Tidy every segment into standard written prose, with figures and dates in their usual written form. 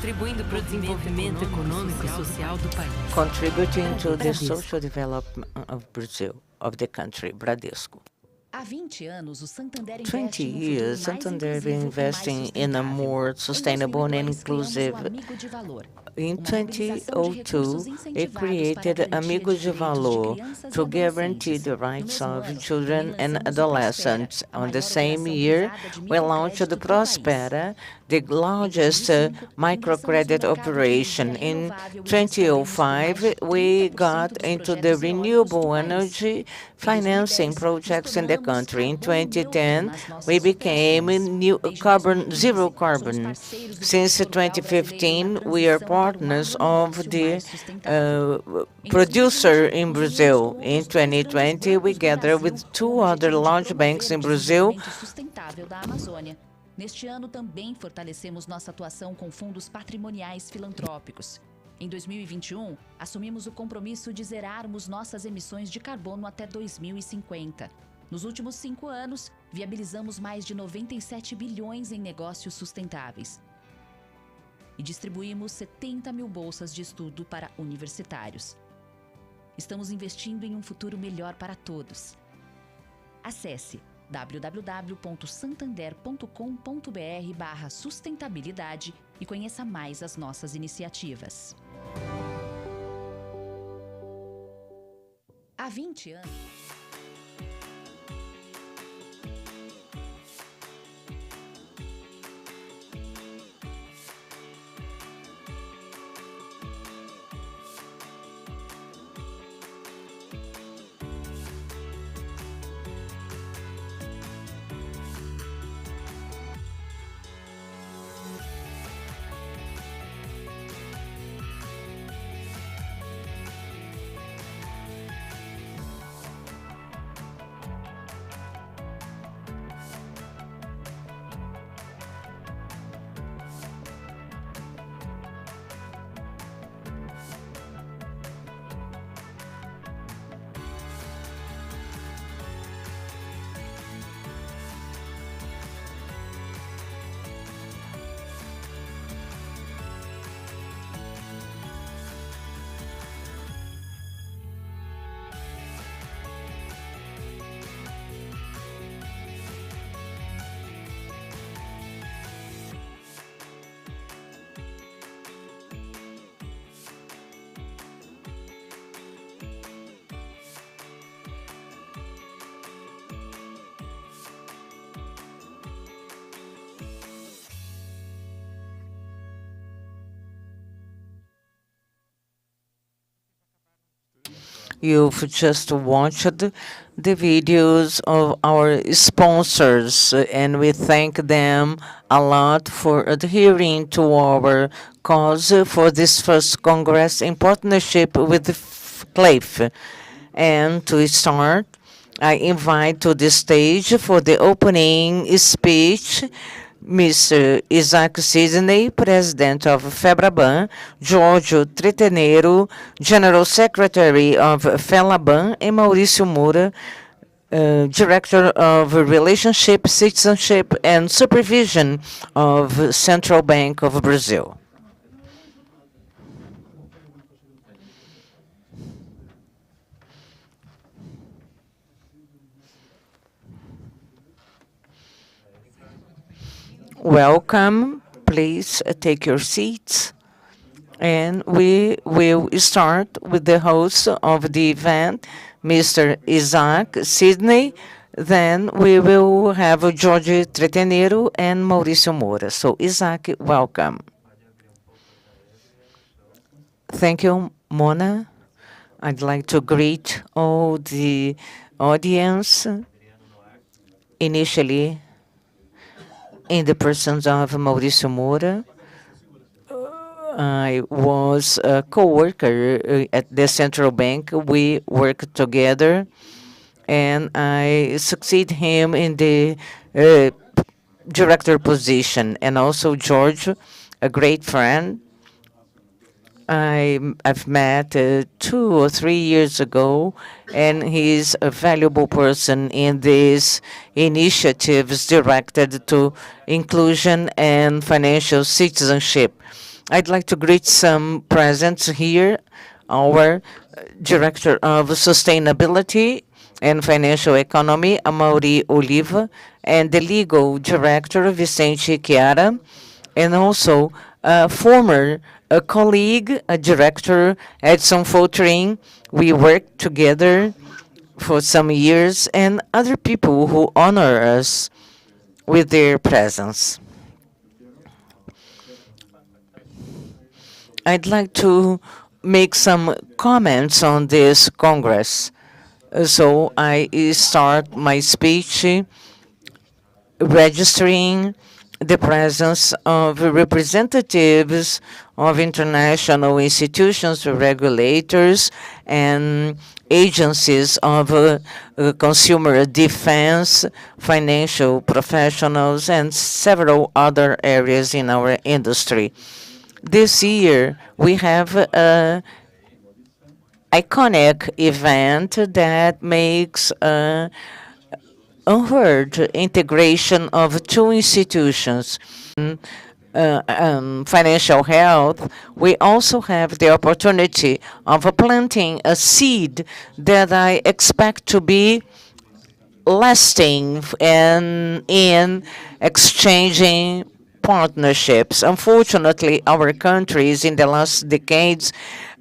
contribuindo para o desenvolvimento econômico e social do país. Contributing to the social development of Brazil, of the country, Bradesco. Há 20 anos, o Santander 20 investe em years, Santander has been investing in a more sustainable and inclusive. In 2002, it created Amigos de Valor to guarantee the rights of children and adolescents. On the same year, we launched the Prospera, the largest microcredit operation. In 2005, we got into the renewable energy financing projects in the country. In 2010, we became zero carbon. Since 2015, we are partners of the producer in Brazil. In 2020, we gathered with two other large banks in Brazil. Neste ano, também fortalecemos nossa atuação com fundos patrimoniais filantrópicos. Em 2021, assumimos o compromisso de zerarmos nossas emissões de carbono até 2050. Nos últimos 5 anos, viabilizamos mais de 97 bilhões em negócios sustentáveis. E distribuímos 70 mil bolsas de estudo para universitários. Estamos investindo em um futuro melhor para todos. Acesse www.santander.com.br/sustentabilidade e conheça mais as nossas iniciativas. Há 20 anos... You've just watched the videos of our sponsors, and we thank them a lot for adhering to our cause for this first Congress in partnership with the CLEIF. And to start, I invite to the stage for the opening speech Mr. Isaac Sidney, President of Febraban, Giorgio Treteneiro, General Secretary of Felaban, and Maurício Moura, Director of Relationship, Citizenship, and Supervision of Central Bank of Brazil. Welcome. Please take your seats. And we will start with the host of the event, Mr. Isaac Sidney. Then we will have Jorge Treteneiro and Maurício Moura. So, Isaac, welcome. Thank you, Mona. I'd like to greet all the audience. Initially, in the persons of Maurício Moura, I was a co-worker at the Central Bank. We worked together, and I succeed him in the director position. And also George, a great friend. I've met 2 or 3 years ago, and he's a valuable person in these initiatives directed to inclusion and financial citizenship. I'd like to greet some presents here. Our Director of Sustainability and Financial Economy, Amaury Oliva, and the Legal Director, Vicente Chiara, and also a former colleague, a director, Edson Foltrin. We worked together for some years, and other people who honor us with their presence. I'd like to make some comments on this Congress. So I start my speech registering the presence of representatives of international institutions, regulators, and agencies of consumer defense, financial professionals, and several other areas in our industry. This year, we have an iconic event that makes unheard integration of two institutions. Financial health, we also have the opportunity of planting a seed that I expect to be lasting and in exchanging partnerships. Unfortunately, our countries in the last decades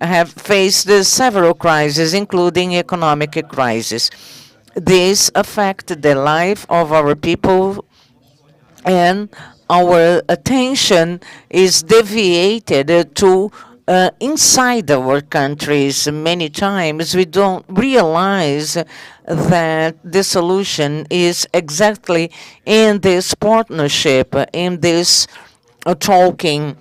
have faced several crises, including economic crisis. This affect the life of our people, and our attention is deviated to inside our countries. Many times we don't realize that the solution is exactly in this partnership, in this talking,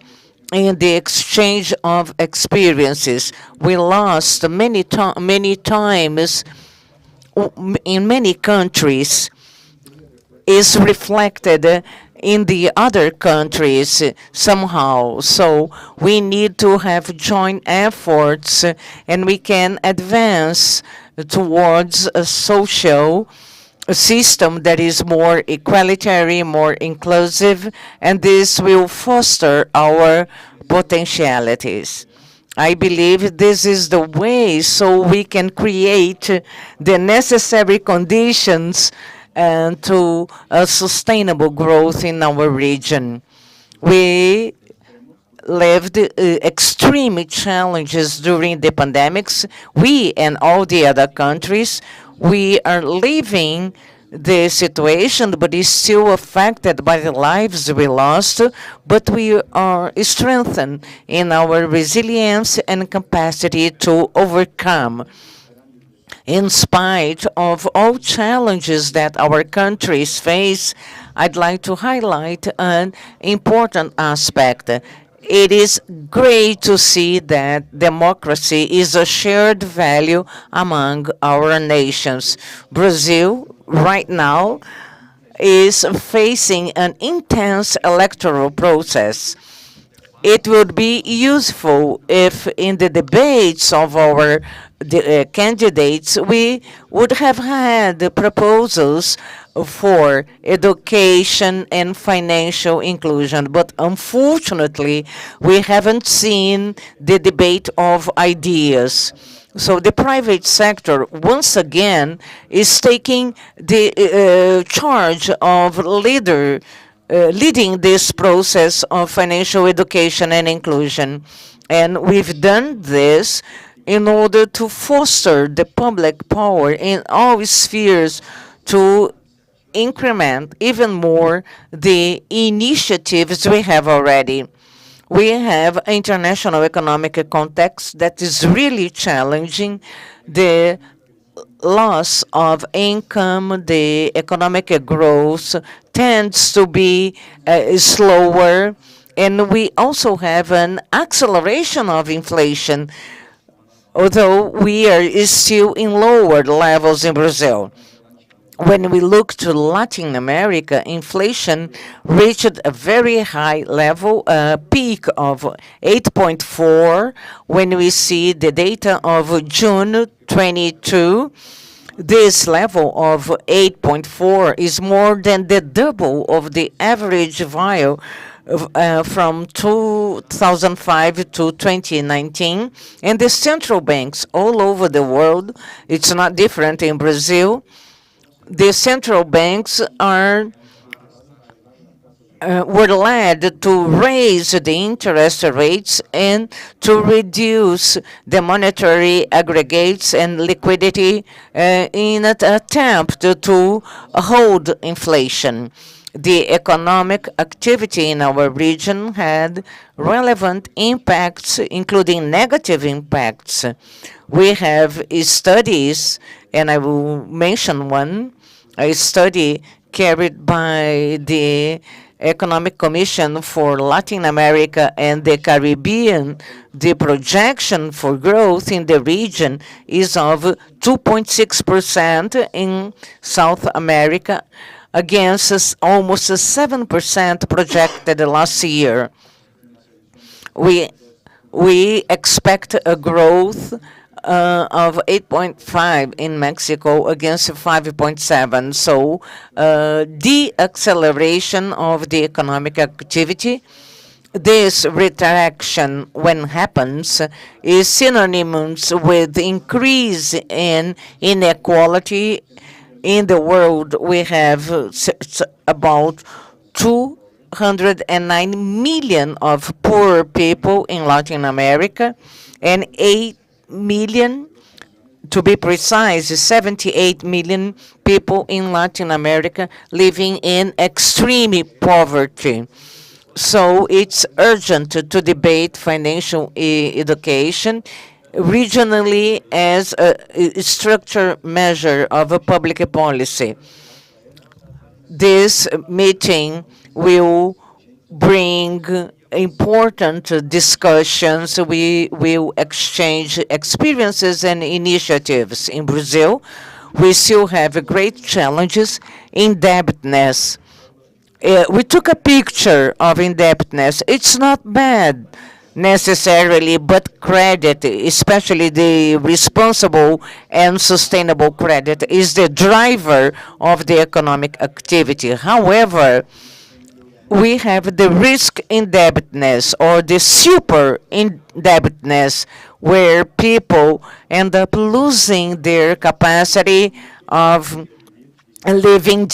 in the exchange of experiences. We lost many times in many countries is reflected in the other countries somehow. So we need to have joint efforts, and we can advance towards a social system that is more equalitarian, more inclusive, and this will foster our potentialities. I believe this is the way so we can create the necessary conditions and to a sustainable growth in our region. We lived extreme challenges during the pandemics. We and all the other countries, we are living the situation, but is still affected by the lives we lost, but we are strengthened in our resilience and capacity to overcome. In spite of all challenges that our countries face, I'd like to highlight an important aspect. It is great to see that democracy is a shared value among our nations. Brazil, right now, is facing an intense electoral process. It would be useful if in the debates of our candidates, we would have had proposals for education and financial inclusion. But unfortunately, we haven't seen the debate of ideas. So the private sector, once again, is taking the charge of leading this process of financial education and inclusion. And we've done this in order to foster the public power in all spheres to increment even more the initiatives we have already. We have an international economic context that is really challenging. The loss of income, the economic growth tends to be slower, and we also have an acceleration of inflation, although we are still in lower levels in Brazil. When we look to Latin America, inflation reached a very high level, a peak of 8.4. When we see the data of June 22, this level of 8.4 is more than the double of the average value from 2005 to 2019, and the central banks all over the world, it's not different in Brazil, the central banks were led to raise the interest rates and to reduce the monetary aggregates and liquidity in an attempt to hold inflation. The economic activity in our region had relevant impacts, including negative impacts. We have studies, and I will mention one, a study carried by the Economic Commission for Latin America and the Caribbean. The projection for growth in the region is of 2.6% in South America against almost 7% projected last year. We expect a growth of 8.5 in Mexico against 5.7. So de-acceleration of the economic activity. This retraction, when happens, is synonymous with increase in inequality in the world. We have about 209 million of poor people in Latin America, and 8 million, to be precise, 78 million people in Latin America living in extreme poverty. So it's urgent to debate financial education regionally as a structure measure of a public policy. This meeting will bring important discussions. We will exchange experiences and initiatives. In Brazil, we still have great challenges. Indebtedness. We took a picture of indebtedness. It's not bad necessarily, but credit, especially the responsible and sustainable credit, is the driver of the economic activity. However, we have the risk indebtedness or the super indebtedness, where people end up losing their capacity of living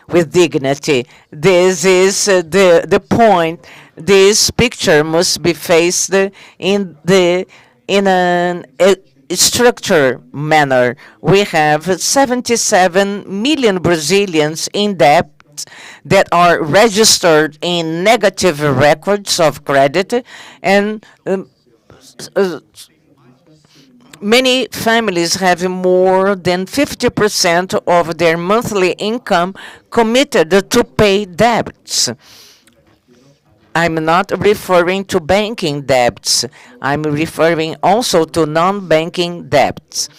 with dignity. This is the point. This picture must be faced in a structured manner. We have 77 million Brazilians in debt that are registered in negative records of credit, and many families have more than 50% of their monthly income committed to pay debts. I'm not referring to banking debts. I'm referring also to non-banking debts.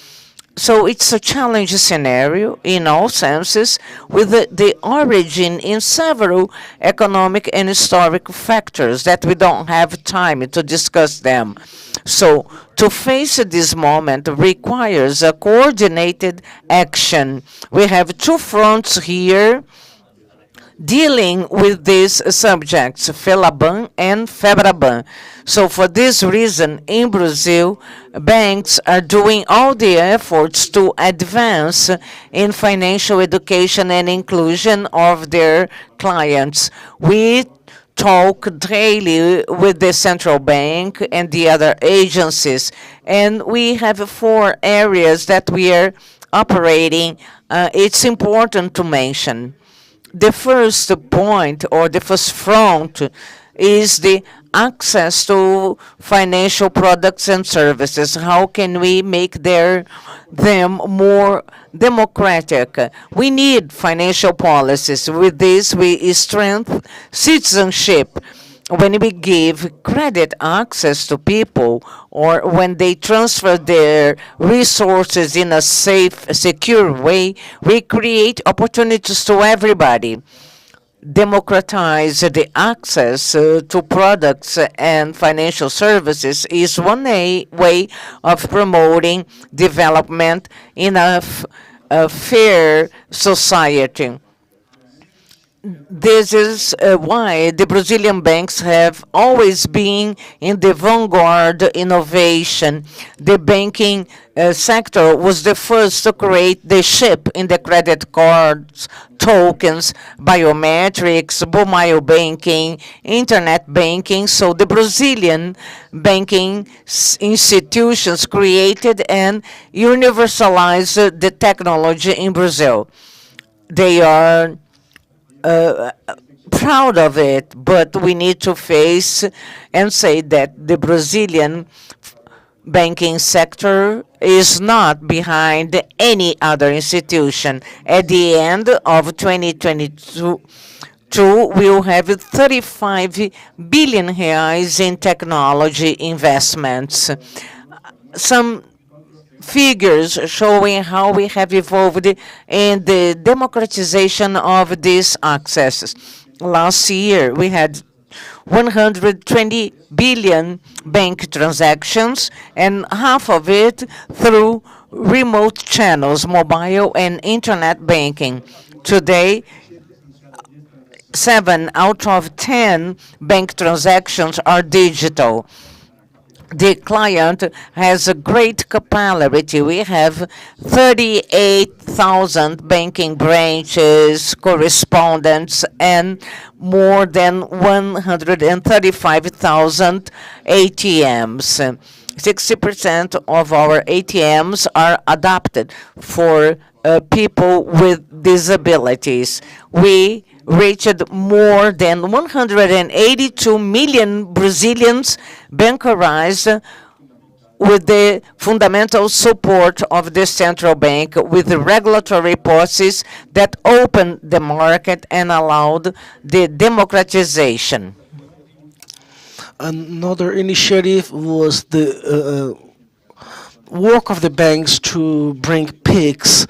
So it's a challenging scenario in all senses, with the origin in several economic and historic factors that we don't have time to discuss them. So to face this moment requires a coordinated action. We have two fronts here dealing with these subjects, Felaban and Febraban. So for this reason, in Brazil, banks are doing all the efforts to advance in financial education and inclusion of their clients. We talk daily with the central bank and the other agencies, and we have 4 areas that we are operating. It's important to mention. The first point, or the first front, is the access to financial products and services. How can we make them more democratic? We need financial policies. With this, we strengthen citizenship. When we give credit access to people, or when they transfer their resources in a safe, secure way, we create opportunities to everybody. Democratize the access to products and financial services is one way of promoting development in a fair society. This is why the Brazilian banks have always been in the vanguard innovation. The banking sector was the first to create the chip in the credit cards, tokens, biometrics, mobile banking, internet banking. So the Brazilian banking institutions created and universalized the technology in Brazil. They are proud of it, but we need to face and say that the Brazilian banking sector is not behind any other institution. At the end of 2022, we'll have 35 billion reais in technology investments. Some figures showing how we have evolved in the democratization of these accesses. Last year, we had 120 billion bank transactions, and half of it through remote channels, mobile and internet banking. Today, 7 out of 10 bank transactions are digital. The client has a great capillarity. We have 38,000 banking branches, correspondents, and more than 135,000 ATMs. 60% of our ATMs are adapted for people with disabilities. We reached more than 182 million Brazilians bankerized with the fundamental support of the central bank, with the regulatory policies that opened the market and allowed the democratization. Another initiative was the work of the banks to bring PIX,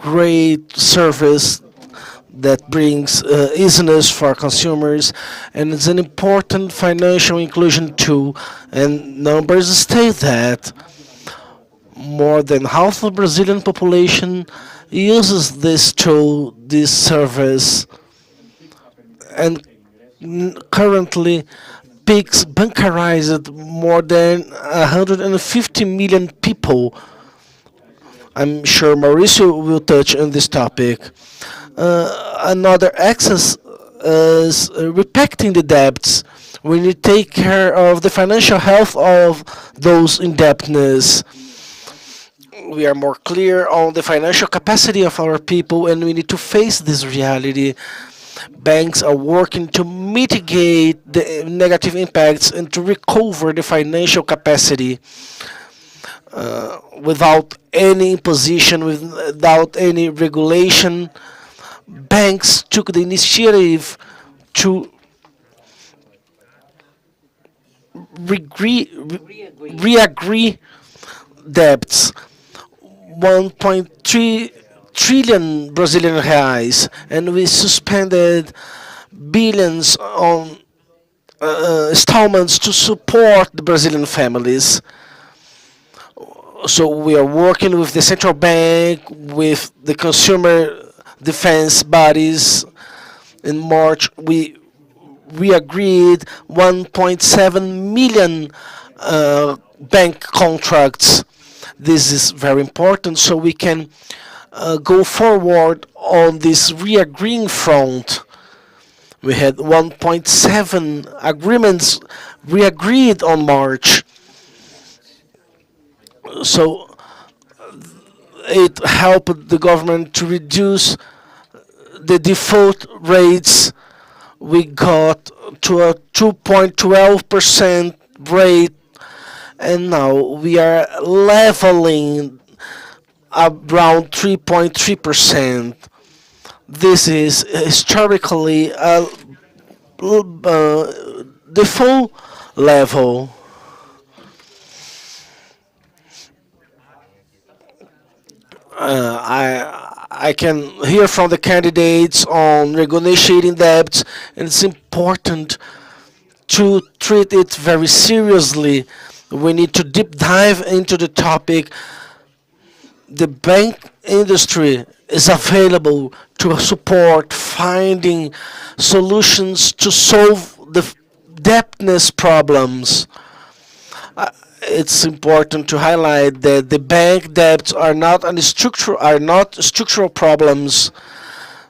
great service that brings easiness for consumers, and it's an important financial inclusion tool. And numbers state that more than half of the Brazilian population uses this tool, this service, and currently PIX bankerized more than 150 million people. I'm sure Mauricio will touch on this topic. Another access is repacking the debts. We need to take care of the financial health of those indebtedness. We are more clear on the financial capacity of our people, and we need to face this reality. Banks are working to mitigate the negative impacts and to recover the financial capacity without any imposition, without any regulation. Banks took the initiative to re-agree debts, 1.3 trillion Brazilian reais, and we suspended billions on installments to support the Brazilian families. So we are working with the central bank, with the consumer defense bodies. In March, we agreed 1.7 million bank contracts. This is very important, so we can go forward on this re-agreeing front. We had 1.7 agreements re-agreed on March. So it helped the government to reduce the default rates. We got to a 2.12% rate, and now we are leveling around 3.3%. This is historically the full level. I can hear from the candidates on renegotiating debts, and it's important to treat it very seriously. We need to deep dive into the topic. The bank industry is available to support finding solutions to solve the debtness problems. It's important to highlight that the bank debts are not structural problems.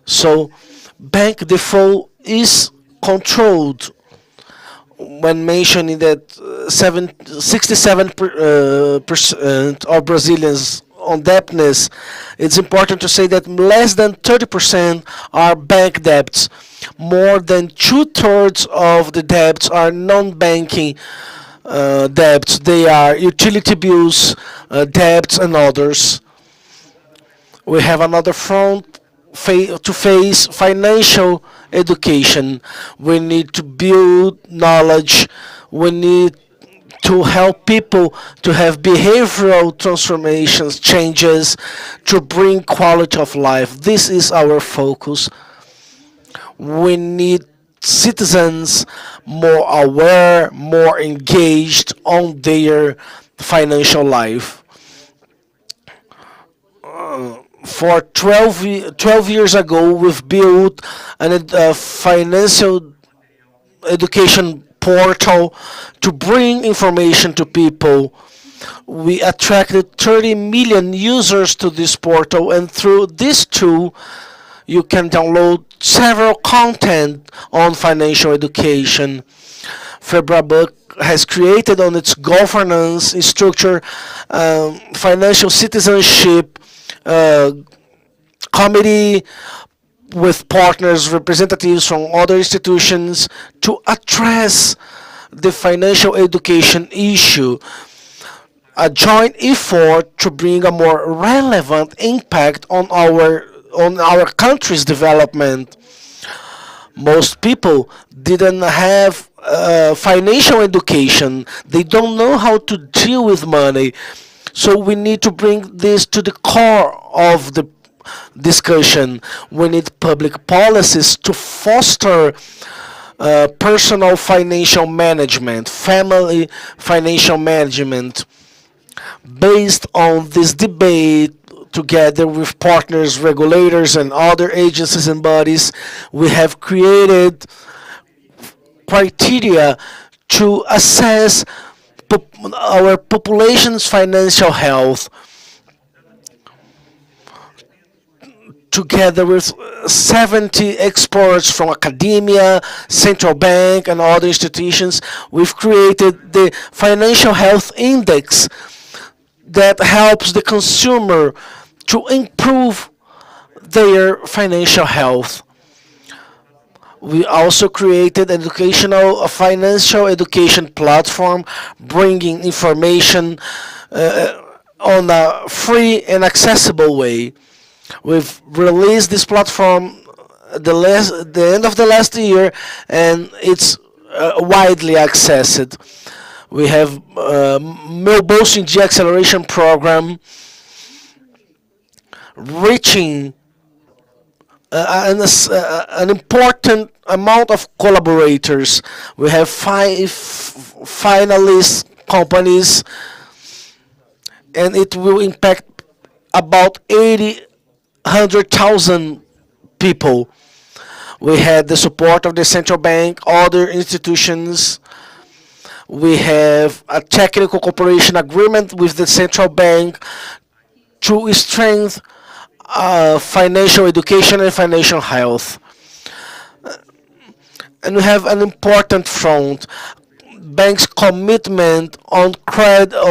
So bank default is controlled. When mentioning that 67% of Brazilians on debtness, it's important to say that less than 30% are bank debts. More than two-thirds of the debts are non-banking debts. They are utility bills, debts, and others. We have another front to face financial education. We need to build knowledge. We need to help people to have behavioral transformations, changes, to bring quality of life. This is our focus. We need citizens more aware, more engaged on their financial life. For 12 years ago, we've built a financial education portal to bring information to people. We attracted 30 million users to this portal, and through this tool, you can download several content on financial education. Febraban has created on its governance structure financial citizenship committee with partners, representatives from other institutions to address the financial education issue. A joint effort to bring a more relevant impact on our country's development. Most people didn't have financial education. They don't know how to deal with money. So we need to bring this to the core of the discussion. We need public policies to foster personal financial management, family financial management. Based on this debate, together with partners, regulators, and other agencies and bodies, we have created criteria to assess our population's financial health. Together with 70 experts from academia, central bank, and other institutions, we've created the Financial Health Index that helps the consumer to improve their financial health. We also created a financial education platform, bringing information on a free and accessible way. We've released this platform at the end of the last year, and it's widely accessed. We have Meu Bolso em Dia acceleration program, reaching an important amount of collaborators. We have 5 finalist companies, and it will impact about 100,000 people. We had the support of the central bank, other institutions. We have a technical cooperation agreement with the central bank to strengthen financial education and financial health. And we have an important front, bank's commitment on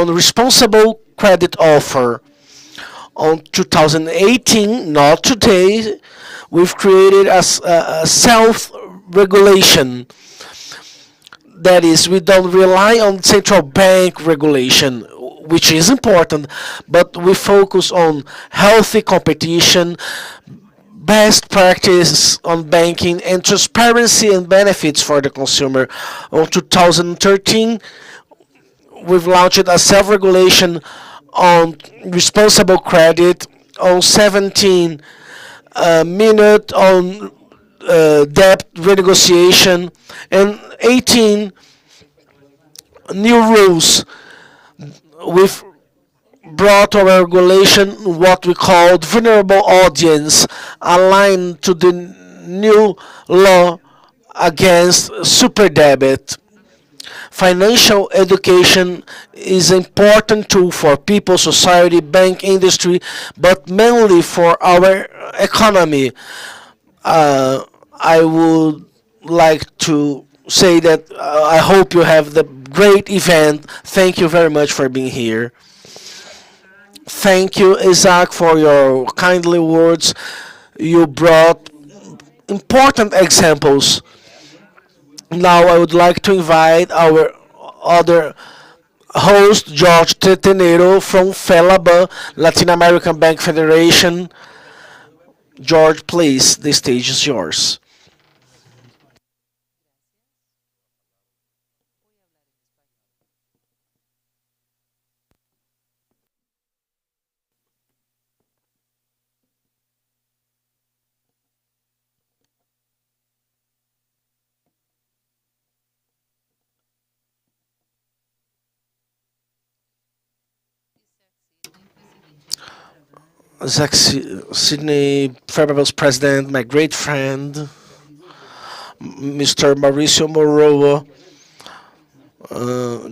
responsible credit offer. On 2018, not today, we've created a self-regulation. That is, we don't rely on central bank regulation, which is important, but we focus on healthy competition, best practice on banking, and transparency and benefits for the consumer. On 2013, we've launched a self-regulation on responsible credit, on 17 minute on debt renegotiation, and 18 new rules. We've brought to our regulation what we called vulnerable audience, aligned to the new law against super debit. Financial education is an important tool for people, society, bank industry, but mainly for our economy. I would like to say that I hope you have the great event. Thank you very much for being here. Thank you, Isaac, for your kindly words. You brought important examples. Now I would like to invite our other host, George Tetenero from Felaban, Latin American Bank Federation. George, please, the stage is yours. Zach Sydney, Febraban's president, my great friend, Mr. Mauricio Moroa,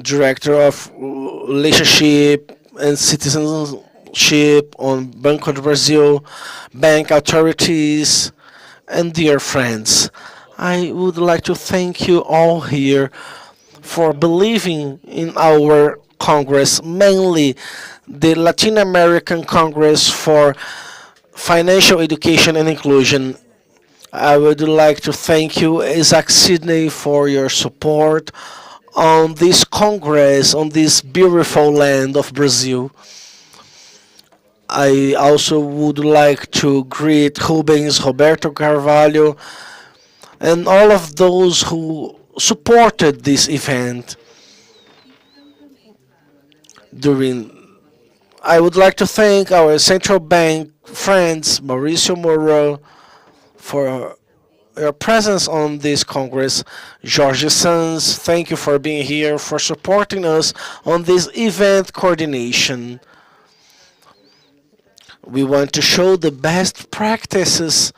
director of relationship and citizenship on Banco do Brasil, bank authorities, and dear friends. I would like to thank you all here for believing in our Congress, mainly the Latin American Congress for Financial Education and Inclusion. I would like to thank you, Isaac Sydney, for your support on this Congress, on this beautiful land of Brazil. I also would like to greet Rubens Roberto Carvalho and all of those who supported this event during. I would like to thank our central bank friends, Mauricio Moro, for your presence on this Congress. Jorge Sanz, thank you for being here, for supporting us on this event coordination. We want to show the best practices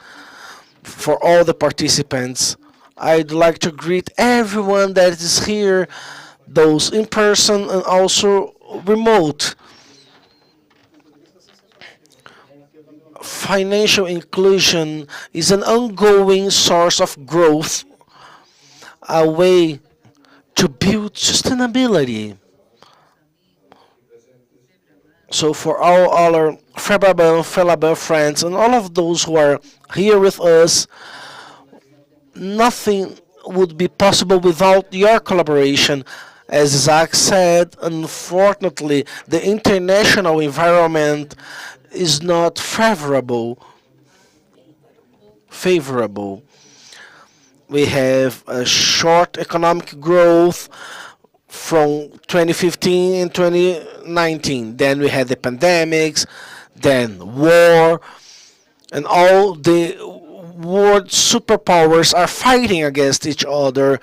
for all the participants. I'd like to greet everyone that is here, those in person and also remote. Financial inclusion is an ongoing source of growth, a way to build sustainability. So for all our Febraban, Felaban friends and all of those who are here with us, nothing would be possible without your collaboration. As Isaac said, unfortunately, the international environment is not favorable. We have a short economic growth from 2015 and 2019. Then we had the pandemics, then war, and all the world superpowers are fighting against each other.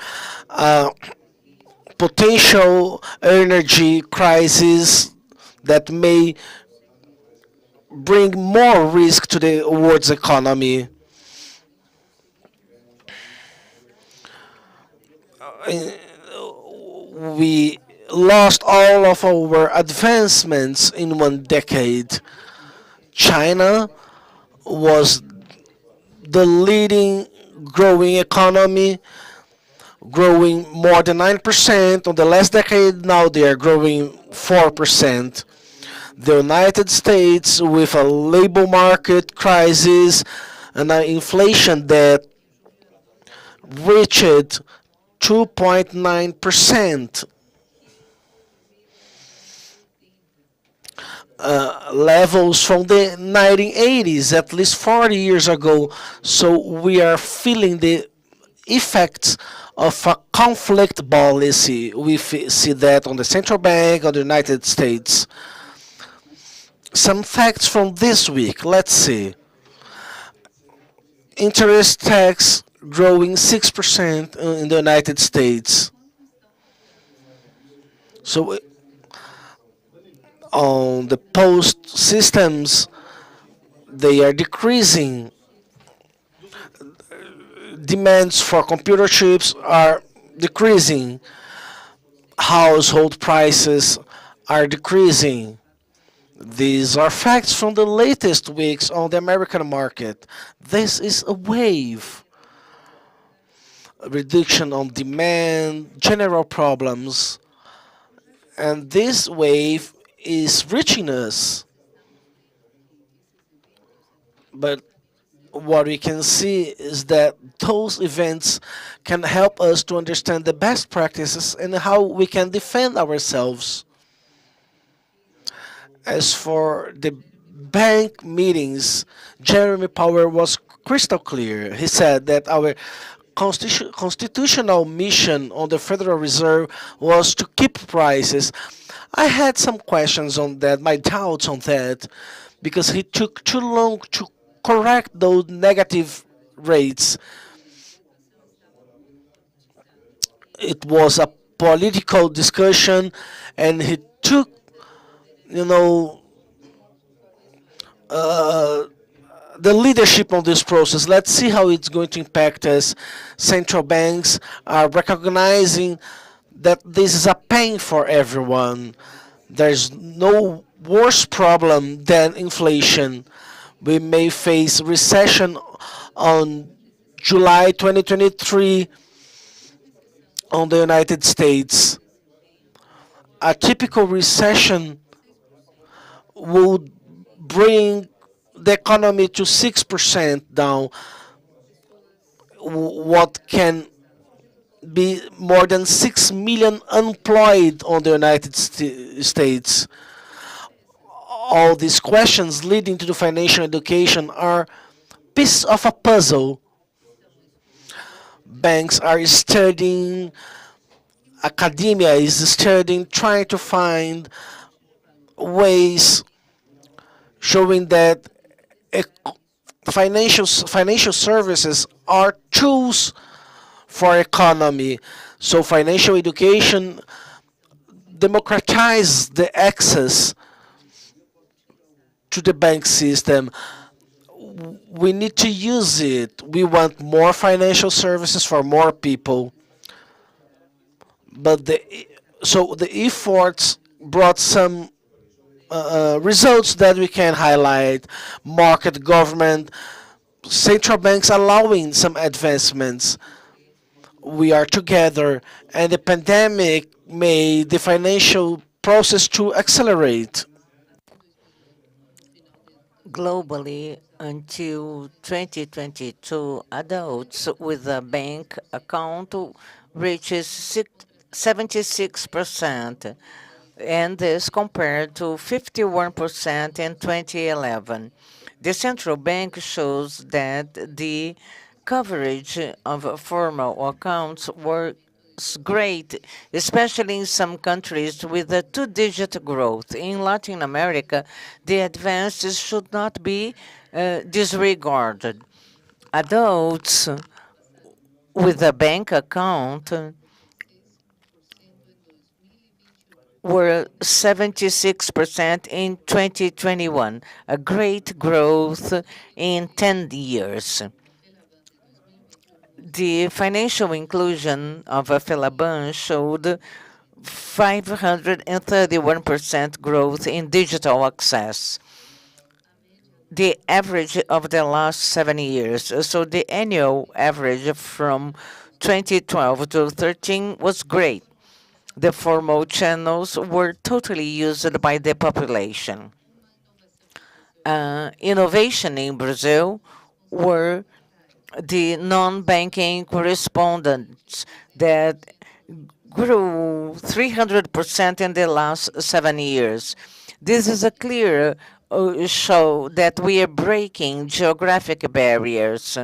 Potential energy crisis that may bring more risk to the world's economy. We lost all of our advancements in one decade. China was the leading growing economy, growing more than 9%. On the last decade, now they are growing 4%. The United States, with a labor market crisis and an inflation that reached 2.9%, levels from the 1980s, at least 40 years ago. So we are feeling the effects of a conflict policy. We see that on the central bank of the United States. Some facts from this week. Let's see. Interest tax growing 6% in the United States. So on the post systems, they are decreasing. Demands for computer chips are decreasing. Household prices are decreasing. These are facts from the latest weeks on the American market. This is a wave. A reduction on demand, general problems, and this wave is reaching us. But what we can see is that those events can help us to understand the best practices and how we can defend ourselves. As for the bank meetings, Jeremy Powell was crystal clear. He said that our constitutional mission on the Federal Reserve was to keep prices. I had some questions on that, my doubts on that, because he took too long to correct those negative rates. It was a political discussion, and he took, you know, the leadership on this process. Let's see how it's going to impact us. Central banks are recognizing that this is a pain for everyone. There's no worse problem than inflation. We may face recession on July 2023 on the United States. A typical recession would bring the economy to 6% down, what can be more than 6 million unemployed on the United States. All these questions leading to the financial education are pieces of a puzzle. Banks are studying, academia is studying, trying to find ways showing that financial services are tools for economy. So financial education democratize the access to the bank system. We need to use it. We want more financial services for more people. But the efforts brought some results that we can highlight. Market government, central banks allowing some advancements. We are together, and the pandemic made the financial process to accelerate. Globally, until 2022, adults with a bank account reaches 76%, and this compared to 51% in 2011. The central bank shows that the coverage of formal accounts was great, especially in some countries with a two-digit growth. In Latin America, the advances should not be disregarded. Adults with a bank account were 76% in 2021, a great growth in 10 years. The financial inclusion of Felaban showed 531% growth in digital access, the average of the last 7 years. So the annual average from 2012 to 13 was great. The formal channels were totally used by the population. Innovation in Brazil were the non-banking correspondents that grew 300% in the last 7 years. This is a clear show that we are breaking geographic barriers.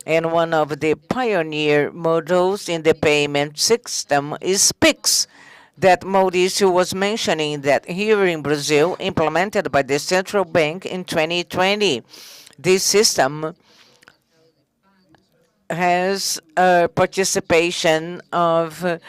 And one of the pioneer models in the payment system is PIX, that Mauricio was mentioning, that here in Brazil, implemented by the central bank in 2020. This system has a participation of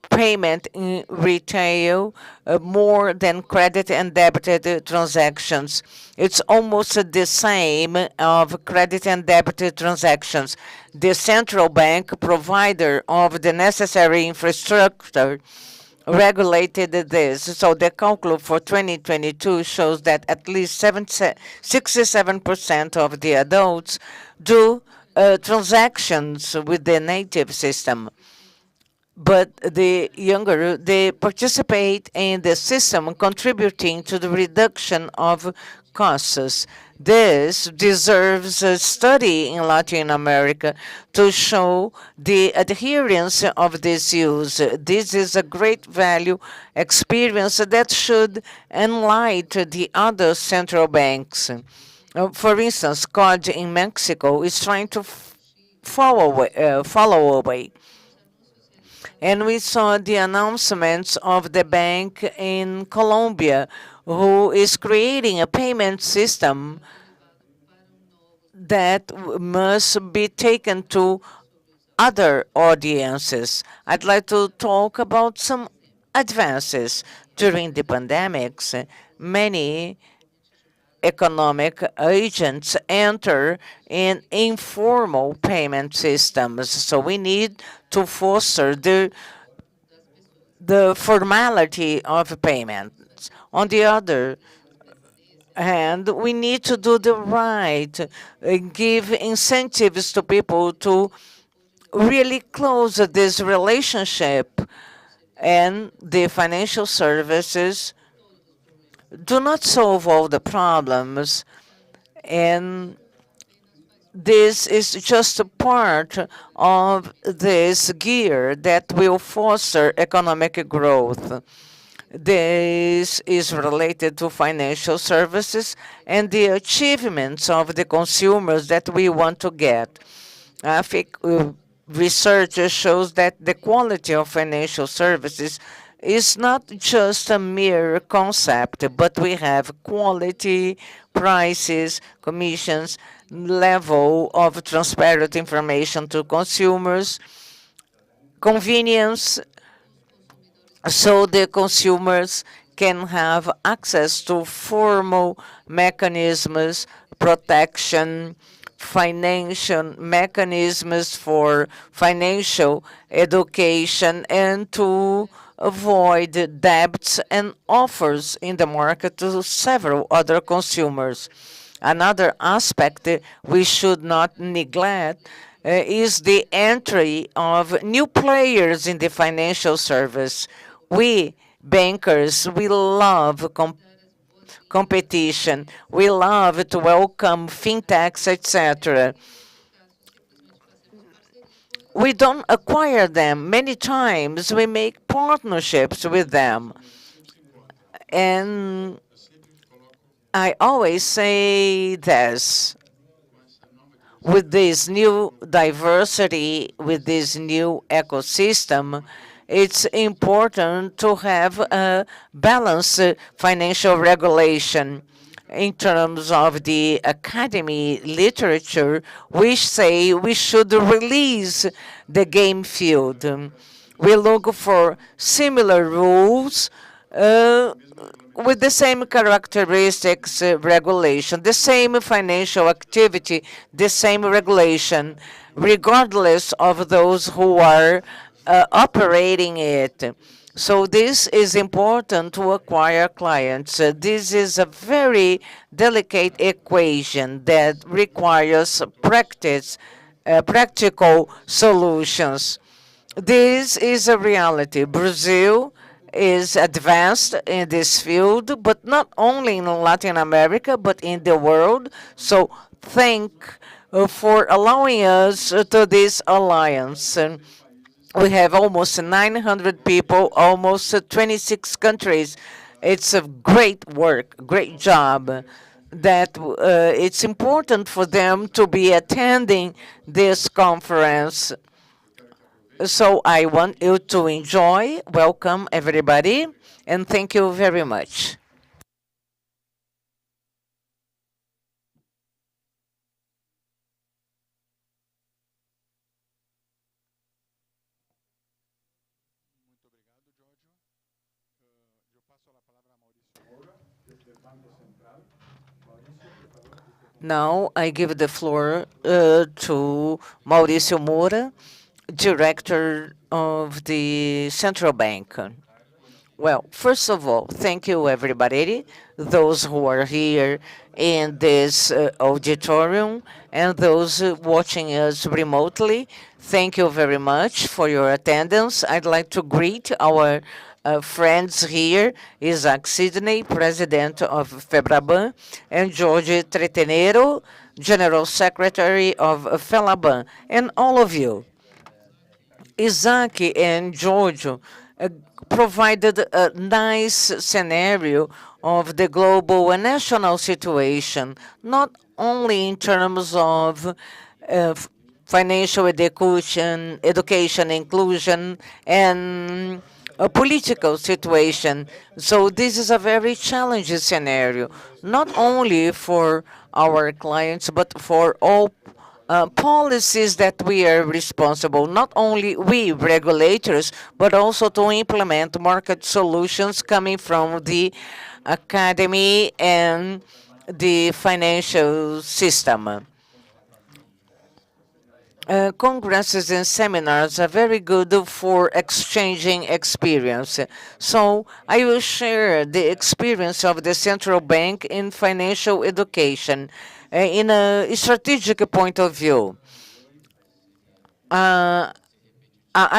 payment in retail more than credit and debit transactions. It's almost the same of credit and debit transactions. The central bank, provider of the necessary infrastructure, regulated this. So the calculus for 2022 shows that at least 67% of the adults do transactions with the native system. But the younger, they participate in the system, contributing to the reduction of costs. This deserves a study in Latin America to show the adherence of this use. This is a great value experience that should enlighten the other central banks. For instance, COD in Mexico is trying to follow away. And we saw the announcements of the bank in Colombia, who is creating a payment system that must be taken to other audiences. I'd like to talk about some advances. During the pandemics, many economic agents enter in informal payment systems. So we need to foster the formality of payments. On the other hand, we need to do the right, give incentives to people to really close this relationship, and the financial services do not solve all the problems, and this is just a part of this gear that will foster economic growth. This is related to financial services and the achievements of the consumers that we want to get. I think research shows that the quality of financial services is not just a mere concept, but we have quality, prices, commissions, level of transparent information to consumers, convenience, so the consumers can have access to formal mechanisms, protection, financial mechanisms for financial education, and to avoid debts and offers in the market to several other consumers. Another aspect we should not neglect is the entry of new players in the financial service. We bankers, we love competition. We love to welcome fintechs, etc. We don't acquire them. Many times we make partnerships with them. And I always say this, with this new diversity, with this new ecosystem, it's important to have a balanced financial regulation. In terms of the academy literature, we say we should release the game field. We look for similar rules with the same characteristics, regulation, the same financial activity, the same regulation, regardless of those who are operating it. So this is important to acquire clients. This is a very delicate equation that requires practical solutions. This is a reality. Brazil is advanced in this field, but not only in Latin America, but in the world. So thank for allowing us to this alliance. We have almost 900 people, almost 26 countries. It's a great work, great job, that it's important for them to be attending this conference. So I want you to enjoy. Welcome, everybody, and thank you very much. Now I give the floor to Mauricio Moura, Director of the Central Bank. Well, first of all, thank you, everybody, those who are here in this auditorium and those watching us remotely. Thank you very much for your attendance. I'd like to greet our friends here, Isaac Sidney, President of Febraban, and Jorge Tretenero, General Secretary of Felaban, and all of you. Isaac and Giorgio provided a nice scenario of the global and national situation, not only in terms of financial education, inclusion, and a political situation. So this is a very challenging scenario, not only for our clients, but for all policies that we are responsible, not only we regulators, but also to implement market solutions coming from the academy and the financial system. Congresses and seminars are very good for exchanging experience. So I will share the experience of the central bank in financial education in a strategic point of view. I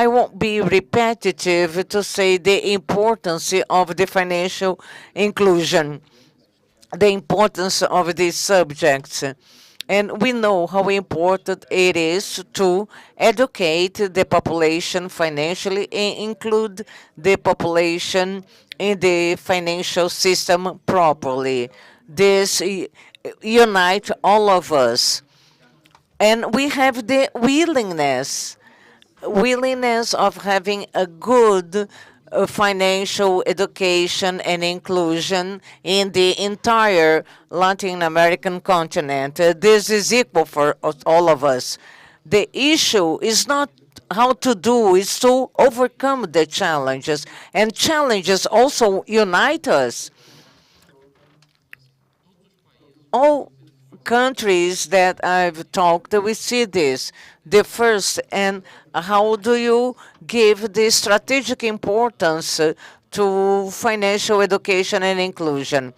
won't be repetitive to say the importance of the financial inclusion, the importance of these subjects. And we know how important it is to educate the population financially and include the population in the financial system properly. This unites all of us. And we have the willingness of having a good financial education and inclusion in the entire Latin American continent. This is equal for all of us. The issue is not how to do, is to overcome the challenges. And challenges also unite us. All countries that I've talked, we see this. The first, and how do you give the strategic importance to financial education and inclusion?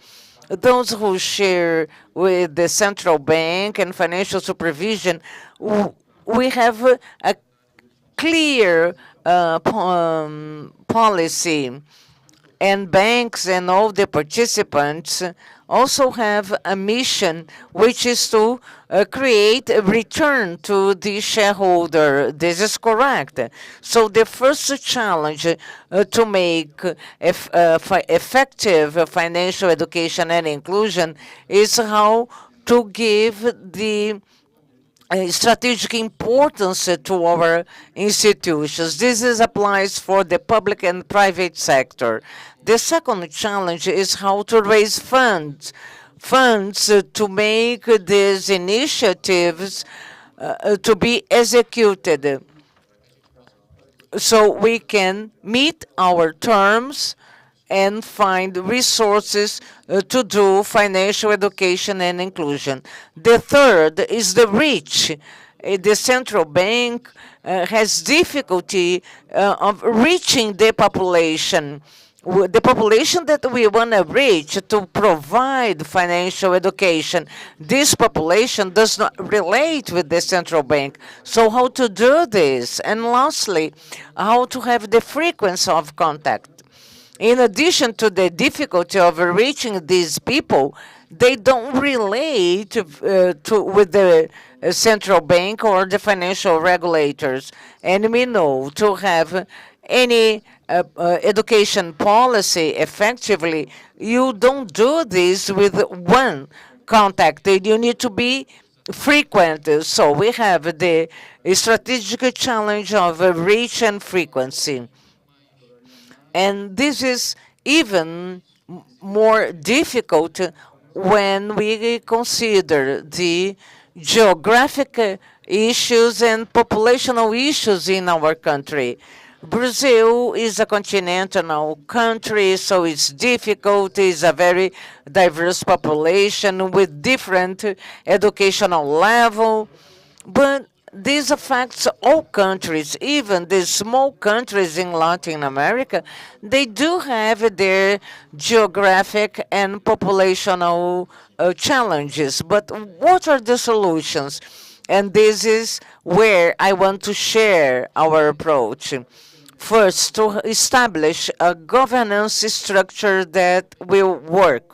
Those who share with the central bank and financial supervision, we have a clear policy, and banks and all the participants also have a mission, which is to create a return to the shareholder. This is correct. So the first challenge to make effective financial education and inclusion is how to give the strategic importance to our institutions. This applies for the public and private sector. The second challenge is how to raise funds to make these initiatives to be executed, so we can meet our terms and find resources to do financial education and inclusion. The third is the reach. The central bank has difficulty of reaching the population that we want to reach to provide financial education. This population does not relate with the central bank. So how to do this? And lastly, how to have the frequency of contact. In addition to the difficulty of reaching these people, they don't relate with the central bank or the financial regulators. And we know to have any education policy effectively, you don't do this with one contact. You need to be frequent. So we have the strategic challenge of reach and frequency. And this is even more difficult when we consider the geographic issues and populational issues in our country. Brazil is a continental country, so it's difficult. It's a very diverse population with different educational level. But this affects all countries, even the small countries in Latin America. They do have their geographic and populational challenges. But what are the solutions? And this is where I want to share our approach. First, to establish a governance structure that will work.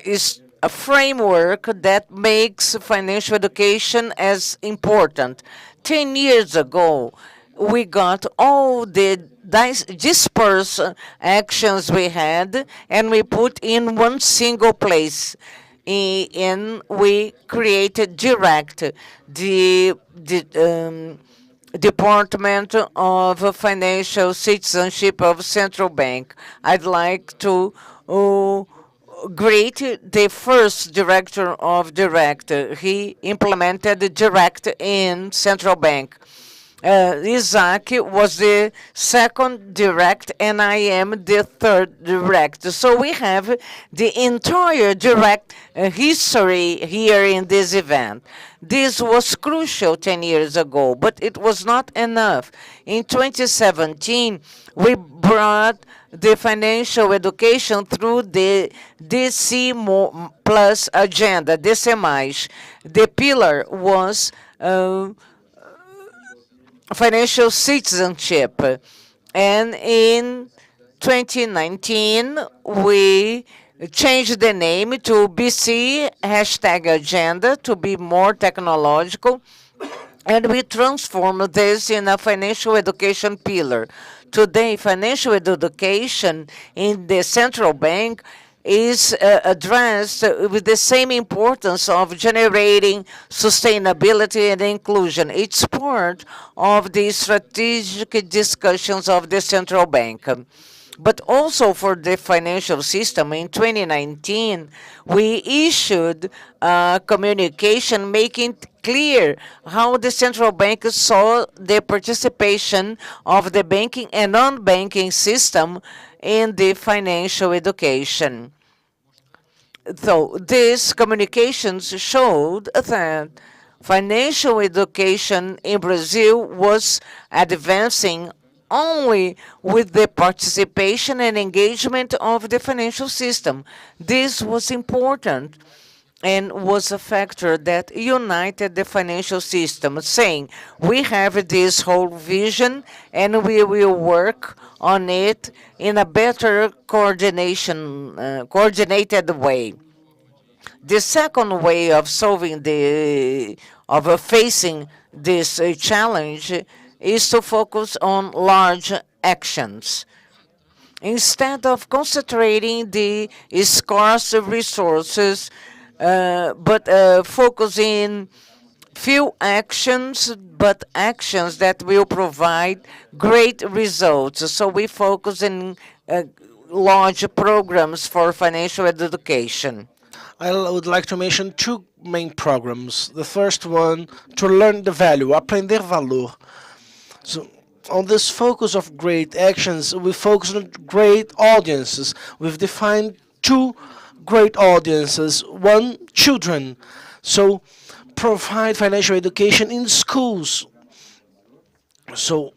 Is a framework that makes financial education as important. 10 years ago, we got all the dispersed actions we had, and we put in one single place. And we created direct the Department of Financial Citizenship of Central Bank. I'd like to greet the first director of Direct. He implemented Direct in Central Bank. Isaac was the second Direct, and I am the third Direct. So we have the entire Direct history here in this event. This was crucial 10 years ago, but it was not enough. In 2017, we brought the financial education through the DC Plus agenda, DC Mais. The pillar was financial citizenship. And in 2019, we changed the name to BC #agenda to be more technological. And we transformed this in a financial education pillar. Today, financial education in the central bank is addressed with the same importance of generating sustainability and inclusion. It's part of the strategic discussions of the central bank. But also for the financial system, in 2019, we issued a communication making clear how the central bank saw the participation of the banking and non-banking system in the financial education. So these communications showed that financial education in Brazil was advancing only with the participation and engagement of the financial system. This was important and was a factor that united the financial system, saying we have this whole vision and we will work on it in a better coordinated way. The second way of facing this challenge is to focus on large actions. Instead of concentrating the scarce resources, but focusing few actions, but actions that will provide great results. So we focus in large programs for financial education. I would like to mention two main programs. The first one, to learn the value, aprender valor. So on this focus of great actions, we focus on great audiences. We've defined two great audiences. One, children. So provide financial education in schools. So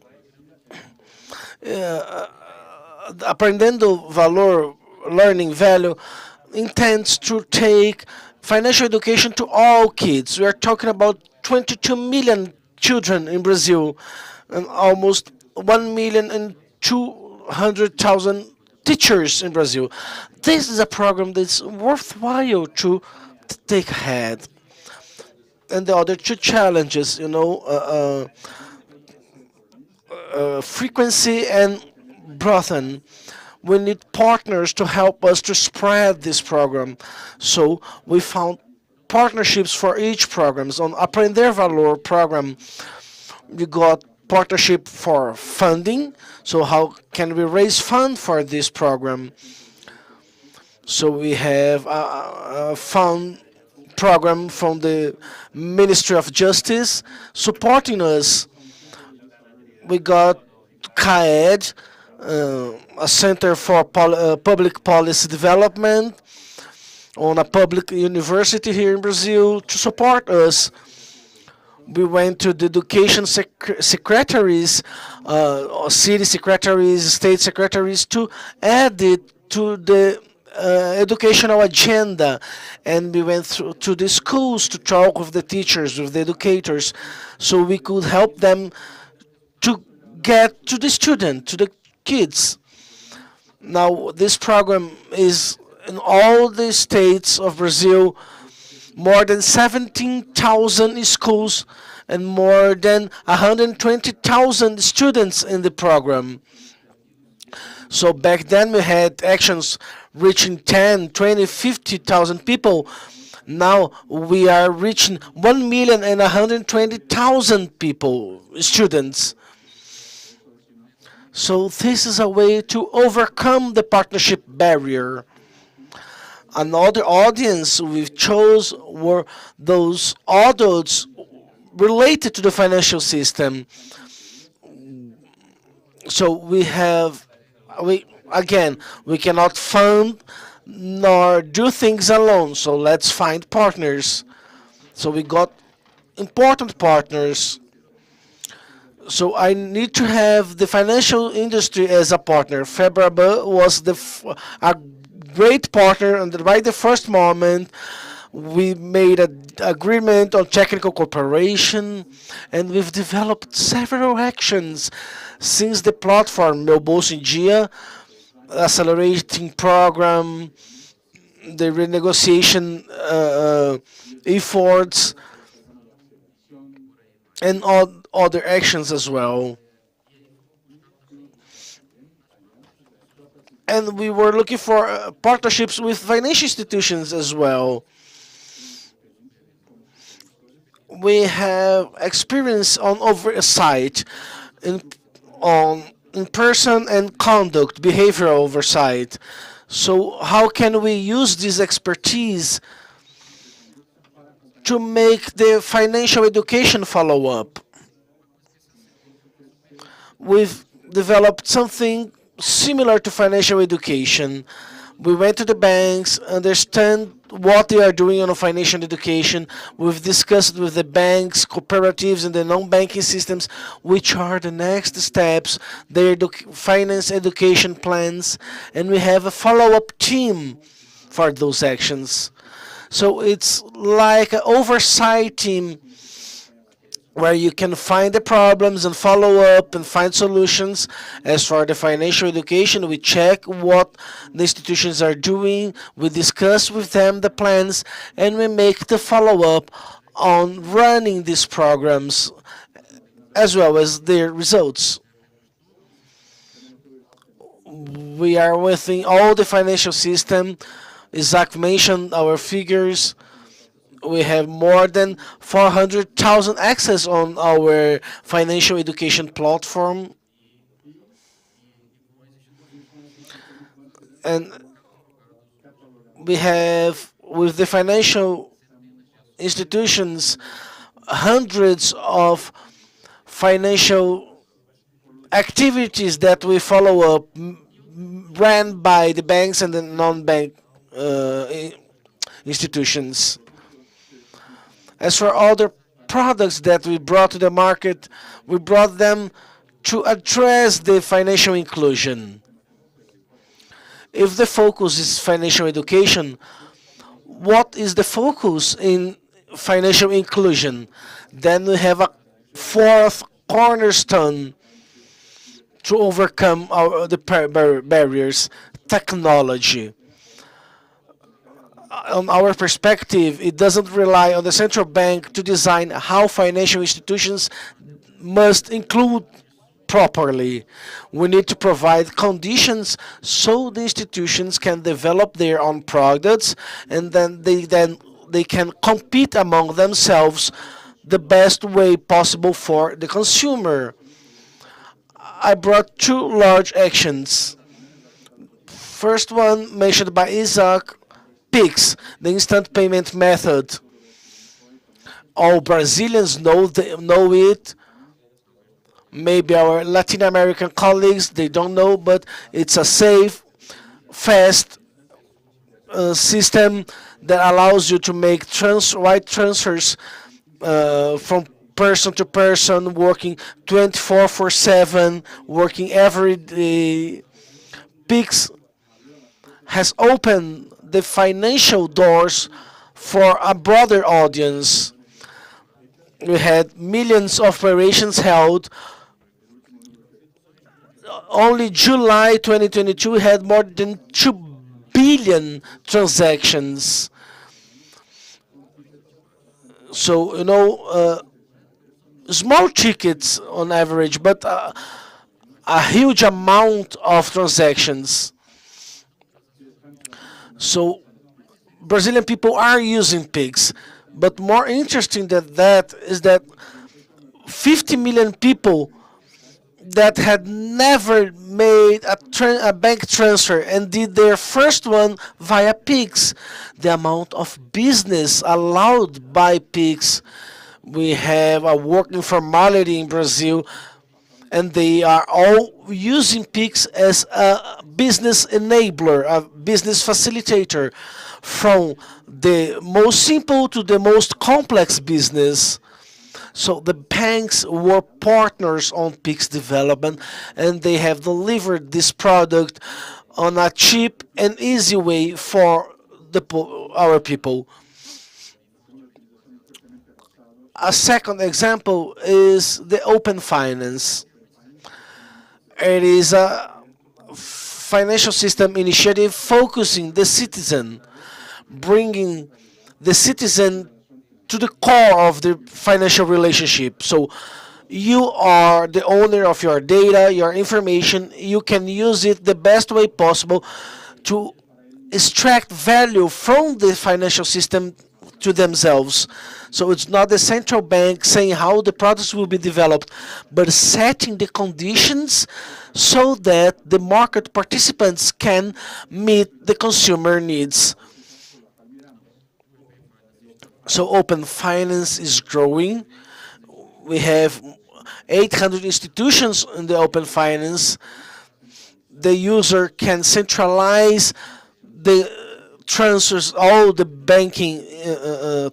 aprendendo valor, learning value, intends to take financial education to all kids. We are talking about 22 million children in Brazil, and almost 1,200,000 teachers in Brazil. This is a program that's worthwhile to take ahead. And the other two challenges, frequency and breadth. We need partners to help us to spread this program. So we found partnerships for each programs. On Aprender Valor program, we got partnership for funding. So how can we raise fund for this program? So we have a fund program from the Ministry of Justice supporting us We got CAED, a Center for Public Policy Development, on a public university here in Brazil to support us. We went to the education secretaries, city secretaries, state secretaries to add it to the educational agenda, and we went to the schools to talk with the teachers, with the educators, so we could help them to get to the student, to the kids. Now this program is in all the states of Brazil, more than 17,000 schools and more than 120,000 students in the program. So back then we had actions reaching 10, 20, 50,000 people. Now we are reaching 1,120,000 people, students. So this is a way to overcome the partnership barrier. Another audience we chose were those adults related to the financial system. So we cannot fund nor do things alone. So let's find partners. So we got important partners. So I need to have the financial industry as a partner. Febraban was a great partner, and right the first moment we made an agreement on technical cooperation, and we've developed several actions since the platform Meu Bolso em Dia, accelerating program, the renegotiation efforts, and all other actions as well. And we were looking for partnerships with financial institutions as well. We have experience on oversight, on in-person and conduct, behavioral oversight. So how can we use this expertise to make the financial education follow up? We've developed something similar to financial education. We went to the banks, understand what they are doing on financial education. We've discussed with the banks, cooperatives, and the non-banking systems which are the next steps, their finance education plans, and we have a follow-up team for those actions. So it's like an oversight team where you can find the problems and follow up and find solutions. As for the financial education, we check what the institutions are doing, we discuss with them the plans, and we make the follow-up on running these programs as well as their results. We are within all the financial system. Isaac mentioned our figures. We have more than 400,000 access on our financial education platform. And we have, with the financial institutions, hundreds of financial activities that we follow up, ran by the banks and the non-bank institutions. As for other products that we brought to the market, we brought them to address the financial inclusion. If the focus is financial education, what is the focus in financial inclusion? Then we have a fourth cornerstone to overcome the barriers: technology. On our perspective, it doesn't rely on the central bank to design how financial institutions must include properly. We need to provide conditions so the institutions can develop their own products, and then they can compete among themselves the best way possible for the consumer. I brought two large actions. First one mentioned by Isaac, PIX, the instant payment method. All Brazilians know it. Maybe our Latin American colleagues, they don't know, but it's a safe, fast system that allows you to make wide transfers from person to person, working 24/7, working every day. Pix has opened the financial doors for a broader audience. We had millions of operations held. Only July 2022 had more than 2 billion transactions. So, small tickets on average, but a huge amount of transactions. So, Brazilian people are using Pix, but more interesting than that is that 50 million people that had never made a bank transfer and did their first one via Pix. The amount of business allowed by Pix. We have a working formality in Brazil, and they are all using Pix as a business enabler, a business facilitator, from the most simple to the most complex business. So the banks were partners on Pix development, and they have delivered this product on a cheap and easy way for our people. A second example is the Open Finance. It is a financial system initiative focusing the citizen, bringing the citizen to the core of the financial relationship. So you are the owner of your data, your information. You can use it the best way possible to extract value from the financial system to themselves. So it's not the central bank saying how the products will be developed, but setting the conditions so that the market participants can meet the consumer needs. So Open Finance is growing. We have 800 institutions in the Open Finance. The user can centralize the transfers, all the banking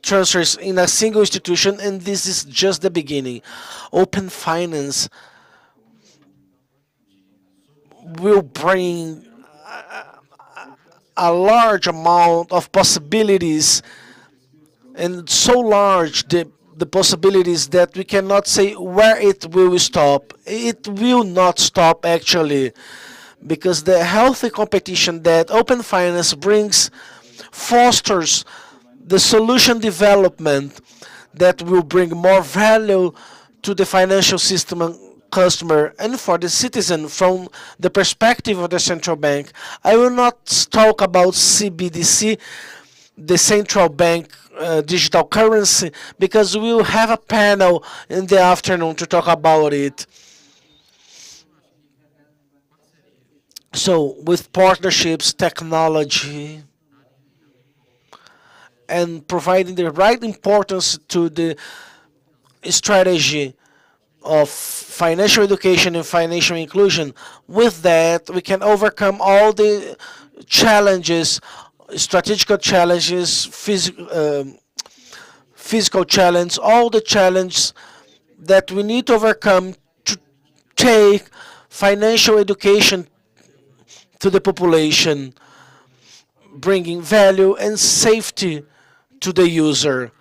transfers in a single institution, and this is just the beginning. Open Finance will bring a large amount of possibilities, and so large the possibilities that we cannot say where it will stop. It will not stop actually, because the healthy competition that Open Finance brings fosters the solution development that will bring more value to the financial system and customer and for the citizen from the perspective of the central bank. I will not talk about CBDC, the central bank digital currency, because we will have a panel in the afternoon to talk about it. So with partnerships, technology, and providing the right importance to the strategy of financial education and financial inclusion, with that we can overcome all the challenges, strategical challenges, physical challenge, all the challenges that we need to overcome to take financial education to the population, bringing value and safety to the user.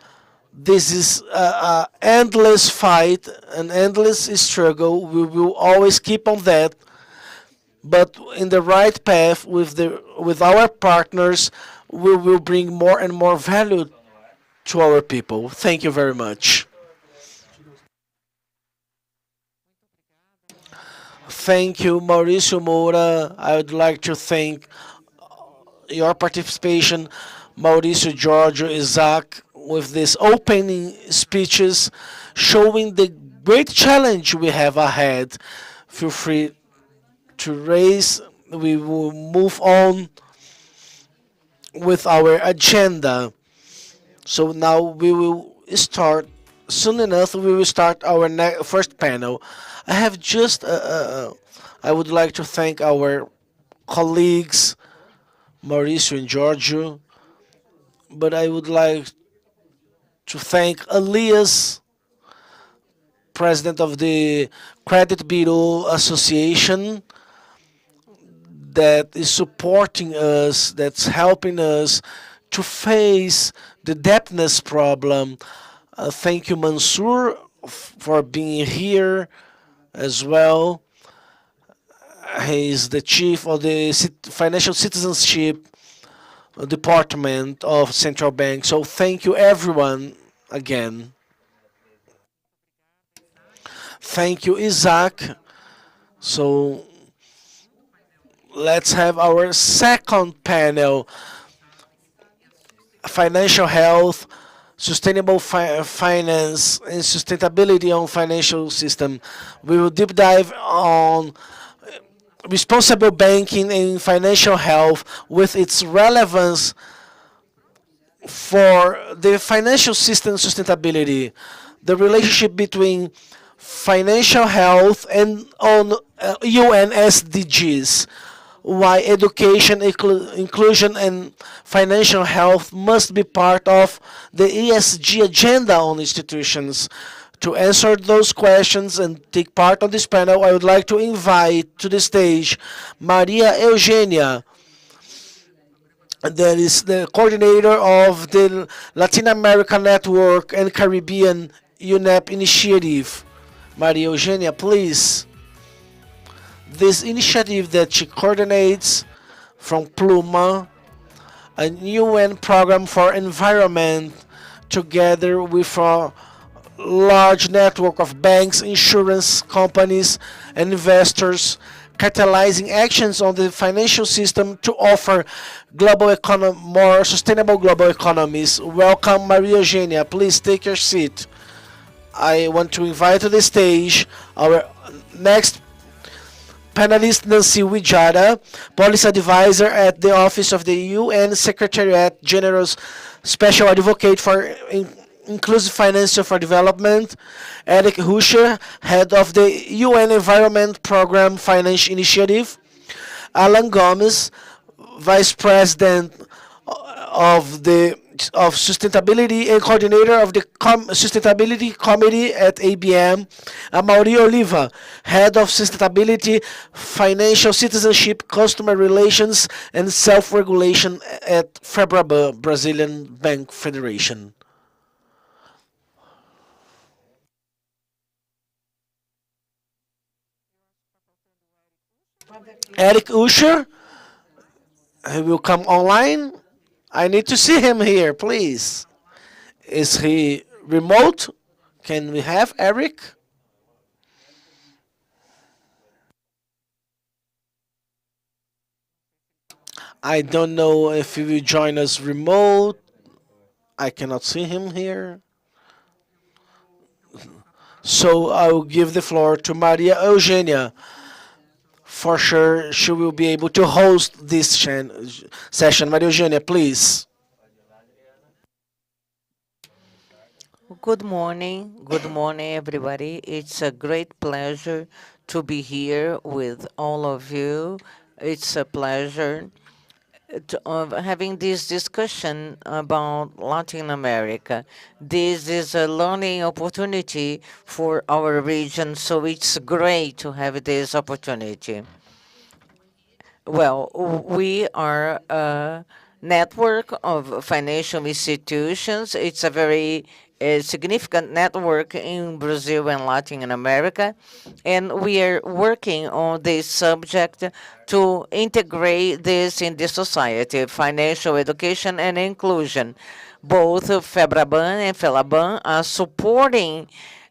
This is an endless fight, an endless struggle. We will always keep on that, but in the right path with our partners, we will bring more and more value to our people. Thank you very much. Thank you, Mauricio Moura. I would like to thank your participation, Mauricio, Giorgio, Isaac, with these opening speeches, showing the great challenge we have ahead. Feel free to raise. We will move on with our agenda. So now we will start, soon enough, we will start our first panel. I have just, I would like to thank our colleagues, Mauricio and Giorgio, but I would like to thank Elias, president of the Credit Bureau Association, that is supporting us, that's helping us to face the debtness problem. Thank you, Mansour, for being here as well. He's the chief of the Financial Citizenship Department of Central Bank. So thank you, everyone, again. Thank you, Isaac. So let's have our second panel, financial health, sustainable finance, and sustainability on financial system. We will deep dive on responsible banking and financial health with its relevance for the financial system sustainability, the relationship between financial health and on UN SDGs, why education, inclusion, and financial health must be part of the ESG agenda on institutions. To answer those questions and take part on this panel, I would like to invite to the stage Maria Eugenia, that is the coordinator of the Latin American Network and Caribbean UNEP initiative. Maria Eugenia, please. This initiative that she coordinates from Pluma, a UN program for environment, together with a large network of banks, insurance companies, and investors, catalyzing actions on the financial system to offer more sustainable global economies. Welcome, Maria Eugenia. Please take your seat. I want to invite to the stage our next panelist, Nancy Wijara, Policy Advisor at the Office of the UN Secretariat General's Special Advocate for Inclusive Finance for Development, Eric Huscher, Head of the UN Environment Program Finance Initiative, Alan Gomez, Vice President of Sustainability and Coordinator of the Sustainability Committee at ABM, Amaury Oliva, Head of Sustainability, Financial Citizenship, Customer Relations, and Self-Regulation at Febraban, Brazilian Bank Federation. Eric Usher, he will come online. I need to see him here, please. Is he remote? Can we have Eric? I don't know if he will join us remote. I cannot see him here. So I will give the floor to Maria Eugenia. For sure, she will be able to host this session. Maria Eugenia, please. Good morning, everybody. It's a great pleasure to be here with all of you. It's a pleasure of having this discussion about Latin America. This is a learning opportunity for our region, so it's great to have this opportunity. Well, we are a network of financial institutions. It's a very significant network in Brazil and Latin America, and we are working on this subject to integrate this in the society, financial education and inclusion. Both Febraban and Felaban are supporting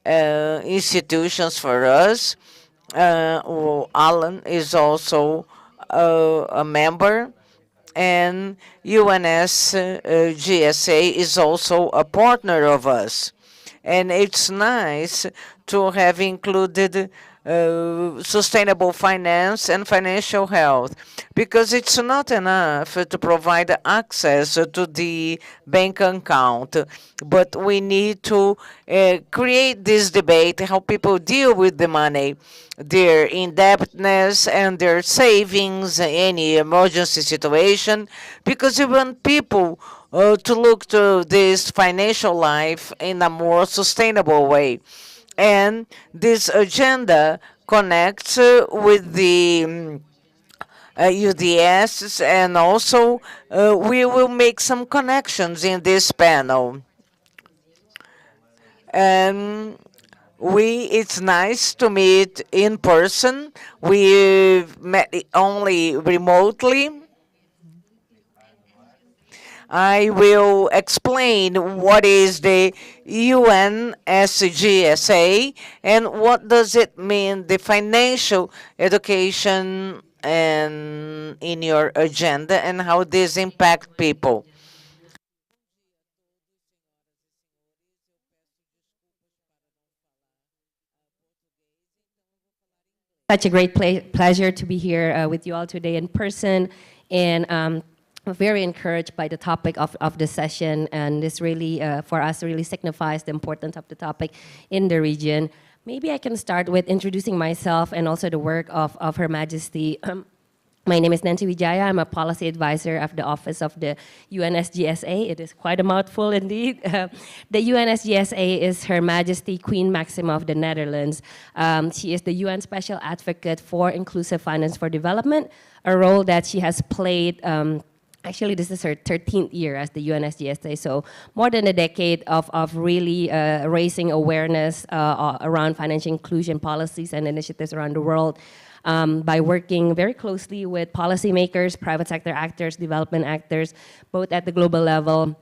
institutions for us. Alan is also a member, and UNS GSA is also a partner of us. And it's nice to have included sustainable finance and financial health, because it's not enough to provide access to the bank account, but we need to create this debate, how people deal with the money, their indebtedness and their savings, any emergency situation, because we want people to look to this financial life in a more sustainable way. And this agenda connects with the UDS, and also we will make some connections in this panel. And it's nice to meet in person. We've met only remotely. I will explain what is the UNSGSA and what does it mean, the financial education and in your agenda, and how this impact people. Such a great pleasure to be here with you all today in person, and very encouraged by the topic of the session, and this really, for us, really signifies the importance of the topic in the region. Maybe I can start with introducing myself and also the work of Her Majesty. My name is Nancy Wijaya. I'm a policy advisor of the Office of the UNSGSA. It is quite a mouthful indeed. The UNSGSA is Her Majesty Queen Maxima of the Netherlands. She is the UN Special Advocate for Inclusive Finance for Development, a role that she has played. Actually, this is her 13th year as the UNSGSA, so more than a decade of really raising awareness around financial inclusion policies and initiatives around the world by working very closely with policymakers, private sector actors, development actors, both at the global level.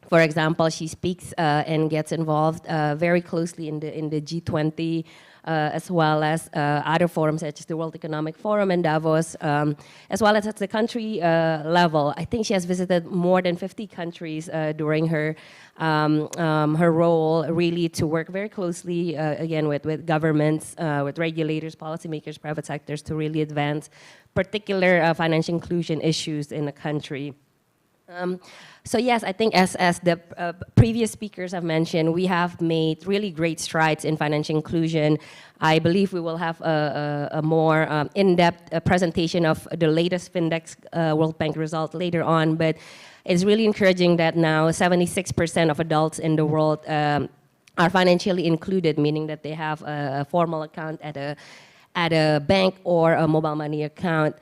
For example, she speaks and gets involved very closely in the G20, as well as other forums such as the World Economic Forum in Davos, as well as at the country level. I think she has visited more than 50 countries during her role, really to work very closely, again, with governments, with regulators, policymakers, private sectors, to really advance particular financial inclusion issues in the country. So yes, I think as the previous speakers have mentioned, we have made really great strides in financial inclusion. I believe we will have a more in-depth presentation of the latest Findex World Bank result later on, but it's really encouraging that now 76% of adults in the world are financially included, meaning that they have a formal account at a bank or a mobile money account.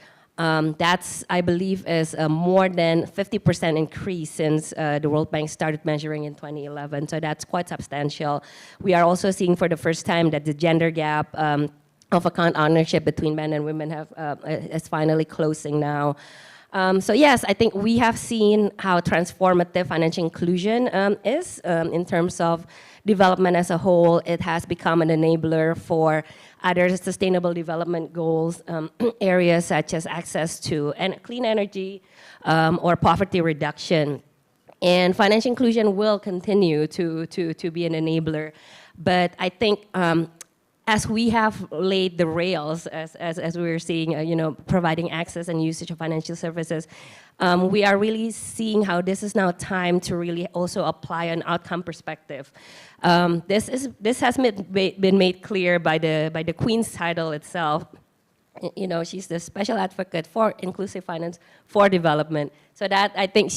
That's, I believe, is a more than 50% increase since the World Bank started measuring in 2011. So that's quite substantial. We are also seeing for the first time that the gender gap of account ownership between men and women is finally closing now. So yes, I think we have seen how transformative financial inclusion is in terms of development as a whole. It has become an enabler for other sustainable development goals, areas such as access to clean energy or poverty reduction. And financial inclusion will continue to be an enabler. But I think as we have laid the rails, as we were seeing, providing access and usage of financial services, we are really seeing how this is now time to really also apply an outcome perspective. This has been made clear by the Queen's title itself. She's the special advocate for inclusive finance for development. So that, I think,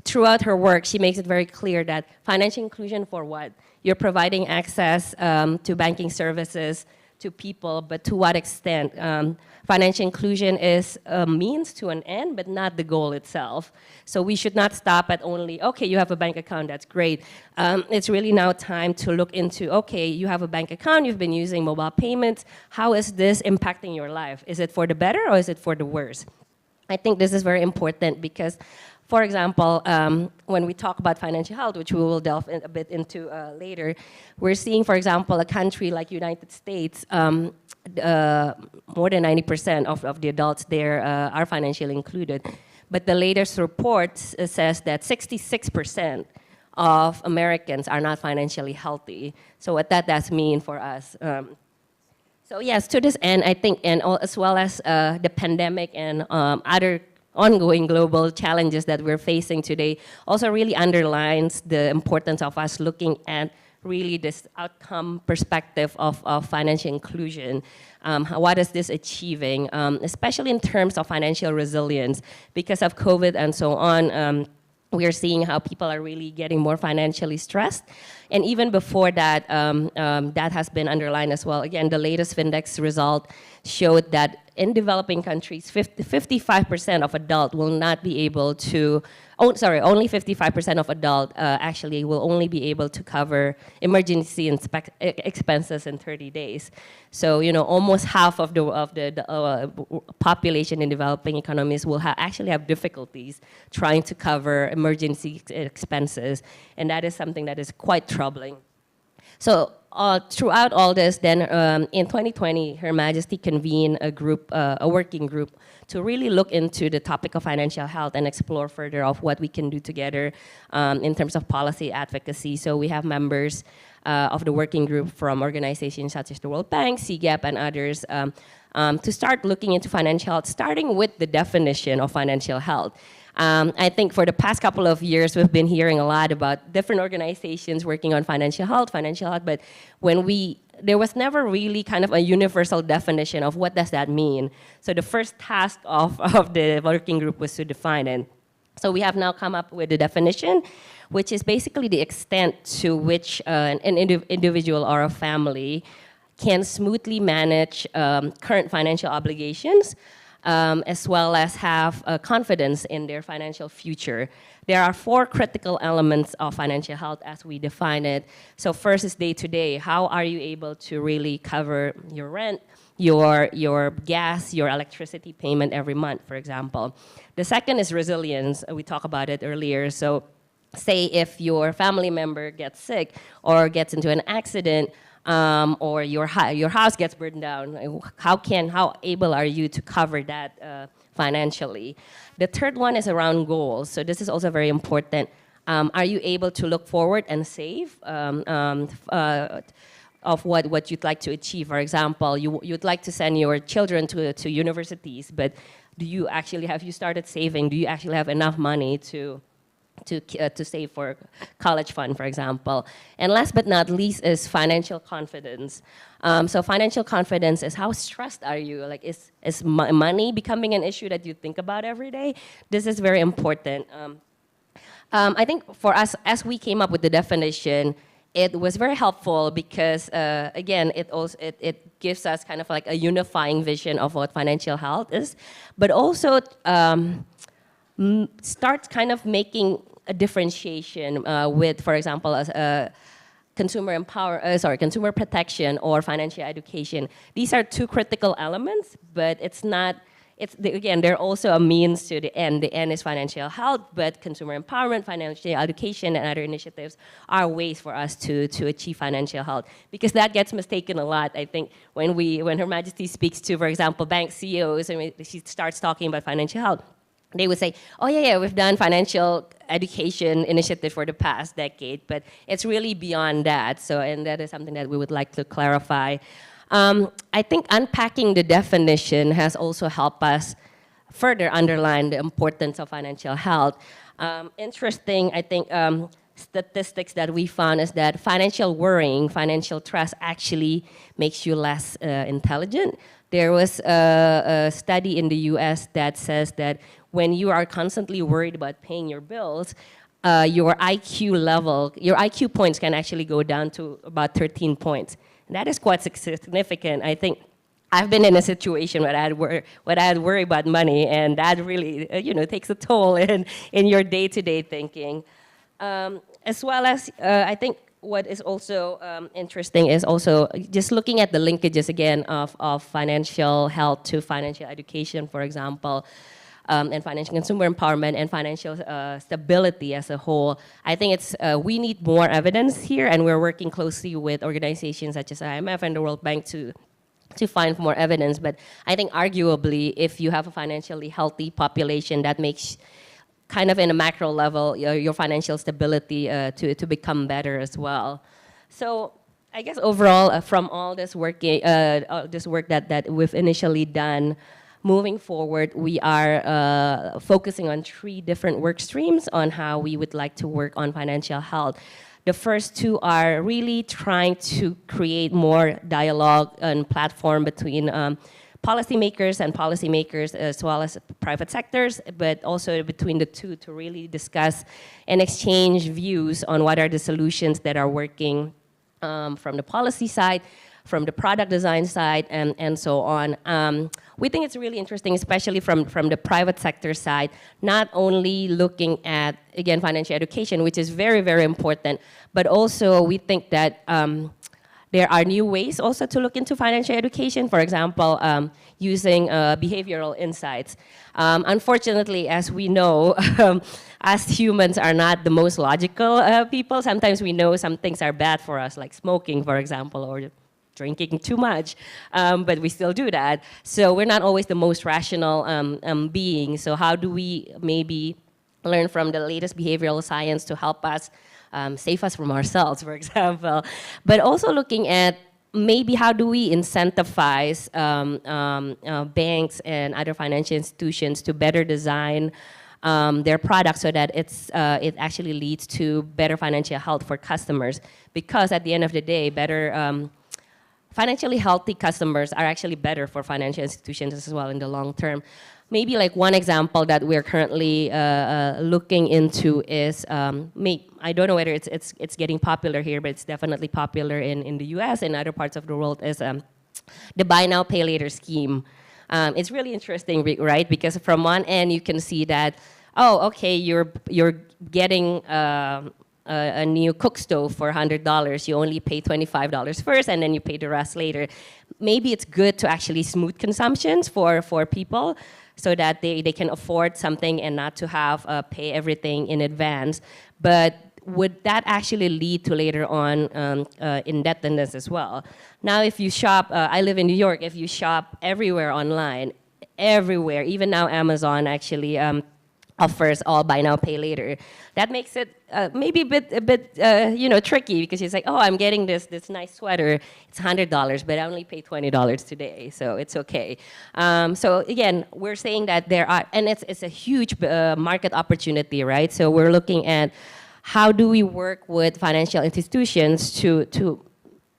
throughout her work, she makes it very clear that financial inclusion for what? You're providing access to banking services to people, but to what extent? Financial inclusion is a means to an end, but not the goal itself. So we should not stop at only, okay, you have a bank account, that's great. It's really now time to look into, okay, you have a bank account, you've been using mobile payments, how is this impacting your life? Is it for the better or is it for the worse? I think this is very important because, for example, when we talk about financial health, which we will delve a bit into later, we're seeing, for example, a country like United States, more than 90% of the adults there are financially included. But the latest report says that 66% of Americans are not financially healthy. So what that does mean for us. So yes, to this end, I think, and as well as the pandemic and other ongoing global challenges that we're facing today, also really underlines the importance of us looking at really this outcome perspective of financial inclusion. What is this achieving, especially in terms of financial resilience? Because of COVID and so on, we are seeing how people are really getting more financially stressed. And even before that, that has been underlined as well. Again, the latest Findex result showed that in developing countries, 55% of adults will not be able to, only 55% of adults actually will only be able to cover emergency expenses in 30 days. So, you know, almost half of the population in developing economies will actually have difficulties trying to cover emergency expenses, and that is something that is quite troubling. So throughout all this, then in 2020, Her Majesty convened a working group to really look into the topic of financial health and explore further of what we can do together in terms of policy advocacy. So we have members of the working group from organizations such as the World Bank, CGAP, and others to start looking into financial health, starting with the definition of financial health. I think for the past couple of years, we've been hearing a lot about different organizations working on financial health, but there was never really kind of a universal definition of what does that mean. So the first task of the working group was to define it. So we have now come up with a definition, which is basically the extent to which an individual or a family can smoothly manage current financial obligations, as well as have confidence in their financial future. There are 4 critical elements of financial health as we define it. So first is day-to-day. How are you able to really cover your rent, your gas, your electricity payment every month, for example? The second is resilience. We talked about it earlier. So say if your family member gets sick or gets into an accident, or your house gets burned down, how able are you to cover that financially? The third one is around goals. So this is also very important. Are you able to look forward and save of what you'd like to achieve? For example, you'd like to send your children to universities, but have you started saving? Do you actually have enough money to save for college fund, for example? And last but not least is financial confidence. So financial confidence is how stressed are you? Like, is money becoming an issue that you think about every day? This is very important. I think for us, as we came up with the definition, it was very helpful because, again, it gives us kind of like a unifying vision of what financial health is, but also starts kind of making a differentiation with, for example, consumer protection or financial education. These are 2 critical elements, but again, they're also a means to the end. The end is financial health, but consumer empowerment, financial education, and other initiatives are ways for us to achieve financial health. Because that gets mistaken a lot, I think, when Her Majesty speaks to, for example, bank CEOs, and she starts talking about financial health. They would say, oh yeah, we've done financial education initiative for the past decade, but it's really beyond that. So, and that is something that we would like to clarify. I think unpacking the definition has also helped us further underline the importance of financial health. Interesting, I think, statistics that we found is that financial worrying, financial stress actually makes you less intelligent. There was a study in the US that says that when you are constantly worried about paying your bills, your IQ points can actually go down to about 13 points. And that is quite significant. I think I've been in a situation where I'd worry about money, and that really takes a toll in your day-to-day thinking. As well as, I think what is also interesting is also just looking at the linkages again of financial health to financial education, for example, and financial consumer empowerment and financial stability as a whole. I think we need more evidence here, and we're working closely with organizations such as IMF and the World Bank to find more evidence. But I think arguably, if you have a financially healthy population, that makes kind of in a macro level your financial stability to become better as well. So I guess overall, from all this work that we've initially done, moving forward, we are focusing on 3 different work streams on how we would like to work on financial health. The first 2 are really trying to create more dialogue and platform between policymakers as well as private sectors, but also between the 2 to really discuss and exchange views on what are the solutions that are working from the policy side, from the product design side, and so on. We think it's really interesting, especially from the private sector side, not only looking at, again, financial education, which is very, very important, but also we think that there are new ways also to look into financial education, for example, using behavioral insights. Unfortunately, as we know, as humans are not the most logical people. Sometimes we know some things are bad for us, like smoking, for example, or drinking too much, but we still do that. So we're not always the most rational being. So how do we maybe learn from the latest behavioral science to help us save us from ourselves, for example? But also looking at maybe how do we incentivize banks and other financial institutions to better design their products so that it actually leads to better financial health for customers. Because at the end of the day, better financially healthy customers are actually better for financial institutions as well in the long term. Maybe like one example that we're currently looking into is, I don't know whether it's getting popular here, but it's definitely popular in the US and other parts of the world, is the buy now, pay later scheme. It's really interesting, right? Because from one end you can see that, oh, okay, you're getting a new cook stove for $100, you only pay $25 first and then you pay the rest later. Maybe it's good to actually smooth consumptions for people so that they can afford something and not to have pay everything in advance. But would that actually lead to later on indebtedness as well? Now if you shop, I live in New York, if you shop everywhere online, everywhere, even now Amazon actually offers all buy now, pay later. That makes it maybe a bit tricky, because it's like, oh, I'm getting this nice sweater. It's $100, but I only pay $20 today, so it's okay. So again, we're saying that there are, and it's a huge market opportunity, right? So we're looking at how do we work with financial institutions to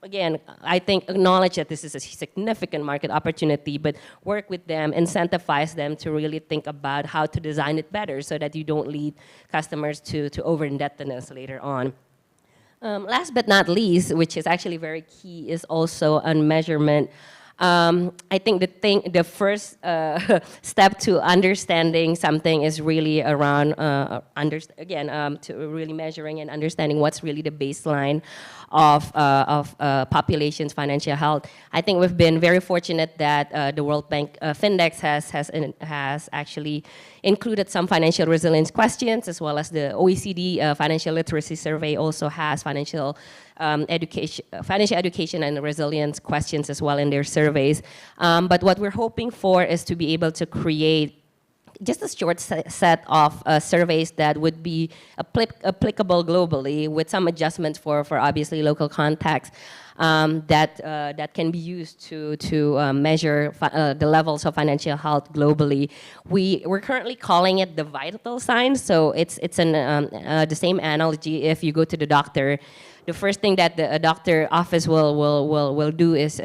again, I think acknowledge that this is a significant market opportunity, but work with them, incentivize them to really think about how to design it better so that you don't lead customers to over-indebtedness later on. Last but not least, which is actually very key, is also on measurement. I think the first step to understanding something is really around, to really measuring and understanding what's really the baseline of population's financial health. I think we've been very fortunate that the World Bank Findex has actually included some financial resilience questions, as well as the OECD Financial Literacy Survey also has financial education and resilience questions as well in their surveys. But what we're hoping for is to be able to create just a short set of surveys that would be applicable globally, with some adjustments for obviously local context, that can be used to measure the levels of financial health globally. We're currently calling it the vital signs. So it's the same analogy. If you go to the doctor, the first thing that the doctor office will do is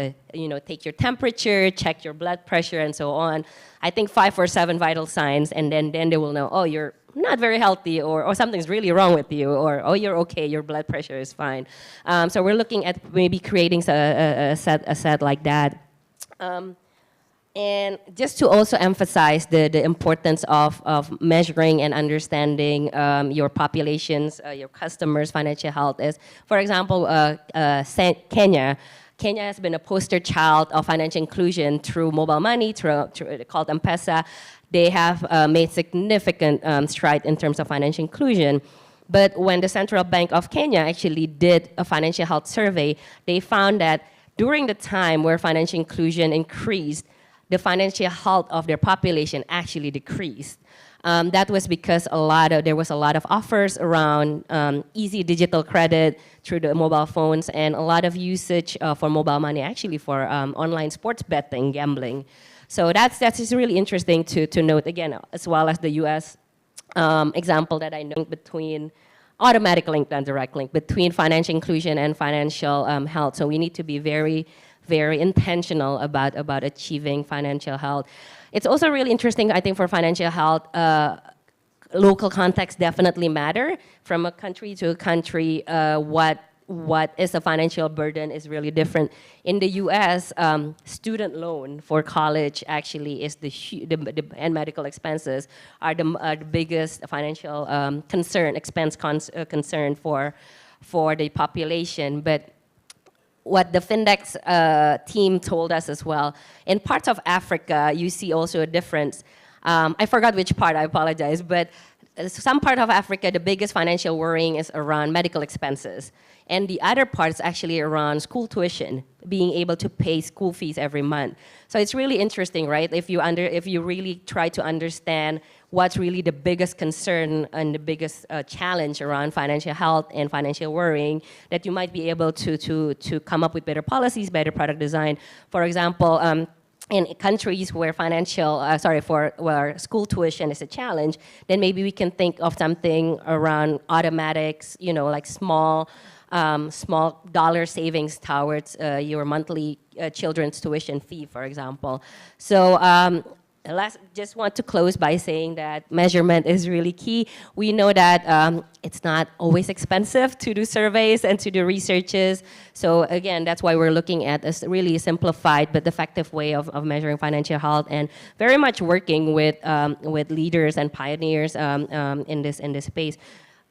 take your temperature, check your blood pressure, and so on. I think 5 or 7 vital signs, and then they will know, oh, you're not very healthy, or something's really wrong with you, or oh, you're okay, your blood pressure is fine. So we're looking at maybe creating a set like that. And just to also emphasize the importance of measuring and understanding your population's, your customers' financial health is, for example, Kenya. Kenya has been a poster child of financial inclusion through mobile money, called M-Pesa. They have made significant stride in terms of financial inclusion. But when the Central Bank of Kenya actually did a financial health survey, they found that during the time where financial inclusion increased, the financial health of their population actually decreased. That was because there was a lot of offers around easy digital credit through the mobile phones, and a lot of usage for mobile money, actually for online sports betting, gambling. So that's just really interesting to note, again, as well as the U.S. Example that I know between automatic link and direct link between financial inclusion and financial health. So we need to be very, very intentional about achieving financial health. It's also really interesting, I think, for financial health. Local context definitely matter. From a country to a country, what is a financial burden is really different. In the U.S., student loan for college actually is and medical expenses are the biggest financial concern for the population. But what the Findex team told us as well, in parts of Africa, you see also a difference. I forgot which part, I apologize, but some part of Africa, the biggest financial worrying is around medical expenses. And the other part is actually around school tuition, being able to pay school fees every month. So it's really interesting, right? If you really try to understand what's really the biggest concern and the biggest challenge around financial health and financial worrying, that you might be able to come up with better policies, better product design. For example, in countries where where school tuition is a challenge, then maybe we can think of something around automatics, like small dollar savings towards your monthly children's tuition fee, for example. So just want to close by saying that measurement is really key. We know that it's not always expensive to do surveys and to do researches. So again, that's why we're looking at a really simplified but effective way of measuring financial health, and very much working with leaders and pioneers in this space.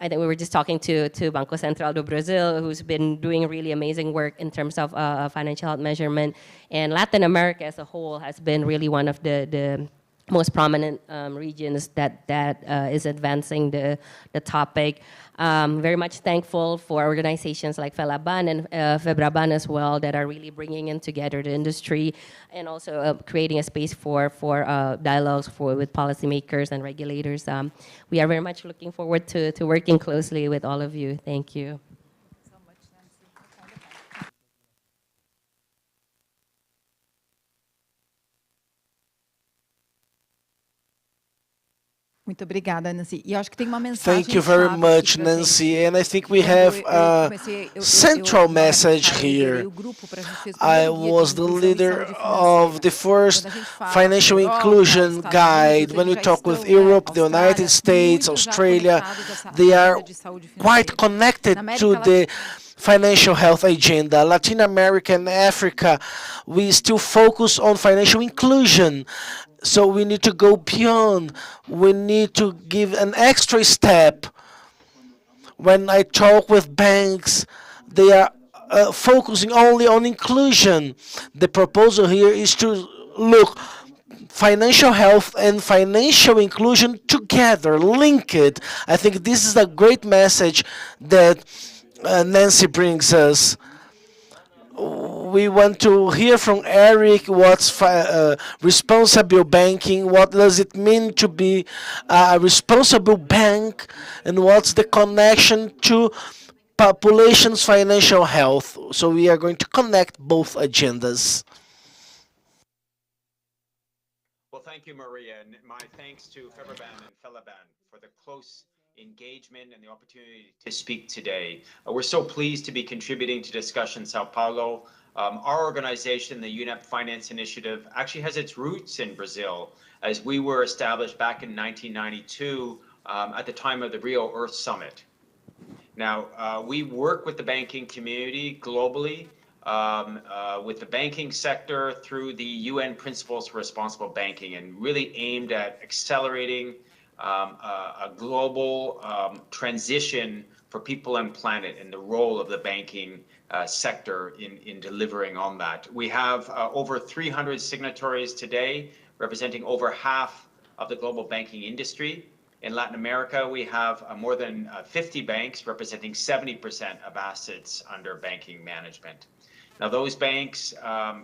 I think we were just talking to Banco Central do Brazil, who's been doing really amazing work in terms of financial health measurement. And Latin America as a whole has been really one of the most prominent regions that is advancing the topic. Very much thankful for organizations like Felaban and Febraban as well that are really bringing in together the industry, and also creating a space for dialogues with policymakers and regulators. We are very much looking forward to working closely with all of you. Thank you. Muito obrigada, Nancy. E acho que tem uma mensagem. Thank you very much, Nancy. And I think we have a central message here. I was the leader of the first financial inclusion guide. When we talk with Europe, the United States, Australia, they are quite connected to the financial health agenda. Latin America and Africa, we still focus on financial inclusion. So we need to go beyond. We need to give an extra step. When I talk with banks, they are focusing only on inclusion. The proposal here is to look financial health and financial inclusion together, link it. I think this is a great message that Nancy brings us. We want to hear from Eric what's responsible banking, what does it mean to be a responsible bank, and what's the connection to population's financial health. So we are going to connect both agendas. Well, thank you, Maria, and my thanks to Febraban and Felaban for the close engagement and the opportunity to speak today. We're so pleased to be contributing to Discussion Sao Paulo. Our organization, the UNEP Finance Initiative, actually has its roots in Brazil, as we were established back in 1992 at the time of the Rio Earth Summit. Now, we work with the banking community globally, with the banking sector through the UN Principles for Responsible Banking, and really aimed at accelerating a global transition for people and planet, and the role of the banking sector in delivering on that. We have over 300 signatories today, representing over half of the global banking industry. In Latin America, we have more than 50 banks representing 70% of assets under banking management. Now, those banks are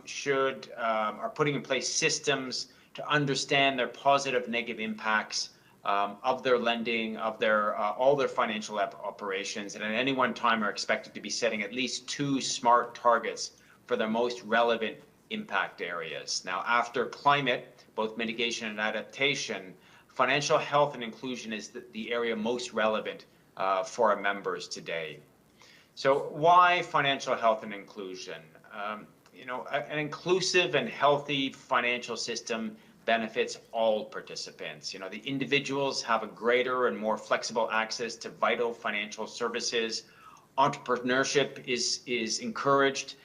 putting in place systems to understand their positive, negative impacts of their lending, of their all their financial operations, and at any one time are expected to be setting at least 2 SMART targets for their most relevant impact areas. Now, after climate, both mitigation and adaptation, financial health and inclusion is the area most relevant for our members today. So why financial health and inclusion? You know, an inclusive and healthy financial system benefits all participants. You know, the individuals have a greater and more flexible access to vital financial services. Entrepreneurship is encouraged,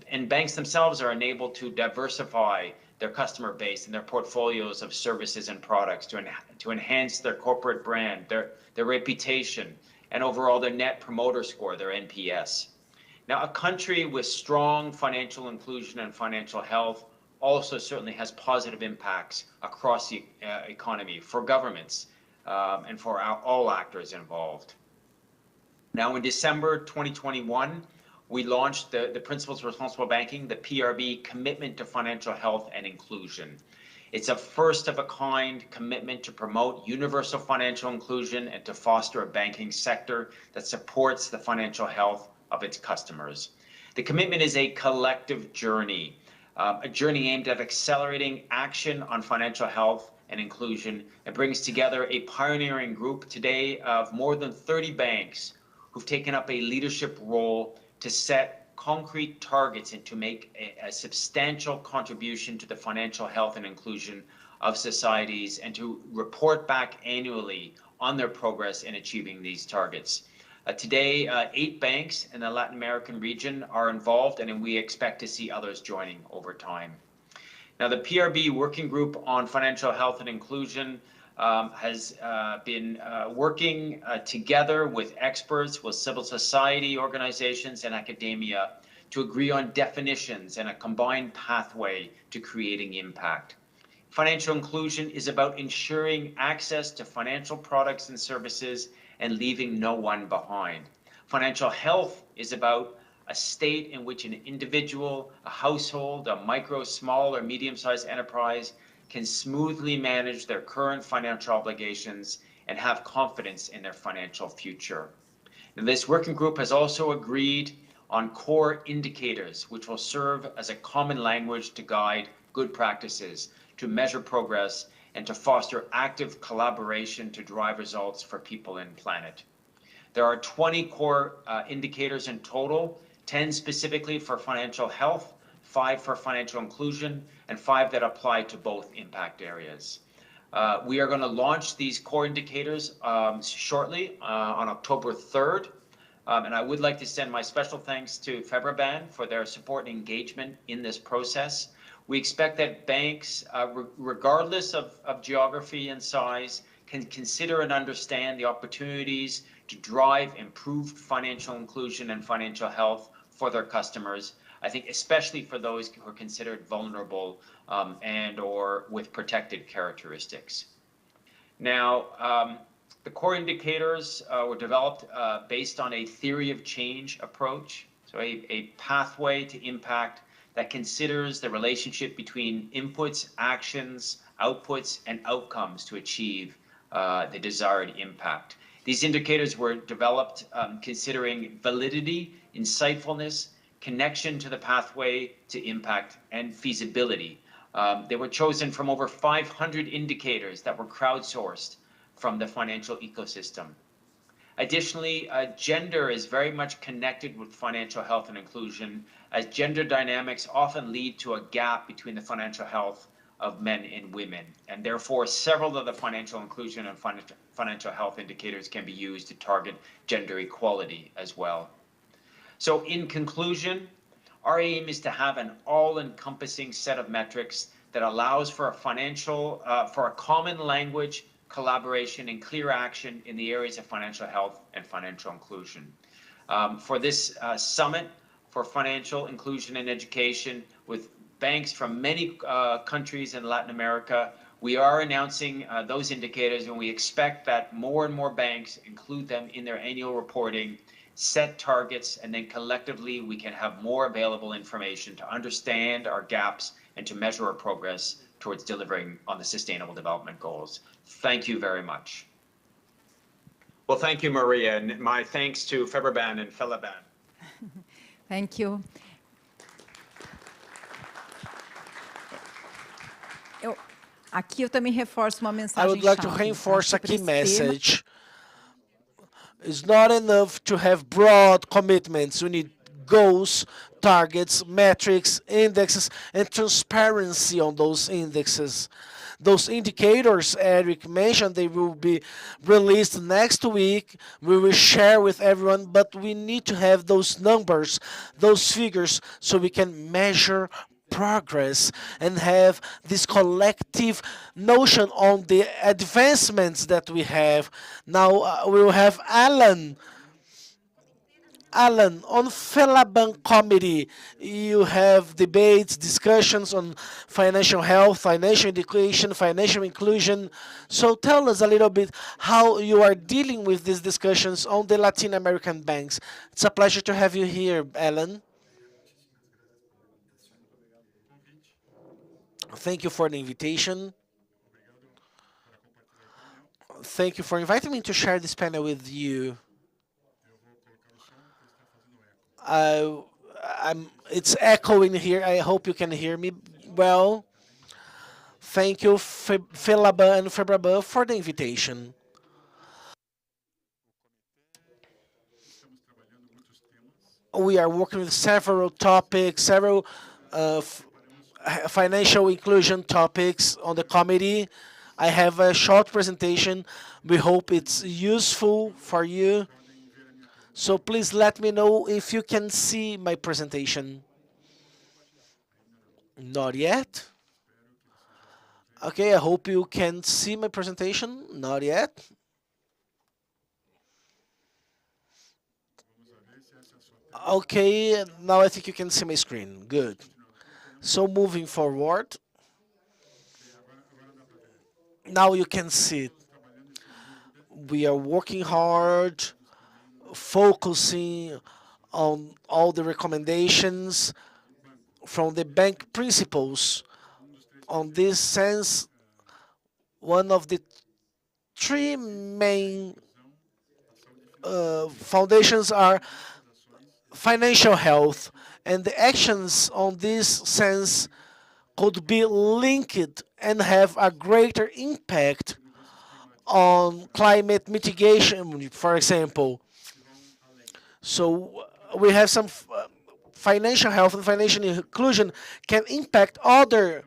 and banks themselves are enabled to diversify their customer base and their portfolios of services and products to enhance their corporate brand, their reputation, and overall their net promoter score, their NPS. Now, a country with strong financial inclusion and financial health also certainly has positive impacts across the economy for governments and for all actors involved. Now, in December 2021, we launched the Principles of Responsible Banking, the PRB Commitment to Financial Health and Inclusion. It's a first-of-a-kind commitment to promote universal financial inclusion and to foster a banking sector that supports the financial health of its customers. The commitment is a collective journey, a journey aimed at accelerating action on financial health and inclusion. It brings together a pioneering group today of more than 30 banks who've taken up a leadership role to set concrete targets and to make a substantial contribution to the financial health and inclusion of societies and to report back annually on their progress in achieving these targets. Today, 8 banks in the Latin American region are involved, and we expect to see others joining over time. Now, the PRB Working Group on Financial Health and Inclusion has been working together with experts, with civil society organizations and academia to agree on definitions and a combined pathway to creating impact. Financial inclusion is about ensuring access to financial products and services and leaving no one behind. Financial health is about a state in which an individual, a household, a micro, small, or medium-sized enterprise can smoothly manage their current financial obligations and have confidence in their financial future. And this working group has also agreed on core indicators, which will serve as a common language to guide good practices, to measure progress, and to foster active collaboration to drive results for people and planet. There are 20 core indicators in total, 10 specifically for financial health, 5 for financial inclusion, and 5 that apply to both impact areas. We are going to launch these core indicators shortly on October 3rd. And I would like to send my special thanks to Febraban for their support and engagement in this process. We expect that banks, regardless of geography and size, can consider and understand the opportunities to drive improved financial inclusion and financial health for their customers. I think especially for those who are considered vulnerable and or with protected characteristics. Now, the core indicators were developed based on a theory of change approach, so a pathway to impact that considers the relationship between inputs, actions, outputs, and outcomes to achieve the desired impact. These indicators were developed considering validity, insightfulness, connection to the pathway to impact, and feasibility. They were chosen from over 500 indicators that were crowdsourced from the financial ecosystem. Additionally, gender is very much connected with financial health and inclusion, as gender dynamics often lead to a gap between the financial health of men and women. And therefore, several of the financial inclusion and financial health indicators can be used to target gender equality as well. So in conclusion, our aim is to have an all-encompassing set of metrics that allows for a common language, collaboration, and clear action in the areas of financial health and financial inclusion. For this summit for financial inclusion and education with banks from many countries in Latin America, we are announcing those indicators, and we expect that more and more banks include them in their annual reporting, set targets, and then collectively we can have more available information to understand our gaps and to measure our progress towards delivering on the Sustainable Development Goals. Thank you very much. Well, thank you, Maria, and my thanks to Febraban and Felaban. Thank you. Aqui eu também reforço uma mensagem I would like to chave, reinforce a tá? key Para esse tema. message. It's not enough to have broad commitments. We need goals, targets, metrics, indexes, and transparency on those indexes. Those indicators Eric mentioned, they will be released next week. We will share with everyone, but we need to have those numbers, those figures, so we can measure progress and have this collective notion on the advancements that we have. Now we will have Alan. Alan, on Felaban committee, you have debates, discussions on financial health, financial education, financial inclusion. So tell us a little bit how you are dealing with these discussions on the Latin American banks. It's a pleasure to have you here, Alan. Thank you for the invitation. Thank you for inviting me to share this panel with you. It's echoing here. I hope you can hear me well. Thank you, Felaban and Febraban, for the invitation. We are working with several topics, several financial inclusion topics on the committee. I have a short presentation. We hope it's useful for you. So please let me know if you can see my presentation. Not yet. Okay, I hope you can see my presentation. Not yet. Okay, now I think you can see my screen. Good. So moving forward. Now you can see it. We are working hard, focusing on all the recommendations from the bank principles. On this sense, one of the three main foundations are financial health, and the actions on this sense could be linked and have a greater impact on climate mitigation, for example. So we have some financial health and financial inclusion can impact other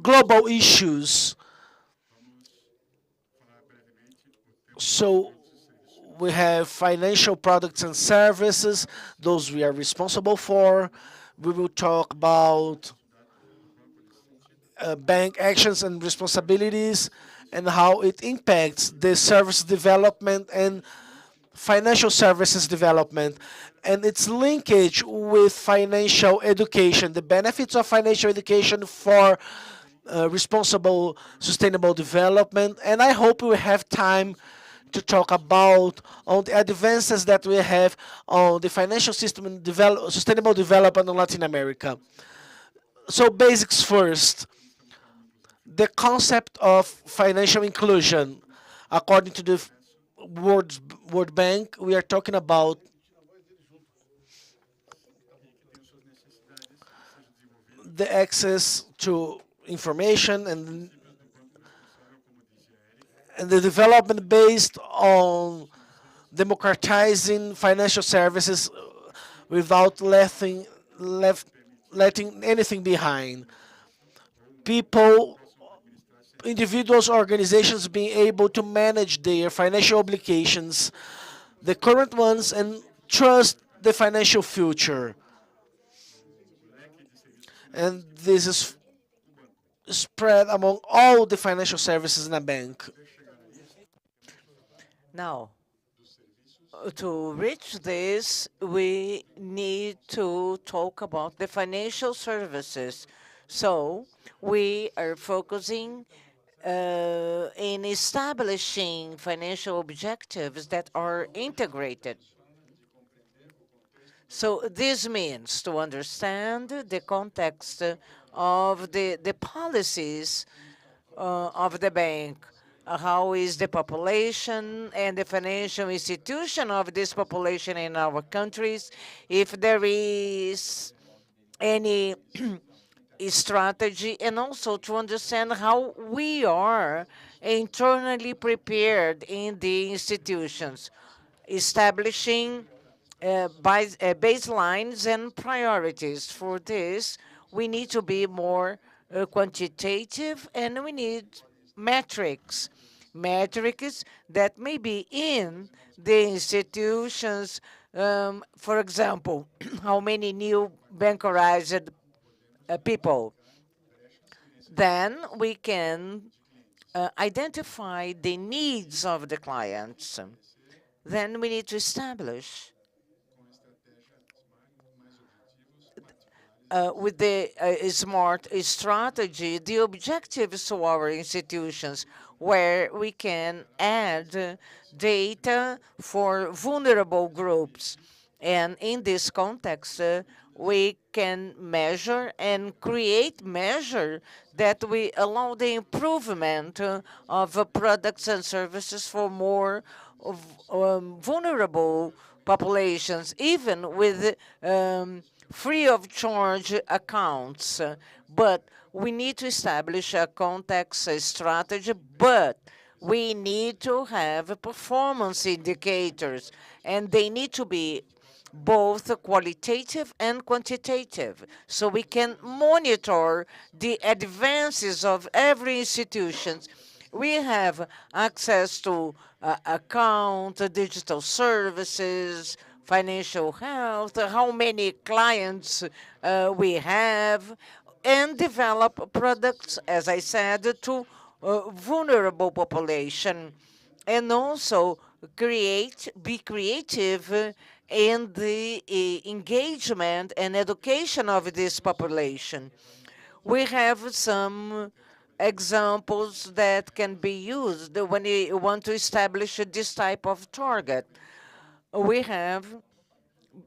global issues. So we have financial products and services, those we are responsible for. We will talk about bank actions and responsibilities and how it impacts the service development and financial services development and its linkage with financial education, the benefits of financial education for responsible, sustainable development. And I hope we have time to talk about on the advances that we have on the financial system and sustainable development in Latin America. So basics first. The concept of financial inclusion, according to the World Bank, we are talking about the access to information and the development based on democratizing financial services without letting anything behind. People, individuals, organizations being able to manage their financial obligations, the current ones, and trust the financial future. And this is spread among all the financial services in a bank. Now, to reach this, we need to talk about the financial services. So we are focusing in establishing financial objectives that are integrated. So this means to understand the context of the policies of the bank. How is the population and the financial institution of this population in our countries? If there is any strategy, and also to understand how we are internally prepared in the institutions, establishing baselines and priorities. For this, we need to be more quantitative, and we need metrics. Metrics that may be in the institutions, for example, how many new bankerized people. Then we can identify the needs of the clients. Then we need to establish with the smart strategy, the objectives to our institutions, where we can add data for vulnerable groups. And in this context, we can measure and create measure that we allow the improvement of products and services for more vulnerable populations, even with free of charge accounts. But we need to establish a context strategy, but we need to have performance indicators, and they need to be both qualitative and quantitative, so we can monitor the advances of every institution. We have access to account, digital services, financial health, how many clients we have, and develop products, as I said, to vulnerable population, and also be creative in the engagement and education of this population. We have some examples that can be used when you want to establish this type of target. We have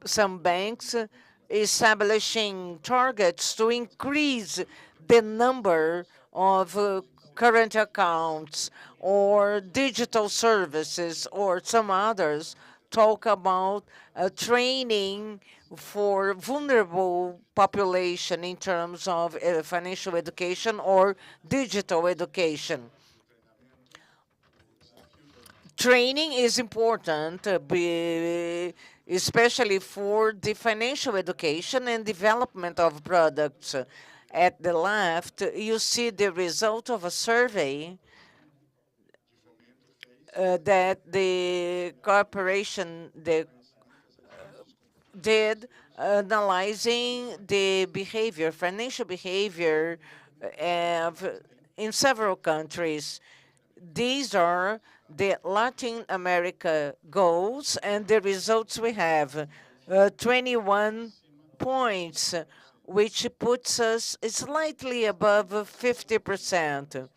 some banks establishing targets to increase the number of current accounts or digital services, or some others talk about training for vulnerable population in terms of financial education or digital education. Training is important, especially for the financial education and development of products. At the left, you see the result of a survey that the corporation did, analyzing the behavior, financial behavior in several countries. These are the Latin America goals, and the results we have 21 points, which puts us slightly above 50%.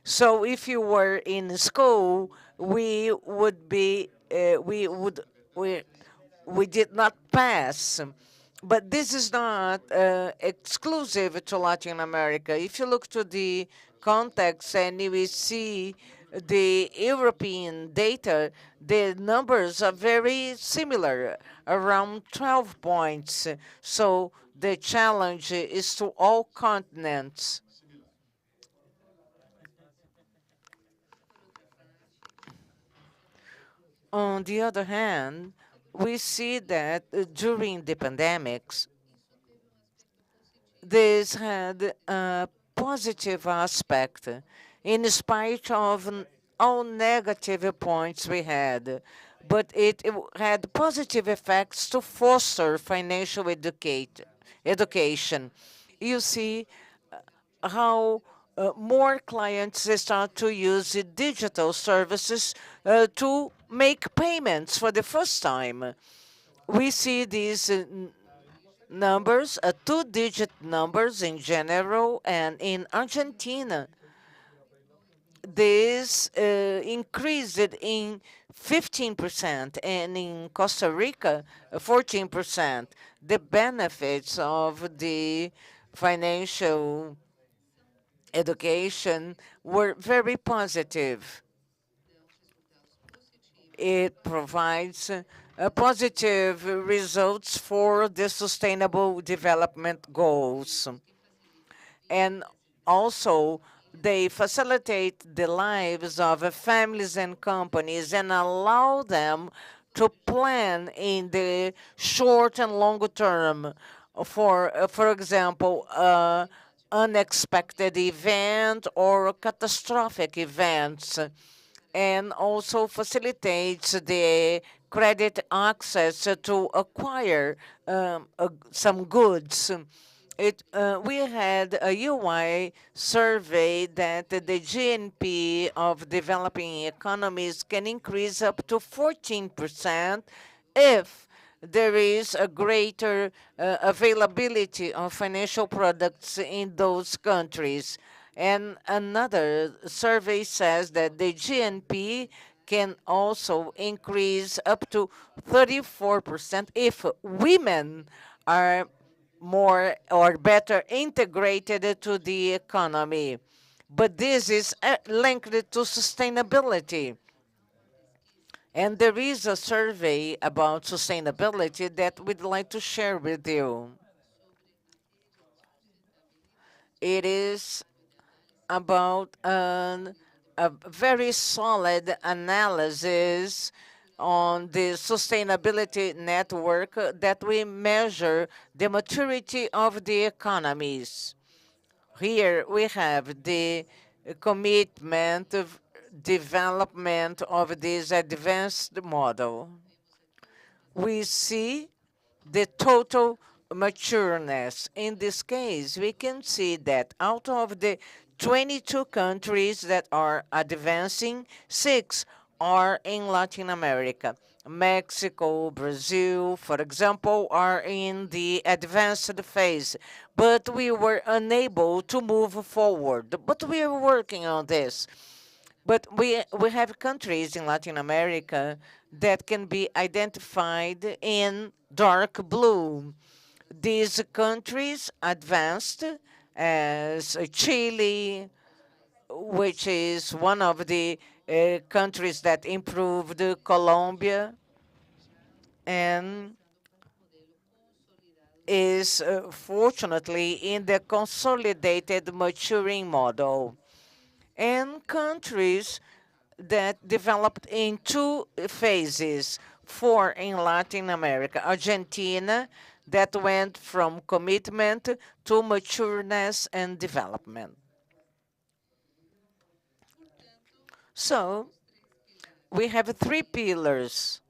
So if you were in school, we did not pass. But this is not exclusive to Latin America. If you look to the context and you will see the European data, the numbers are very similar, around 12 points. So the challenge is to all continents. On the other hand, we see that during the pandemics, this had a positive aspect in spite of all negative points we had. But it had positive effects to foster financial education. You see how more clients start to use digital services to make payments for the first time. We see these numbers, two-digit numbers in general, and in Argentina, this increased in 15%, and in Costa Rica, 14%. The benefits of the financial education were very positive. It provides positive results for the sustainable development goals. And also, they facilitate the lives of families and companies and allow them to plan in the short and long term. For example, unexpected event or catastrophic events, and also facilitates the credit access to acquire some goods. We had a UI survey that the GNP of developing economies can increase up to 14% if there is a greater availability of financial products in those countries. And another survey says that the GNP can also increase up to 34% if women are more or better integrated to the economy. But this is linked to sustainability. And there is a survey about sustainability that we'd like to share with you. It is about a very solid analysis on the sustainability network that we measure the maturity of the economies. Here we have the commitment of development of this advanced model. We see the total matureness. In this case, we can see that out of the 22 countries that are advancing, 6 are in Latin America. Mexico, Brazil, for example, are in the advanced phase, but we were unable to move forward. But we are working on this. But we have countries in Latin America that can be identified in dark blue. These countries advanced as Chile, which is one of the countries that improved, Colombia, and is fortunately in the consolidated maturing model. And countries that developed in 2 phases, 4 in Latin America. Argentina, that went from commitment to matureness and development. So we have 3 pillars.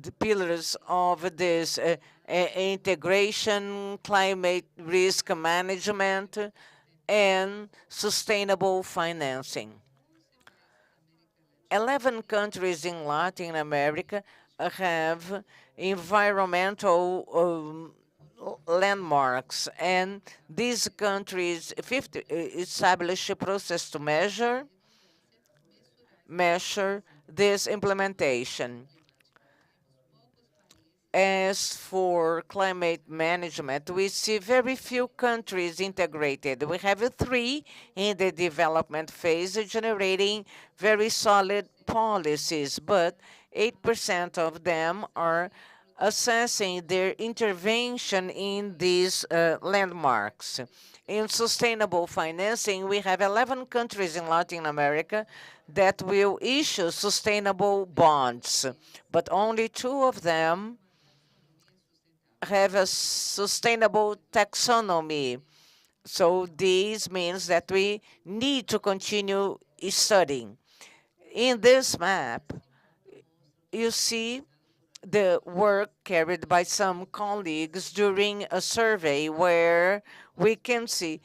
The pillars of this integration, climate risk management, and sustainable financing. 11 countries in Latin America have environmental landmarks, and these countries establish a process to measure this implementation. As for climate management, we see very few countries integrated. We have 3 in the development phase, generating very solid policies, but 8% of them are assessing their intervention in these landmarks. In sustainable financing, we have 11 countries in Latin America that will issue sustainable bonds, but only 2 of them have a sustainable taxonomy. So this means that we need to continue studying. In this map, you see the work carried by some colleagues during a survey where we can see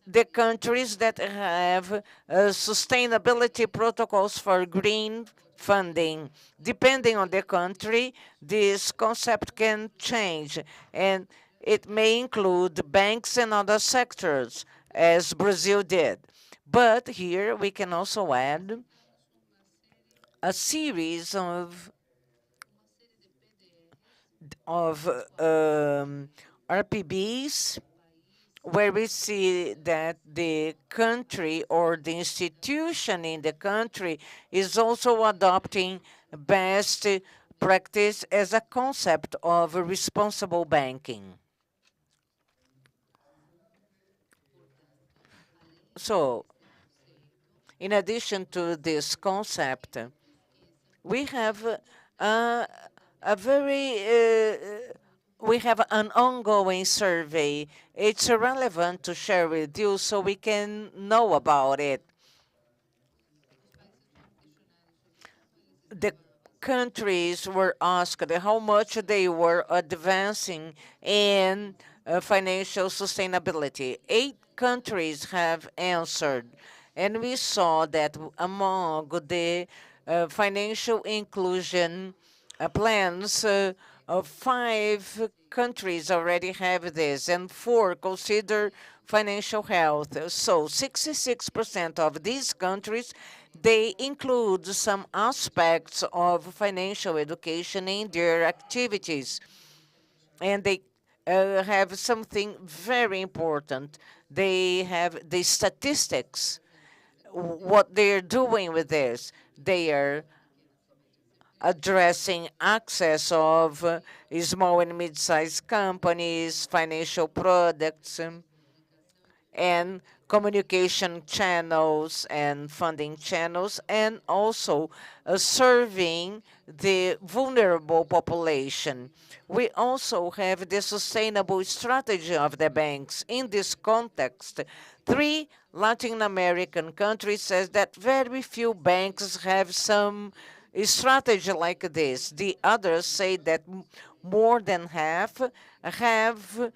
the countries that have sustainability protocols for green funding. Depending on the country, this concept can change. And It may include banks and other sectors, as Brazil did. But here we can also add a series of RPBs where we see that the country or the institution in the country is also adopting best practice as a concept of responsible banking. So, in addition to this concept, we have we have an ongoing survey. It's relevant to share with you so we can know about it. The countries were asked how much they were advancing in financial sustainability. 8 countries have answered, and we saw that among the financial inclusion plans, 5 countries already have this, and 4 consider financial health. So 66% of these countries, they include some aspects of financial education in their activities. And they have something very important. They have the statistics, what they're doing with this. They are addressing access of small and mid-sized companies, financial products, and communication channels and funding channels, and also serving the vulnerable population. We also have the sustainable strategy of the banks. In this context, 3 Latin American countries says that very few banks have some strategy like this. The others say that more than half have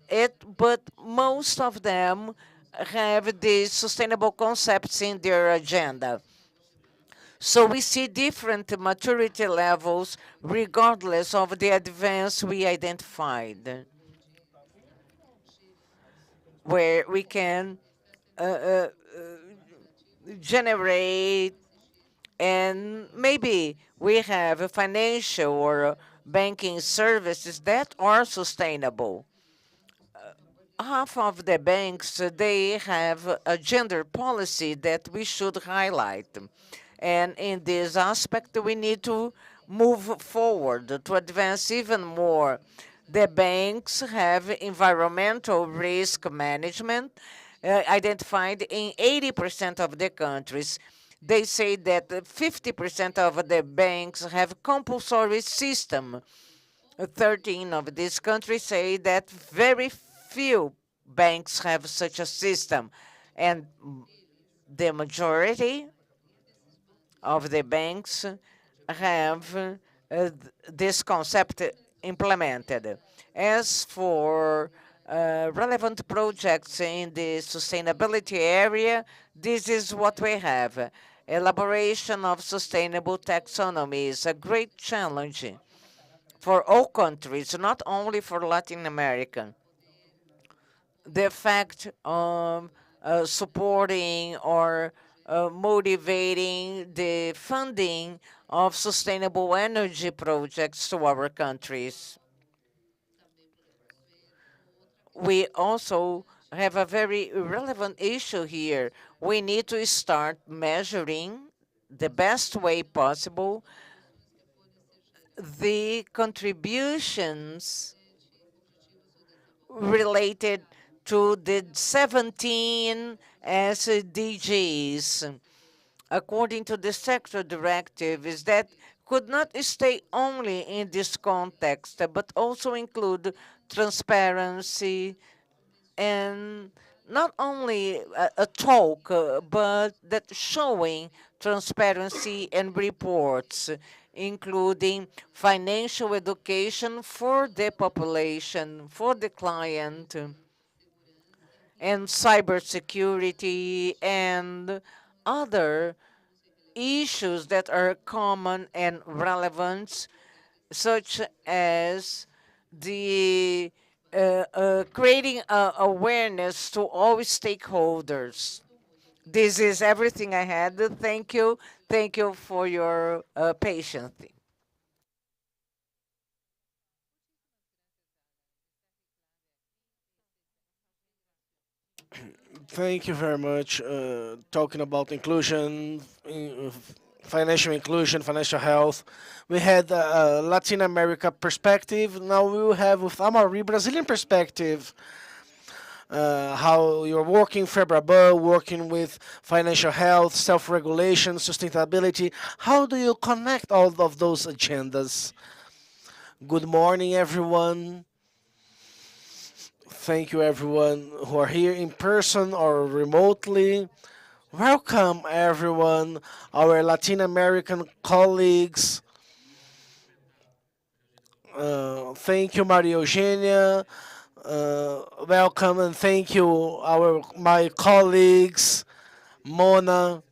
it, but most of them have the sustainable concepts in their agenda. So we see different maturity levels regardless of the advance we identified, where we can generate, and maybe we have financial or banking services that are sustainable. Half of the banks, they have a gender policy that we should highlight. And in this aspect, we need to move forward to advance even more. The banks have environmental risk management identified in 80% of the countries. They say that 50% of the banks have compulsory system. 13 of these countries say that very few banks have such a system, and the majority of the banks have this concept implemented. As for relevant projects in the sustainability area, this is what we have. Elaboration of sustainable taxonomy is a great challenge for all countries, not only for Latin America. The fact of supporting or motivating the funding of sustainable energy projects to our countries. We also have a very relevant issue here. We need to start measuring the best way possible the contributions related to the 17 SDGs, according to the sector directive, is that could not stay only in this context, but also include transparency and not only a talk, but that showing transparency and reports, including financial education for the population, for the client, and cybersecurity and other issues that are common and relevant, such as the creating awareness to all stakeholders. This is everything I had. Thank you. Thank you for your patience. Thank you very much. Talking about inclusion, financial inclusion, financial health. We had a Latin America perspective. Now we will have with Amaury Brazilian perspective. How you're working Febraban, working with financial health, self-regulation, sustainability. How do you connect all of those agendas? Good morning, everyone. Thank you, everyone who are here in person or remotely. Welcome, everyone, our Latin American colleagues. Thank you, Maria Eugenia. Welcome and thank you, my colleagues, Mona,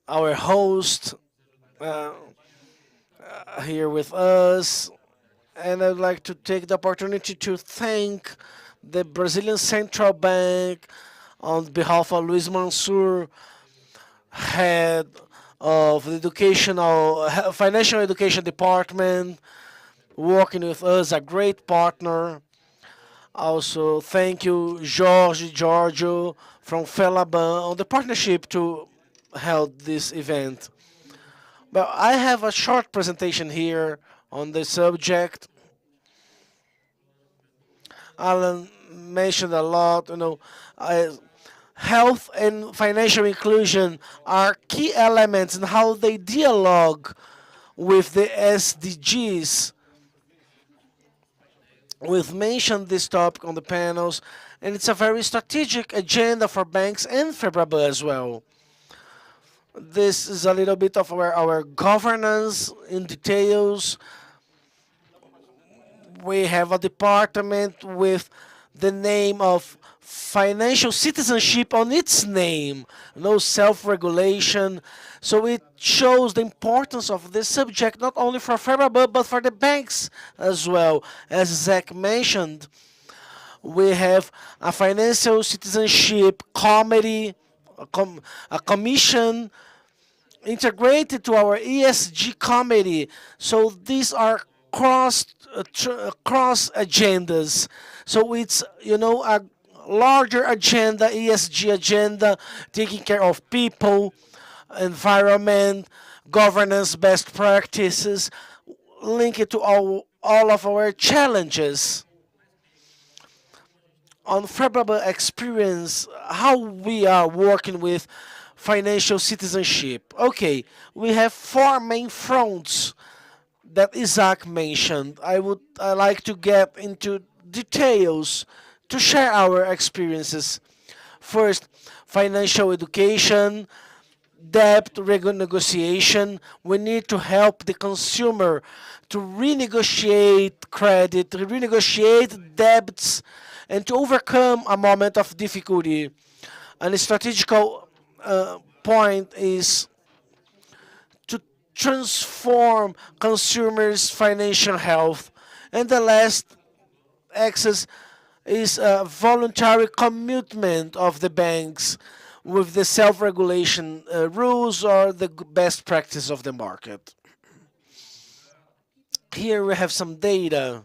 our host, uh, here with us. And I'd like to take the opportunity to thank the Brazilian Central Bank on behalf of Luiz Mansur, head of the financial education department, working with us, a great partner. Also, thank you, Giorgio from Felaban on the partnership to hold this event. But I have a short presentation here on the subject. Alan mentioned a lot, health and financial inclusion are key elements in how they dialogue with the SDGs. We've mentioned this topic on the panels, and it's a very strategic agenda for banks and Febraban as well. This is a little bit of our governance in details. We have a department with the name of financial citizenship on its name, no self-regulation. So it shows the importance of this subject not only for Febraban but for the banks as well. As Zach mentioned, we have a financial citizenship committee, a commission integrated to our ESG committee. So these are cross agendas. So it's a larger agenda, ESG agenda, taking care of people, environment, governance, best practices, link it to all of our challenges. On Febraban experience, how we are working with financial citizenship. Okay, we have four main fronts that Isaac mentioned. I like to get into details to share our experiences. First, financial education, debt renegotiation. We need to help the consumer to renegotiate credit, to renegotiate debts, and to overcome a moment of difficulty. And a strategical point is to transform consumers' financial health. And the last axis is a voluntary commitment of the banks with the self-regulation rules or the best practice of the market. Here we have some data.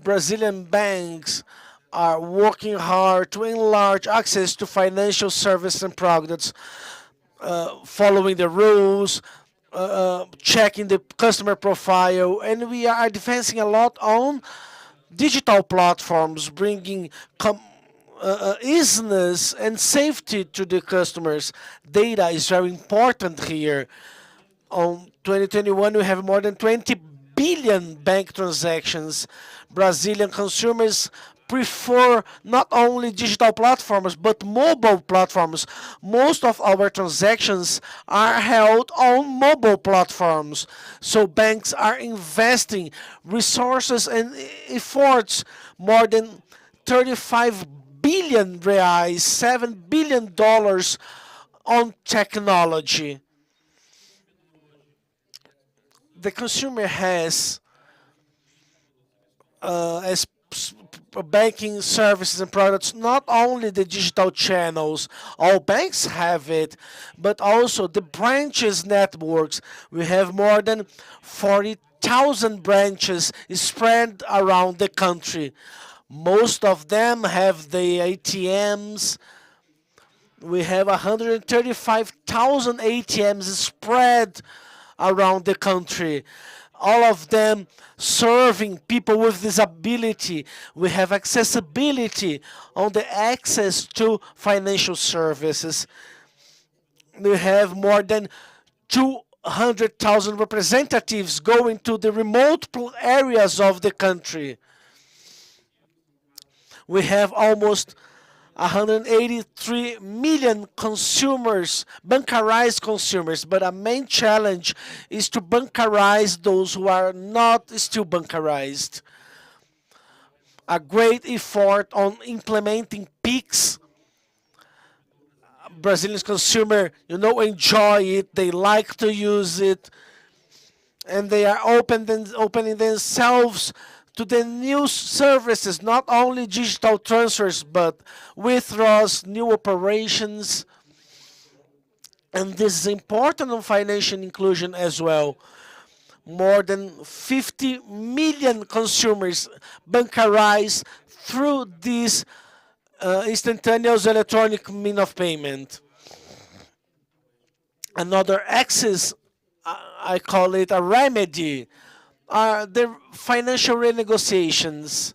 Brazilian banks are working hard to enlarge access to financial services and products, following the rules, checking the customer profile, and we are advancing a lot on digital platforms, bringing easiness and safety to the customers. Data is very important here. On 2021, we have more than 20 billion bank transactions. Brazilian consumers prefer not only digital platforms but mobile platforms. Most of our transactions are held on mobile platforms. So banks are investing resources and efforts, more than 35 billion reais, $7 billion on technology. The consumer has as banking services and products, not only the digital channels, all banks have it, but also the branches networks. We have more than 40,000 branches spread around the country. Most of them have the ATMs. We have 135,000 ATMs spread around the country. All of them serving people with disability. We have accessibility on the access to financial services. We have more than 200,000 representatives going to the remote areas of the country. We have almost 183 million consumers, bancarized consumers, but a main challenge is to bancarize those who are not still bancarized. A great effort on implementing PIX. Brazilian consumer, enjoy it, they like to use it, and they are opening themselves to the new services, not only digital transfers, but withdrawals, new operations. And this is important on financial inclusion as well. More than 50 million consumers bancarize through this instantaneous electronic mean of payment. Another axis, I call it a remedy, are the financial renegotiations,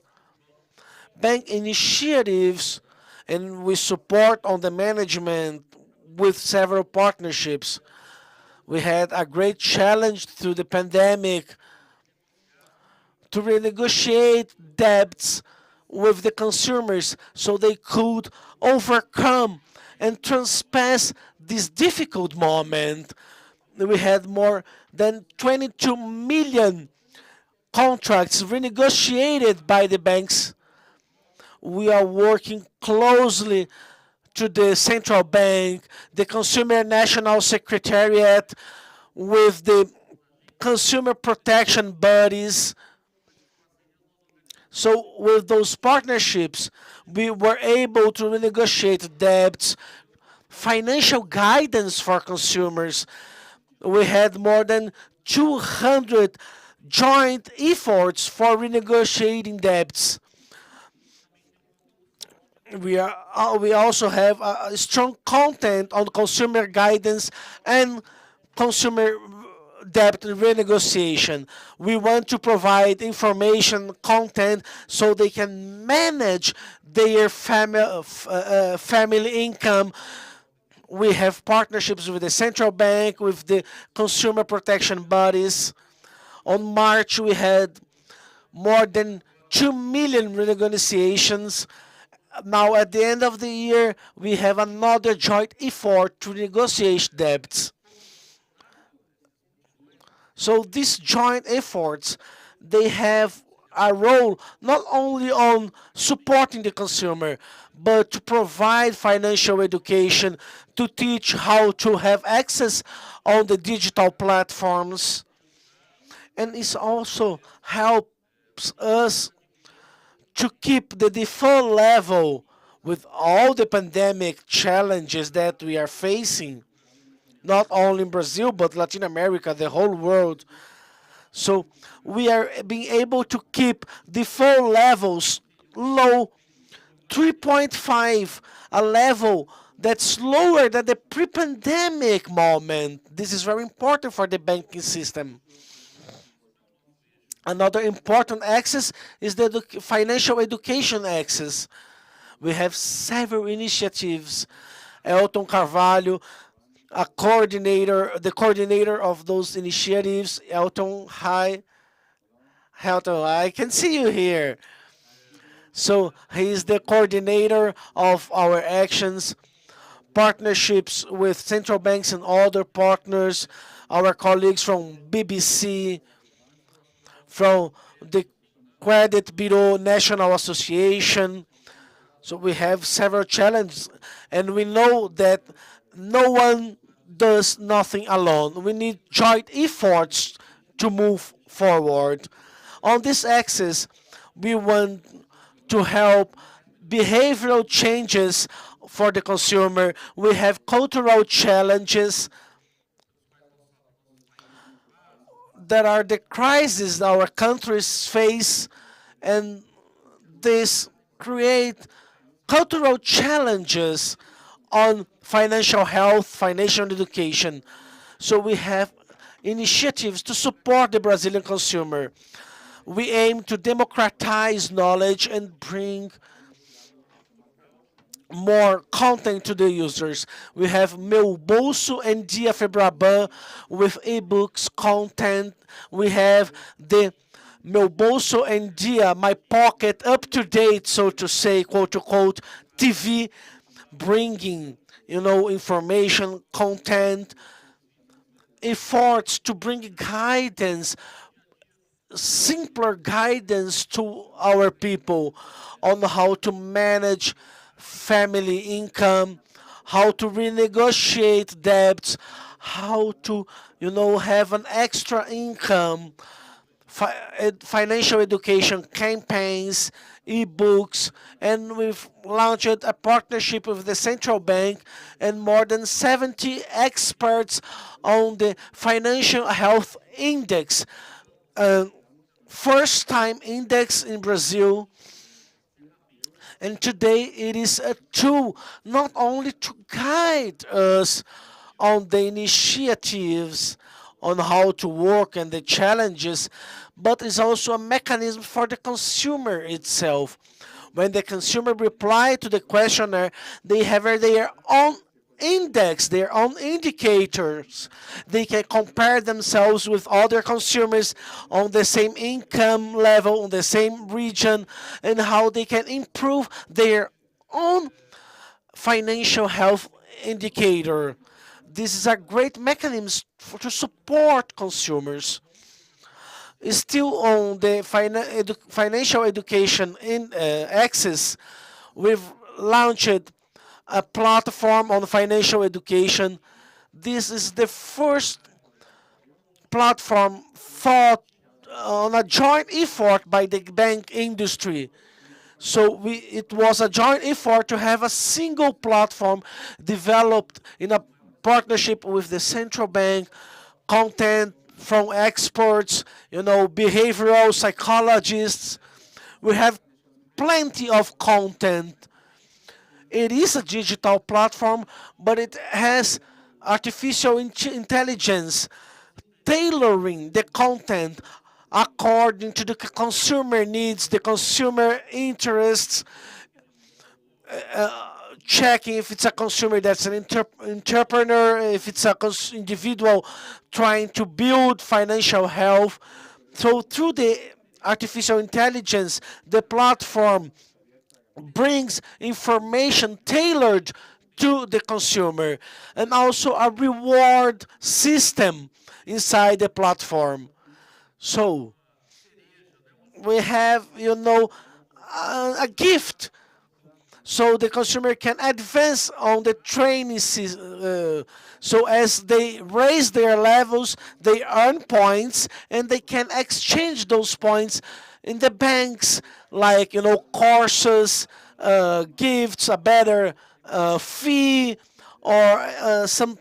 bank initiatives, and we support on the management with several partnerships. We had a great challenge through the pandemic to renegotiate debts with the consumers so they could overcome and transpass this difficult moment. We had more than 22 million contracts renegotiated by the banks. We are working closely to the central bank, the Consumer National Secretariat, with the consumer protection bodies. So with those partnerships, we were able to renegotiate debts, financial guidance for consumers. We had more than 200 joint efforts for renegotiating debts. We also have a strong content on consumer guidance and consumer debt renegotiation. We want to provide information, content, so they can manage their family income. We have partnerships with the central bank, with the consumer protection bodies. On March, we had more than 2 million renegotiations. Now, at the end of the year, we have another joint effort to negotiate debts. So these joint efforts, they have a role not only on supporting the consumer, but to provide financial education, to teach how to have access on the digital platforms. And it also helps us to keep the default level with all the pandemic challenges that we are facing, not only in Brazil, but Latin America, the whole world. So we are being able to keep default levels low, 3.5, a level that's lower than the pre-pandemic moment. This is very important for the banking system. Another important axis is the financial education axis. We have several initiatives. Elton Carvalho, the coordinator of those initiatives. Elton, hi. Elton, I can see you here. So he is the coordinator of our actions, partnerships with central banks and other partners, our colleagues from BBC, from the Credit Bureau National Association. So we have several challenges, and we know that no one does nothing alone. We need joint efforts to move forward. On this axis, We want to help behavioral changes for the consumer. We have cultural challenges that are the crises our countries face, and this create cultural challenges on financial health, financial education. So we have initiatives to support the Brazilian consumer. We aim to democratize knowledge and bring more content to the users. We have Meu Bolso and Dia Febraban with ebooks, content. We have the Meu Bolso and Dia, My Pocket, up to date, so to say, quote unquote, TV, bringing, information, content, efforts to bring guidance, simpler guidance to our people on how to manage family income, how to renegotiate debts, how to, have an extra income, financial education campaigns, e-books, and we've launched a partnership with the central bank and more than 70 experts on the financial health index, first time index in Brazil. And today it is a tool not only to guide us on the initiatives on how to work and the challenges, but is also a mechanism for the consumer itself. When the consumer reply to the questionnaire, they have their own index, their own indicators. They can compare themselves with other consumers on the same income level, on the same region, and how they can improve their own financial health indicator. This is a great mechanism to support consumers. Still on the financial education access, we've launched a platform on financial education. This is the first platform thought on a joint effort by the bank industry. So it was a joint effort to have a single platform developed in a partnership with the central bank, content from experts, behavioral psychologists. We have plenty of content. It is a digital platform, but it has artificial intelligence tailoring the content according to the consumer needs, the consumer interests, checking if it's a consumer that's an entrepreneur, if it's a individual trying to build financial health. So through the artificial intelligence, the platform brings information tailored to the consumer and also a reward system inside the platform. So we have, a gift so the consumer can advance on the training so as they raise their levels, they earn points and they can exchange those points in the banks, like courses, gifts, a better fee, or some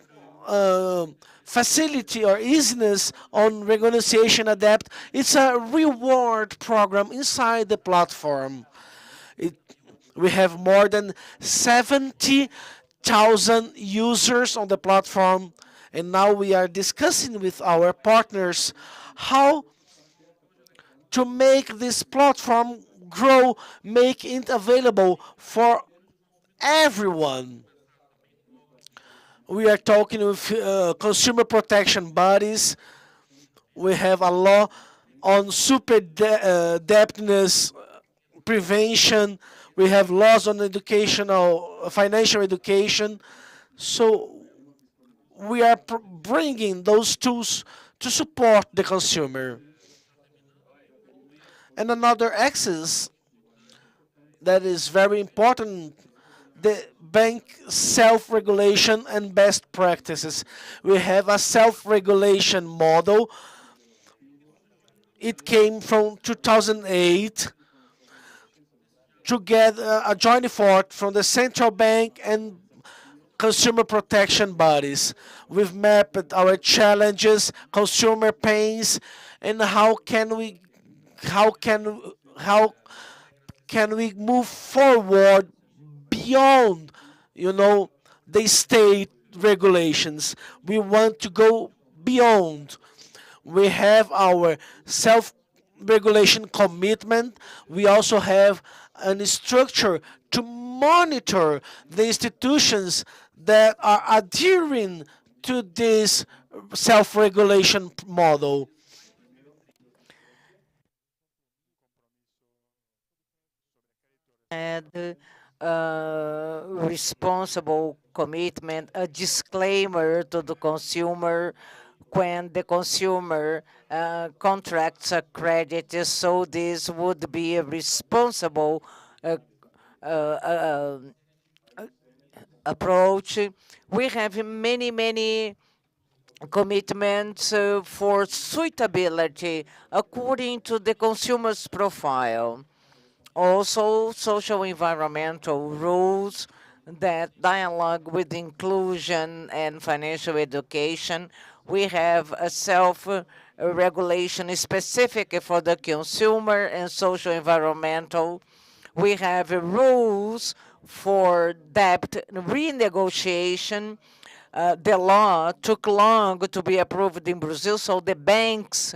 facility or easiness on renegotiation of debt. It's a reward program inside the platform. We have more than 70,000 users on the platform, and now we are discussing with our partners how to make this platform grow, make it available for everyone. We are talking with consumer protection bodies. We have a law on super debtness prevention. We have laws on financial education. So we are bringing those tools to support the consumer. And another axis that is very important, the bank self-regulation and best practices. We have a self-regulation model. It came from 2008. to get a joint effort from the central bank and consumer protection bodies. We've mapped our challenges, consumer pains, and how can we move forward beyond, the state regulations. We want to go beyond. We have our self-regulation commitment. We also have a structure to monitor the institutions that are adhering to this self-regulation model. And responsible commitment, a disclaimer to the consumer when the consumer contracts a credit. So this would be a responsible uh, uh, approach. We have many commitments for suitability according to the consumer's profile. Also, social environmental rules that dialogue with inclusion and financial education. We have a self-regulation specific for the consumer and social environmental. We have rules for debt renegotiation. The law took long to be approved in Brazil, so the banks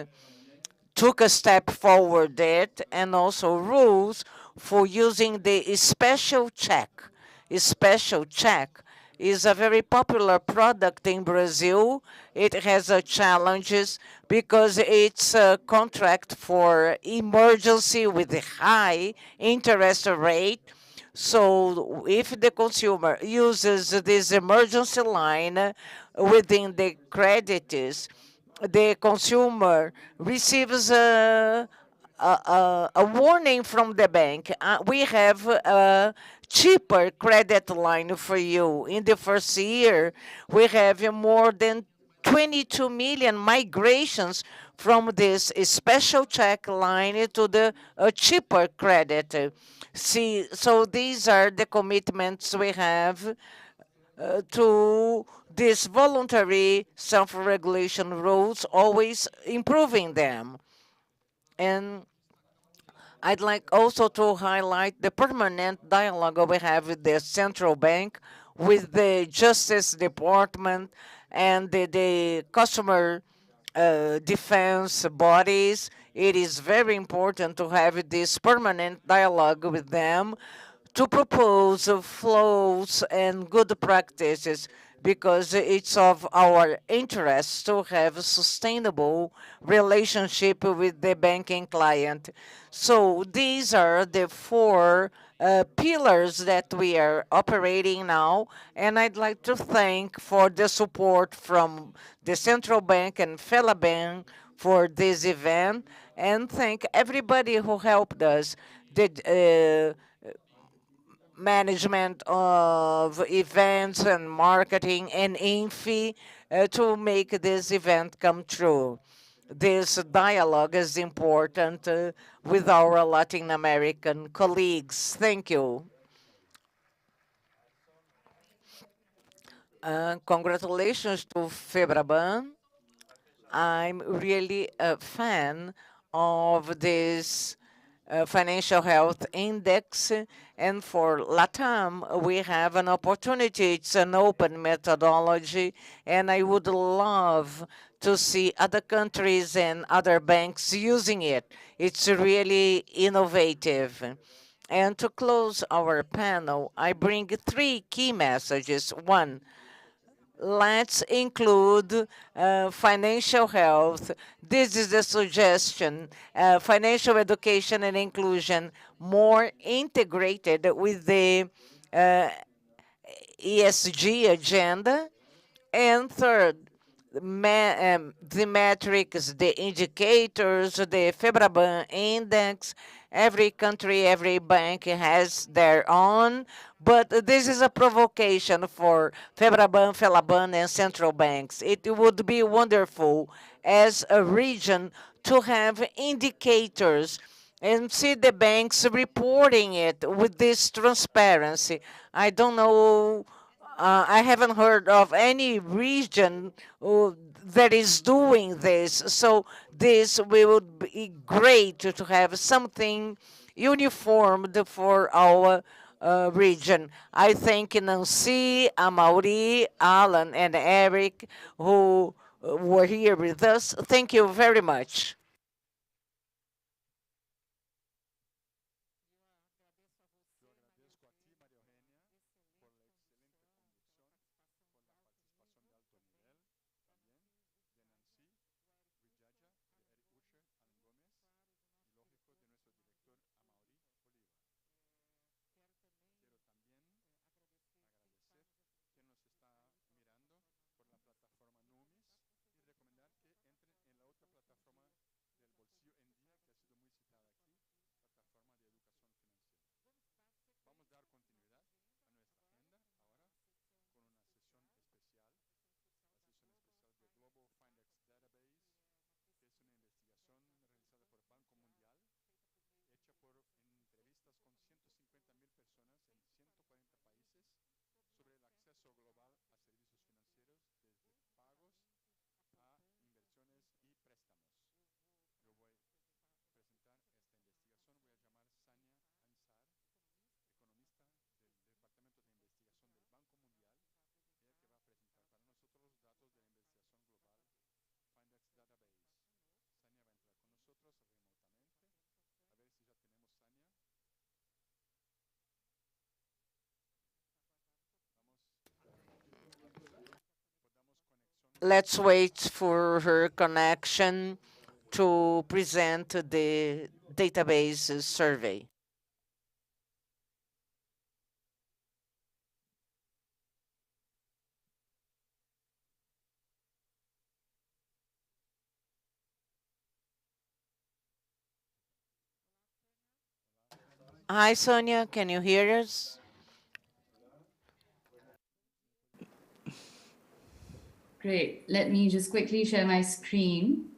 took a step forward there, and also rules for using the special check. Special check is a very popular product in Brazil. It has challenges because it's a contract for emergency with a high interest rate. So if the consumer uses this emergency line within the creditors, the consumer receives a warning from the bank. We have a cheaper credit line for you. In the first year, we have more than 22 million migrations from this special check line to the cheaper credit. See, so these are the commitments we have to these voluntary self-regulation rules, always improving them. And I'd like also to highlight the permanent dialogue we have with the central bank, with the Justice Department, and the customer defense bodies. It is very important to have this permanent dialogue with them to propose flows and good practices, because it's of our interest to have a sustainable relationship with the banking client. So these are the four pillars that we are operating now, and I'd like to thank for the support from the Central Bank and Felaban for this event, and thank everybody who helped us. The management of events and marketing and INFI to make this event come true. This dialogue is important with our Latin American colleagues. Thank you. Congratulations to Febraban. I'm really a fan of this financial health index, and for LATAM we have an opportunity. It's an open methodology, and I would love to see other countries and other banks using it. It's really innovative. And to close our panel, I bring three key messages. One, let's include financial health. This is the suggestion. Financial education and inclusion more integrated with the ESG agenda. And third, the metrics, the indicators, the Febraban index. Every country, every bank has their own, but this is a provocation for Febraban, Felaban, and central banks. It would be wonderful as a region to have indicators and see the banks reporting it with this transparency. I don't know, I haven't heard of any region that is doing this. So this will be great to have something uniformed for our region. I thank Nancy, Amaury, Alan, and Eric who were here with us. Thank you very much. Let's wait for her connection to present the database survey. Hi, Sonia, can you hear us? Great. Let me just quickly share my screen.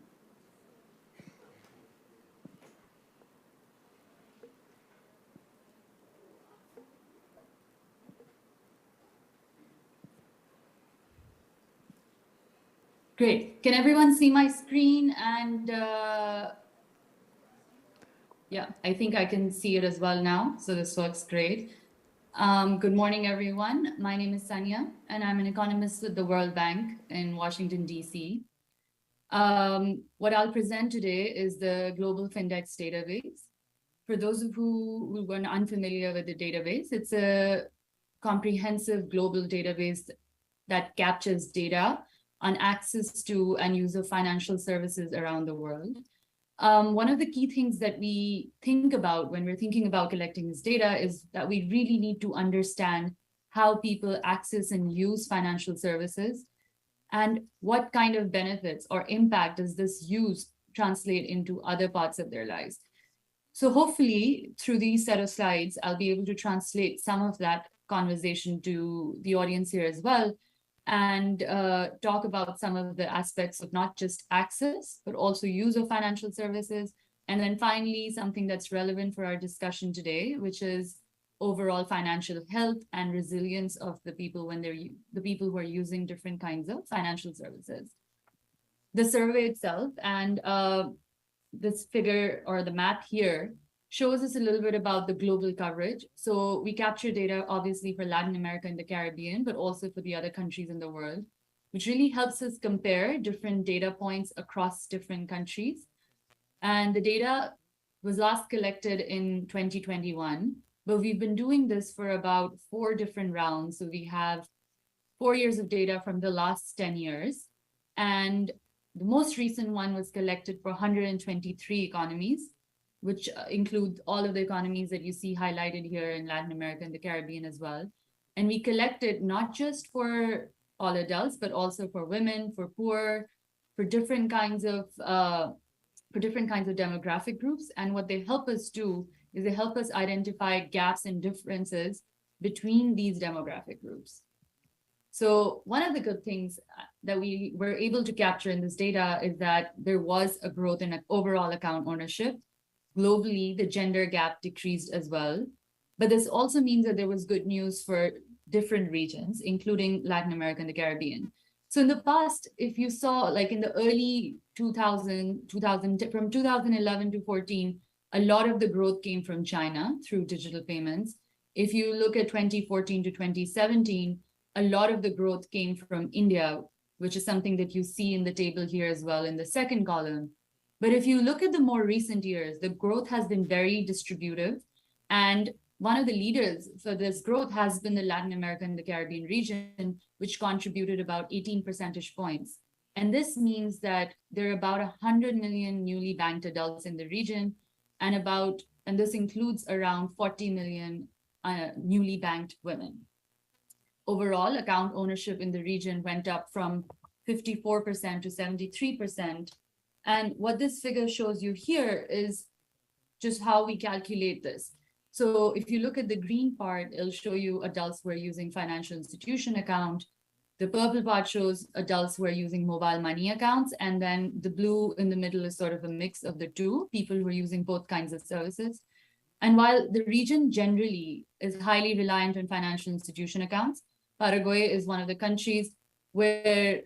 Great. Can everyone see my screen? And yeah, I think I can see it as well now. So this works great. Good morning, everyone. My name is Sanya, and I'm an economist with the World Bank in Washington, D.C. What I'll present today is the Global Findex database. For those of who were unfamiliar with the database, it's a comprehensive global database that captures data on access to and use of financial services around the world. One of the key things that we think about when we're thinking about collecting this data is that we really need to understand how people access and use financial services and what kind of benefits or impact does this use translate into other parts of their lives. So hopefully through these set of slides, I'll be able to translate some of that conversation to the audience here as well, and talk about some of the aspects of not just access, but also use of financial services. And then finally, something that's relevant for our discussion today, which is overall financial health and resilience of the people when they're the people who are using different kinds of financial services. The survey itself and this figure or the map here shows us a little bit about the global coverage. So we capture data obviously for Latin America and the Caribbean, but also for the other countries in the world, which really helps us compare different data points across different countries. And the data was last collected in 2021, but we've been doing this for about 4 different rounds. So we have 4 years of data from the last 10 years. And the most recent one was collected for 123 economies, which include all of the economies that you see highlighted here in Latin America and the Caribbean as well. And we collected not just for all adults, but also for women, for poor, for different kinds of demographic groups. And what they help us do is they help us identify gaps and differences between these demographic groups. So one of the good things that we were able to capture in this data is that there was a growth in overall account ownership. globally, the gender gap decreased as well. But this also means that there was good news for different regions, including Latin America and the Caribbean. So in the past, if you saw like in the early 2000, from 2011 to 14, a lot of the growth came from China through digital payments. If you look at 2014 to 2017, a lot of the growth came from India, which is something that you see in the table here as well in the second column. But if you look at the more recent years, the growth has been very distributive. And one of the leaders for this growth has been the Latin America and the Caribbean region, which contributed about 18 percentage points. And this means that there are about 100 million newly banked adults in the region, and this includes around 40 million newly banked women. Overall, account ownership in the region went up from 54% to 73%. And what this figure shows you here is just how we calculate this. So if you look at the green part, it'll show you adults who are using financial institution account. The purple part shows adults who are using mobile money accounts. And then the blue in the middle is sort of a mix of the two, people who are using both kinds of services. And while the region generally is highly reliant on financial institution accounts, Paraguay is one of the countries where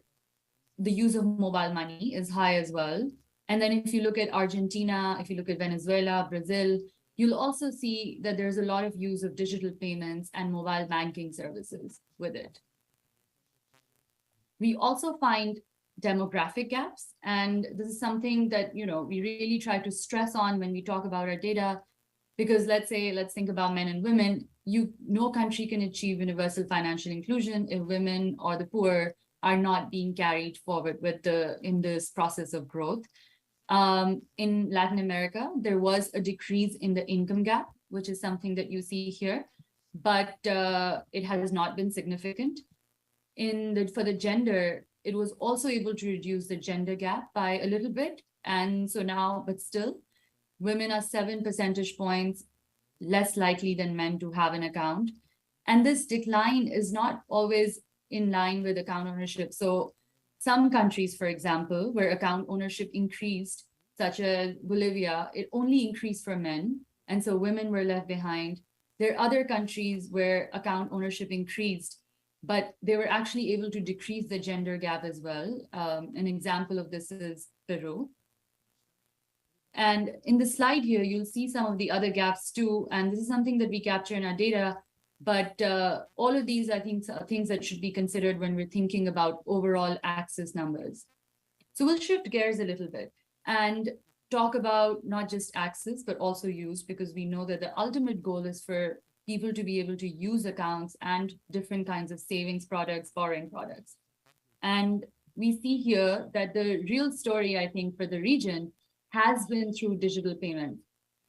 the use of mobile money is high as well. And then if you look at Argentina, if you look at Venezuela, Brazil, you'll also see that there's a lot of use of digital payments and mobile banking services with it. We also find demographic gaps, and this is something that we really try to stress on when we talk about our data, because let's think about men and women. No country can achieve universal financial inclusion if women or the poor are not being carried forward in this process of growth. In Latin America, there was a decrease in the income gap, which is something that you see here, but it has not been significant. For the gender, it was also able to reduce the gender gap by a little bit. And so now, but still, women are 7 percentage points less likely than men to have an account. And this decline is not always in line with account ownership. So some countries, for example, where account ownership increased, such as Bolivia, it only increased for men. And so women were left behind. There are other countries where account ownership increased, but they were actually able to decrease the gender gap as well. An example of this is Peru. And in the slide here, you'll see some of the other gaps too. And this is something that we capture in our data. But all of these, I think, are things that should be considered when we're thinking about overall access numbers. So we'll shift gears a little bit and talk about not just access, but also use, because we know that the ultimate goal is for people to be able to use accounts and different kinds of savings products, borrowing products. And we see here that the real story, I think, for the region has been through digital payments.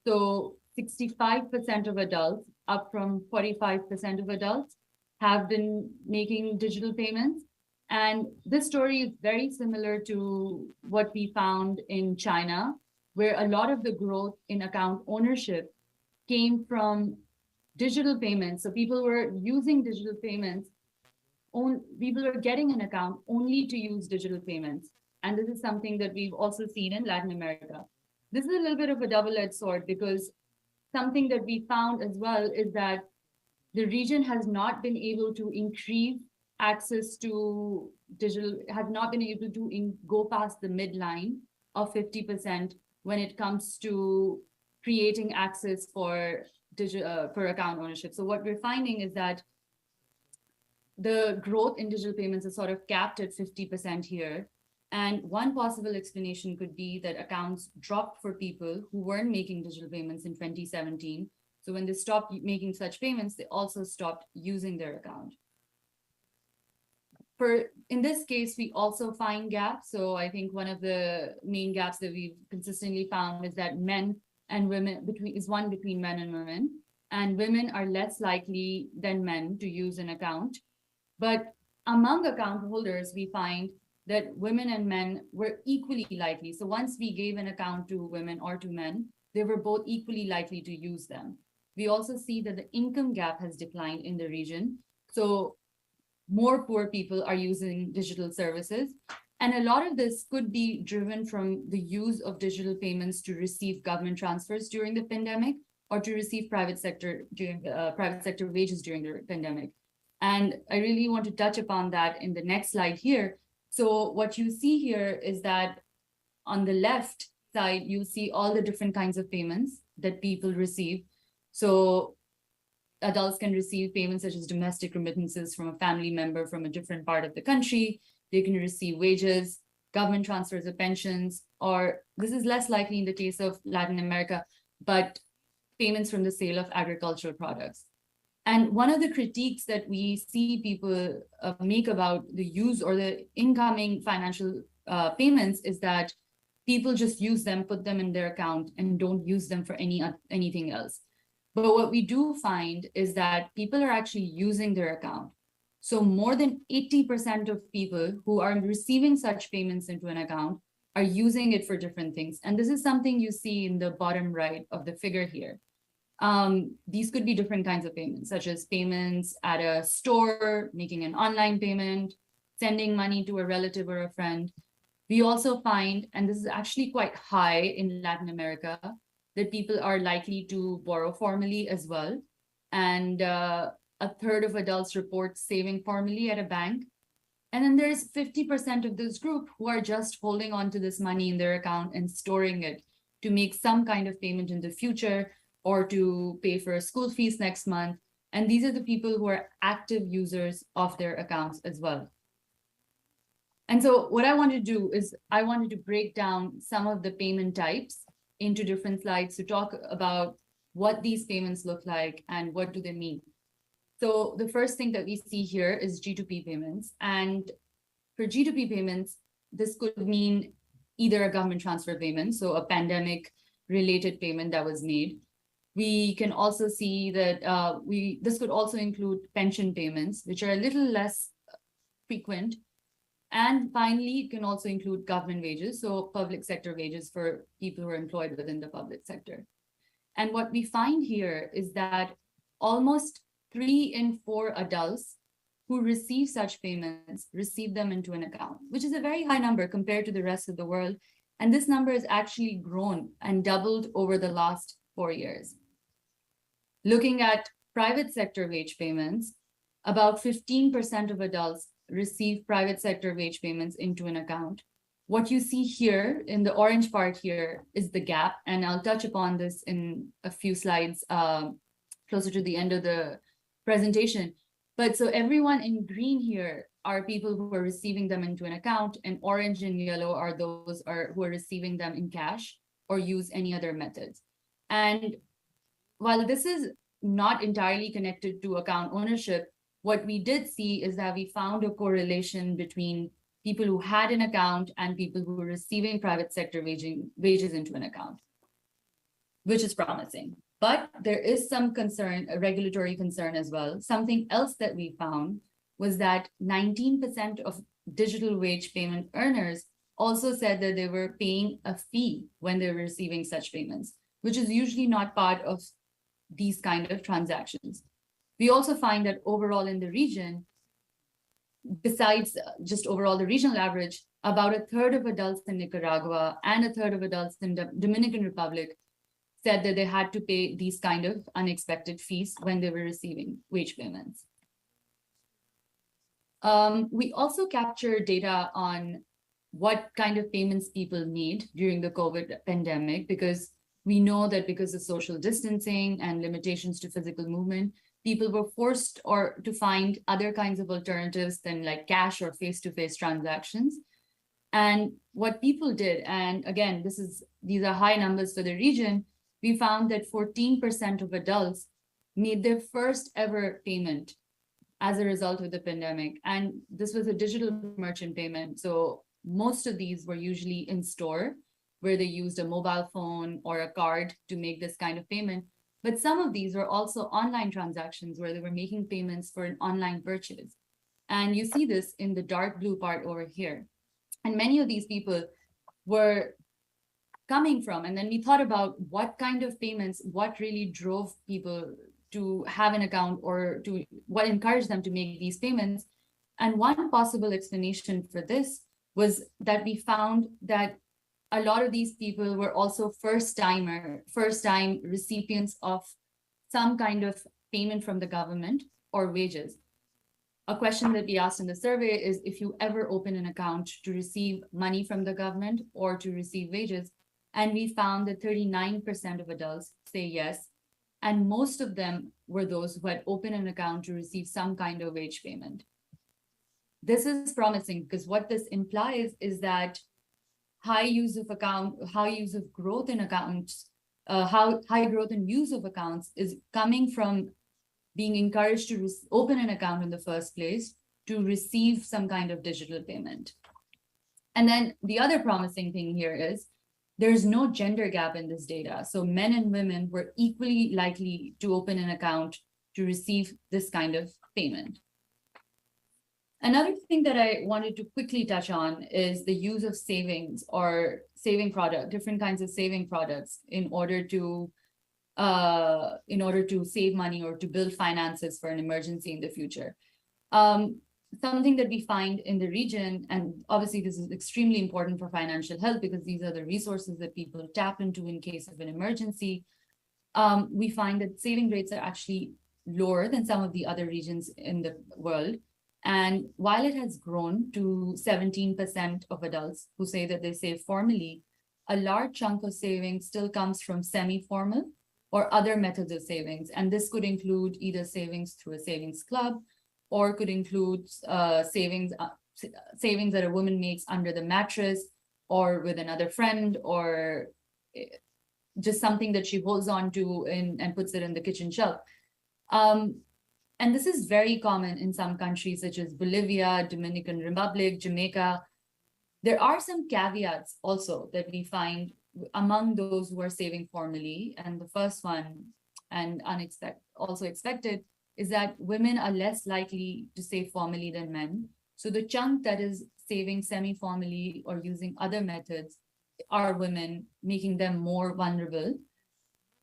So 65% of adults, up from 45% of adults, have been making digital payments. And this story is very similar to what we found in China, where a lot of the growth in account ownership came from digital payments. So people were using digital payments. People are getting an account only to use digital payments. And this is something that we've also seen in Latin America. This is a little bit of a double-edged sword, because something that we found as well is that the region has not been able to increase access to digital, has not been able to go past the midline of 50% when it comes to creating access for account ownership. So what we're finding is that the growth in digital payments is sort of capped at 50% here. And one possible explanation could be that accounts dropped for people who weren't making digital payments in 2017. So when they stopped making such payments, they also stopped using their account. In this case, we also find gaps. So I think one of the main gaps that we've consistently found is that men and women between men and women. And women are less likely than men to use an account. But among account holders, we find that women and men were equally likely. So once we gave an account to women or to men, they were both equally likely to use them. We also see that the income gap has declined in the region. So more poor people are using digital services. And a lot of this could be driven from the use of digital payments to receive government transfers during the pandemic, or to receive private sector wages during the pandemic. And I really want to touch upon that in the next slide here. So what you see here is that on the left side, you see all the different kinds of payments that people receive. So adults can receive payments such as domestic remittances from a family member from a different part of the country. They can receive wages, government transfers of pensions, or this is less likely in the case of Latin America, but payments from the sale of agricultural products. And one of the critiques that we see people make about the use or the incoming financial payments is that people just use them, put them in their account, and don't use them for anything else. But what we do find is that people are actually using their account. So more than 80% of people who are receiving such payments into an account are using it for different things. And this is something you see in the bottom right of the figure here. These could be different kinds of payments, such as payments at a store, making an online payment, sending money to a relative or a friend. We also find, and this is actually quite high in Latin America, that people are likely to borrow formally as well. And a third of adults report saving formally at a bank. And then there's 50% of this group who are just holding on to this money in their account and storing it to make some kind of payment in the future, or to pay for school fees next month. And these are the people who are active users of their accounts as well. And so what I want to do is I wanted to break down some of the payment types into different slides to talk about what these payments look like and what do they mean. So the first thing that we see here is G2P payments. And for G2P payments, this could mean either a government transfer payment, so a pandemic related payment that was made. We can also see that this could also include pension payments, which are a little less frequent. And finally, it can also include government wages, so public sector wages for people who are employed within the public sector. And what we find here is that almost 3 in 4 adults who receive such payments receive them into an account, which is a very high number compared to the rest of the world. And this number has actually grown and doubled over the last 4 years. Looking at private sector wage payments, about 15% of adults receive private sector wage payments into an account. What you see here in the orange part here is the gap, and I'll touch upon this in a few slides closer to the end of the presentation. But so everyone in green here are people who are receiving them into an account, and orange and yellow are those who are receiving them in cash or use any other methods. And while this is not entirely connected to account ownership, what we did see is that we found a correlation between people who had an account and people who were receiving private sector wages into an account, which is promising. But there is some concern, a regulatory concern as well. Something else that we found was that 19% of digital wage payment earners also said that they were paying a fee when they were receiving such payments, which is usually not part of these kind of transactions. We also find that overall in the region, besides just overall the regional average, about a third of adults in Nicaragua and a third of adults in the Dominican Republic said that they had to pay these kind of unexpected fees when they were receiving wage payments. We also capture data on what kind of payments people need during the COVID pandemic, because we know that because of social distancing and limitations to physical movement, people were forced to find other kinds of alternatives than like cash or face-to-face transactions. And what people did, and again, these are high numbers for the region, we found that 14% of adults made their first ever payment as a result of the pandemic. And this was a digital merchant payment. So most of these were usually in store, where they used a mobile phone or a card to make this kind of payment. But some of these were also online transactions where they were making payments for an online purchase. And you see this in the dark blue part over here. And many of these people were coming from, and then we thought about what kind of payments, what really drove people to have an account or what encouraged them to make these payments. And one possible explanation for this was that we found that a lot of these people were also first-time recipients of some kind of payment from the government or wages. A question that we asked in the survey is if you ever open an account to receive money from the government or to receive wages, and we found that 39% of adults say yes, and most of them were those who had opened an account to receive some kind of wage payment. This is promising because what this implies is that high use of growth in accounts, high growth in use of accounts is coming from being encouraged to open an account in the first place to receive some kind of digital payment. And then the other promising thing here is there's no gender gap in this data. So men and women were equally likely to open an account to receive this kind of payment. Another thing that I wanted to quickly touch on is the use of savings or saving product, different kinds of saving products in order to save money or to build finances for an emergency in the future. Something that we find in the region, and obviously this is extremely important for financial health because these are the resources that people tap into in case of an emergency. We find that saving rates are actually lower than some of the other regions in the world. And while it has grown to 17% of adults who say that they save formally, a large chunk of savings still comes from semi-formal or other methods of savings. And this could include either savings through a savings club, or could include savings that a woman makes under the mattress or with another friend, or just something that she holds on to and puts it in the kitchen shelf. And this is very common in some countries such as Bolivia, Dominican Republic, Jamaica. There are some caveats also that we find among those who are saving formally. And the first one, and also expected, is that women are less likely to save formally than men. So the chunk that is saving semi-formally or using other methods are women, making them more vulnerable.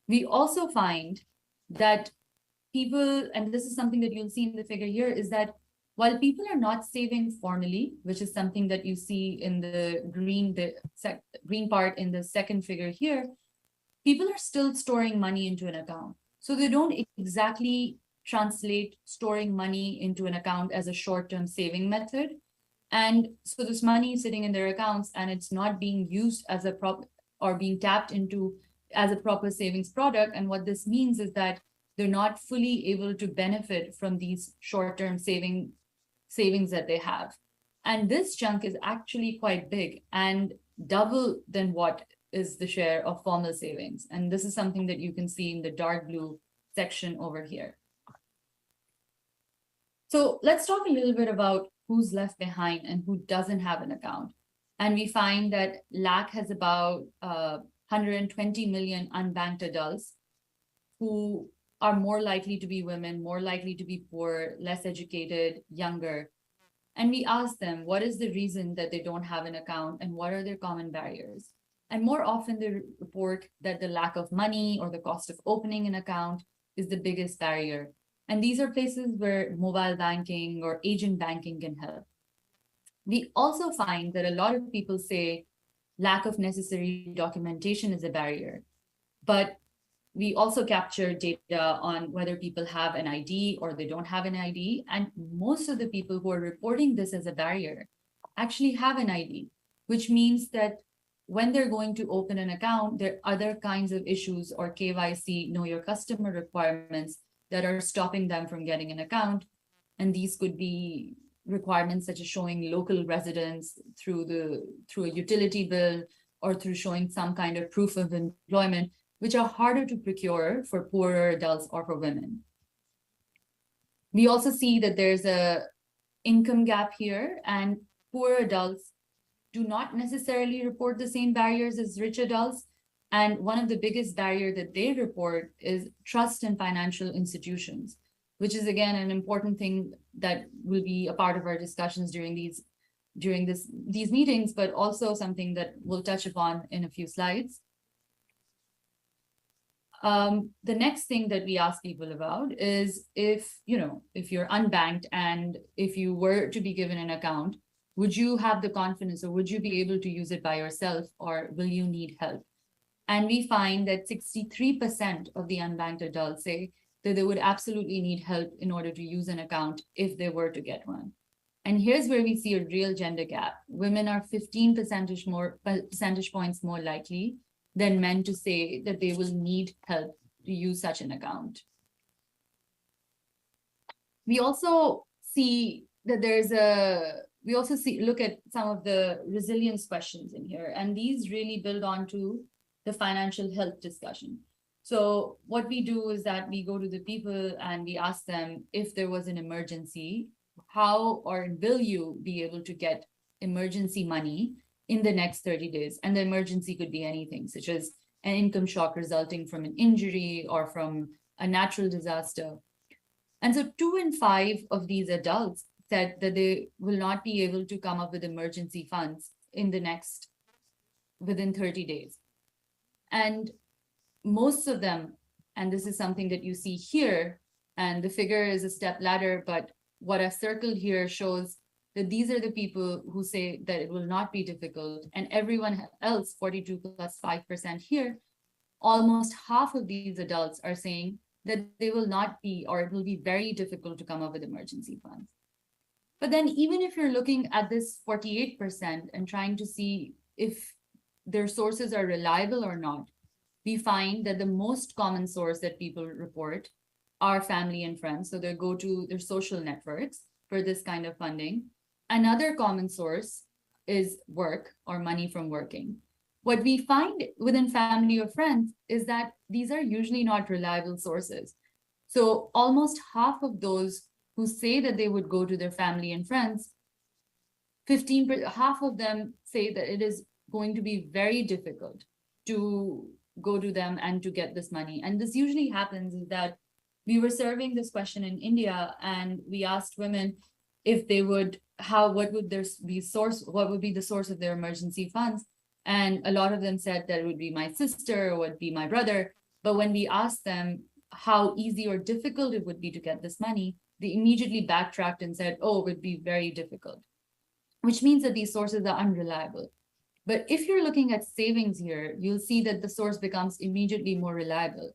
We also find that people, and this is something that you'll see in the figure here, is that while people are not saving formally, which is something that you see in the green part in the second figure here, people are still storing money into an account. So they don't exactly translate storing money into an account as a short-term saving method. And so this money is sitting in their accounts and it's not being used as a or being tapped into as a proper savings product. And what this means is that they're not fully able to benefit from these short-term savings that they have. And this chunk is actually quite big and double than what is the share of formal savings. And this is something that you can see in the dark blue section over here. So let's talk a little bit about who's left behind and who doesn't have an account. And we find that LAC has about 120 million unbanked adults who are more likely to be women, more likely to be poor, less educated, younger. And we ask them, what is the reason that they don't have an account and what are their common barriers? And more often they report that the lack of money or the cost of opening an account is the biggest barrier. And these are places where mobile banking or agent banking can help. We also find that a lot of people say lack of necessary documentation is a barrier, but we also capture data on whether people have an ID or they don't have an ID. And most of the people who are reporting this as a barrier actually have an ID, which means that when they're going to open an account, there are other kinds of issues or KYC, know your customer requirements that are stopping them from getting an account. And these could be requirements such as showing local residence through a utility bill or through showing some kind of proof of employment, which are harder to procure for poorer adults or for women. We also see that there's a income gap here, and poor adults do not necessarily report the same barriers as rich adults. And one of the biggest barriers that they report is trust in financial institutions, which is again an important thing that will be a part of our discussions during these meetings, but also something that we'll touch upon in a few slides. The next thing that we ask people about is if you're unbanked and if you were to be given an account, would you have the confidence, or would you be able to use it by yourself, or will you need help? And we find that 63% of the unbanked adults say that they would absolutely need help in order to use an account if they were to get one. And here's where we see a real gender gap. Women are 15 percentage points more likely than men to say that they will need help to use such an account. We also see that look at some of the resilience questions in here, and these really build onto the financial health discussion. So what we do is that we go to the people and we ask them, if there was an emergency, how or will you be able to get emergency money in the next 30 days? And the emergency could be anything, such as an income shock resulting from an injury or from a natural disaster. And so 2 in 5 of these adults said that they will not be able to come up with emergency funds within 30 days. And most of them, and this is something that you see here, and the figure is a step ladder, but what I've circled here shows that these are the people who say that it will not be difficult, and everyone else, 42 plus 5% here, almost half of these adults are saying that they will not be, or it will be very difficult to come up with emergency funds. But then even if you're looking at this 48% and trying to see if their sources are reliable or not, we find that the most common source that people report are family and friends. So they go to their social networks for this kind of funding. Another common source is work or money from working. What we find within family or friends is that these are usually not reliable sources. So almost half of those who say that they would go to their family and friends, half of them say that it is going to be very difficult to go to them and to get this money. And this usually happens is that we were serving this question in India, and we asked women if they would, what would be the source of their emergency funds? And a lot of them said that it would be my sister or would be my brother. But when we asked them how easy or difficult it would be to get this money, they immediately backtracked and said, oh, it would be very difficult, which means that these sources are unreliable. But if you're looking at savings here, you'll see that the source becomes immediately more reliable.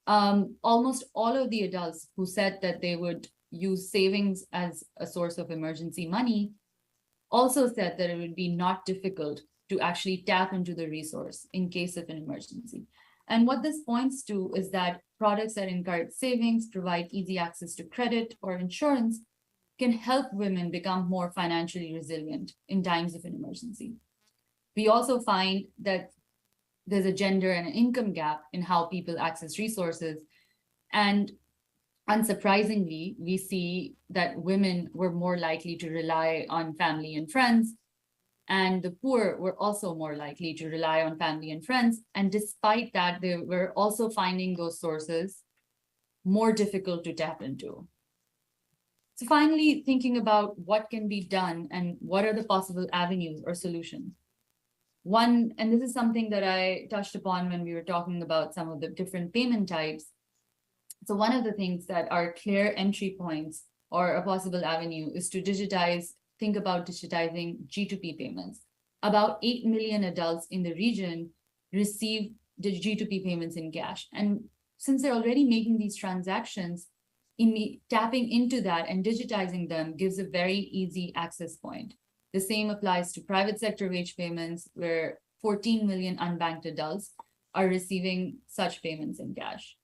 Almost all of the adults who said that they would use savings as a source of emergency money also said that it would be not difficult to actually tap into the resource in case of an emergency. And what this points to is that products that encourage savings, provide easy access to credit or insurance, can help women become more financially resilient in times of an emergency. We also find that there's a gender and an income gap in how people access resources. And unsurprisingly, we see that women were more likely to rely on family and friends, and the poor were also more likely to rely on family and friends. And despite that, they were also finding those sources more difficult to tap into. So finally, thinking about what can be done and what are the possible avenues or solutions. One, and this is something that I touched upon when we were talking about some of the different payment types. So one of the things that are clear entry points or a possible avenue is to think about digitizing G2P payments. About 8 million adults in the region receive the G2P payments in cash. And since they're already making these transactions, tapping into that and digitizing them gives a very easy access point. The same applies to private sector wage payments, where 14 million unbanked adults are receiving such payments in cash.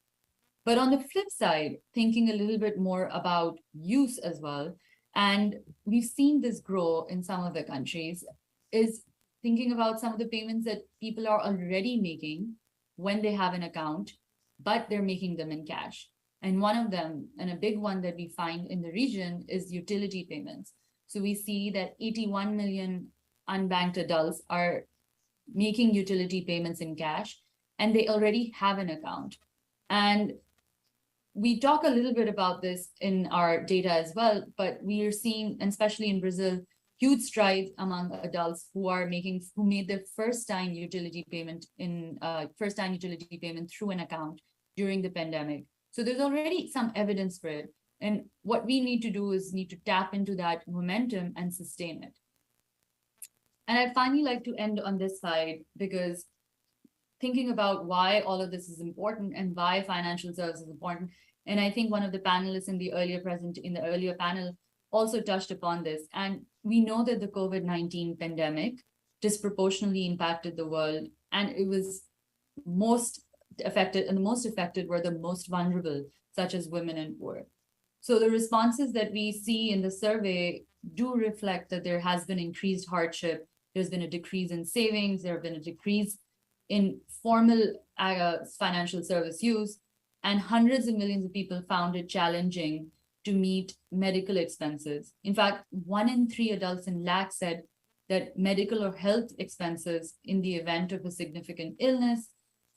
But on the flip side, thinking a little bit more about use as well, and we've seen this grow in some of the countries, is thinking about some of the payments that people are already making when they have an account, but they're making them in cash. And one of them, and a big one that we find in the region, is utility payments. So we see that 81 million unbanked adults are making utility payments in cash, and they already have an account. And we talk a little bit about this in our data as well, but we are seeing, and especially in Brazil, huge strides among adults who made their first time utility payment through an account during the pandemic. So there's already some evidence for it. And what we need to do is tap into that momentum and sustain it. And I'd finally like to end on this side, because thinking about why all of this is important and why financial services is important, and I think one of the panelists in the earlier panel also touched upon this. And we know that the COVID-19 pandemic disproportionately impacted the world, and it was most affected, and the most affected were the most vulnerable, such as women and poor. So the responses that we see in the survey do reflect that there has been increased hardship, there's been a decrease in savings, there have been a decrease in formal financial service use, and hundreds of millions of people found it challenging to meet medical expenses. In fact, 1 in 3 adults in LAC said that medical or health expenses in the event of a significant illness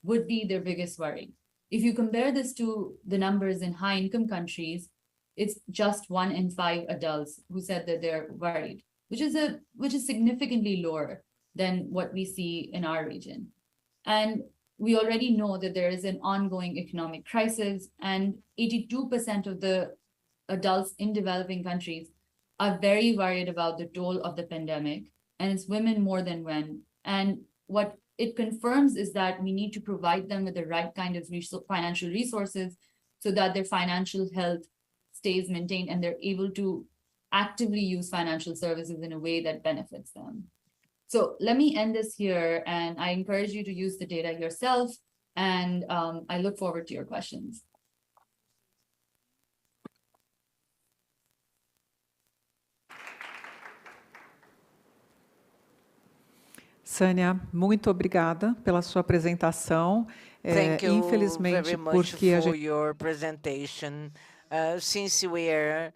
would be their biggest worry. If you compare this to the numbers in high-income countries, it's just 1 in 5 adults who said that they're worried, which is significantly lower than what we see in our region. And we already know that there is an ongoing economic crisis, and 82% of the adults in developing countries are very worried about the toll of the pandemic, and it's women more than men. And what it confirms is that we need to provide them with the right kind of financial resources so that their financial health stays maintained and they're able to actively use financial services in a way that benefits them. So let me end this here, and I encourage you to use the data yourself, and I look forward to your questions. Sânia, muito obrigada pela sua apresentação. Thank you Infelizmente, very much porque a for gente... your presentation. Since we are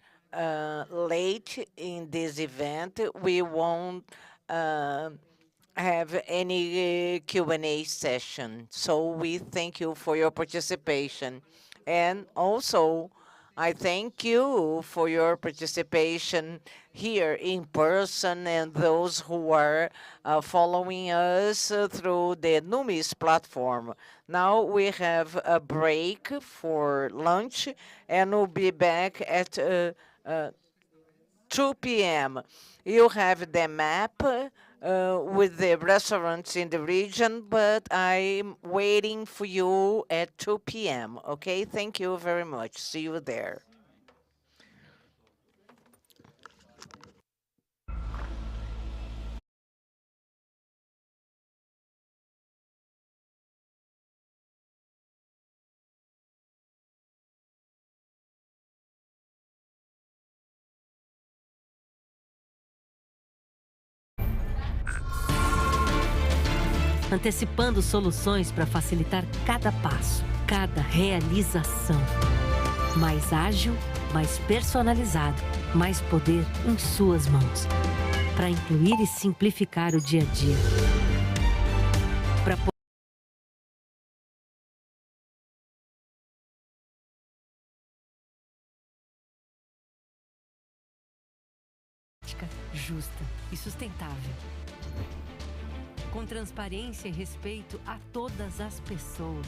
late in this event, we won't have any Q&A session. So we thank you for your participation. And also, I thank you for your participation here in person and those who are following us through the Numis platform. Now we have a break for lunch, and we'll be back at 2 p.m. You have the map with the restaurants in the region, but I'm waiting for you at 2 p.m. Okay, thank you very much. See you there. Antecipando soluções para facilitar cada passo, cada realização. Mais ágil, mais personalizado, mais poder em suas mãos. Para incluir e simplificar o dia a dia. Para justa e sustentável. Com transparência e respeito a todas as pessoas.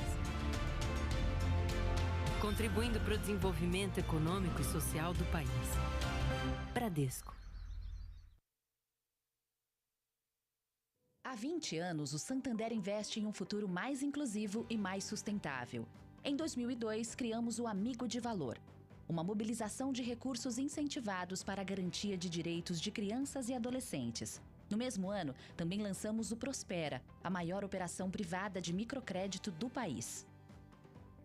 Contribuindo para o desenvolvimento econômico e social do país. Bradesco. Há 20 anos, o Santander investe em um futuro mais inclusivo e mais sustentável. Em 2002, criamos o Amigo de Valor, uma mobilização de recursos incentivados para a garantia de direitos de crianças e adolescentes. No mesmo ano, também lançamos o Prospera, a maior operação privada de microcrédito do país.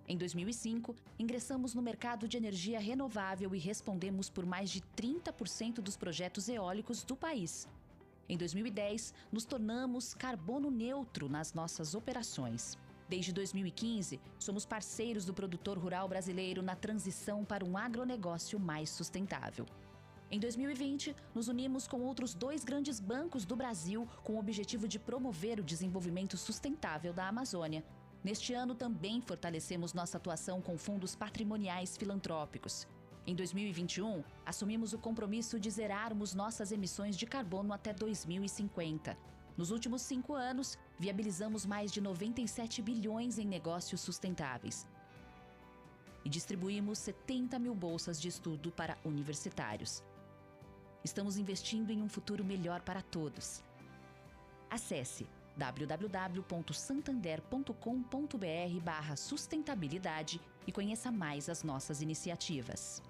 Em 2005, ingressamos no mercado de energia renovável e respondemos por mais de 30% dos projetos eólicos do país. Em 2010, nos tornamos carbono neutro nas nossas operações. Desde 2015, somos parceiros do produtor rural brasileiro na transição para um agronegócio mais sustentável. Em 2020, nos unimos com outros 2 grandes bancos do Brasil com o objetivo de promover o desenvolvimento sustentável da Amazônia. Neste ano, também fortalecemos nossa atuação com fundos patrimoniais filantrópicos. Em 2021, assumimos o compromisso de zerarmos nossas emissões de carbono até 2050. Nos últimos 5 anos, viabilizamos mais de 97 bilhões em negócios sustentáveis. E distribuímos 70 mil bolsas de estudo para universitários. Estamos investindo em um futuro melhor para todos. Acesse www.santander.com.br/sustentabilidade e conheça mais as nossas iniciativas.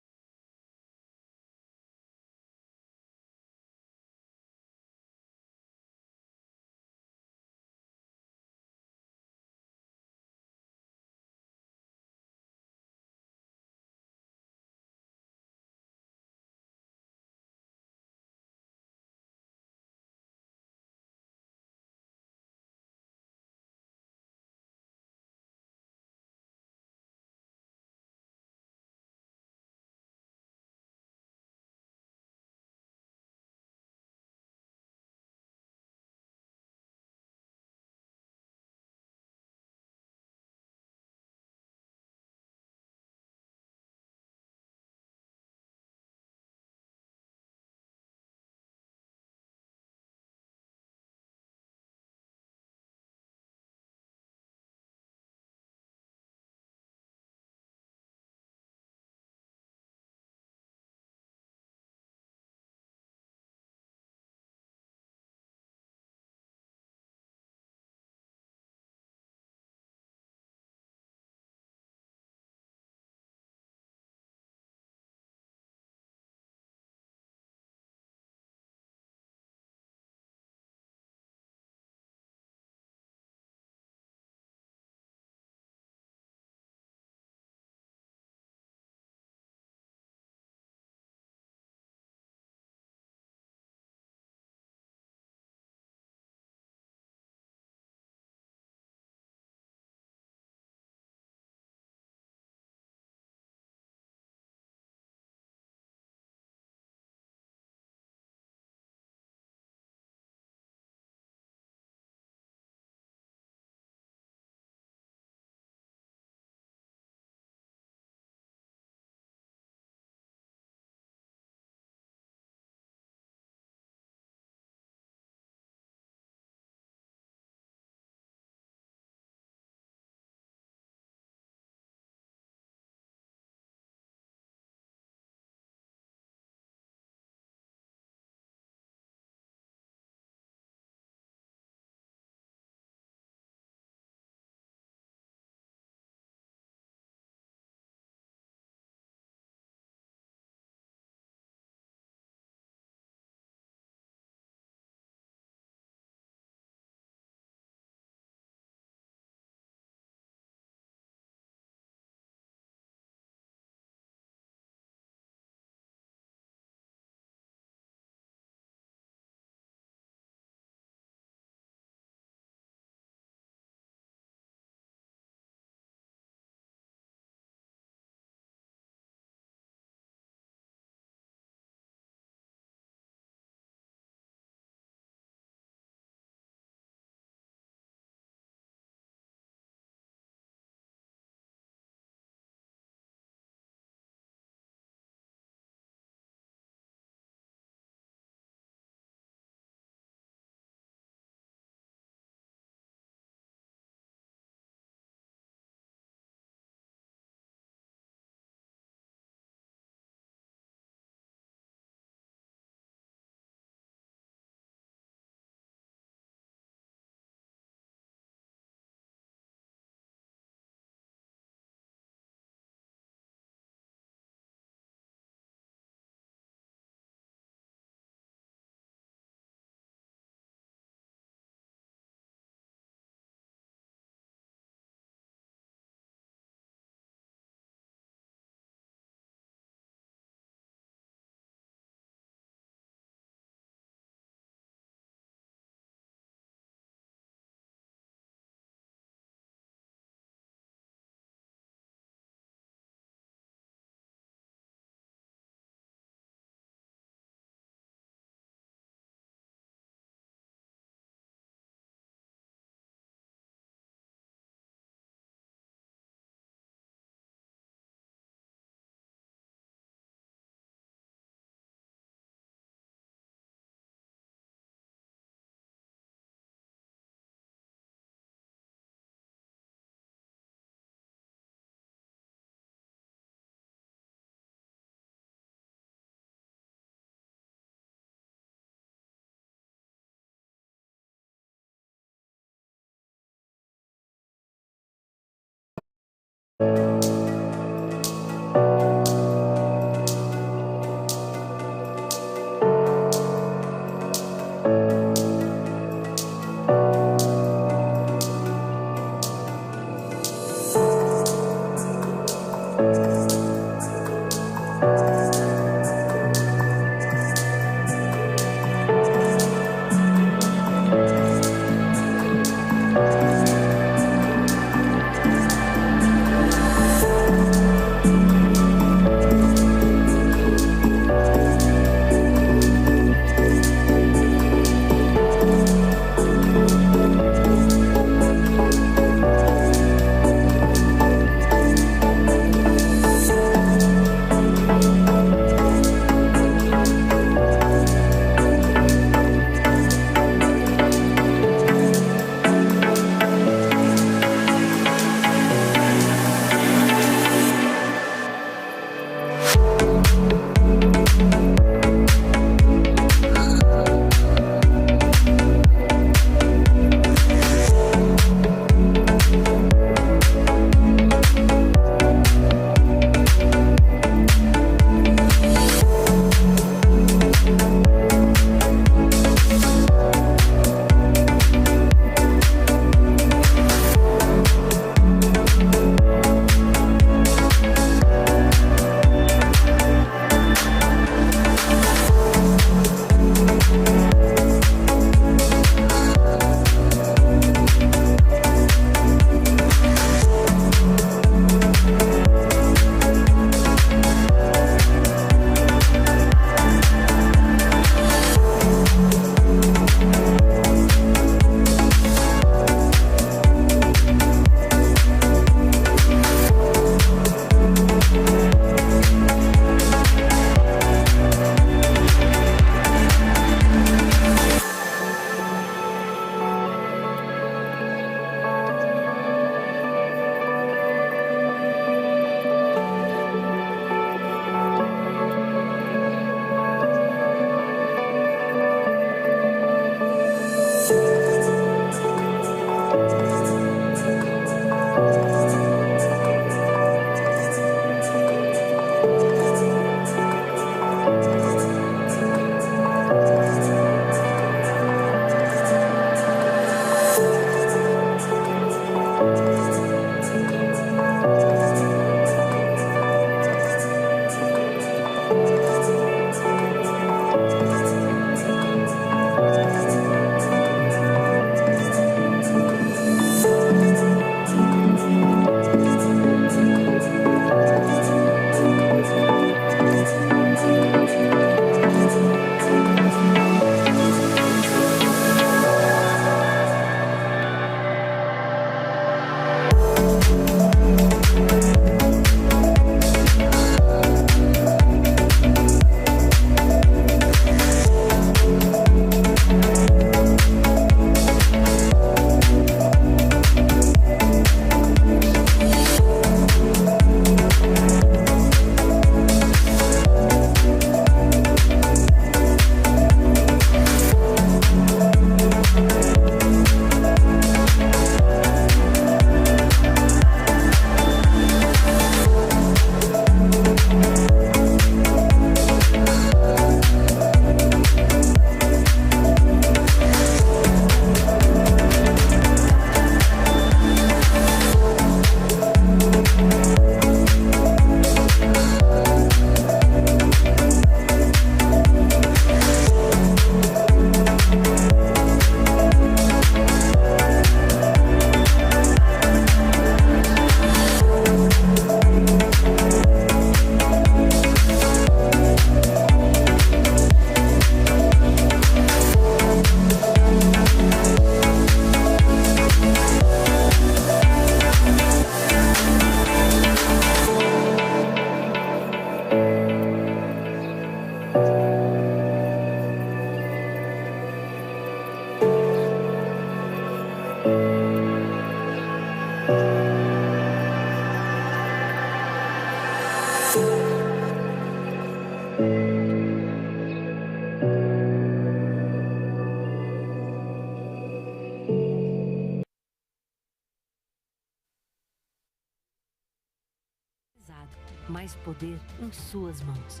mais poder em suas mãos.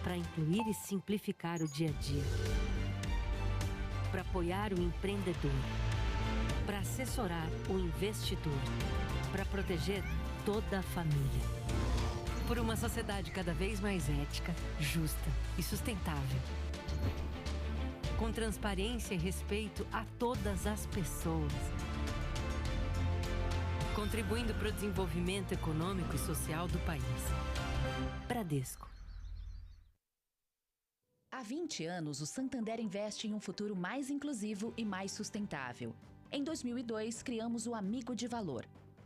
Para incluir e simplificar o dia a dia. Para apoiar o empreendedor. Para assessorar o investidor. Para proteger toda a família. Por uma sociedade cada vez mais ética, justa e sustentável. Com transparência e respeito a todas as pessoas. Contribuindo para o desenvolvimento econômico e social do país. Bradesco. Há 20 anos, o Santander investe em um futuro mais inclusivo e mais sustentável. Em 2002, criamos o Amigo de Valor,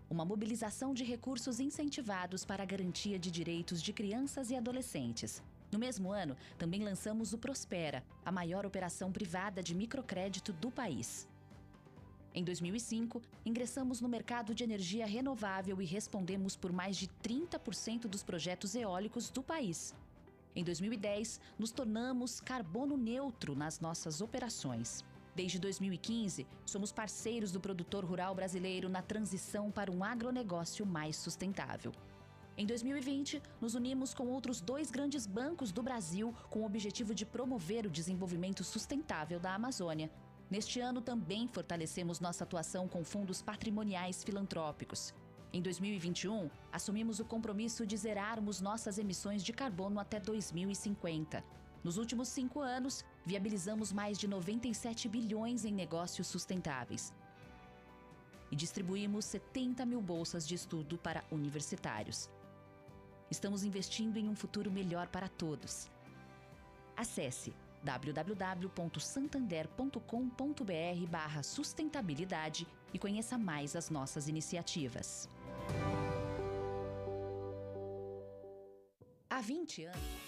uma mobilização de recursos incentivados para a garantia de direitos de crianças e adolescentes. No mesmo ano, também lançamos o Prospera, a maior operação privada de microcrédito do país. Em 2005, ingressamos no mercado de energia renovável e respondemos por mais de 30% dos projetos eólicos do país. Em 2010, nos tornamos carbono neutro nas nossas operações. Desde 2015, somos parceiros do produtor rural brasileiro na transição para um agronegócio mais sustentável. Em 2020, nos unimos com outros 2 grandes bancos do Brasil com o objetivo de promover o desenvolvimento sustentável da Amazônia. Neste ano, também fortalecemos nossa atuação com fundos patrimoniais filantrópicos. Em 2021, assumimos o compromisso de zerarmos nossas emissões de carbono até 2050. Nos últimos 5 anos, viabilizamos mais de 97 bilhões em negócios sustentáveis. E distribuímos 70 mil bolsas de estudo para universitários. Estamos investindo em um futuro melhor para todos. Acesse www.santander.com.br/sustentabilidade e conheça mais as nossas iniciativas. Há 20 anos...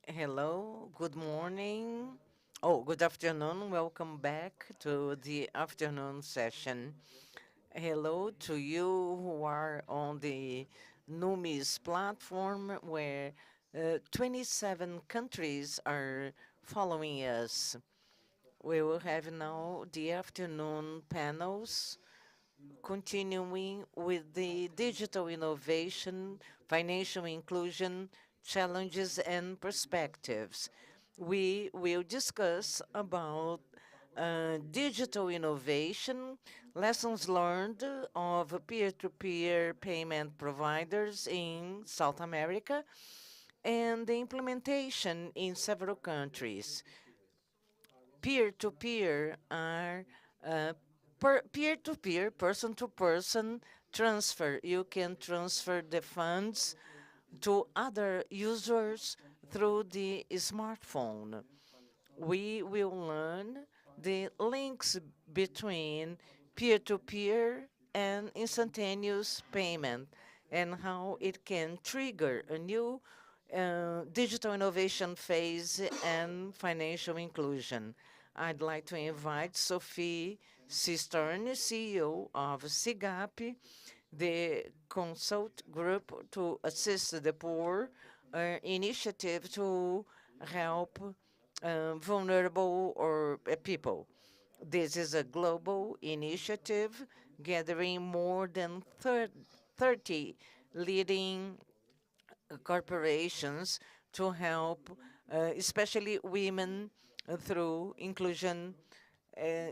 Hello, good morning. Oh, good afternoon. Welcome back to the afternoon session. Hello to you who are on the NUMIS platform, where 27 countries are following us. We will have now the afternoon panels, continuing with the digital innovation, financial inclusion, challenges and perspectives. We will discuss about digital innovation, lessons learned of peer-to-peer payment providers in South America, and the implementation in several countries. Peer-to-peer are peer-to-peer, person-to-person transfer. You can transfer the funds to other users through the smartphone. We will learn the links between peer-to-peer and instantaneous payment and how it can trigger a new digital innovation phase and financial inclusion. I'd like to invite Sophie Cistern, CEO of SIGAP, the consult group to assist the poor initiative to help vulnerable or people. This is a global initiative gathering more than 30 leading corporations to help, especially women, through inclusion,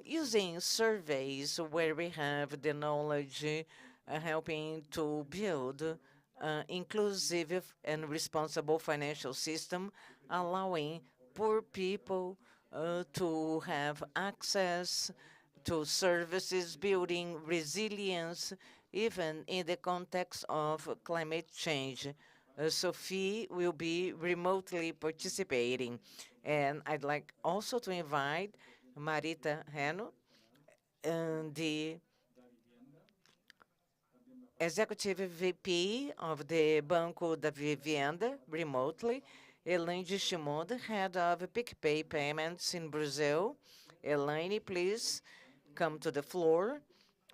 using surveys where we have the knowledge, helping to build inclusive and responsible financial system, allowing poor people to have access to services, building resilience, even in the context of climate change. Sophie will be remotely participating. And I'd like also to invite Marita Reno, the Executive VP of the Banco da Vivienda, remotely. Elaine Shimoda, Head of PicPay Payments in Brazil. Elaine, please come to the floor.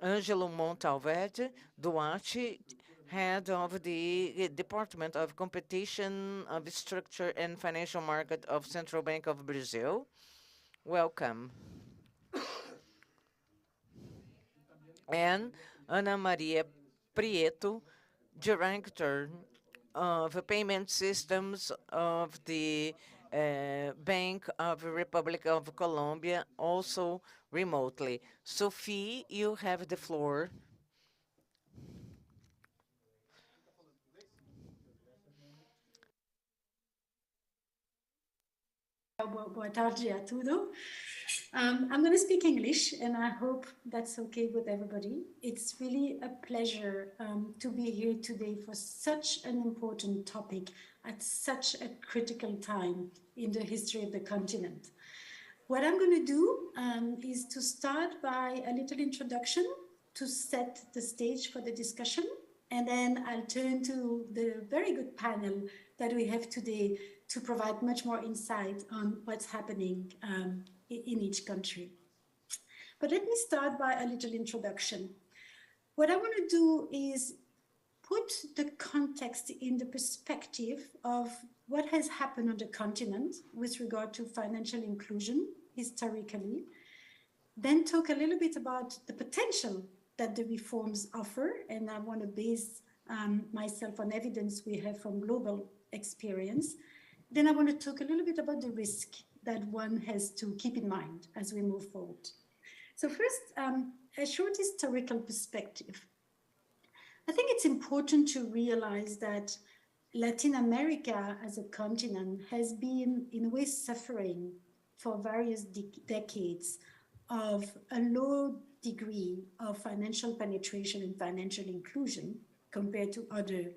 Ângelo Montalverde Duarte, Head of the Department of Competition of Structure and Financial Market of Central Bank of Brazil. Welcome. And Ana Maria Prieto, Director of Payment Systems of the Bank of the Republic of Colombia, also remotely. Sophie, you have the floor. Boa tarde a tudo. I'm going to speak English, and I hope that's okay with everybody. It's really a pleasure to be here today for such an important topic at such a critical time in the history of the continent. What I'm going to do is to start by a little introduction to set the stage for the discussion, and then I'll turn to the very good panel that we have today to provide much more insight on what's happening in each country. But let me start by a little introduction. What I want to do is put the context in the perspective of what has happened on the continent with regard to financial inclusion historically, then talk a little bit about the potential that the reforms offer, and I want to base myself on evidence we have from global experience. Then I want to talk a little bit about the risk that one has to keep in mind as we move forward. So first, a short historical perspective. I think it's important to realize that Latin America as a continent has been in a way suffering for various decades of a low degree of financial penetration and financial inclusion compared to other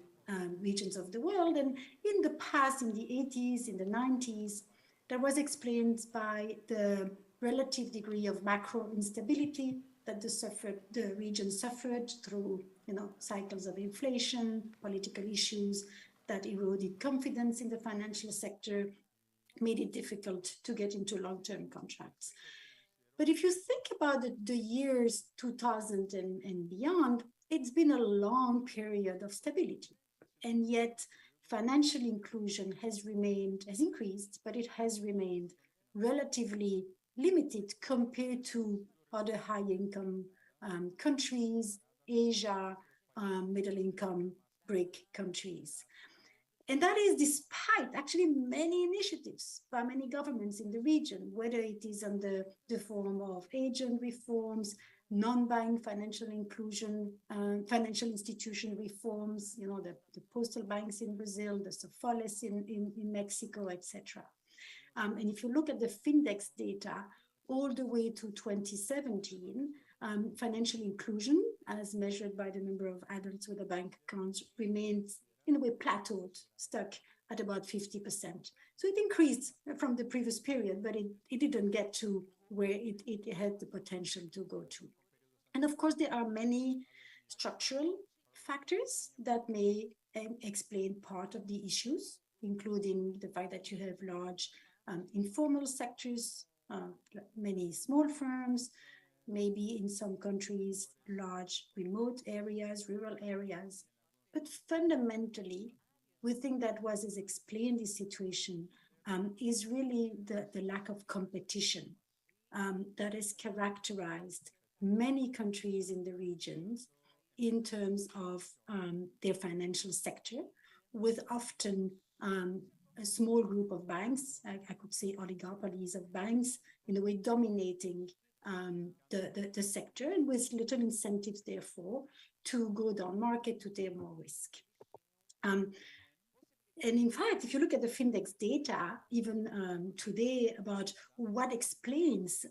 regions of the world. And in the past, in the 80s, in the 90s, that was explained by the relative degree of macro instability that the region suffered through cycles of inflation, political issues that eroded confidence in the financial sector, made it difficult to get into long-term contracts. But if you think about the years 2000 and beyond, it's been a long period of stability. And yet financial inclusion has increased, but it has remained relatively limited compared to other high-income countries, Asia, middle-income BRIC countries. And that is despite actually many initiatives by many governments in the region, whether it is under the form of agent reforms, non-bank financial inclusion, financial institution reforms, the postal banks in Brazil, the SOFOLES in Mexico, etc. And if you look at the Findex data, all the way to 2017, financial inclusion, as measured by the number of adults with a bank account, remains in a way plateaued, stuck at about 50%. So it increased from the previous period, but it didn't get to where it had the potential to go to. And of course, there are many structural factors that may explain part of the issues, including the fact that you have large informal sectors, many small firms, maybe in some countries, large remote areas, rural areas. But fundamentally, we think that what has explained this situation is really the lack of competition that has characterized many countries in the regions in terms of their financial sector, with often a small group of banks, I could say oligopolies of banks, in a way dominating the sector, and with little incentives, therefore, to go down market, to take more risk. And in fact, if you look at the Findex data, even today, about what explains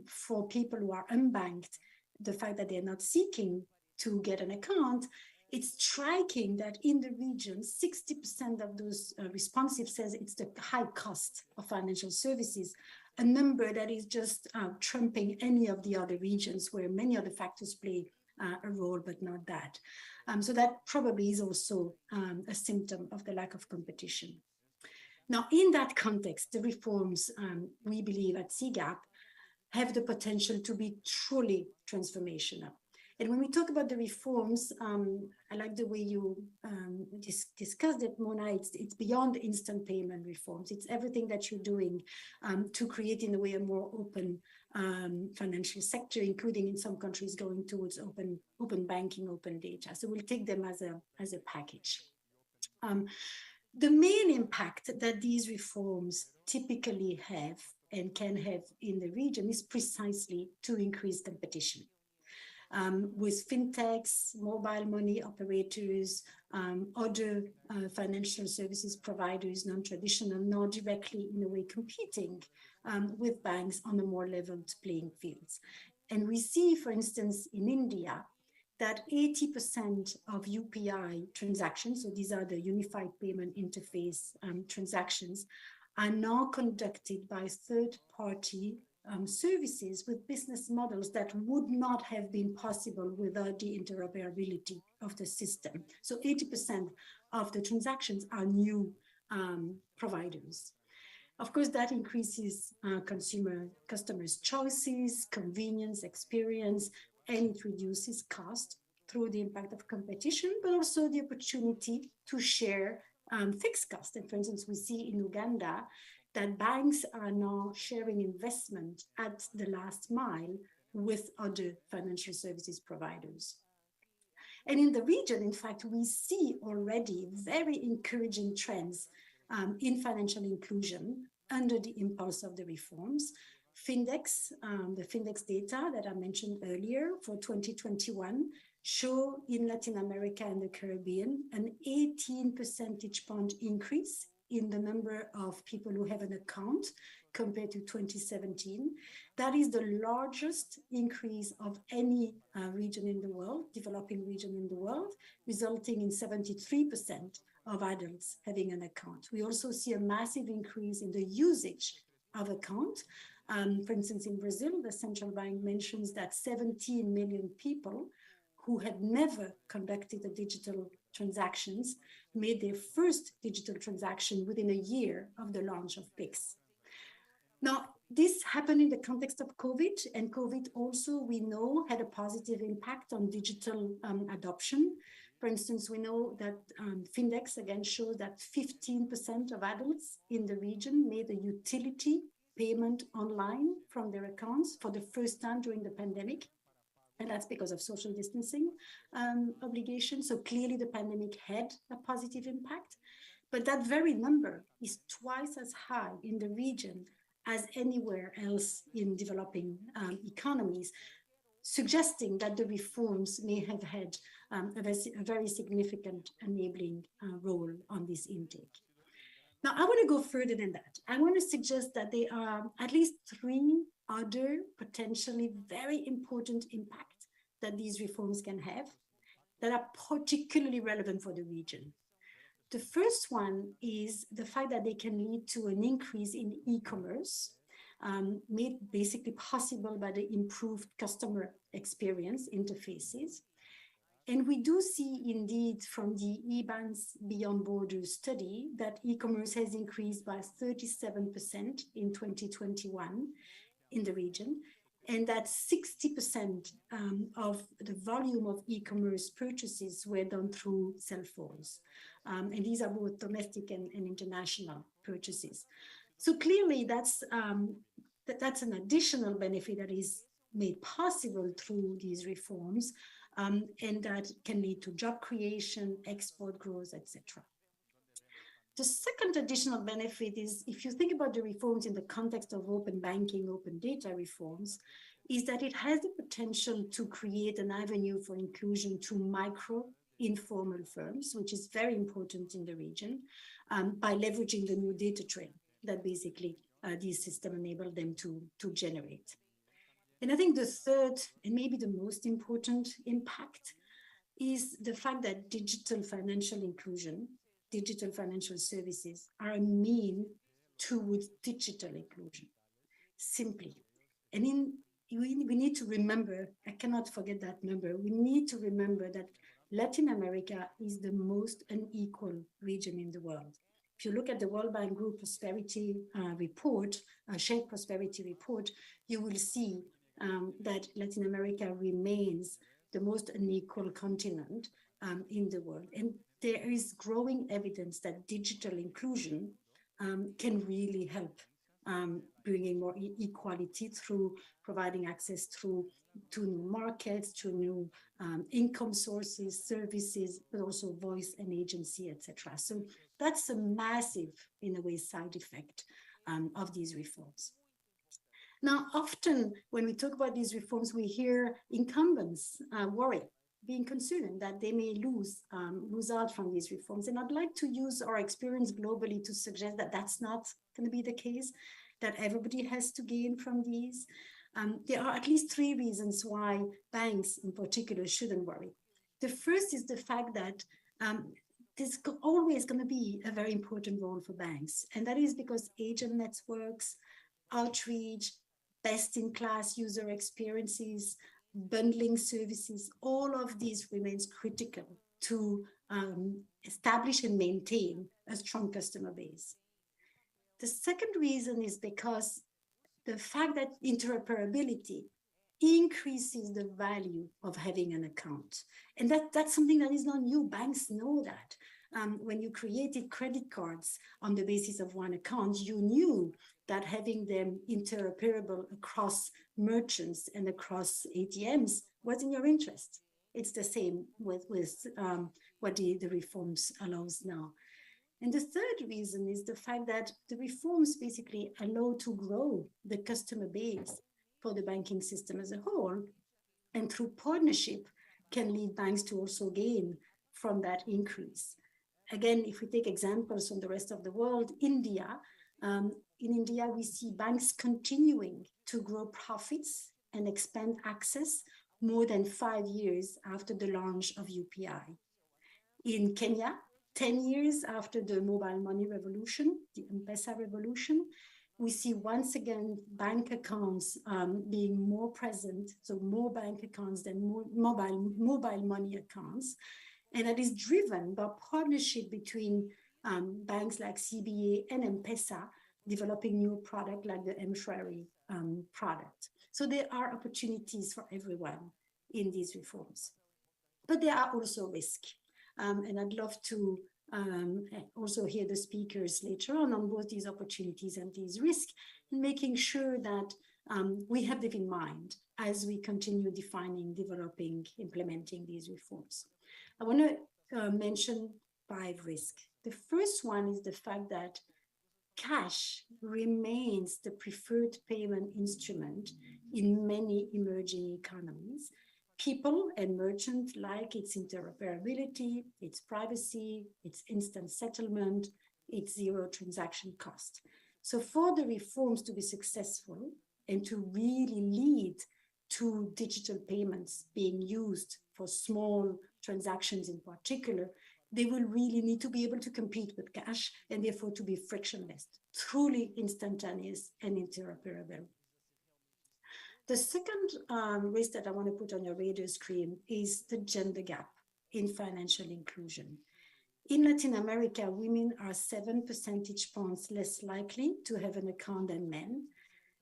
for people who are unbanked, the fact that they're not seeking to get an account, it's striking that in the region, 60% of those responsive says it's the high cost of financial services, a number that is just trumping any of the other regions where many other factors play a role, but not that. So that probably is also a symptom of the lack of competition. Now, in that context, the reforms, we believe at CGAP, have the potential to be truly transformational. And when we talk about the reforms, I like the way you discussed it, Mona. It's beyond instant payment reforms. It's everything that you're doing to create, in a way, a more open financial sector, including in some countries going towards open banking, open data. So we'll take them as a package. The main impact that these reforms typically have and can have in the region is precisely to increase competition. With fintechs, mobile money operators, other financial services providers, non-traditional, not directly in a way competing with banks on a more leveled playing fields. And we see, for instance, in India, that 80% of UPI transactions, so these are the Unified Payment Interface transactions, are now conducted by third-party services with business models that would not have been possible without the interoperability of the system. So 80% of the transactions are new providers. Of course, that increases customers' choices, convenience, experience, and it reduces cost through the impact of competition, but also the opportunity to share fixed costs. And for instance, we see in Uganda that banks are now sharing investment at the last mile with other financial services providers. And in the region, in fact, we see already very encouraging trends in financial inclusion under the impulse of the reforms. Findex, the Findex data that I mentioned earlier for 2021 show in Latin America and the Caribbean an 18 percentage point increase in the number of people who have an account compared to 2017. That is the largest increase of any region in the world, developing region in the world, resulting in 73% of adults having an account. We also see a massive increase in the usage of account. For instance, in Brazil, the central bank mentions that 17 million people who had never conducted a digital transactions made their first digital transaction within a year of the launch of Pix. Now, this happened in the context of COVID, and COVID also, we know, had a positive impact on digital adoption. For instance, we know that Findex again shows that 15% of adults in the region made a utility payment online from their accounts for the first time during the pandemic. And that's because of social distancing obligations. So clearly the pandemic had a positive impact, but that very number is twice as high in the region as anywhere else in developing economies, suggesting that the reforms may have had a very significant enabling role on this intake. Now, I want to go further than that. I want to suggest that there are at least 3 other potentially very important impacts that these reforms can have that are particularly relevant for the region. The first one is the fact that they can lead to an increase in e-commerce, made basically possible by the improved customer experience interfaces. And we do see indeed from the eBank's Beyond Borders study that e-commerce has increased by 37% in 2021 in the region. and that 60% of the volume of e-commerce purchases were done through cell phones. And these are both domestic and international purchases. So clearly that's an additional benefit that is made possible through these reforms, and that can lead to job creation, export growth, etc. The second additional benefit is, if you think about the reforms in the context of open banking, open data reforms, is that it has the potential to create an avenue for inclusion to micro informal firms, which is very important in the region, by leveraging the new data trail that basically these systems enable them to generate. And I think the third, and maybe the most important impact, is the fact that digital financial inclusion, digital financial services are a mean towards digital inclusion, simply. And we need to remember, I cannot forget that number, we need to remember that Latin America is the most unequal region in the world. If you look at the World Bank Group Prosperity Report, Shared Prosperity Report, you will see that Latin America remains the most unequal continent in the world. And there is growing evidence that digital inclusion can really help bringing more equality through providing access to new markets, to new income sources, services, but also voice and agency, etc. So that's a massive, in a way, side effect of these reforms. Now, often when we talk about these reforms, we hear incumbents worry, being concerned that they may lose out from these reforms. And I'd like to use our experience globally to suggest that that's not going to be the case, that everybody has to gain from these. There are at least three reasons why banks in particular shouldn't worry. The first is the fact that there's always going to be a very important role for banks. And that is because agent networks, outreach, best-in-class user experiences, bundling services, all of these remains critical to establish and maintain a strong customer base. The second reason is because the fact that interoperability increases the value of having an account. And that's something that is not new. Banks know that. When you created credit cards on the basis of one account, you knew that having them interoperable across merchants and across ATMs was in your interest. It's the same with what the reforms allows now. And the third reason is the fact that the reforms basically allow to grow the customer base for the banking system as a whole, and through partnership can lead banks to also gain from that increase. Again, if we take examples from the rest of the world, India, in India, we see banks continuing to grow profits and expand access more than 5 years after the launch of UPI. In Kenya, 10 years after the mobile money revolution, the M-Pesa revolution, we see once again bank accounts being more present, so more bank accounts than more mobile money accounts. And that is driven by partnership between banks like CBA and M-Pesa, developing new product like the M-Shwari product. So there are opportunities for everyone in these reforms. But there are also risks. And I'd love to also hear the speakers later on both these opportunities and these risks, and making sure that we have them in mind as we continue defining, developing, implementing these reforms. I want to mention 5 risks. The first one is the fact that cash remains the preferred payment instrument in many emerging economies. People and merchants like its interoperability, its privacy, its instant settlement, its zero transaction cost. So for the reforms to be successful and to really lead to digital payments being used for small transactions in particular, they will really need to be able to compete with cash and therefore to be frictionless, truly instantaneous and interoperable. The second risk that I want to put on your radar screen is the gender gap in financial inclusion. In Latin America, women are 7 percentage points less likely to have an account than men.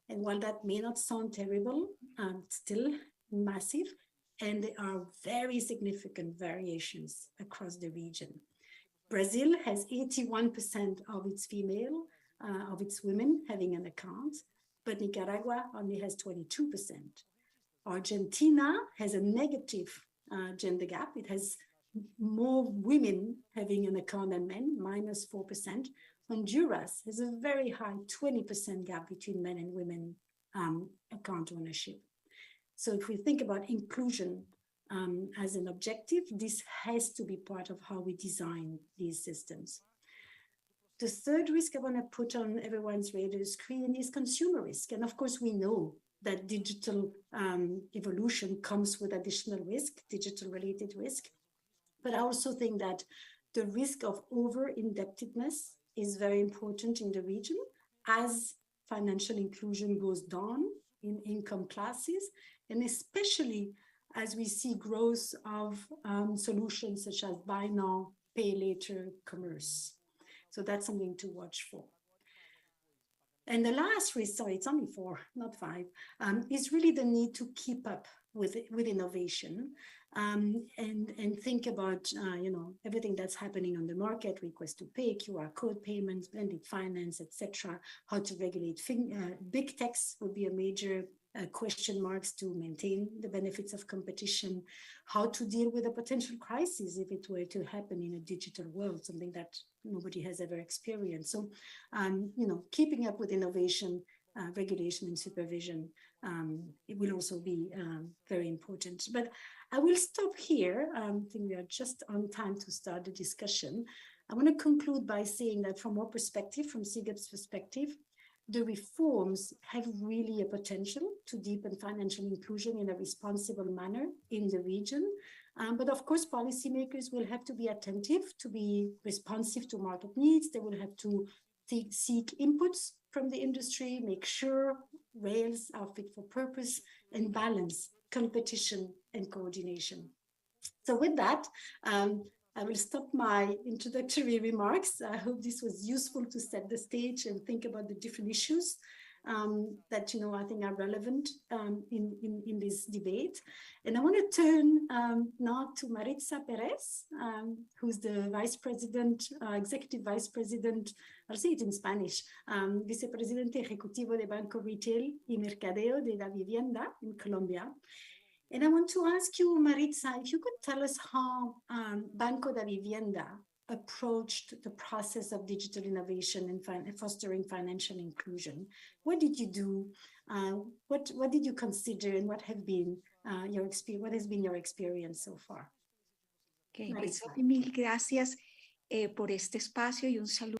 And while that may not sound terrible, still massive, and there are very significant variations across the region. Brazil has 81% of its of its women having an account, but Nicaragua only has 22%. Argentina has a negative gender gap. It has more women having an account than men, minus 4%. Honduras has a very high 20% gap between men and women account ownership. So if we think about inclusion as an objective, this has to be part of how we design these systems. The third risk I want to put on everyone's radar screen is consumer risk. And of course, we know that digital evolution comes with additional risk, digital related risk. But I also think that the risk of over-indebtedness is very important in the region as financial inclusion goes down in income classes, and especially as we see growth of solutions such as buy now, pay later commerce. So that's something to watch for. And the last risk, sorry, it's only 4, not 5, is really the need to keep up with innovation and think about everything that's happening on the market, request to pay, QR code payments, blended finance, etc. How to regulate big techs would be a major question marks to maintain the benefits of competition, how to deal with a potential crisis if it were to happen in a digital world, something that nobody has ever experienced. So, keeping up with innovation, regulation and supervision, it will also be very important. But I will stop here. I think we are just on time to start the discussion. I want to conclude by saying that from our perspective, from SIGEP's perspective, the reforms have really a potential to deepen financial inclusion in a responsible manner in the region. But of course, policymakers will have to be attentive, to be responsive to market needs. They will have to seek inputs from the industry, make sure rails are fit for purpose, and balance competition and coordination. So with that, I will stop my introductory remarks. I hope this was useful to set the stage and think about the different issues that I think are relevant in this debate. And I want to turn now to Maritza Perez, who's the Vice President, Executive Vice President, I'll say it in Spanish, Vicepresidente Ejecutivo de Banco Retail y Mercadeo de la Vivienda in Colombia. And I want to ask you, Maritza, if you could tell us how Banco da Vivienda approached the process of digital innovation and fostering financial inclusion. What did you do? What did you consider, and what have been your experience? What has been your experience so far? Okay, mil gracias por este espacio y un saludo.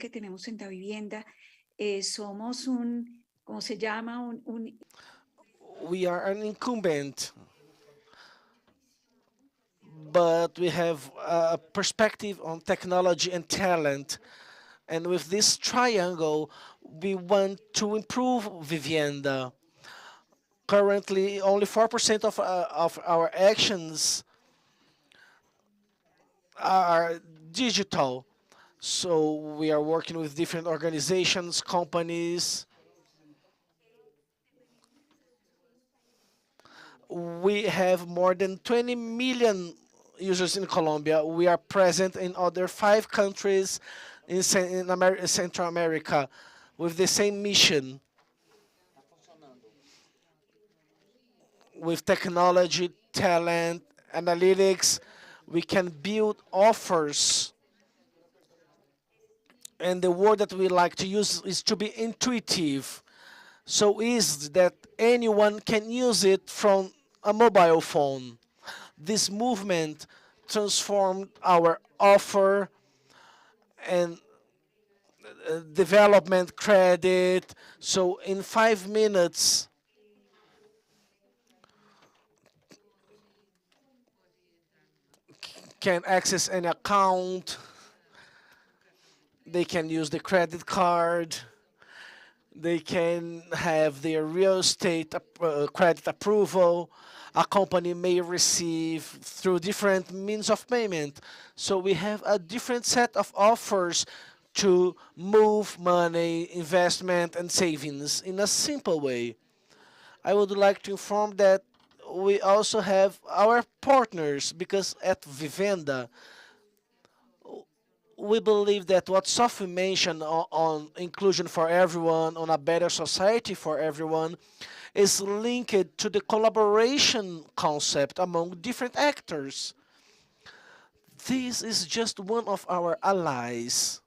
Que tenemos en la vivienda, somos ¿cómo se llama? We are an incumbent, but we have a perspective on technology and talent. And with this triangle, we want to improve Vivienda. Currently, only 4% of our actions are digital. So we are working with different organizations, companies. We have more than 20 million users in Colombia. We are present in other 5 countries in Central America with the same mission. With technology, talent, analytics, we can build offers. And the word that we like to use is to be intuitive. So easy that anyone can use it from a mobile phone. This movement transformed our offer and development credit. So in 5 minutes, can access an account. They can use the credit card. They can have their real estate credit approval. A company may receive through different means of payment. So we have a different set of offers to move money, investment, and savings in a simple way. I would like to inform that we also have our partners, because at Vivenda, we believe that what Sophie mentioned on inclusion for everyone, on a better society for everyone, is linked to the collaboration concept among different actors. This is just one of our allies.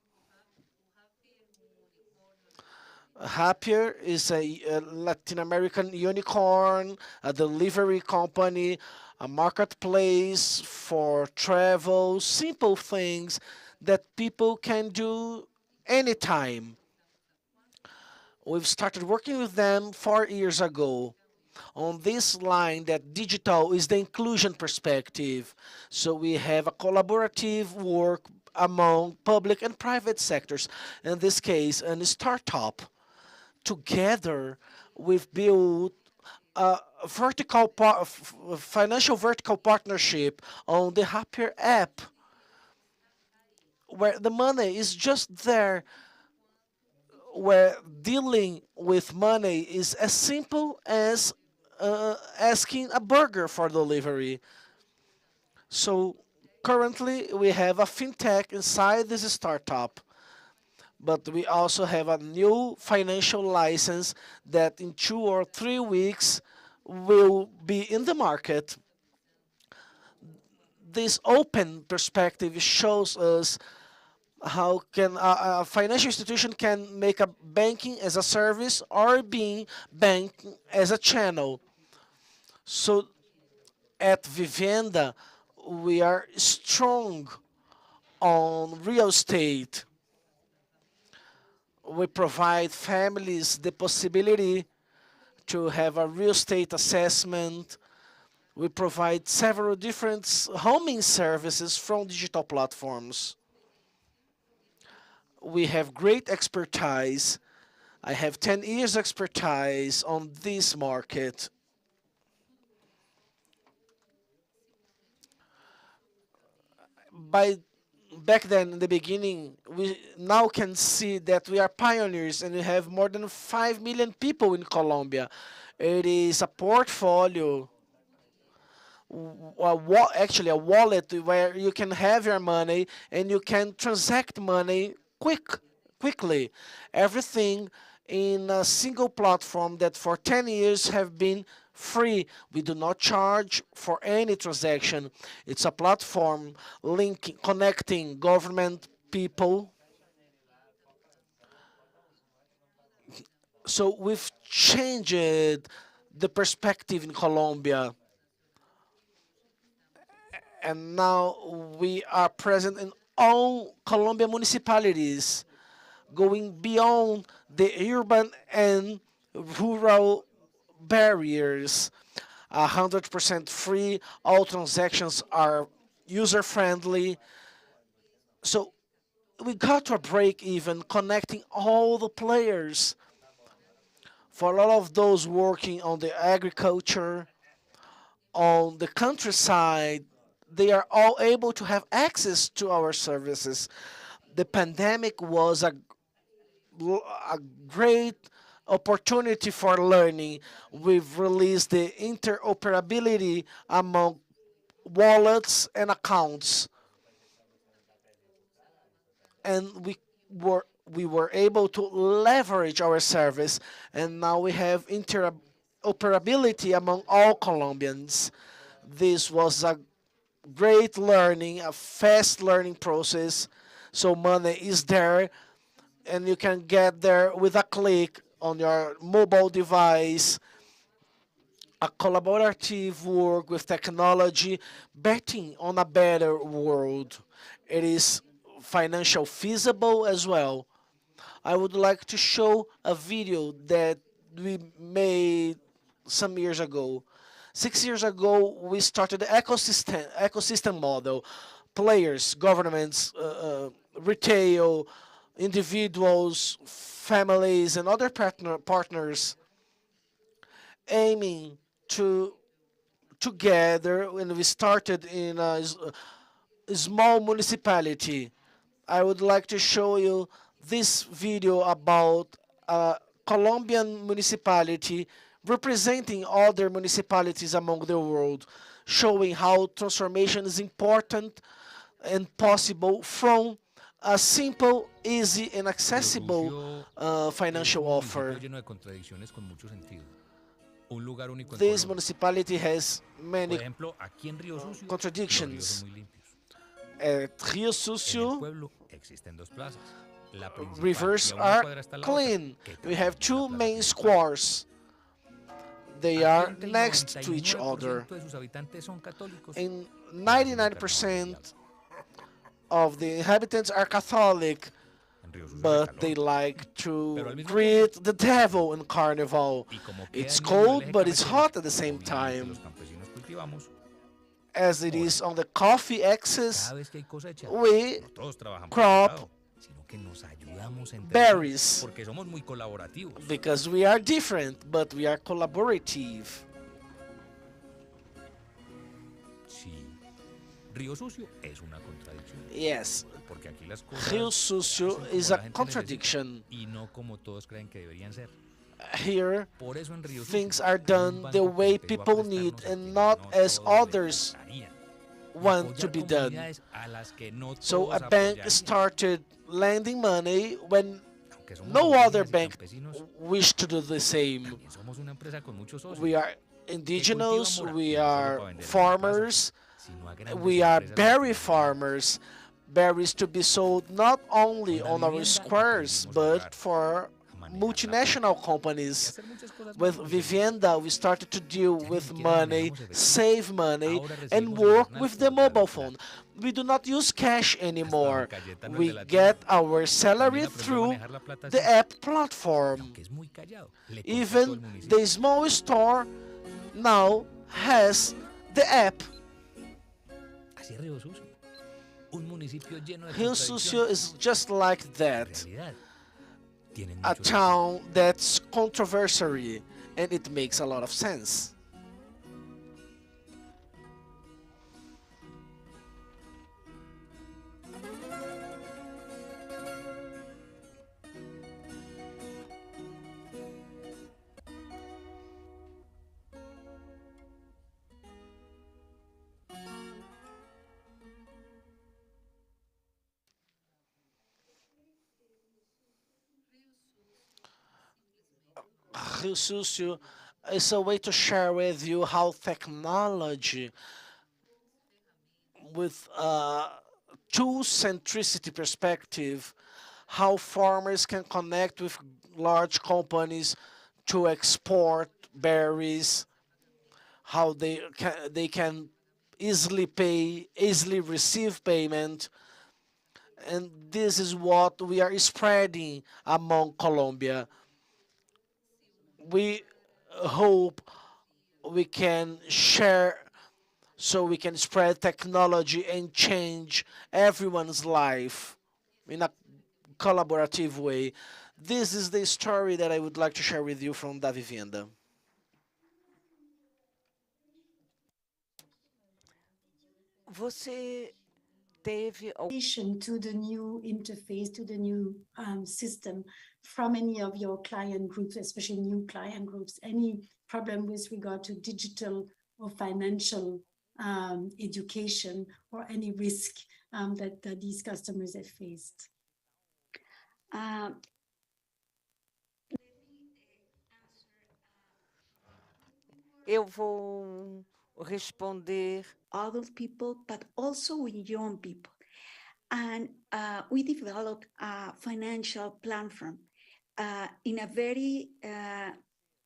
Happier is a Latin American unicorn, a delivery company, a marketplace for travel, simple things that people can do anytime. We've started working with them 4 years ago on this line that digital is the inclusion perspective. So we have a collaborative work among public and private sectors. In this case, a startup. Together, we've built a financial vertical partnership on the Happier app, where the money is just there, where dealing with money is as simple as asking a burger for delivery. So currently, we have a fintech inside this startup. But we also have a new financial license that in 2 or 3 weeks will be in the market. This open perspective shows us how can a financial institution can make a banking as a service or being banked as a channel. So at Vivenda, we are strong on real estate. We provide families the possibility to have a real estate assessment. We provide several different homing services from digital platforms. We have great expertise. I have 10 years expertise on this market. Back then, in the beginning, we now can see that we are pioneers and we have more than 5 million people in Colombia. It is a portfolio, actually a wallet where you can have your money and you can transact money quickly. Everything in a single platform that for 10 years have been free. We do not charge for any transaction. It's a platform connecting government people. So we've changed the perspective in Colombia. And now we are present in all Colombian municipalities, going beyond the urban and rural barriers. 100% free, all transactions are user-friendly. So we got to a break even connecting all the players. For all of those working on the agriculture, on the countryside, they are all able to have access to our services. The pandemic was a great opportunity for learning. We've released the interoperability among wallets and accounts. And we were able to leverage our service, and now we have interoperability among all Colombians. This was a great learning, a fast learning process. So money is there, and you can get there with a click on your mobile device. A collaborative work with technology, betting on a better world. It is financial feasible as well. I would like to show a video that we made some years ago. 6 years ago, we started the ecosystem model. players, governments, retail, individuals, families, and other partners aiming to together when we started in a small municipality. I would like to show you this video about a Colombian municipality representing other municipalities among the world, showing how transformation is important and possible from a simple, easy, and accessible financial offer. This municipality has many contradictions. At Rio Sucio, rivers are clean. We have two main squares. They are next to each other. And 99% of the inhabitants are Catholic, but they like to greet the devil in Carnival. It's cold, but it's hot at the same time. As it is on the coffee axis, we crop berries because we are different, but we are collaborative. Yes, Rio Sucio is a contradiction. Here, things are done the way people need and not as others want to be done. So a bank started lending money when no other bank wished to do the same. We are indigenous, we are farmers, we are berry farmers. Berries to be sold not only on our squares, but for multinational companies. With Vivienda, we started to deal with money, save money, and work with the mobile phone. We do not use cash anymore. We get our salary through the app platform. Even the small store now has the app. Rio Sucio is just like that. A town that's controversial, and it makes a lot of sense. Rio Sucio is a way to share with you how technology with a tool-centricity perspective, how farmers can connect with large companies to export berries, how they can easily pay, easily receive payment. And this is what we are spreading among Colombia. We hope we can share so we can spread technology and change everyone's life in a collaborative way. This is the story that I would like to share with you from Da Vivienda. Você teve to the new interface, to the new system from any of your client groups, especially new client groups, any problem with regard to digital or financial education or any risk that these customers have faced? Eu vou responder. Adult people, but also with young people. And we developed a financial platform in a very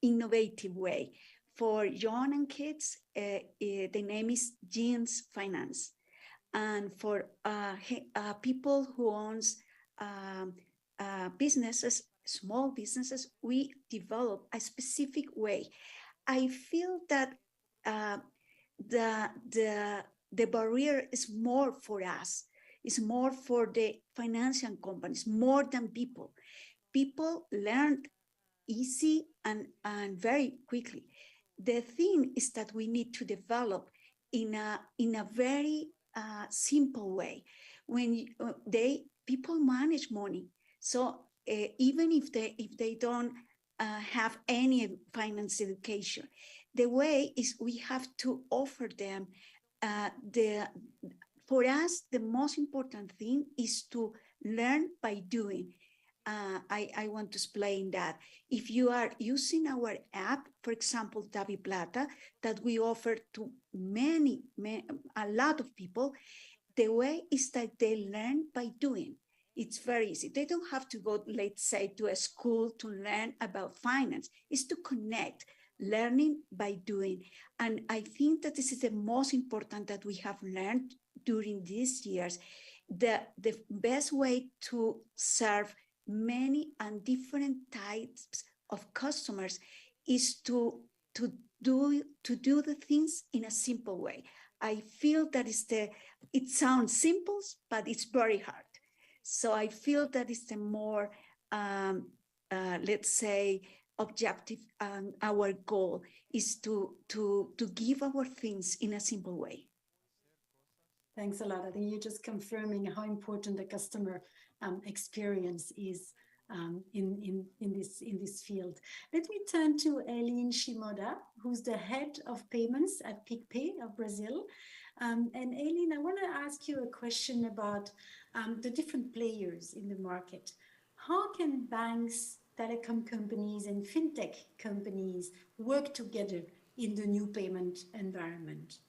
innovative way. For young and kids, the name is Jeans Finance. And for people who owns businesses, small businesses, we develop a the barrier is more for us. It's more for the financial companies, more than people. People learned easy and very quickly. The thing is that we need to develop in a very simple way. When people manage money, so even if they don't have any finance education, the way is we have to offer them for us, the most important thing is to learn by doing. I want to explain that. If you are using our app, for example, DaviPlata, that we offer to a lot of people, the way is that they learn by doing. It's very easy. They don't have to go, let's say, to a school to learn about finance. It's to connect, learning by doing. And I think that this is the most important that we have learned during these years. The best way to serve many and different types of customers is to do the things in a simple way. I feel that it sounds simple, but it's very hard. So I feel that is the more, let's say, objective, and our goal is to give our things in a simple way. Thanks a lot. I think you're just confirming how important the customer experience is in this field. Let me turn to Eileen Shimoda, who's the head of payments at PicPay of Brazil. And Eileen, I want to ask you a question about the different players in the market. How can banks, telecom companies, and fintech companies work together in the new payment environment?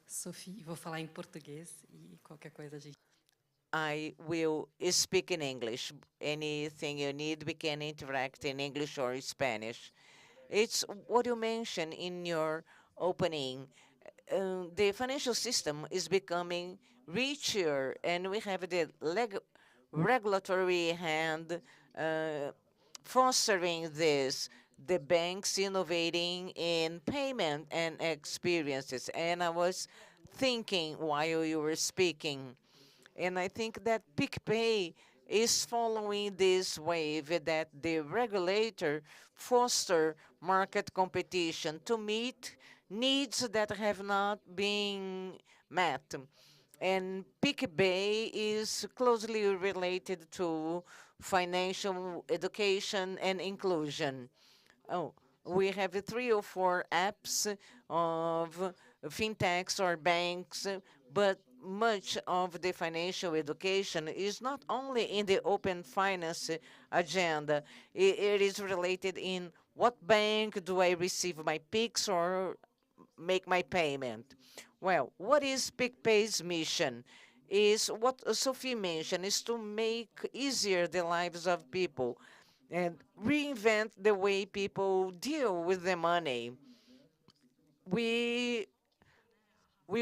Sophie, vou falar em português e qualquer coisa a gente... I will speak in English. Anything you need, we can interact in English or Spanish. It's what you mentioned in your opening. The financial system is becoming richer, and we have the regulatory hand fostering this, the banks innovating in payment and experiences. And I was thinking while you were speaking, and I think that PicPay is following this wave that the regulator foster market competition to meet needs that have not been met. And PicPay is closely related to financial education and inclusion. Oh, we have 3 or 4 apps of fintechs or banks, but much of the financial education is not only in the open finance agenda. It is related in what bank do I receive my Pix or make my payment. Well, what is PicPay's mission? Is what Sophie mentioned, is to make easier the lives of people and reinvent the way people deal with the money. We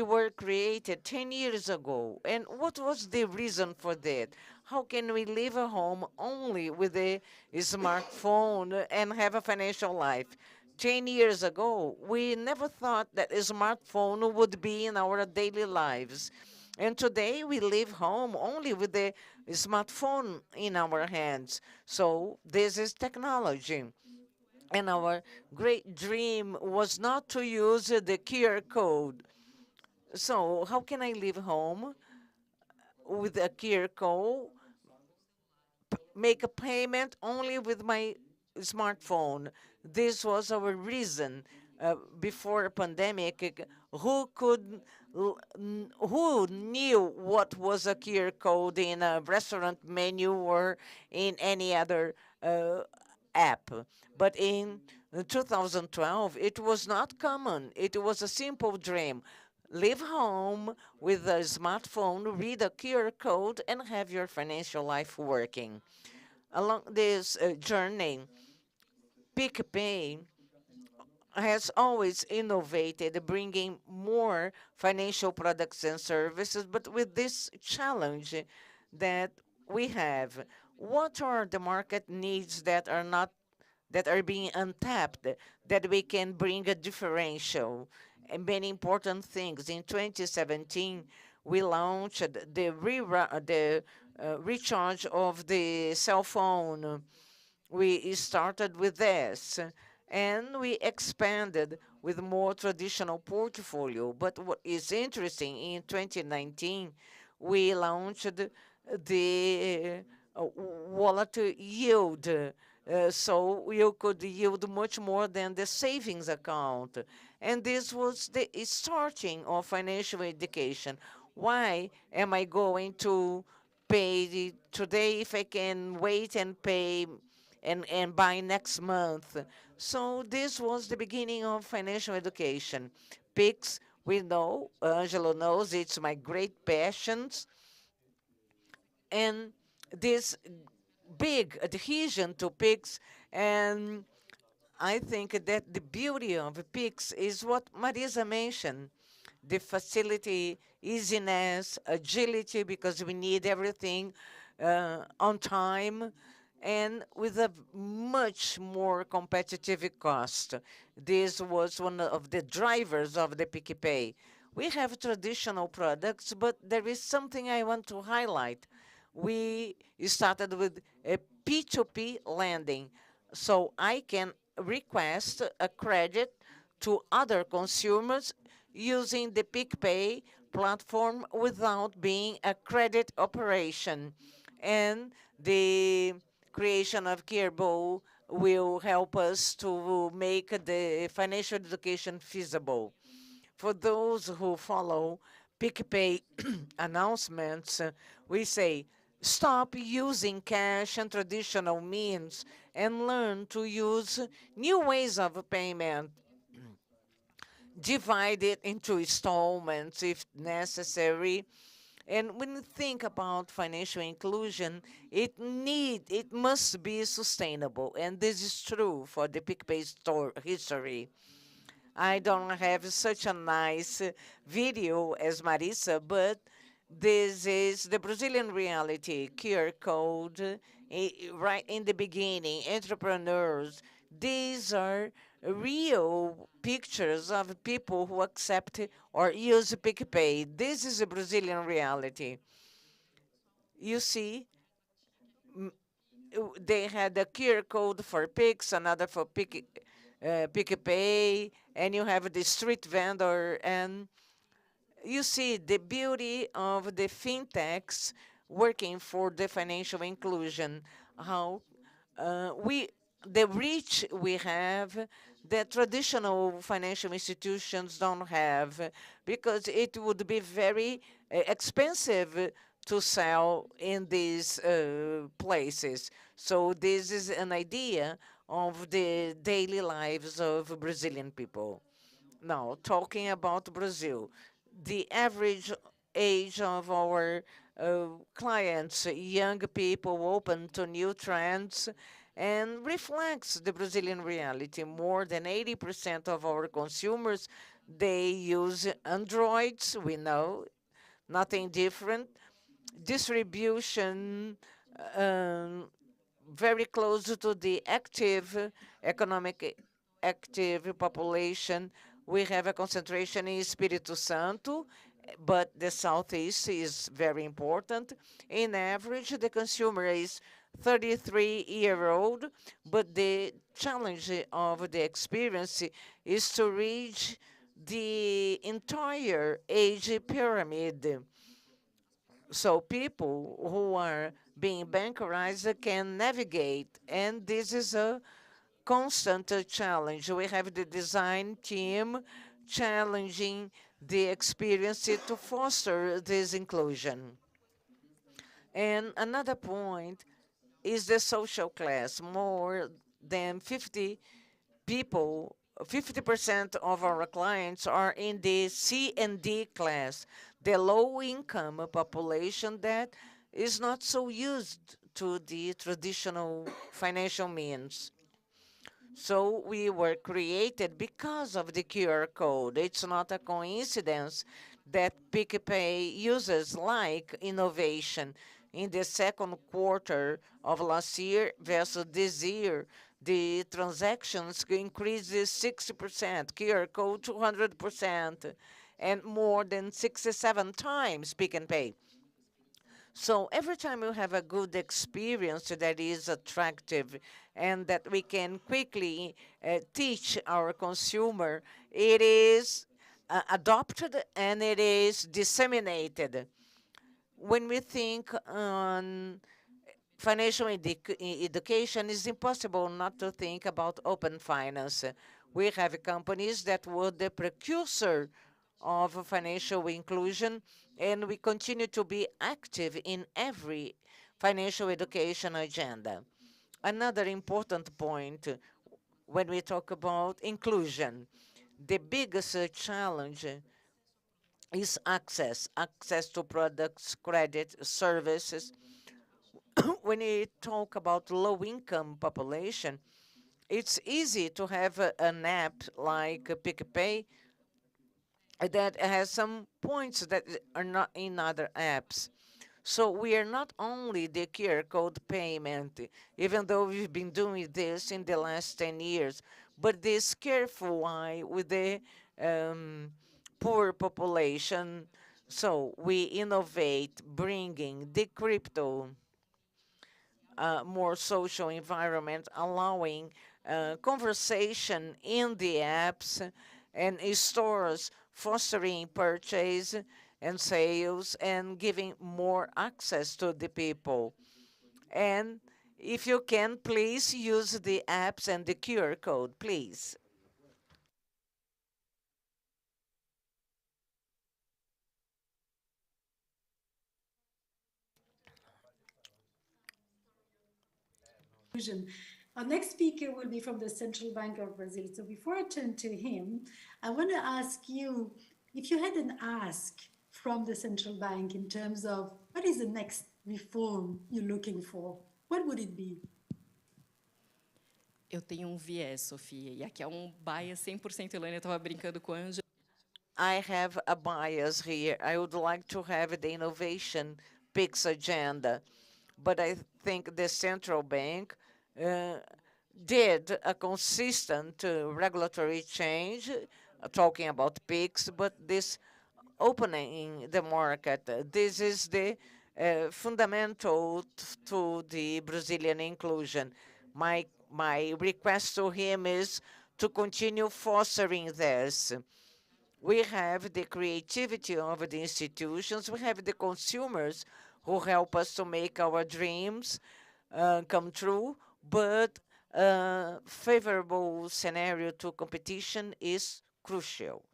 were created 10 years ago. And what was the reason for that? How can we live at home only with a smartphone and have a financial life? 10 years ago, we never thought that a smartphone would be in our daily lives. And today we live home only with a smartphone in our hands. So this is technology. And our great dream was not to use the QR code. So how can I live home with a QR code, make a payment only with my smartphone? This was our reason before the pandemic. Who knew what was a QR code in a restaurant menu or in any other app? But in 2012, it was not common. It was a simple dream. Live home with a smartphone, read a QR code, and have your financial life working. Along this journey, PicPay has always innovated, bringing more financial products and services, but with this challenge that we have. What are the market needs that are being untapped, that we can bring a differential? many important things. In 2017, we launched the recharge of the cell phone. We started with this, and we expanded with more traditional portfolio. But what is interesting, in 2019, we launched the wallet yield. So you could yield much more than the savings account. And this was the starting of financial education. Why am I going to pay today if I can wait and pay and buy next month? So this was the beginning of financial education. PIX, we know, Angelo knows, it's my great passion. And this big adhesion to PIX, and I think that the beauty of PIX is what Marisa mentioned, the facility, easiness, agility, because we need everything on time and with a much more competitive cost. This was one of the drivers of the PicPay. We have traditional products, but there is something I want to highlight. We started with a P2P lending, so I can request a credit to other consumers using the PicPay platform without being a credit operation. And the creation of Kirbo will help us to make the financial education feasible. For those who follow PicPay announcements, we say, stop using cash and traditional means and learn to use new ways of payment. Divide it into installments if necessary. And when you think about financial inclusion, it must be sustainable. And this is true for the PicPay history. I don't have such a nice video as Marisa, but this is the Brazilian reality, QR code, right in the beginning, entrepreneurs. These are real pictures of people who accept or use PicPay. This is a Brazilian reality. You see, they had a QR code for Pix, another for PicPay, and you have the street vendor. And you see the beauty of the fintechs working for the financial inclusion, how the reach we have that traditional financial institutions don't have, because it would be very expensive to sell in these places. So this is an idea of the daily lives of Brazilian people. Now, talking about Brazil, the average age of our clients, young people open to new trends, and reflects the Brazilian reality. More than 80% of our consumers, they use Androids, we know, nothing different. Distribution very close to the economic active population. We have a concentration in Espírito Santo, but the Southeast is very important. In average, the consumer is 33-year-old, but the challenge of the experience is to reach the entire age pyramid. So people who are being bankerized can navigate, and this is a constant challenge. We have the design team challenging the experience to foster this inclusion. And another point is the social class. More than 50% of our clients are in the C and D class, the low-income population that is not so used to the traditional financial means. So we were created because of the QR code. It's not a coincidence that PicPay uses like innovation. In the second quarter of last year versus this year, the transactions increased 60%, QR code 200%, and more than 67 times Pick and Pay. So every time you have a good experience that is attractive and that we can quickly teach our consumer, it is adopted and it is disseminated. When we think on financial education, it's impossible not to think about open finance. We have companies that were the precursor of financial inclusion, and we continue to be active in every financial education agenda. Another important point when we talk about inclusion, the biggest challenge is access to products, credit, services. When we talk about low-income population, it's easy to have an app like PicPay that has some points that are not in other apps. So we are not only the QR code payment, even though we've been doing this in the last 10 years, but this careful eye with the poor population. So we innovate, bringing the crypto more social environment, allowing conversation in the apps and stores, fostering purchase and sales, and giving more access to the people. And if you can, please use the apps and the QR code, please. Our next speaker will be from the Central Bank of Brazil. So before I turn to him, I want to ask you, if you had an ask from the Central Bank in terms of what is the next reform you're looking for, what would it be? Eu tenho viés, Sofia, e aqui é bias 100% Elaine, eu estava brincando com a Ângela. I have a bias here. I would like to have the innovation PIX agenda, but I think the central bank did a consistent regulatory change, talking about PIX, but this opening the market, this is the fundamental to the Brazilian inclusion. My request to him is to continue fostering this. We have the creativity of the institutions. We have the consumers who help us to make our dreams come true, but favorable scenario to competition is crucial.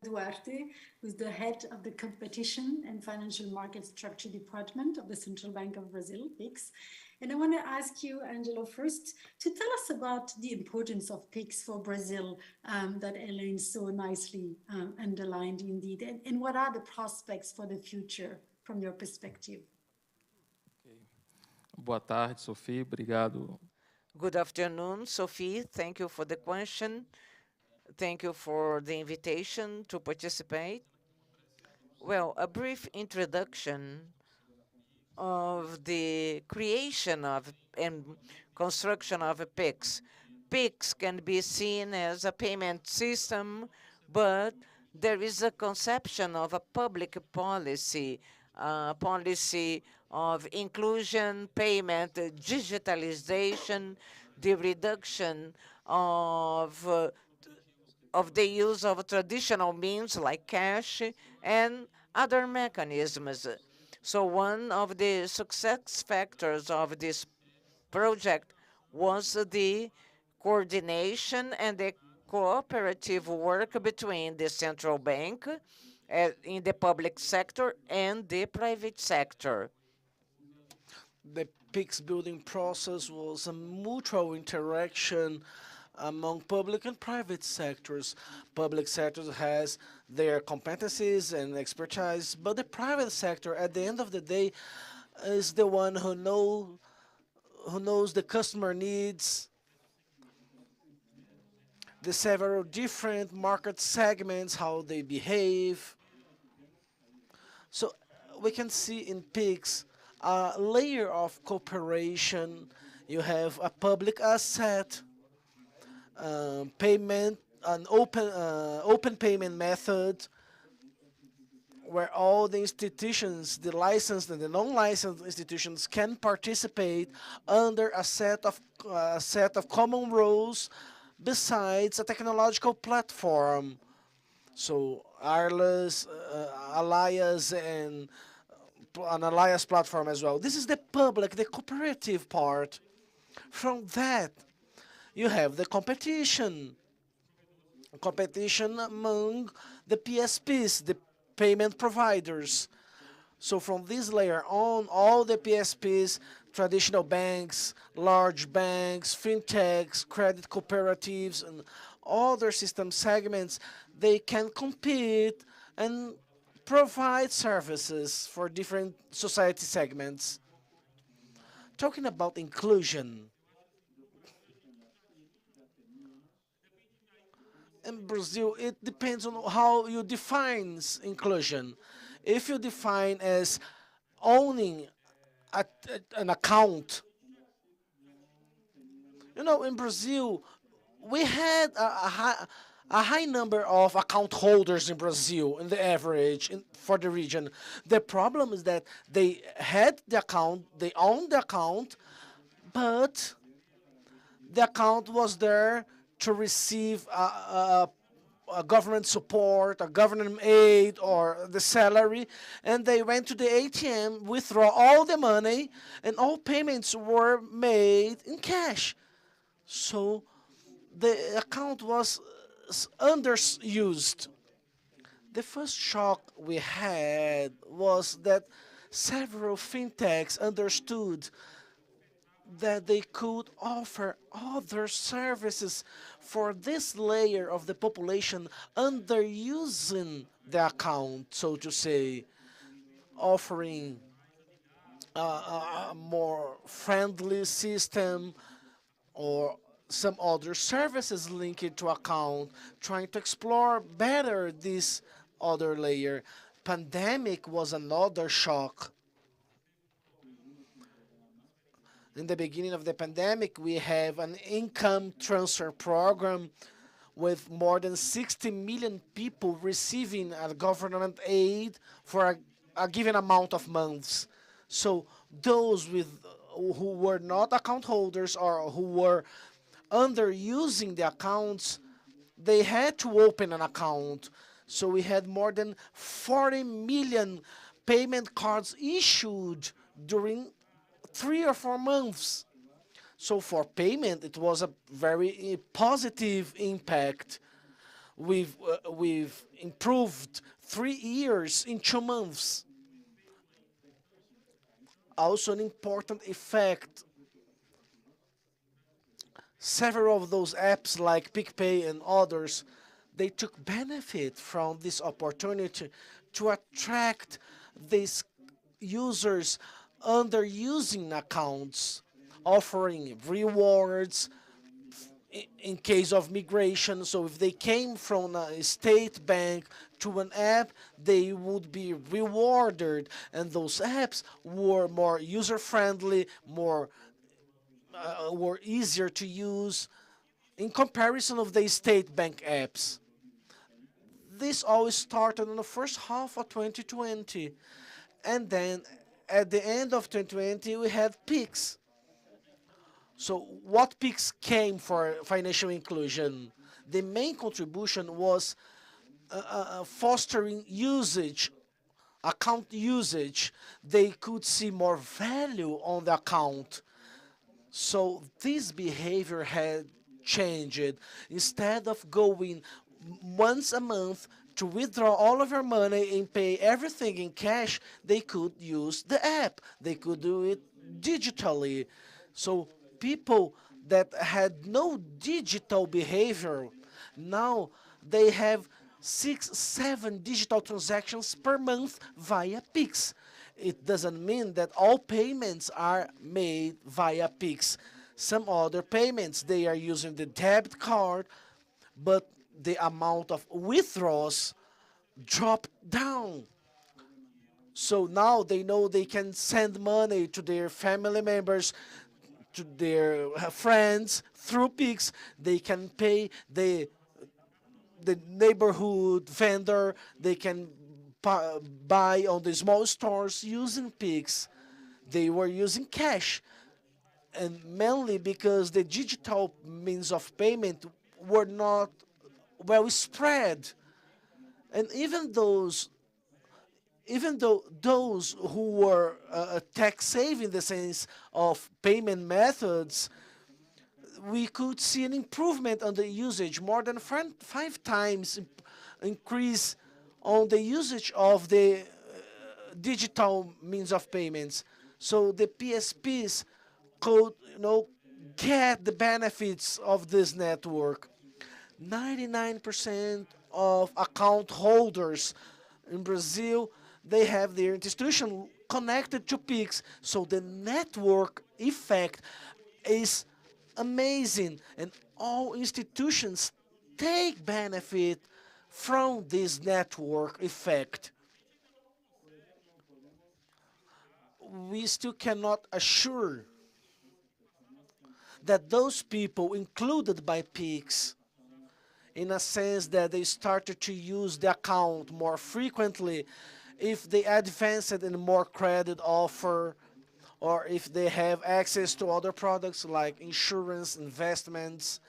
Duarte, who's the head of the Competition and Financial Market Structure Department of the Central Bank of Brazil, PIX. And I want to ask you, Angelo, first to tell us about the importance of PIX for Brazil that Elaine so nicely underlined indeed. And what are the prospects for the future from your perspective? Boa tarde, Sophie. Obrigado. Good afternoon, Sophie. Thank you for the question. Thank you for the invitation to participate. Well, a brief introduction of the creation of and construction of a PIX. PIX can be seen as a payment system, but there is a conception of a public policy, policy of inclusion, payment, digitalization, the reduction of the use of traditional means like cash and other mechanisms. So one of the success factors of this project was the coordination and the cooperative work between the central bank in the public sector and the private sector. The PIX building process was a mutual interaction among public and private sectors. Public sectors has their competencies and expertise, but the private sector, at the end of the day, is the one who knows the customer needs, the several different market segments, how they behave. So we can see in PIX a layer of cooperation. You have a public asset, payment, an open payment method, where all the institutions, the licensed and the non-licensed institutions, can participate under a set of common rules, besides a technological platform. So Arlas, Alliance, and an Alliance platform as well. This is the public, the cooperative part. From that, you have the competition among the PSPs, the payment providers. So from this layer on, all the PSPs, traditional banks, large banks, fintechs, credit cooperatives, and other system segments, they can compete and provide services for different society segments. Talking about inclusion, in Brazil, it depends on how you define inclusion. If you define as owning an account, in Brazil, we had a high number of account holders in Brazil, in the average, for the region. The problem is that they had the account, they owned the account, but the account was there to receive a government support, a government aid, or the salary, and they went to the ATM, withdraw all the money, and all payments were made in cash. So the account was underused. The first shock we had was that several fintechs understood that they could offer other services for this layer of the population underusing the account, so to say, offering a more friendly system or some other services linked to account, trying to explore better this other layer. Pandemic was another shock. In the beginning of the pandemic, we have an income transfer program with more than 60 million people receiving a government aid for a given amount of months. So those who were not account holders or who were underusing the accounts, they had to open an account. So we had more than 40 million payment cards issued during 3 or 4 months. So for payment, it was a very positive impact. We've improved 3 years in 2 months. Also an important effect. Several of those apps like PicPay and others, they took benefit from this opportunity to attract these users underusing accounts, offering rewards in case of migration. So if they came from a state bank to an app, they would be rewarded, and those apps were more user-friendly, were easier to use in comparison of the state bank apps. This always started in the first half of 2020, and then at the end of 2020, we had PIX. So what PIX came for financial inclusion? The main contribution was fostering usage, account usage. They could see more value on the account. So this behavior had changed. Instead of going once a month to withdraw all of your money and pay everything in cash, they could use the app. They could do it digitally. So people that had no digital behavior, now they have 6, 7 digital transactions per month via PIX. It doesn't mean that all payments are made via PIX. Some other payments, they are using the debit card, but the amount of withdrawals dropped down. So now they know they can send money to their family members, to their friends through Pix. They can pay the neighborhood vendor. They can buy on the small stores using Pix. They were using cash, and mainly because the digital means of payment were not well spread. And even though those who were tax safe in the sense of payment methods, we could see an improvement on the usage, more than 5 times increase on the usage of the digital means of payments. So the PSPs could, get the benefits of this network. 99% of account holders in Brazil, they have their institution connected to Pix. So the network effect is amazing, and all institutions take benefit from this network effect. We still cannot assure that those people included by Pix, in a sense that they started to use the account more frequently, if they advanced in more credit offer, or if they have access to other products like insurance, investments.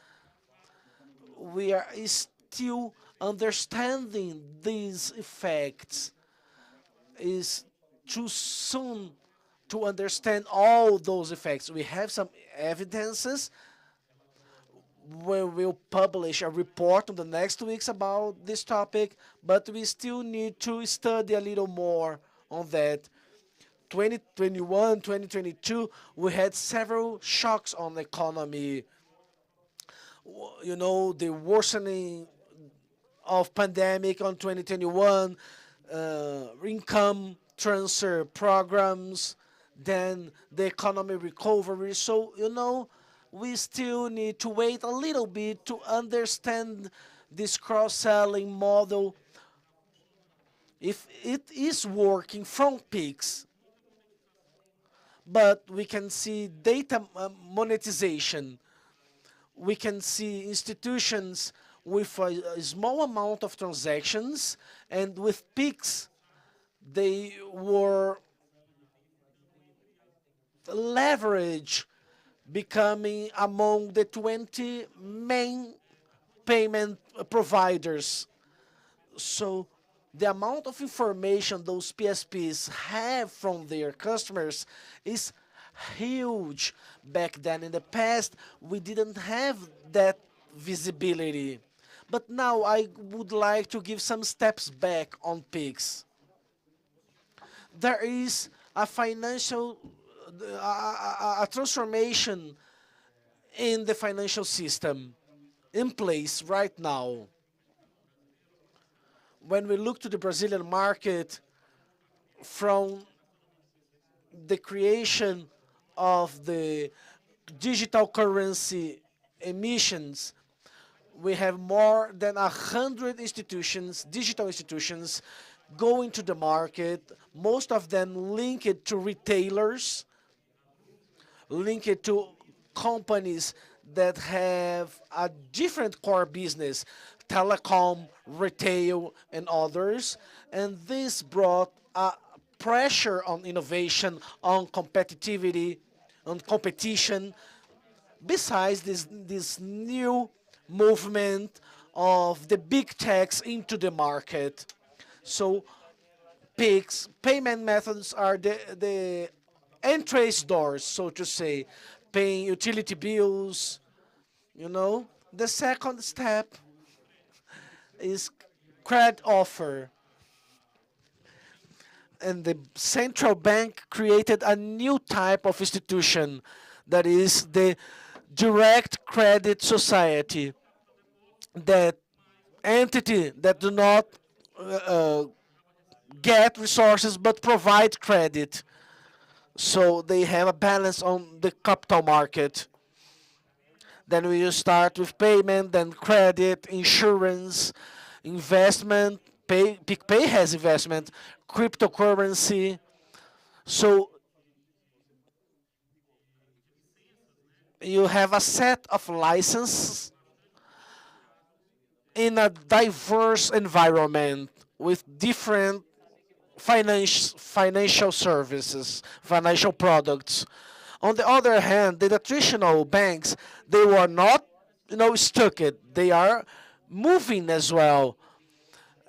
We are still understanding these effects. It's too soon to understand all those effects. We have some evidences. We will publish a report in the next weeks about this topic, but we still need to study a little more on that. 2021, 2022, we had several shocks on the economy. The worsening of pandemic on 2021, income transfer programs, then the economy recovery. So, we still need to wait a little bit to understand this cross-selling model, if it is working from Pix. But we can see data monetization. We can see institutions with a small amount of transactions, and with Pix, they were leverage becoming among the 20 main payment providers. So the amount of information those PSPs have from their customers is huge. Back then in the past, we didn't have that visibility. But now I would like to give some steps back on Pix. There is a financial a transformation in the financial system in place right now. When we look to the Brazilian market, from the creation of the digital currency emissions, we have more than 100 institutions, digital institutions, going to the market, most of them linked to retailers, linked to companies that have a different core business, telecom, retail, and others. And this brought a pressure on innovation, on competitivity, on competition, besides this new movement of the big techs into the market. So Pix payment methods are the entrance doors, so to say, paying utility bills. The second step is credit offer. And the central bank created a new type of institution, that is the direct credit society, that entity that do not get resources but provide credit. So they have a balance on the capital market. Then we start with payment, then credit, insurance, investment. PicPay has investment, cryptocurrency. So you have a set of licenses in a diverse environment with different financial services, financial products. On the other hand, the traditional banks, they were not, stuck it. They are moving as well.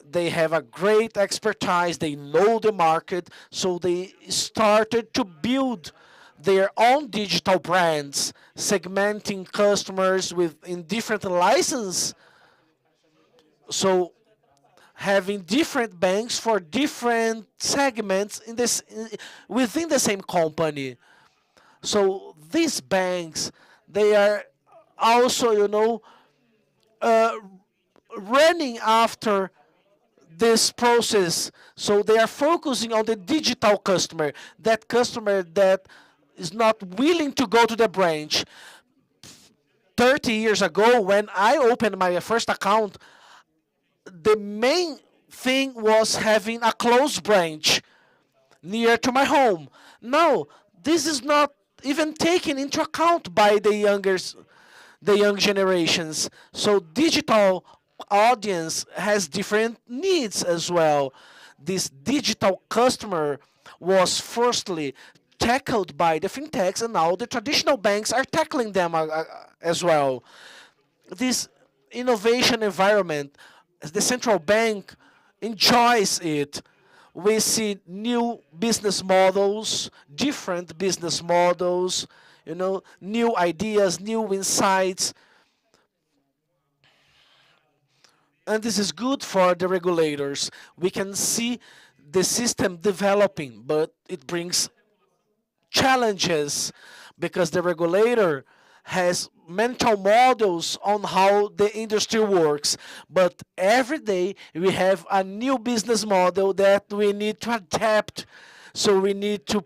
They have a great expertise. They know the market, so they started to build their own digital brands, segmenting customers in different licenses. So having different banks for different segments within the same company. So these banks, they are also, running after this process. So they are focusing on the digital customer, that customer that is not willing to go to the branch. 30 years ago, when I opened my first account, the main thing was having a close branch near to my home. Now, this is not even taken into account by the young generations. So digital audience has different needs as well. This digital customer was firstly tackled by the fintechs, and now the traditional banks are tackling them as well. This innovation environment, the central bank enjoys it. We see new business models, different business models, new ideas, new insights. And this is good for the regulators. We can see the system developing, but it brings challenges because the regulator has mental models on how the industry works. But every day we have a new business model that we need to adapt. So we need to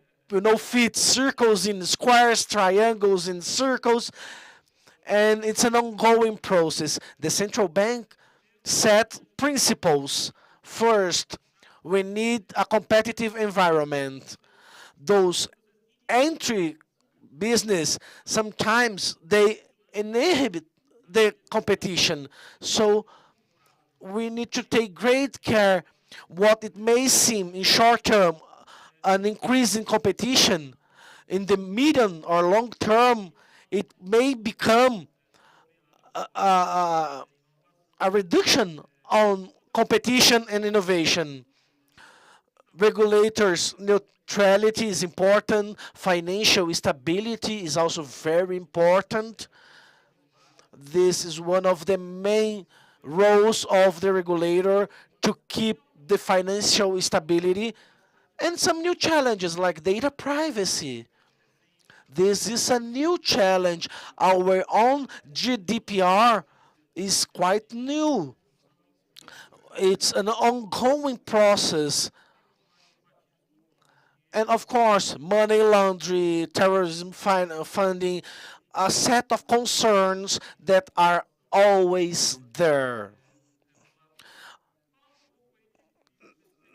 fit circles in squares, triangles in circles. And it's an ongoing process. The central bank set principles. First, we need a competitive environment. Those entry business, sometimes they inhibit the competition. So we need to take great care what it may seem in short term an increase in competition. In the medium or long term, it may become a reduction on competition and innovation. Regulators' neutrality is important. Financial stability is also very important. This is one of the main roles of the regulator to keep the financial stability, and some new challenges like data privacy. This is a new challenge. Our own GDPR is quite new. It's an ongoing process. And of course, money laundering, terrorism funding, a set of concerns that are always there.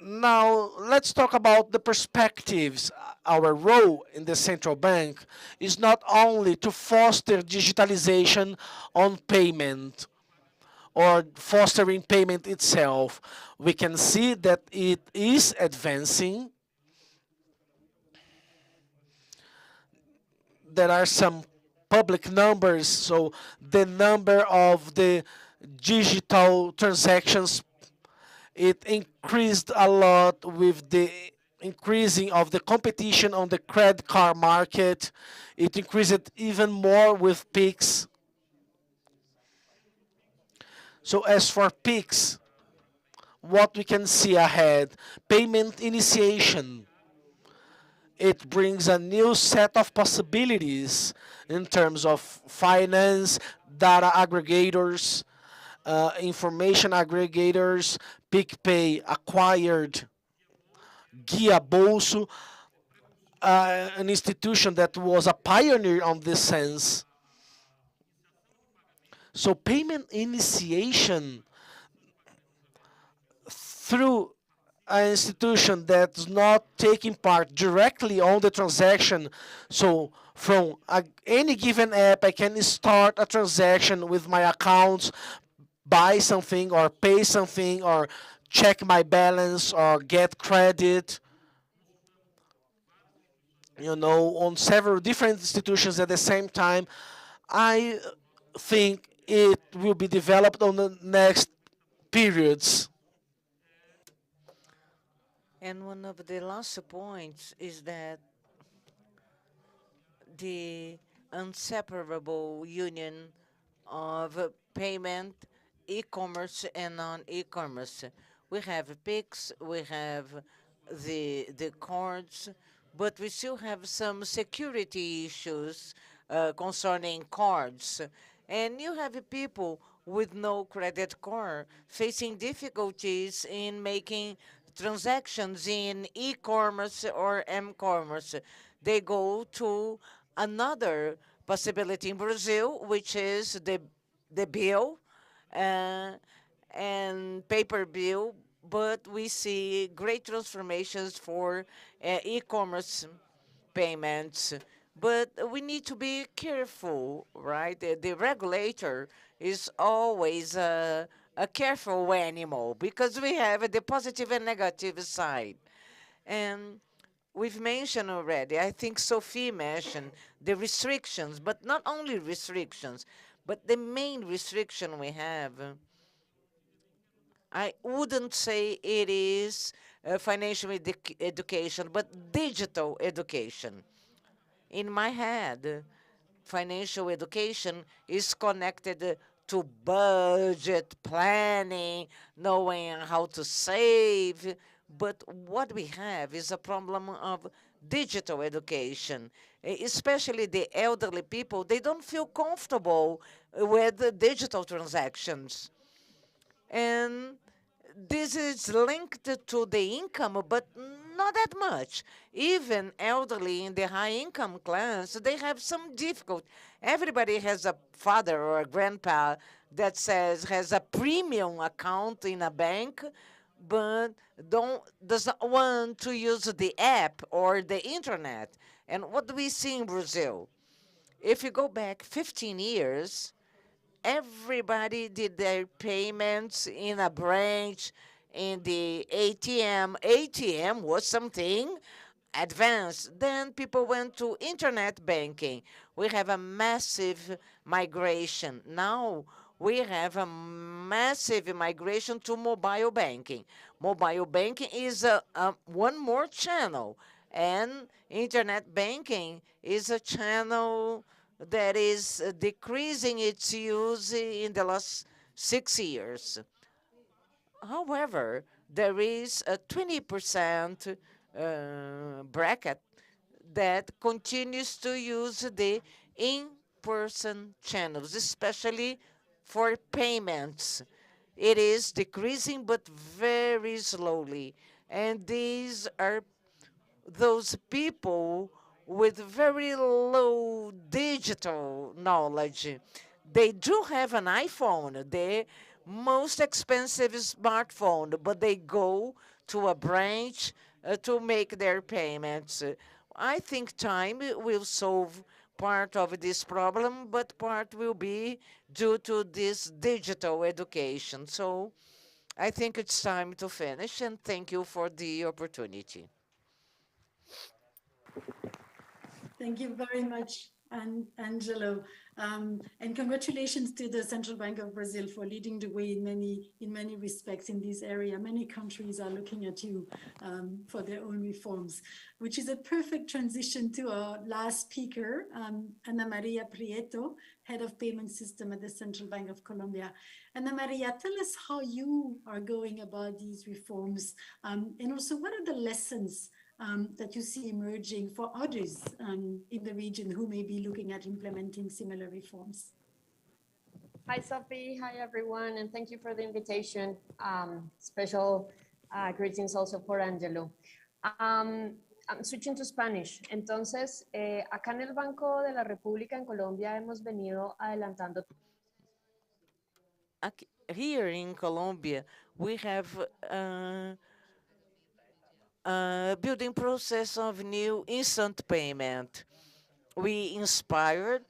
Now, let's talk about the perspectives. Our role in the central bank is not only to foster digitalization on payment or fostering payment itself. We can see that it is advancing. There are some public numbers, so the number of the digital transactions, it increased a lot with the increasing of the competition on the credit card market. It increased even more with Pix. So as for Pix, what we can see ahead, payment initiation. It brings a new set of possibilities in terms of finance, data aggregators, information aggregators. PicPay acquired Guia Bolso, an institution that was a pioneer on this sense. So payment initiation through an institution that's not taking part directly on the transaction. So from any given app, I can start a transaction with my accounts, buy something or pay something or check my balance or get credit, on several different institutions at the same time. I think it will be developed on the next periods. And one of the last points is that the inseparable union of payment, e-commerce and non-e-commerce. We have PIX, we have the cards, but we still have some security issues concerning cards. And you have people with no credit card facing difficulties in making transactions in e-commerce or m-commerce. They go to another possibility in Brazil, which is the bill and paper bill, but we see great transformations for e-commerce payments. But we need to be careful, right? The regulator is always a careful animal because we have the positive and negative side. And we've mentioned already, I think Sophie mentioned the restrictions, but not only restrictions, but the main restriction we have, I wouldn't say it is financial education, but digital education. In my head, financial education is connected to budget planning, knowing how to save. But what we have is a problem of digital education, especially the elderly people. They don't feel comfortable with the digital transactions. And this is linked to the income, but not that much. Even elderly in the high income class, they have some difficulty. Everybody has a father or a grandpa that has a premium account in a bank, but does not want to use the app or the internet. And what do we see in Brazil? If you go back 15 years, everybody did their payments in a branch, in the ATM. ATM was something advanced. Then people went to internet banking. We have a massive migration. Now we have a massive migration to mobile banking. Mobile banking is one more channel, and internet banking is a channel that is decreasing its use in the last 6 years. However, there is a 20% bracket that continues to use the in-person channels, especially for payments. It is decreasing, but very slowly. And these are those people with very low digital knowledge. They do have an iPhone, the most expensive smartphone, but they go to a branch to make their payments. I think time will solve part of this problem, but part will be due to this digital education. So I think it's time to finish, and thank you for the opportunity. Thank you very much, Angelo. And congratulations to the Central Bank of Brazil for leading the way in many respects in this area. Many countries are looking at you for their own reforms, which is a perfect transition to our last speaker, Ana Maria Prieto, Head of Payment System at the Central Bank of Colombia. Ana Maria, tell us how you are going about these reforms, and also what are the lessons that you see emerging for others in the region who may be looking at implementing similar reforms? Hi, Sophie. Hi, everyone. And thank you for the invitation. Special greetings also for Angelo. I'm switching to Spanish. Entonces, acá en el Banco de la República en Colombia hemos venido adelantando. Here in Colombia, we have building process of new instant payment. We inspired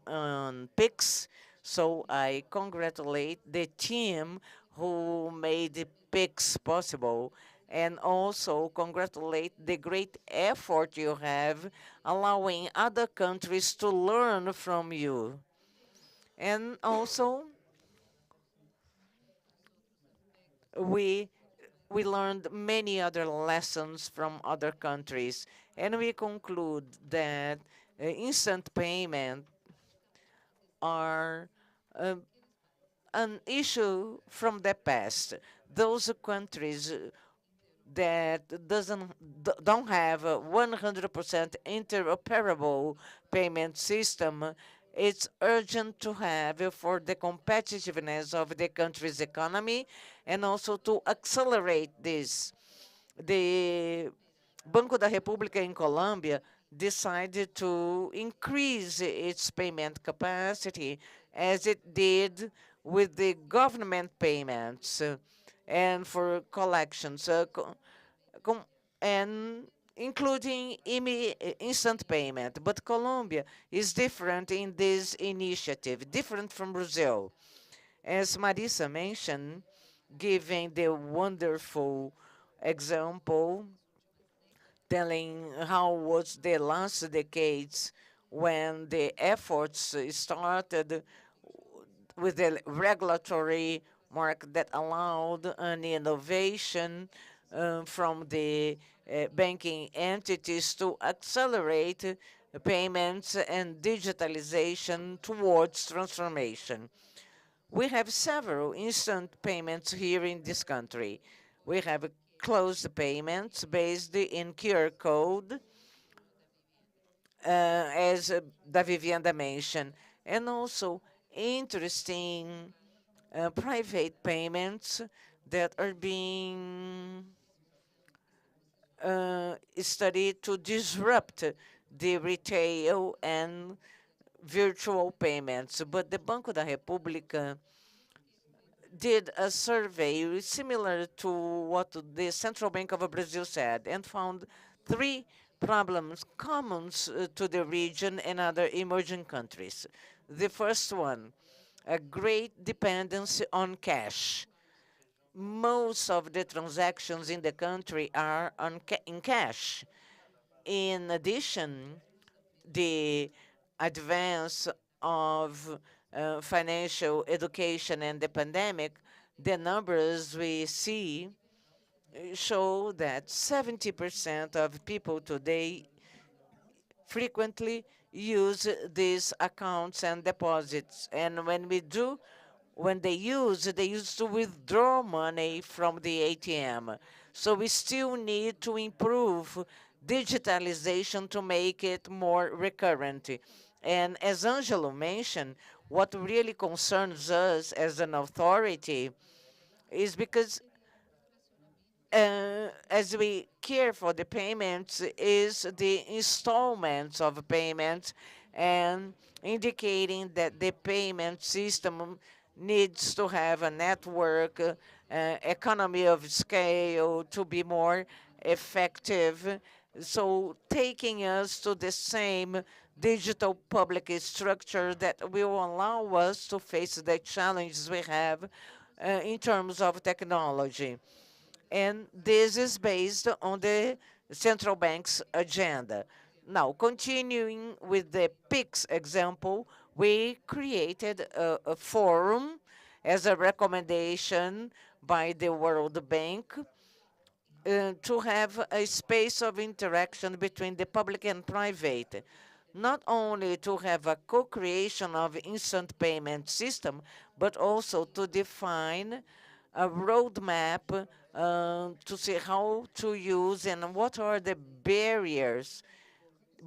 on PIX, so I congratulate the team who made the PIX possible, and also congratulate the great effort you have allowing other countries to learn from you. And also, we learned many other lessons from other countries, and we conclude that instant payment are an issue from the past. Those countries that don't have a 100% interoperable payment system, it's urgent to have for the competitiveness of the country's economy and also to accelerate this. The Banco da República in Colombia decided to increase its payment capacity as it did with the government payments and for collections, and including instant payment. But Colombia is different in this initiative, different from Brazil. As Marisa mentioned, giving the wonderful example, telling how was the last decades when the efforts started with the regulatory mark that allowed an innovation from the banking entities to accelerate payments and digitalization towards transformation. We have several instant payments here in this country. We have closed payments based in QR code, as Davivienda mentioned, and also interesting private payments that are being studied to disrupt the retail and virtual payments. But the Banco da República did a survey similar to what the Central Bank of Brazil said and found three problems common to the region and other emerging countries. The first one, a great dependency on cash. Most of the transactions in the country are in cash. In addition, the advance of financial education and the pandemic, the numbers we see show that 70% of people today frequently use these accounts and deposits. And when they use to withdraw money from the ATM. So we still need to improve digitalization to make it more recurrent. And as Angelo mentioned, what really concerns us as an authority is because as we care for the payments is the installments of payments and indicating that the payment system needs to have a network, economy of scale to be more effective. So taking us to the same digital public structure that will allow us to face the challenges we have in terms of technology. And this is based on the central bank's agenda. Now, continuing with the PIX example, we created a forum as a recommendation by the World Bank to have a space of interaction between the public and private, not only to have a co-creation of instant payment system, but also to define a roadmap to see how to use and what are the barriers,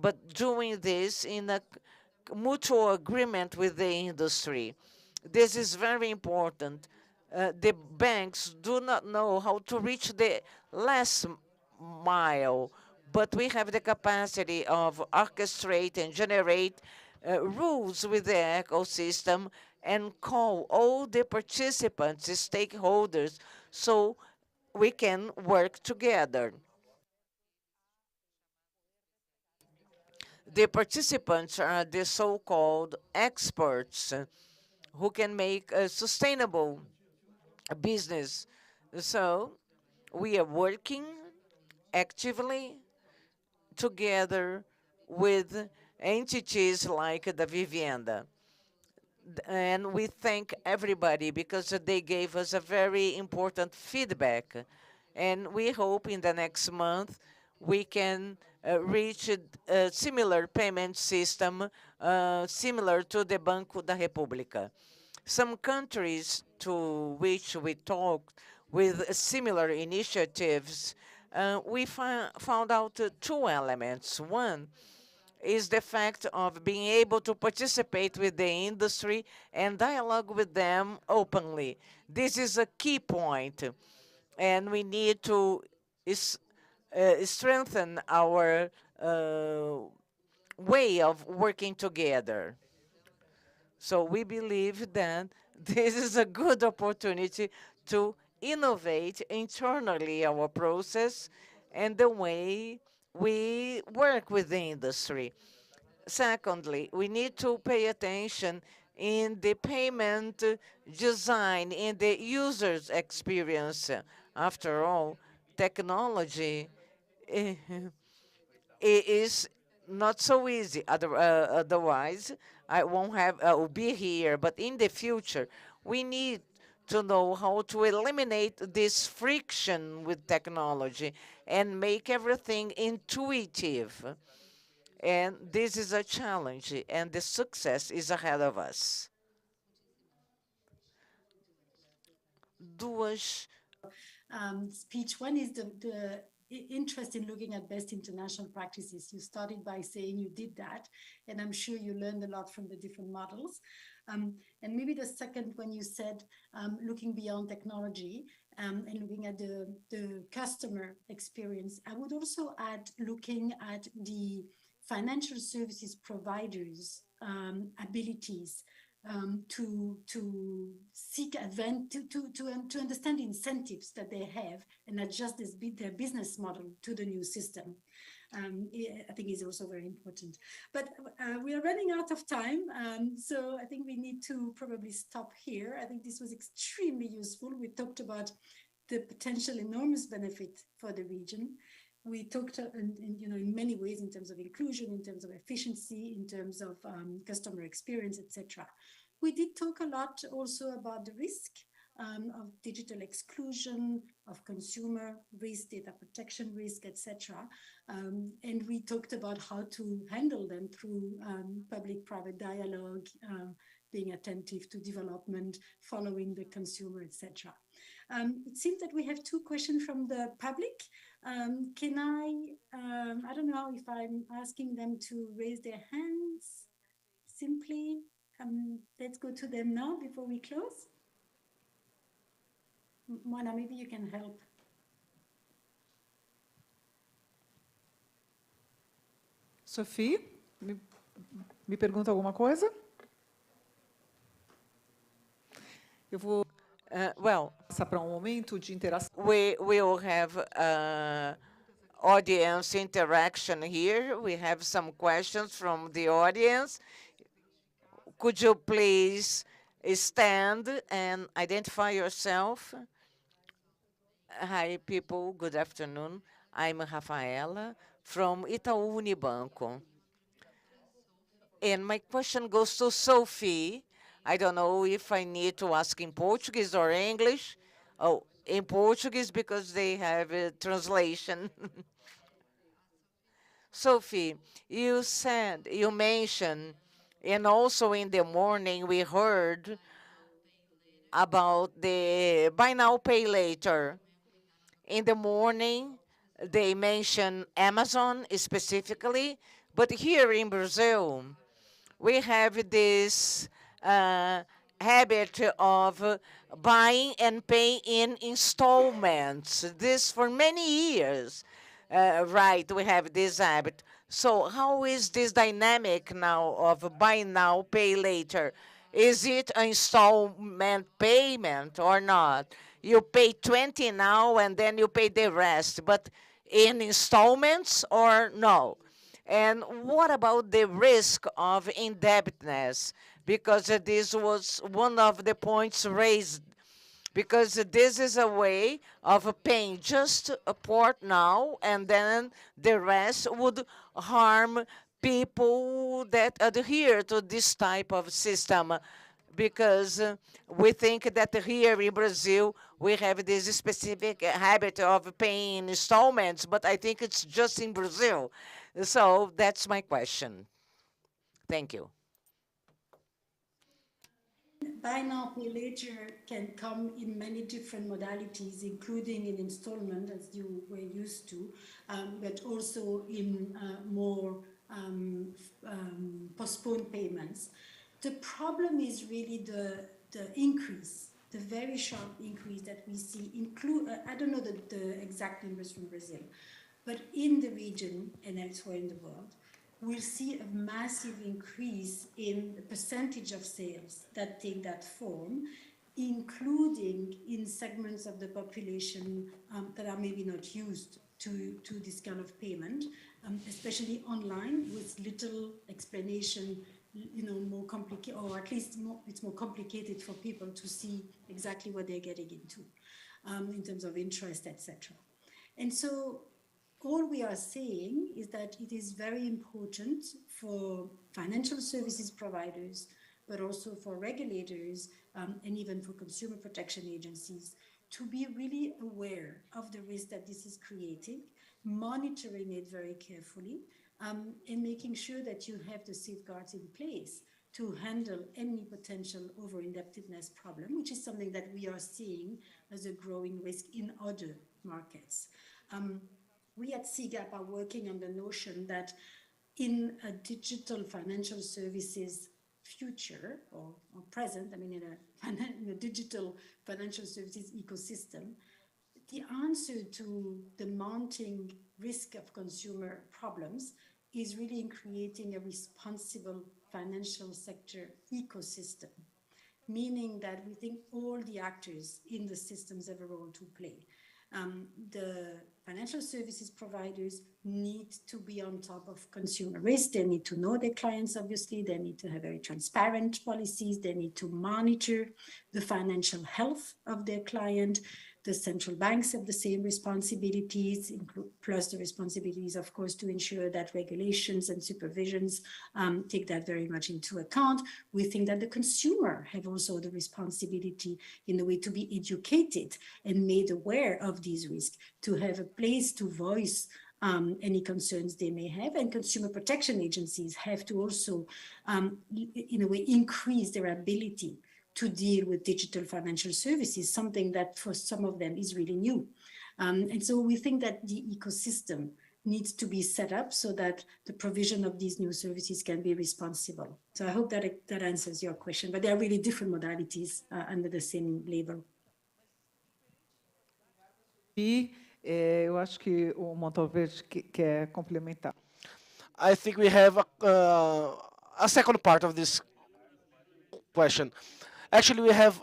but doing this in a mutual agreement with the industry. This is very important. The banks do not know how to reach the last mile, but we have the capacity of orchestrate and generate rules with the ecosystem and call all the participants, stakeholders, so we can work together. The participants are the so-called experts who can make a sustainable business. So we are working actively together with entities like the Vivienda. And we thank everybody because they gave us a very important feedback. And we hope in the next month we can reach a similar payment system similar to the Banco da República. Some countries to which we talked with similar initiatives, we found out two elements. One is the fact of being able to participate with the industry and dialogue with them openly. This is a key point, and we need to strengthen our way of working together. So we believe that this is a good opportunity to innovate internally our process and the way we work with the industry. Secondly, we need to pay attention in the payment design, in the user's experience. After all, technology is not so easy. Otherwise, I won't have will be here. But in the future, we need to know how to eliminate this friction with technology and make everything intuitive. And this is a challenge, and the success is ahead of us. Duas speech. One is the interest in looking at best international practices. You started by saying you did that, and I'm sure you learned a lot from the different models. And maybe the second, when you said looking beyond technology and looking at the customer experience, I would also add looking at the financial services providers' abilities to seek to understand the incentives that they have and adjust their business model to the new system. I think is also very important. But we are running out of time, so I think we need to probably stop here. I think this was extremely useful. We talked about the potential enormous benefit for the region. We talked in many ways in terms of inclusion, in terms of efficiency, in terms of customer experience, etc. We did talk a lot also about the risk of digital exclusion, of consumer risk, data protection risk, etc. And we talked about how to handle them through public-private dialogue, being attentive to development, following the consumer, etc. It seems that we have two questions from the public. Can I don't know if I'm asking them to raise their hands simply. Let's go to them now before we close. Mona, maybe you can help. Sophie, me pergunta alguma coisa? Eu vou passar para momento de interação. We will have audience interaction here. We have some questions from the audience. Could you please stand and identify yourself? Hi, people. Good afternoon. I'm Rafaela from Itaú Unibanco. And my question goes to Sophie. I don't know if I need to ask in Portuguese or English. Oh, in Portuguese because they have a translation. Sophie, you mentioned, and also in the morning we heard about the buy now, pay later. In the morning, they mentioned Amazon specifically, but here in Brazil, we have this habit of buying and paying in installments. This for many years, right? We have this habit. So how is this dynamic now of buy now, pay later? Is it an installment payment or not? You pay 20 now and then you pay the rest, but in installments or no? And what about the risk of indebtedness? Because this was one of the points raised, because this is a way of paying just a part now, and then the rest would harm people that adhere to this type of system. Because we think that here in Brazil, we have this specific habit of paying installments, but I think it's just in Brazil. So that's my question. Thank you. Buy now, pay later can come in many different modalities, including in installment, as you were used to, but also in more postponed payments. The problem is really the increase, the very sharp increase that we see. I don't know the exact numbers from Brazil, but in the region and elsewhere in the world, we'll see a massive increase in the percentage of sales that take that form, including in segments of the population that are maybe not used to this kind of payment, especially online with little explanation, more complicated, or at least it's more complicated for people to see exactly what they're getting into in terms of interest, etc. And so all we are saying is that it is very important for financial services providers, but also for regulators and even for consumer protection agencies to be really aware of the risk that this is creating, monitoring it very carefully, and making sure that you have the safeguards in place to handle any potential over-indebtedness problem, which is something that we are seeing as a growing risk in other markets. We at CGAP are working on the notion that in a digital financial services future or present, in a digital financial services ecosystem, the answer to the mounting risk of consumer problems is really in creating a responsible financial sector ecosystem, meaning that we think all the actors in the systems have a role to play. The financial services providers need to be on top of consumer risk. They need to know their clients, obviously. They need to have very transparent policies. They need to monitor the financial health of their client. The central banks have the same responsibilities, plus the responsibilities, of course, to ensure that regulations and supervisions take that very much into account. We think that the consumer have also the responsibility in a way to be educated and made aware of these risks, to have a place to voice any concerns they may have, and consumer protection agencies have to also, in a way, increase their ability to deal with digital financial services, something that for some of them is really new. And so we think that the ecosystem needs to be set up so that the provision of these new services can be responsible. So I hope that that answers your question, but there are really different modalities under the same label. Eu acho que o Montalverde quer complementar. I think we have a second part of this question. Actually, we have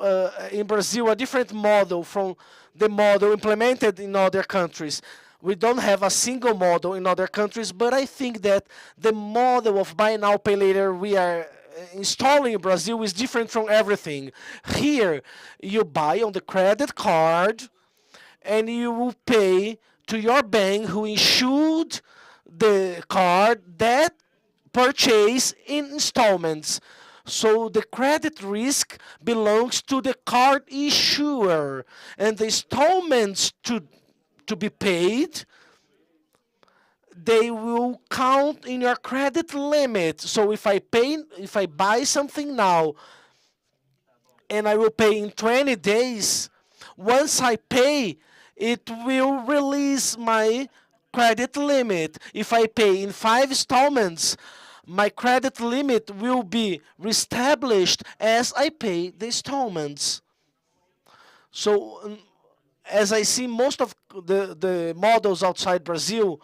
in Brazil a different model from the model implemented in other countries. We don't have a single model in other countries, but I think that the model of buy now, pay later we are installing in Brazil is different from everything. Here, you buy on the credit card, and you will pay to your bank who issued the card that purchase in installments. So the credit risk belongs to the card issuer, and the installments to be paid, they will count in your credit limit. So if I buy something now and I will pay in 20 days, once I pay, it will release my credit limit. If I pay in 5 installments, my credit limit will be reestablished as I pay the installments. So as I see most of the models outside Brazil,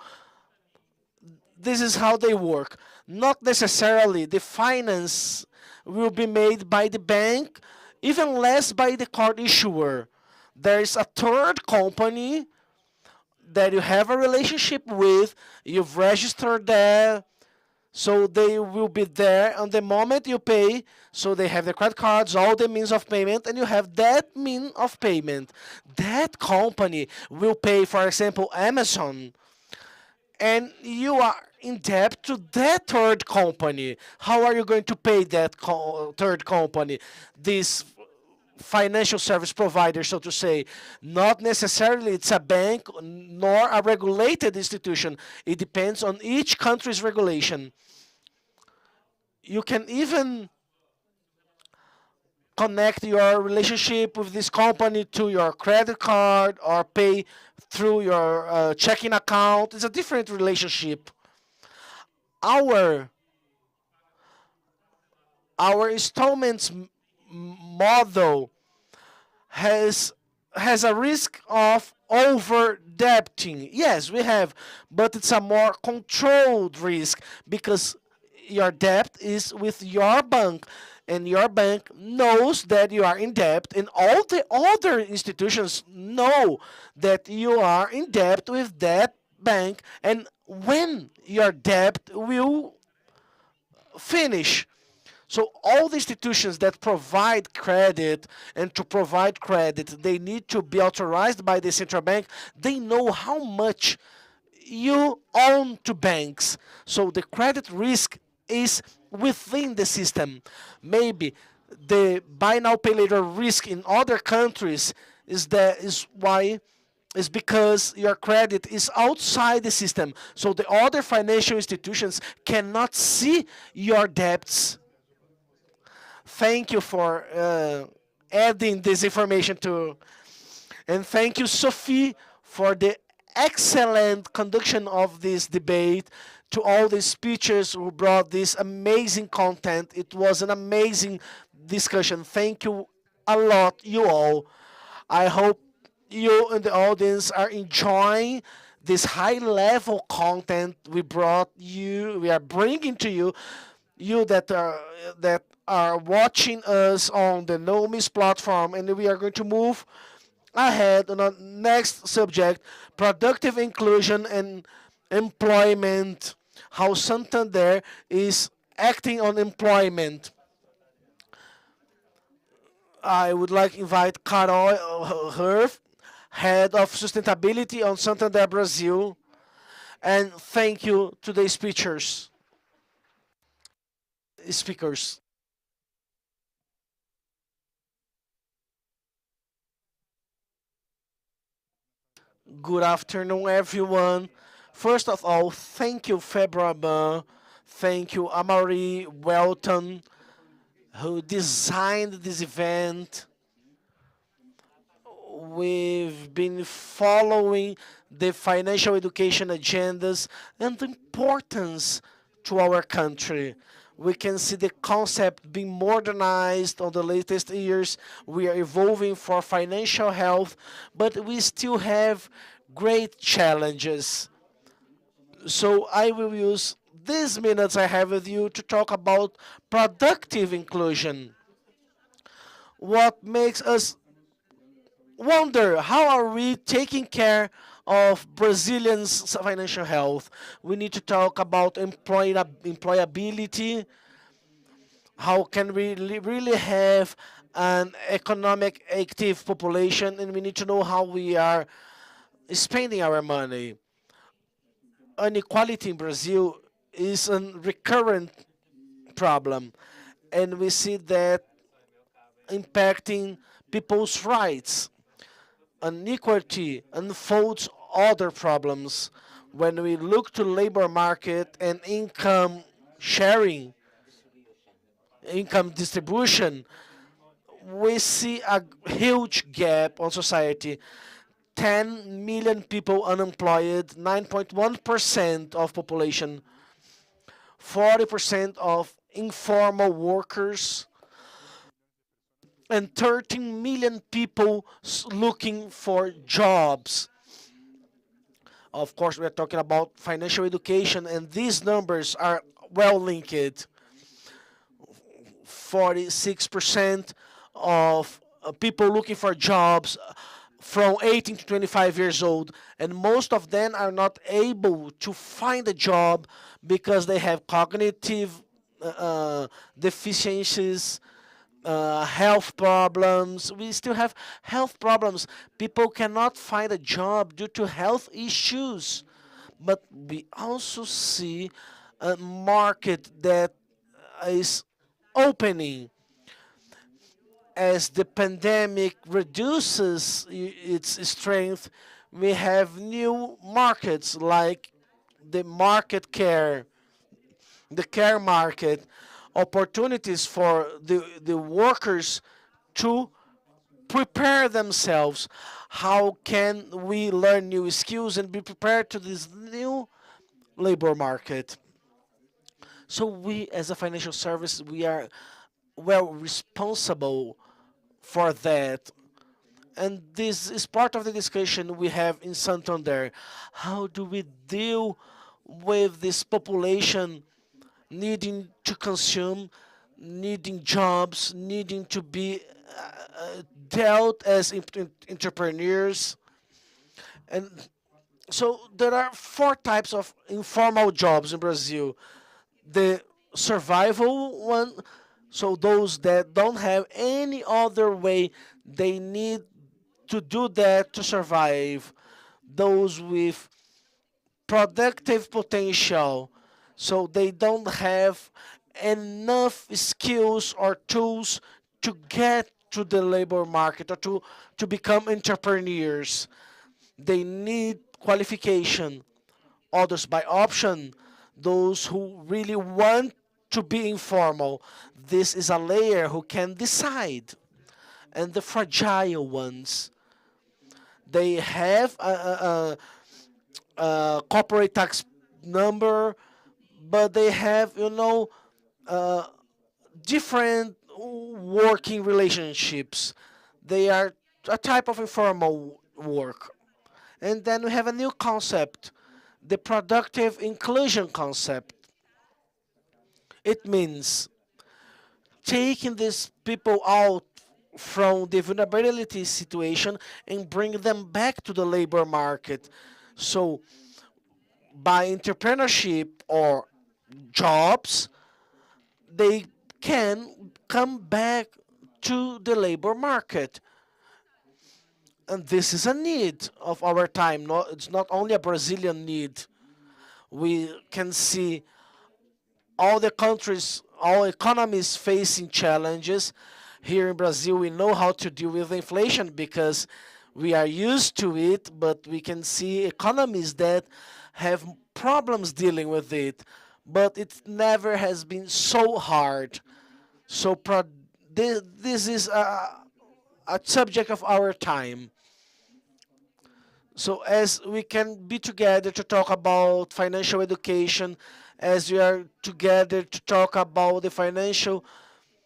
this is how they work. Not necessarily the finance will be made by the bank, even less by the card issuer. There is a third company that you have a relationship with, you've registered there, so they will be there on the moment you pay, so they have the credit cards, all the means of payment, and you have that mean of payment. That company will pay, for example, Amazon, and you are in debt to that third company. How are you going to pay that third company? This financial service provider, so to say. Not necessarily it's a bank nor a regulated institution. It depends on each country's regulation. You can even connect your relationship with this company to your credit card or pay through your checking account. It's a different relationship. Our installments model has a risk of over-debting. Yes, we have, but it's a more controlled risk because your debt is with your bank, and your bank knows that you are in debt, and all the other institutions know that you are in debt with that bank, and when your debt will finish. So all the institutions that provide credit, and to provide credit, they need to be authorized by the central bank. They know how much you own to banks. So the credit risk is within the system. Maybe the buy now pay later risk in other countries is because your credit is outside the system. So the other financial institutions cannot see your debts. Thank you for adding this information to, and thank you, Sophie, for the excellent conduction of this debate, to all the speakers who brought this amazing content. It was an amazing discussion. Thank you a lot, you all. I hope you in the audience are enjoying this high-level content we are bringing to you, that are watching us on the Nomis platform, and we are going to move ahead on the next subject, productive inclusion and employment, how Santander is acting on employment. I would like to invite Carol Herf, Head of Sustainability on Santander Brazil, and thank you to the speakers. Good afternoon, everyone. First of all, thank you, Febraban. Thank you, Amaury Welton, who designed this event. We've been following the financial education agendas and the importance to our country. We can see the concept being modernized on the latest years. We are evolving for financial health, but we still have great challenges. So I will use these minutes I have with you to talk about productive inclusion. What makes us wonder, how are we taking care of Brazilians' financial health? We need to talk about employability. How can we really have an economic active population? And we need to know how we are spending our money. Inequality in Brazil is a recurrent problem, and we see that impacting people's rights. Inequality unfolds other problems. When we look to labor market and income sharing, income distribution, we see a huge gap on society. 10 million people unemployed, 9.1% of population, 40% of informal workers, and 13 million people looking for jobs. Of course, we're talking about financial education, and these numbers are well linked. 46% of people looking for jobs, from 18 to 25 years old, and most of them are not able to find a job because they have cognitive deficiencies, health problems. We still have health problems. People cannot find a job due to health issues. But we also see a market that is opening as the pandemic reduces its strength. We have new markets like the care market, opportunities for the workers to prepare themselves. How can we learn new skills and be prepared to this new labor market? So we, as a financial service, we are well responsible for that. And this is part of the discussion we have in Santander. How do we deal with this population needing to consume, needing jobs, needing to be dealt as entrepreneurs? And so there are 4 types of informal jobs in Brazil. The survival one, so those that don't have any other way, they need to do that to survive. Those with productive potential, so they don't have enough skills or tools to get to the labor market or to become entrepreneurs. They need qualification. Others by option, those who really want to be informal. This is a layer who can decide. And the fragile ones, they have a corporate tax number, but they have, different working relationships. They are a type of informal work. And then we have a new concept, the productive inclusion concept. It means taking these people out from the vulnerability situation and bring them back to the labor market. So by entrepreneurship or jobs, they can come back to the labor market. And this is a need of our time. It's not only a Brazilian need. We can see all the countries, all economies facing challenges. Here in Brazil, we know how to deal with inflation because we are used to it, but we can see economies that have problems dealing with it. But it never has been so hard. So this is a subject of our time. So as we can be together to talk about financial education, as we are together to talk about the financial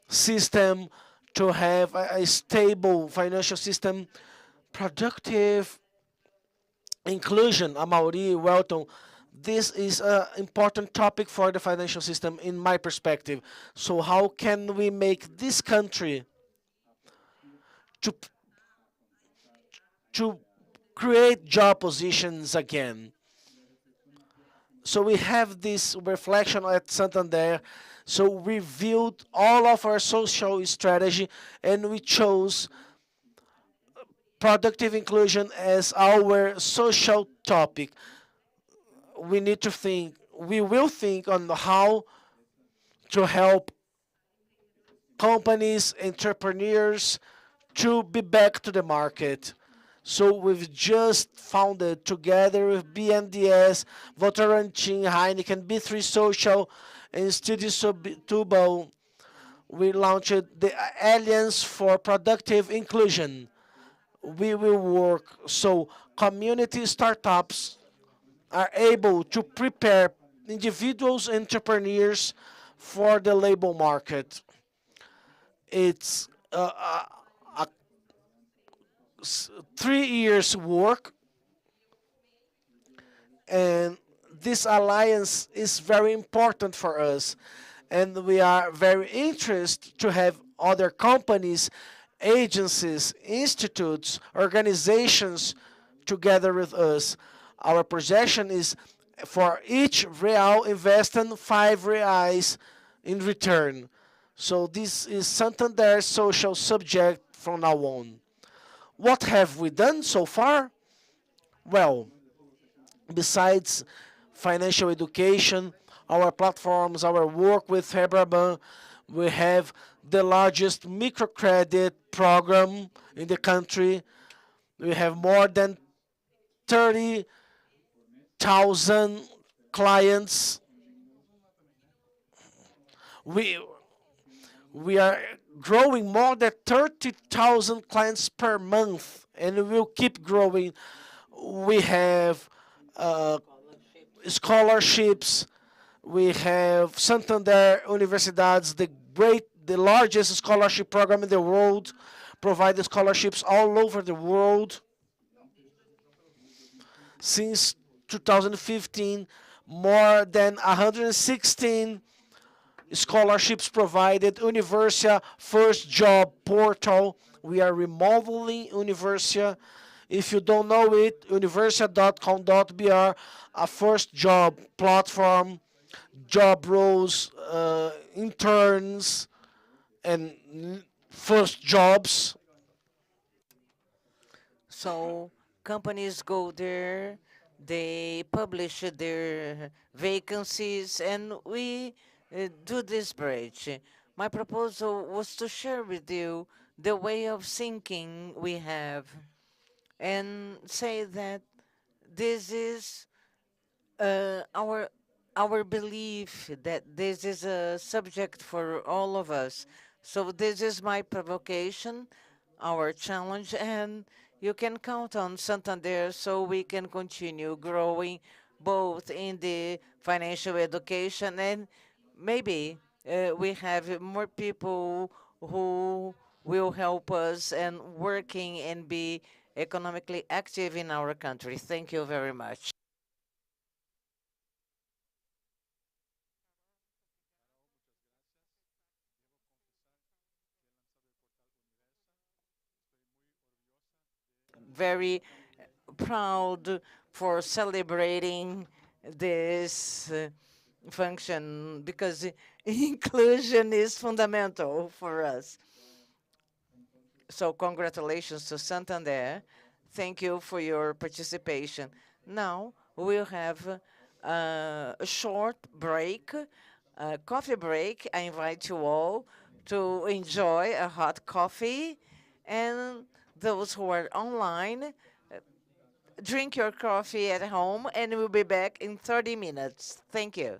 system, to have a stable financial system, productive inclusion, Amaury, Welton, this is an important topic for the financial system in my perspective. So how can we make this country to create job positions again? So we have this reflection at Santander. So we reviewed all of our social strategy and we chose productive inclusion as our social topic. We need to think, we will think on how to help companies, entrepreneurs to be back to the market. So we've just founded together with BNDES, Votorantim, Heineken, B3 Social, and Studio Tubal, we launched the Alliance for Productive Inclusion. We will work so community startups are able to prepare individuals, entrepreneurs for the labor market. It's 3 years work, and this alliance is very important for us, and we are very interested to have other companies agencies, institutes, organizations together with us. Our projection is for each real investing 5 reais in return. So this is Santander's social subject from now on. What have we done so far? Well, besides financial education, our platforms, our work with Febraban, we have the largest microcredit program in the country. We have more than 30,000 clients. We are growing more than 30,000 clients per month, and we will keep growing. We have scholarships. We have Santander Universidades, the largest scholarship program in the world, provide scholarships all over the world. Since 2015, more than 116 scholarships provided. Universia First Job Portal. We are remodeling Universia. If you don't know it, universia.com.br, a first job platform, job roles, interns, and first jobs. So companies go there, they publish their vacancies, and we do this bridge. My proposal was to share with you the way of thinking we have and say that this is our belief that this is a subject for all of us. So this is my provocation, our challenge, and you can count on Santander so we can continue growing both in the financial education and maybe we have more people who will help us and working and be economically active in our country. Thank you very much. Very proud for celebrating this function because inclusion is fundamental for us. So congratulations to Santander. Thank you for your participation. Now we'll have a short break, a coffee break. I invite you all to enjoy a hot coffee, and those who are online, drink your coffee at home, and we'll be back in 30 minutes. Thank you.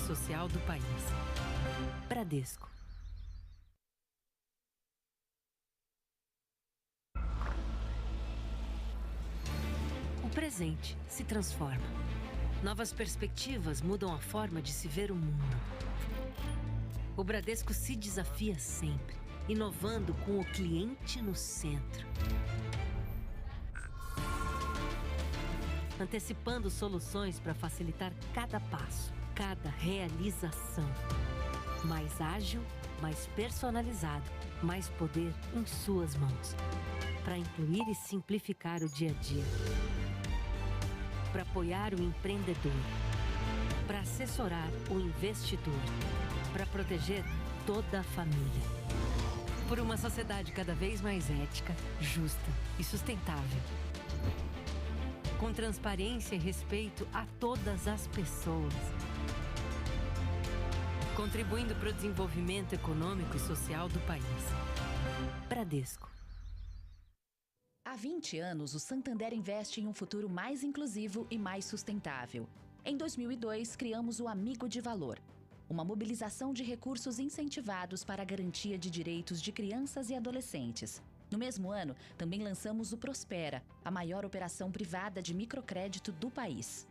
social do país. Bradesco. O presente se transforma. Novas perspectivas mudam a forma de se ver o mundo. O Bradesco se desafia sempre, inovando com o cliente no centro. Antecipando soluções para facilitar cada passo, cada realização. Mais ágil, mais personalizado, mais poder em suas mãos. Para incluir e simplificar o dia a dia. Para apoiar o empreendedor. Para assessorar o investidor. Para proteger toda a família. Por uma sociedade cada vez mais ética, justa e sustentável. Com transparência e respeito a todas as pessoas. Contribuindo para o desenvolvimento econômico e social do país. Bradesco. Há 20 anos, o Santander investe em um futuro mais inclusivo e mais sustentável. Em 2002, criamos o Amigo de Valor, uma mobilização de recursos incentivados para a garantia de direitos de crianças e adolescentes. No mesmo ano, também lançamos o Prospera, a maior operação privada de microcrédito do país.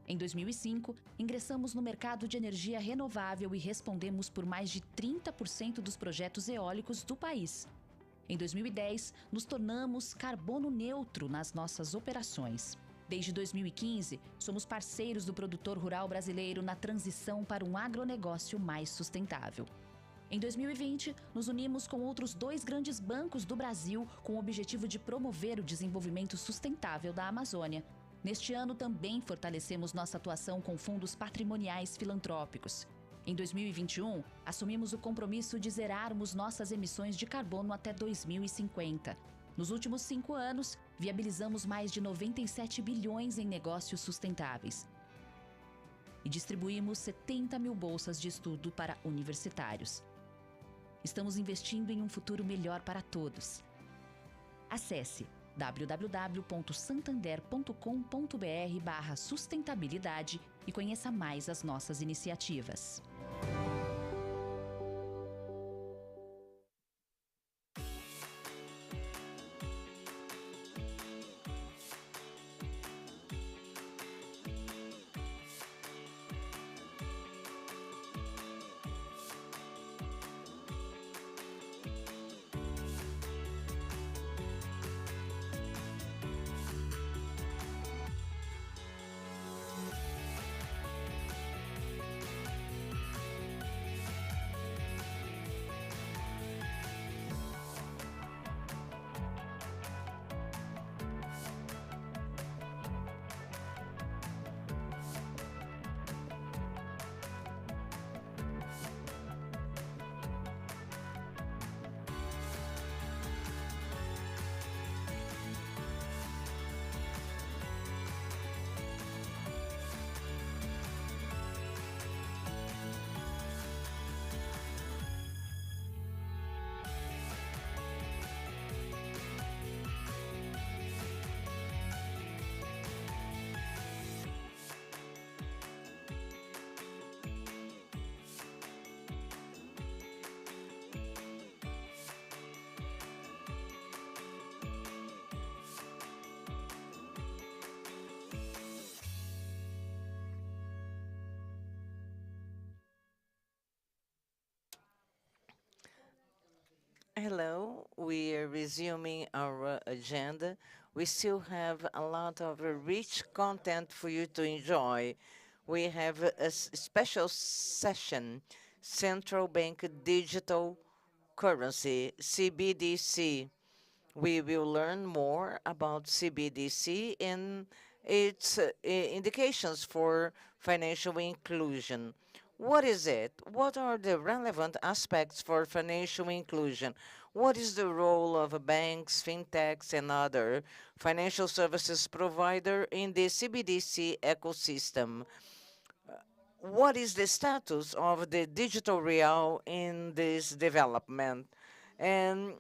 Em 2005, ingressamos no mercado de energia renovável e respondemos por mais de 30% dos projetos eólicos do país. Em 2010, nos tornamos carbono neutro nas nossas operações. Desde 2015, somos parceiros do produtor rural brasileiro na transição para um agronegócio mais sustentável. Em 2020, nos unimos com outros 2 grandes bancos do Brasil com o objetivo de promover o desenvolvimento sustentável da Amazônia. Neste ano, também fortalecemos nossa atuação com fundos patrimoniais filantrópicos. Em 2021, assumimos o compromisso de zerarmos nossas emissões de carbono até 2050. Nos últimos 5 anos, viabilizamos mais de 97 bilhões em negócios sustentáveis. E distribuímos 70 mil bolsas de estudo para universitários. Estamos investindo em um futuro melhor para todos. Acesse www.santander.com.br/sustentabilidade e conheça mais as nossas iniciativas. Hello, we are resuming our agenda. We still have a lot of rich content for you to enjoy. We have a special session, Central Bank Digital Currency, CBDC. We will learn more about CBDC and its indications for financial inclusion. What is it? What are the relevant aspects for financial inclusion? What is the role of banks, fintechs, and other financial services provider in the CBDC ecosystem? What is the status of the digital real in this development? And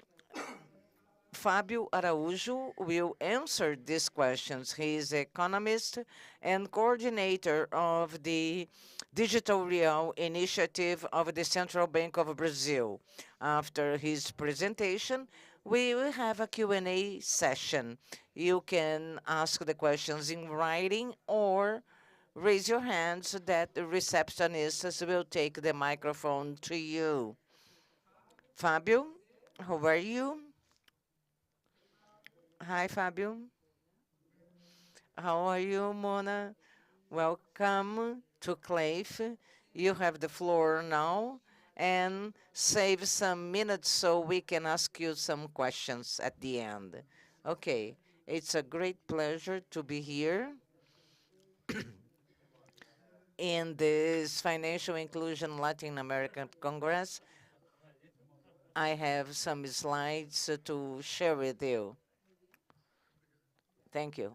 Fábio Araújo will answer these questions. He is economist and coordinator of the Digital Real Initiative of the Central Bank of Brazil. After his presentation, we will have a Q&A session. You can ask the questions in writing or raise your hand so that the receptionists will take the microphone to you. Fábio, how are you? Hi, Fábio. How are you, Mona? Welcome to CLEIF. You have the floor now, and save some minutes so we can ask you some questions at the end. Okay, it's a great pleasure to be here in this Financial Inclusion Latin American Congress. I have some slides to share with you. Thank you.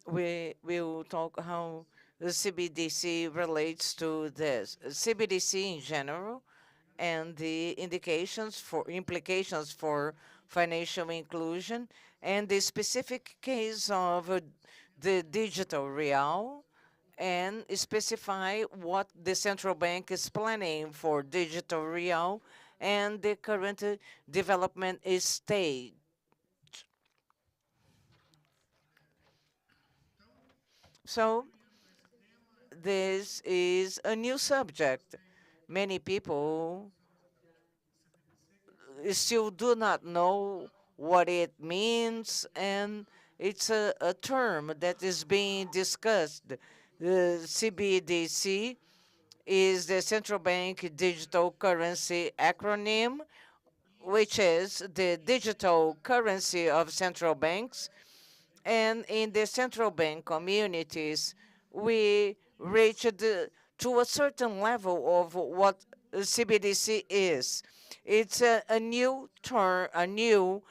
We will talk how the CBDC relates to this. CBDC in general and the implications for financial inclusion and the specific case of the digital real and specify what the central bank is planning for digital real and the current development stage. So this is a new subject. Many people still do not know what it means, and it's a term that is being discussed. The CBDC is the Central Bank Digital Currency acronym, which is the digital currency of central banks. And in the central bank communities, we reached to a certain level of what CBDC is. It's a new term, a new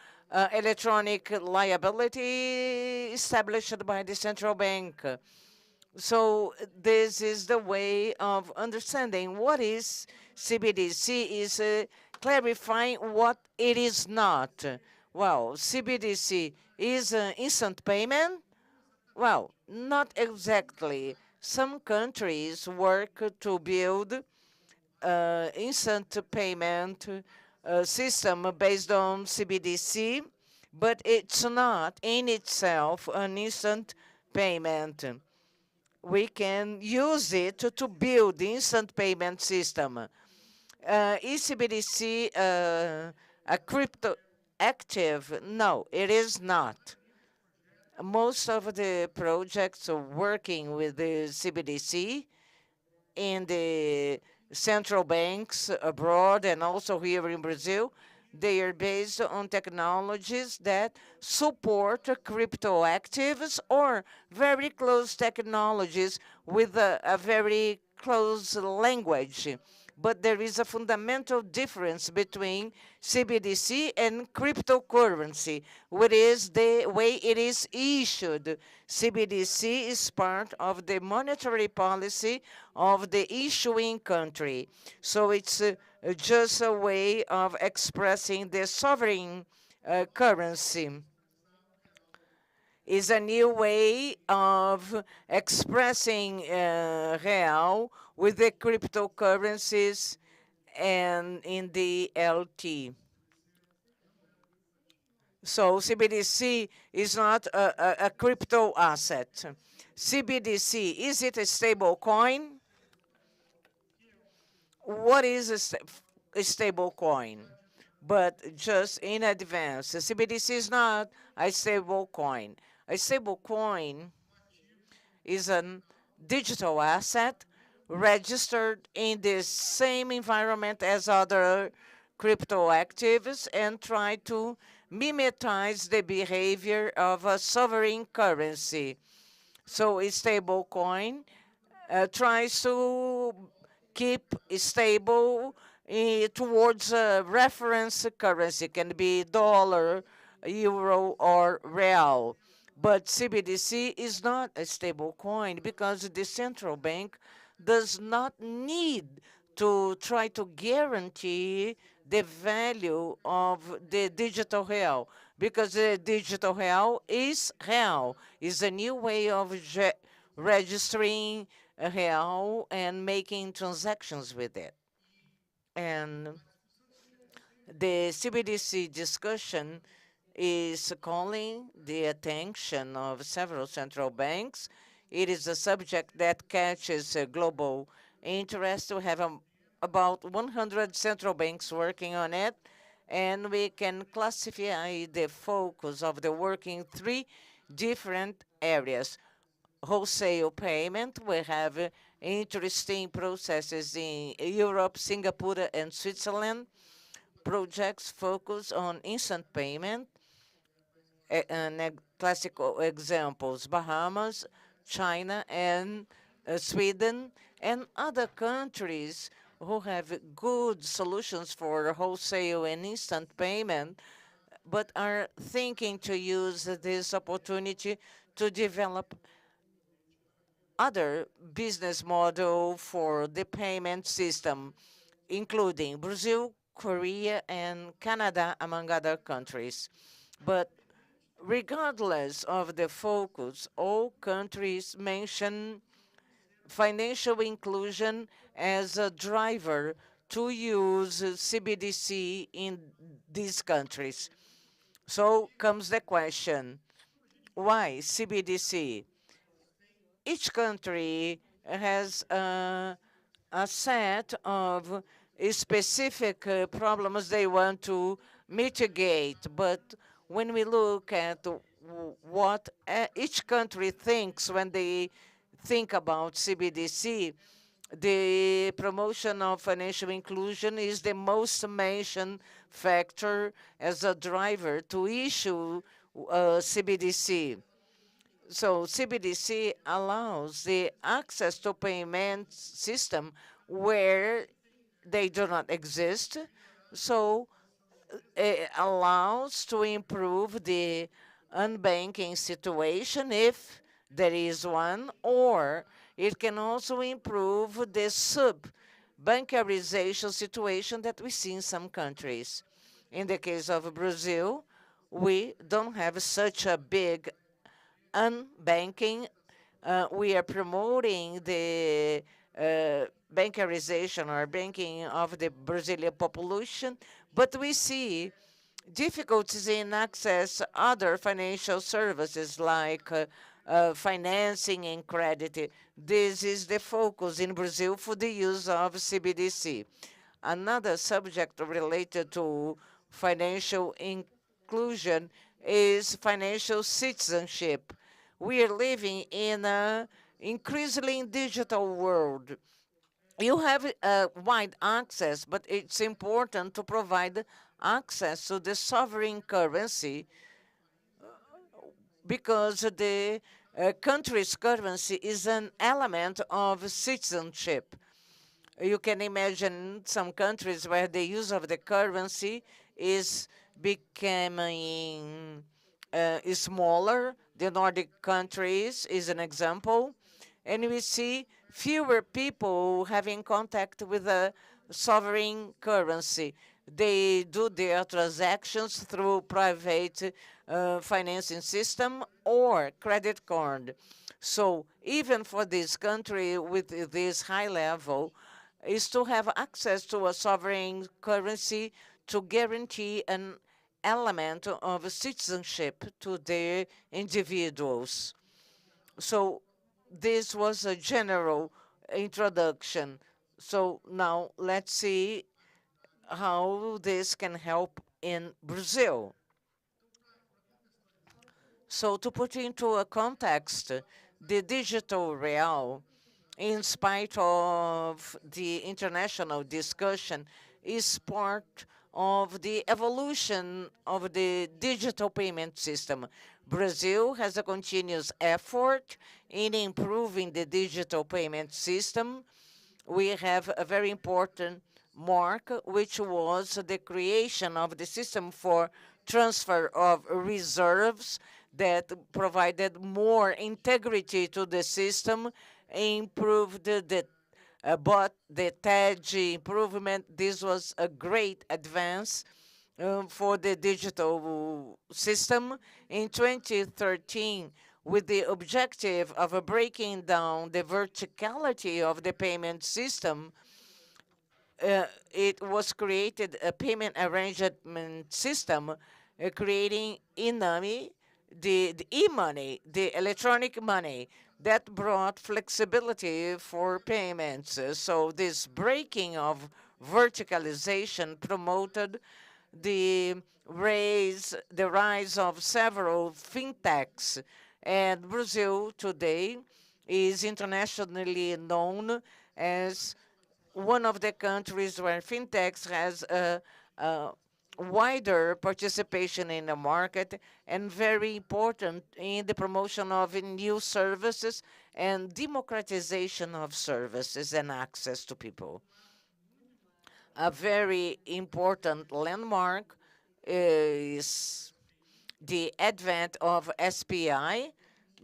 electronic liability established by the central bank. So this is the way of understanding what is CBDC, is clarifying what it is not. Well, CBDC is an instant payment. Well, not exactly. Some countries work to build instant payment system based on CBDC, but it's not in itself an instant payment. We can use it to build the instant payment system. Is CBDC a crypto active? No, it is not. Most of the projects are working with the CBDC in the central banks abroad and also here in Brazil. They are based on technologies that support crypto actives or very close technologies with a very close language. But there is a fundamental difference between CBDC and cryptocurrency, which is the way it is issued. CBDC is part of the monetary policy of the issuing country. So it's just a way of expressing the sovereign currency. Is a new way of expressing real with the cryptocurrencies and in the LT. So CBDC is not a crypto asset. CBDC, is it a stable coin? What is a stable coin? But just in advance, the CBDC is not a stable coin. A stable coin is a digital asset registered in the same environment as other crypto actives and try to mimetize the behavior of a sovereign currency. So a stable coin tries to keep stable towards a reference currency, can be dollar, euro, or real. But CBDC is not a stable coin because the central bank does not need to try to guarantee the value of the digital real, because the digital real is a new way of registering a real and making transactions with it. And the CBDC discussion is calling the attention of several central banks. It is a subject that catches global interest. We have about 100 central banks working on it, and we can classify the focus of the work in 3 different areas. Wholesale payment, we have interesting processes in Europe, Singapore, and Switzerland. Projects focus on instant payment, and classical examples, Bahamas, China, and Sweden, and other countries who have good solutions for wholesale and instant payment, but are thinking to use this opportunity to develop other business model for the payment system, including Brazil, Korea, and Canada, among other countries. But regardless of the focus, all countries mention financial inclusion as a driver to use CBDC in these countries. So comes the question, why CBDC? Each country has a set of specific problems they want to mitigate. But when we look at what each country thinks when they think about CBDC, the promotion of financial inclusion is the most mentioned factor as a driver to issue CBDC. So CBDC allows the access to payment system where they do not exist. So it allows to improve the unbanking situation if There is one, or it can also improve the sub-bankarization situation that we see in some countries. In the case of Brazil, we don't have such a big unbanking. We are promoting the bankarization or banking of the Brazilian population, but we see difficulties in access other financial services like financing and credit. This is the focus in Brazil for the use of CBDC. Another subject related to financial inclusion is financial citizenship. We are living in an increasingly digital world. You have wide access, but it's important to provide access to the sovereign currency because the country's currency is an element of citizenship. You can imagine some countries where the use of the currency is becoming smaller. The Nordic countries is an example. And we see fewer people having contact with a sovereign currency. They do their transactions through private financing system or credit card. So even for this country with this high level, is to have access to a sovereign currency to guarantee an element of citizenship to their individuals. So this was a general introduction. So now let's see how this can help in Brazil. So to put into a context, the digital real, in spite of the international discussion, is part of the evolution of the digital payment system. Brazil has a continuous effort in improving the digital payment system. We have a very important mark, which was the creation of the system for transfer of reserves that provided more integrity to the system, improved but the TED improvement. This was a great advance for the digital system. In 2013, with the objective of breaking down the verticality of the payment system, it was created a payment arrangement system, creating INAMI, the e-money, the electronic money, that brought flexibility for payments. So this breaking of verticalization promoted the rise of several fintechs. And Brazil today is internationally known as one of the countries where fintechs has a wider participation in the market and very important in the promotion of new services and democratization of services and access to people. A very important landmark is the advent of SPI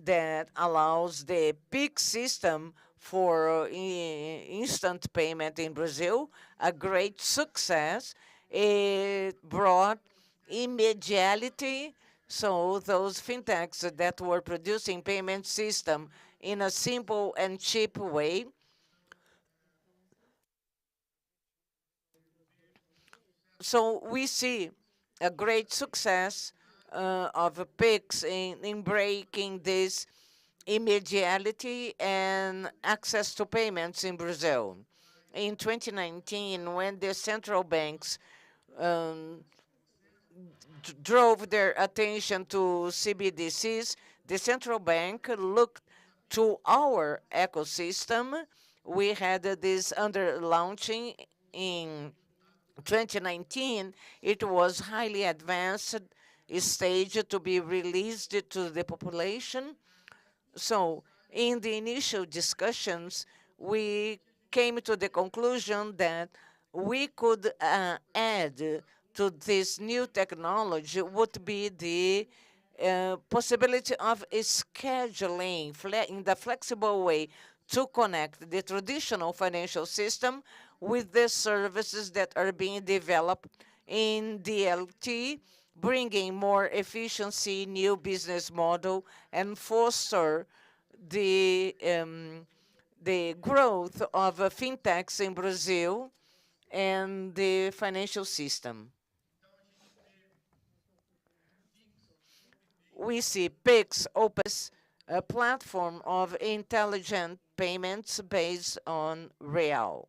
that allows the PIX system for instant payment in Brazil, a great success. It brought immediality, so those fintechs that were producing payment system in a simple and cheap way so we see a great success of PIX in breaking this immediality and access to payments in Brazil. In 2019, when the central banks drove their attention to CBDCs, the central bank looked to our ecosystem. We had this under launching in 2019. It was highly advanced stage to be released to the population. So in the initial discussions, we came to the conclusion that we could add to this new technology would be the possibility of scheduling in the flexible way to connect the traditional financial system with the services that are being developed in DLT, bringing more efficiency, new business model, and foster the growth of fintechs in Brazil and the financial system. We see PIX opens a platform of intelligent payments based on real.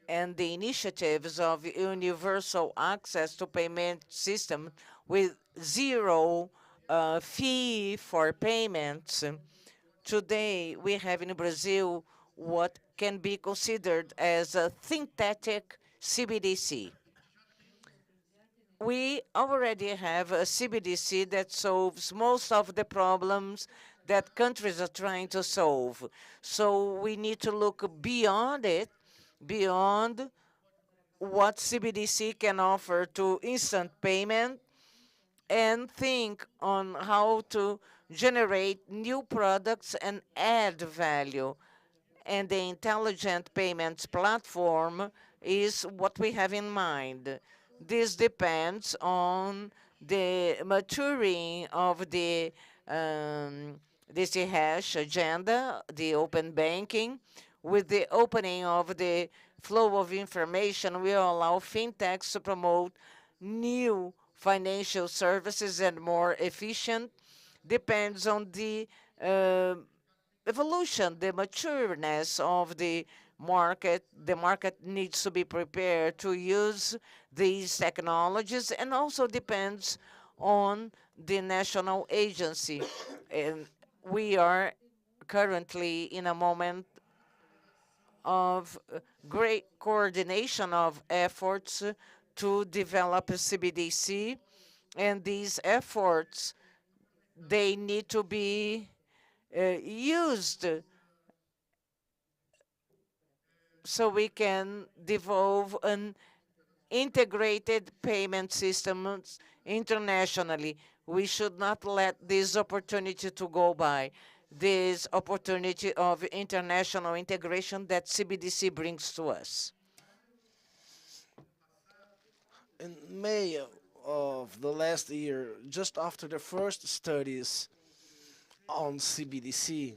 And the initiatives of universal access to payment system with zero fee for payments. Today, we have in Brazil what can be considered as a synthetic CBDC. We already have a CBDC that solves most of the problems that countries are trying to solve. So we need to look beyond it, beyond what CBDC can offer to instant payment, and think on how to generate new products and add value. And the intelligent payments platform is what we have in mind. This depends on the maturing of the hash agenda, the open banking. With the opening of the flow of information, we allow fintechs to promote new financial services and more efficient. Depends on the evolution, the matureness of the market. The market needs to be prepared to use these technologies, and also depends on the national agency. And we are currently in a moment of great coordination of efforts to develop a CBDC, and these efforts, they need to be used so we can develop an integrated payment systems internationally. We should not let this opportunity to go by, this opportunity of international integration that CBDC brings to us. In May of the last year, just after the first studies on CBDC,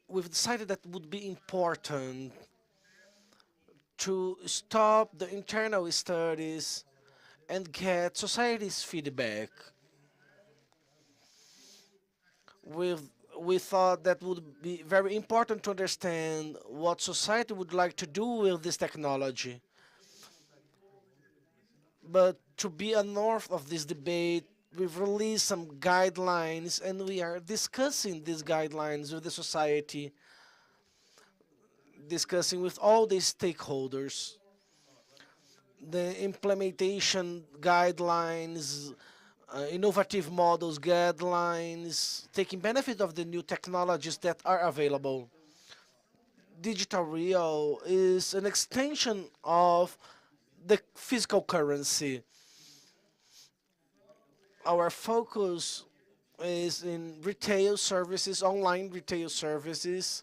we've decided that it would be important to stop the internal studies and get society's feedback. We thought that would be very important to understand what society would like to do with this technology. But to be a north of this debate, we've released some guidelines, and we are discussing these guidelines with the society, discussing with all the stakeholders. The implementation guidelines, innovative models guidelines, taking benefit of the new technologies that are available. Digital real is an extension of the physical currency. Our focus is in retail services, online retail services,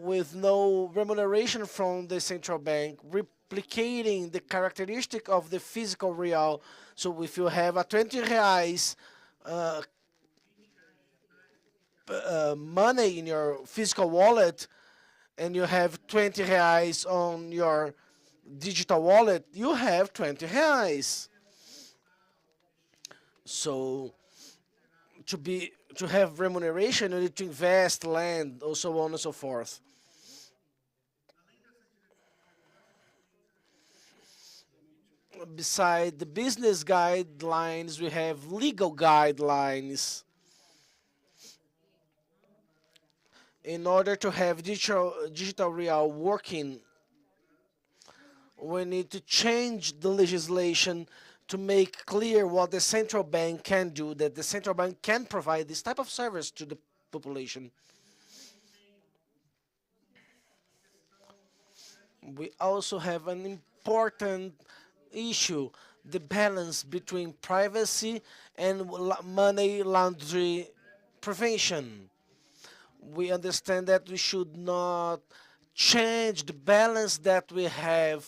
with no remuneration from the central bank, replicating the characteristic of the physical real. So if you have a 20 reais money in your physical wallet, and you have 20 reais on your digital wallet, you have 20 reais. So to have remuneration, you need to invest land, or so on and so forth. Beside the business guidelines, we have legal guidelines. In order to have digital real working, we need to change the legislation to make clear what the central bank can do, that the central bank can provide this type of service to the population. We also have an important issue, the balance between privacy and money laundering prevention. We understand that we should not change the balance that we have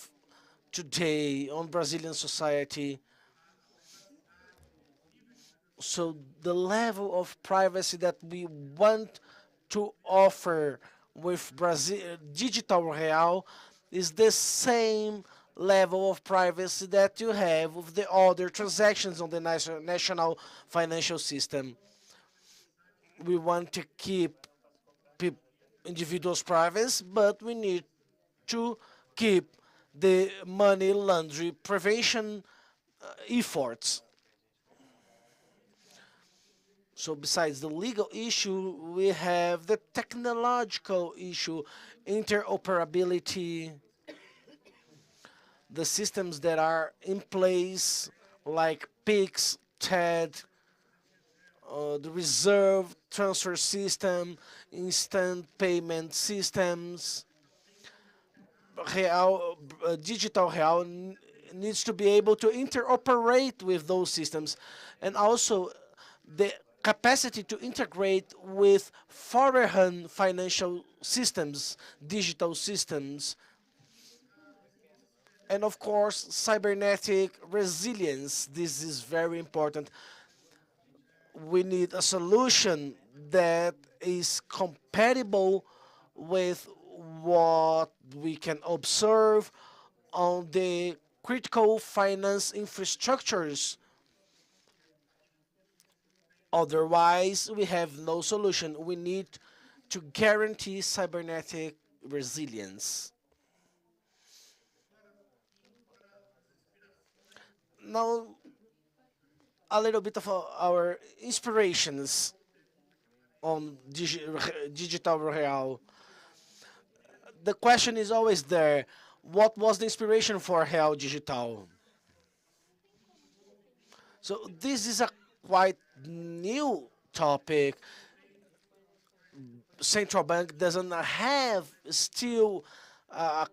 today on Brazilian society. So the level of privacy that we want to offer with Brazil digital real is the same level of privacy that you have with the other transactions on the national financial system. We want to keep individuals' privacy, but we need to keep the money laundering prevention efforts. So besides the legal issue, we have the technological issue, interoperability, the systems that are in place like PIX, TED, the reserve transfer system, instant payment systems. Digital real needs to be able to interoperate with those systems, and also the capacity to integrate with foreign financial systems, digital systems, and of course, cybernetic resilience. This is very important. We need a solution that is compatible with what we can observe on the critical finance infrastructures. Otherwise, we have no solution. We need to guarantee cybernetic resilience. Now, a little bit of our inspirations on digital real. The question is always there, what was the inspiration for Real Digital? So this is a quite new topic. Central bank doesn't have still a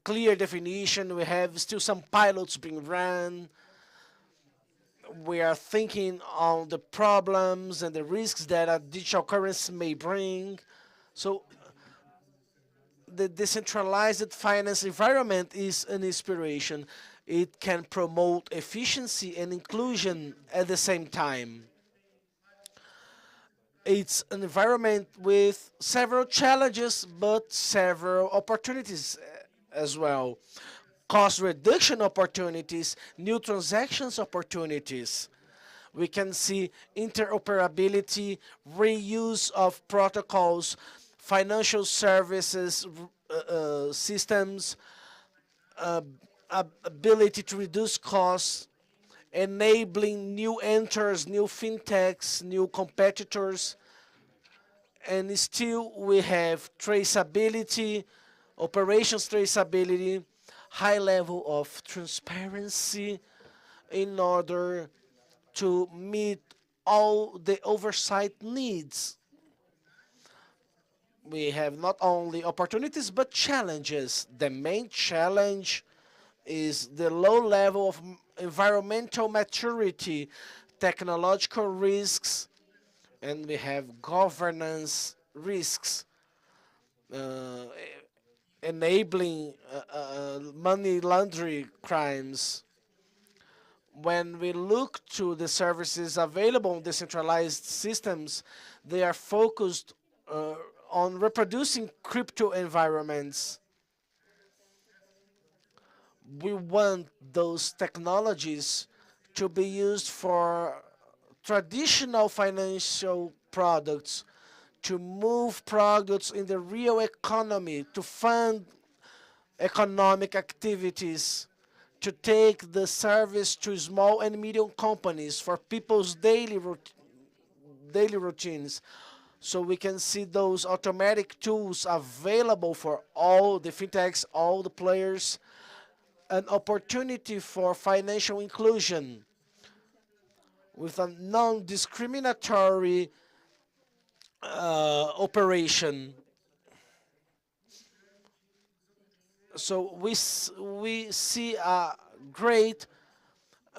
clear definition. We have still some pilots being run. We are thinking on the problems and the risks that a digital currency may bring. So the decentralized finance environment is an inspiration. It can promote efficiency and inclusion at the same time. It's an environment with several challenges, but several opportunities as well. Cost reduction opportunities, new transactions opportunities. We can see interoperability, reuse of protocols, financial services systems, ability to reduce costs, enabling new enters, new fintechs, new competitors, and still we have traceability, operations traceability, high level of transparency in order to meet all the oversight needs. We have not only opportunities but challenges. The main challenge is the low level of environmental maturity, technological risks, and we have governance risks, enabling money laundering crimes. When we look to the services available in decentralized systems, they are focused on reproducing crypto environments. We want those technologies to be used for traditional financial products, to move products in the real economy, to fund economic activities, to take the service to small and medium companies for people's daily routines. So we can see those automatic tools available for all the fintechs, all the players, an opportunity for financial inclusion with a non-discriminatory operation. So we see a great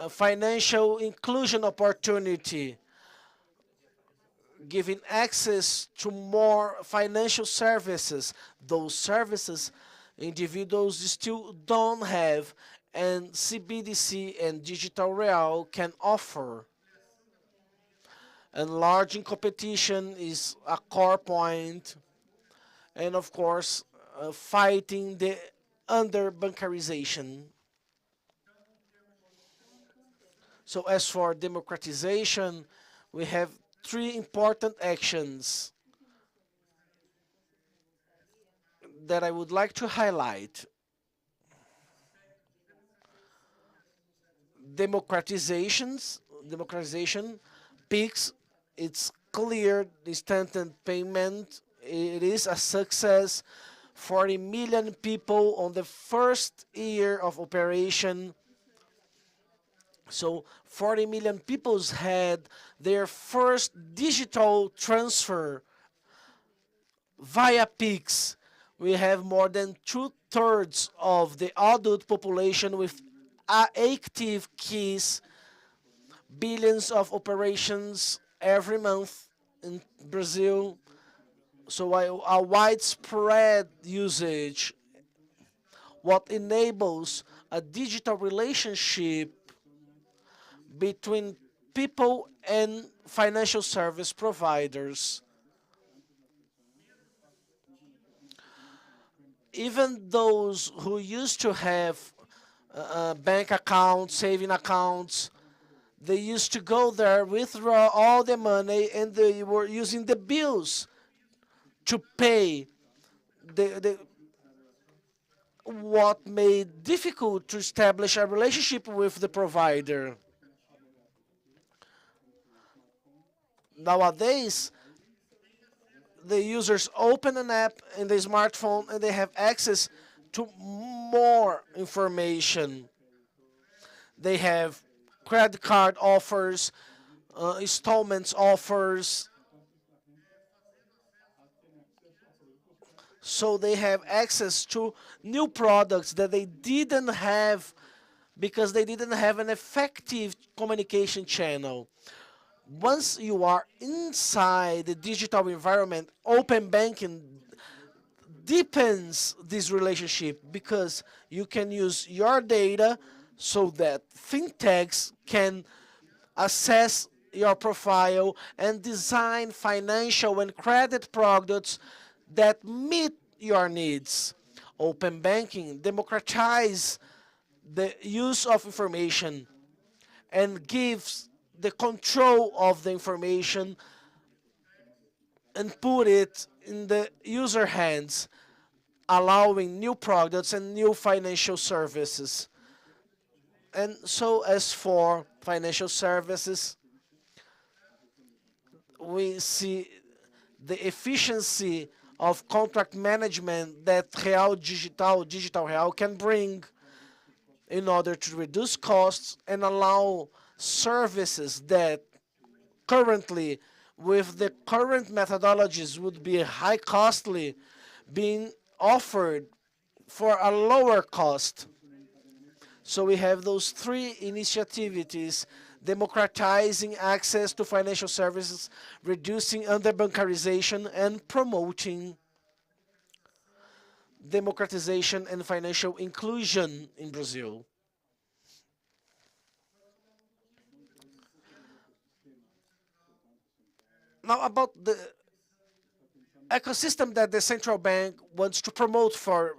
financial inclusion opportunity, giving access to more financial services, those services individuals still don't have, and CBDC and digital real can offer. Enlarging competition is a core point, and of course, fighting the under-bancarization. So as for democratization, we have three important actions that I would like to highlight. Democratization, peaks, it's clear, instant payment, it is a success. 40 million people on the first year of operation. So 40 million people had their first digital transfer via PIX. We have more than 2/3 of the adult population with active keys, billions of operations every month in Brazil. So a widespread usage, what enables a digital relationship between people and financial service providers. Even those who used to have bank accounts, saving accounts, they used to go there, withdraw all the money, and they were using the bills to pay what made difficult to establish a relationship with the provider. Nowadays, the users open an app in the smartphone and they have access to more information. They have credit card offers, installments offers. So they have access to new products that they didn't have because they didn't have an effective communication channel. Once you are inside the digital environment, open banking deepens this relationship because you can use your data so that fintechs can assess your profile and design financial and credit products that meet your needs. Open banking democratizes the use of information and gives the control of the information and put it in the user hands, allowing new products and new financial services. And so as for financial services, we see the efficiency of contract management that digital real can bring in order to reduce costs and allow services that currently, with the current methodologies, would be high costly, being offered for a lower cost. So we have those three initiatives: democratizing access to financial services, reducing underbancarization, and promoting democratization and financial inclusion in Brazil. Now about the ecosystem that the central bank wants to promote for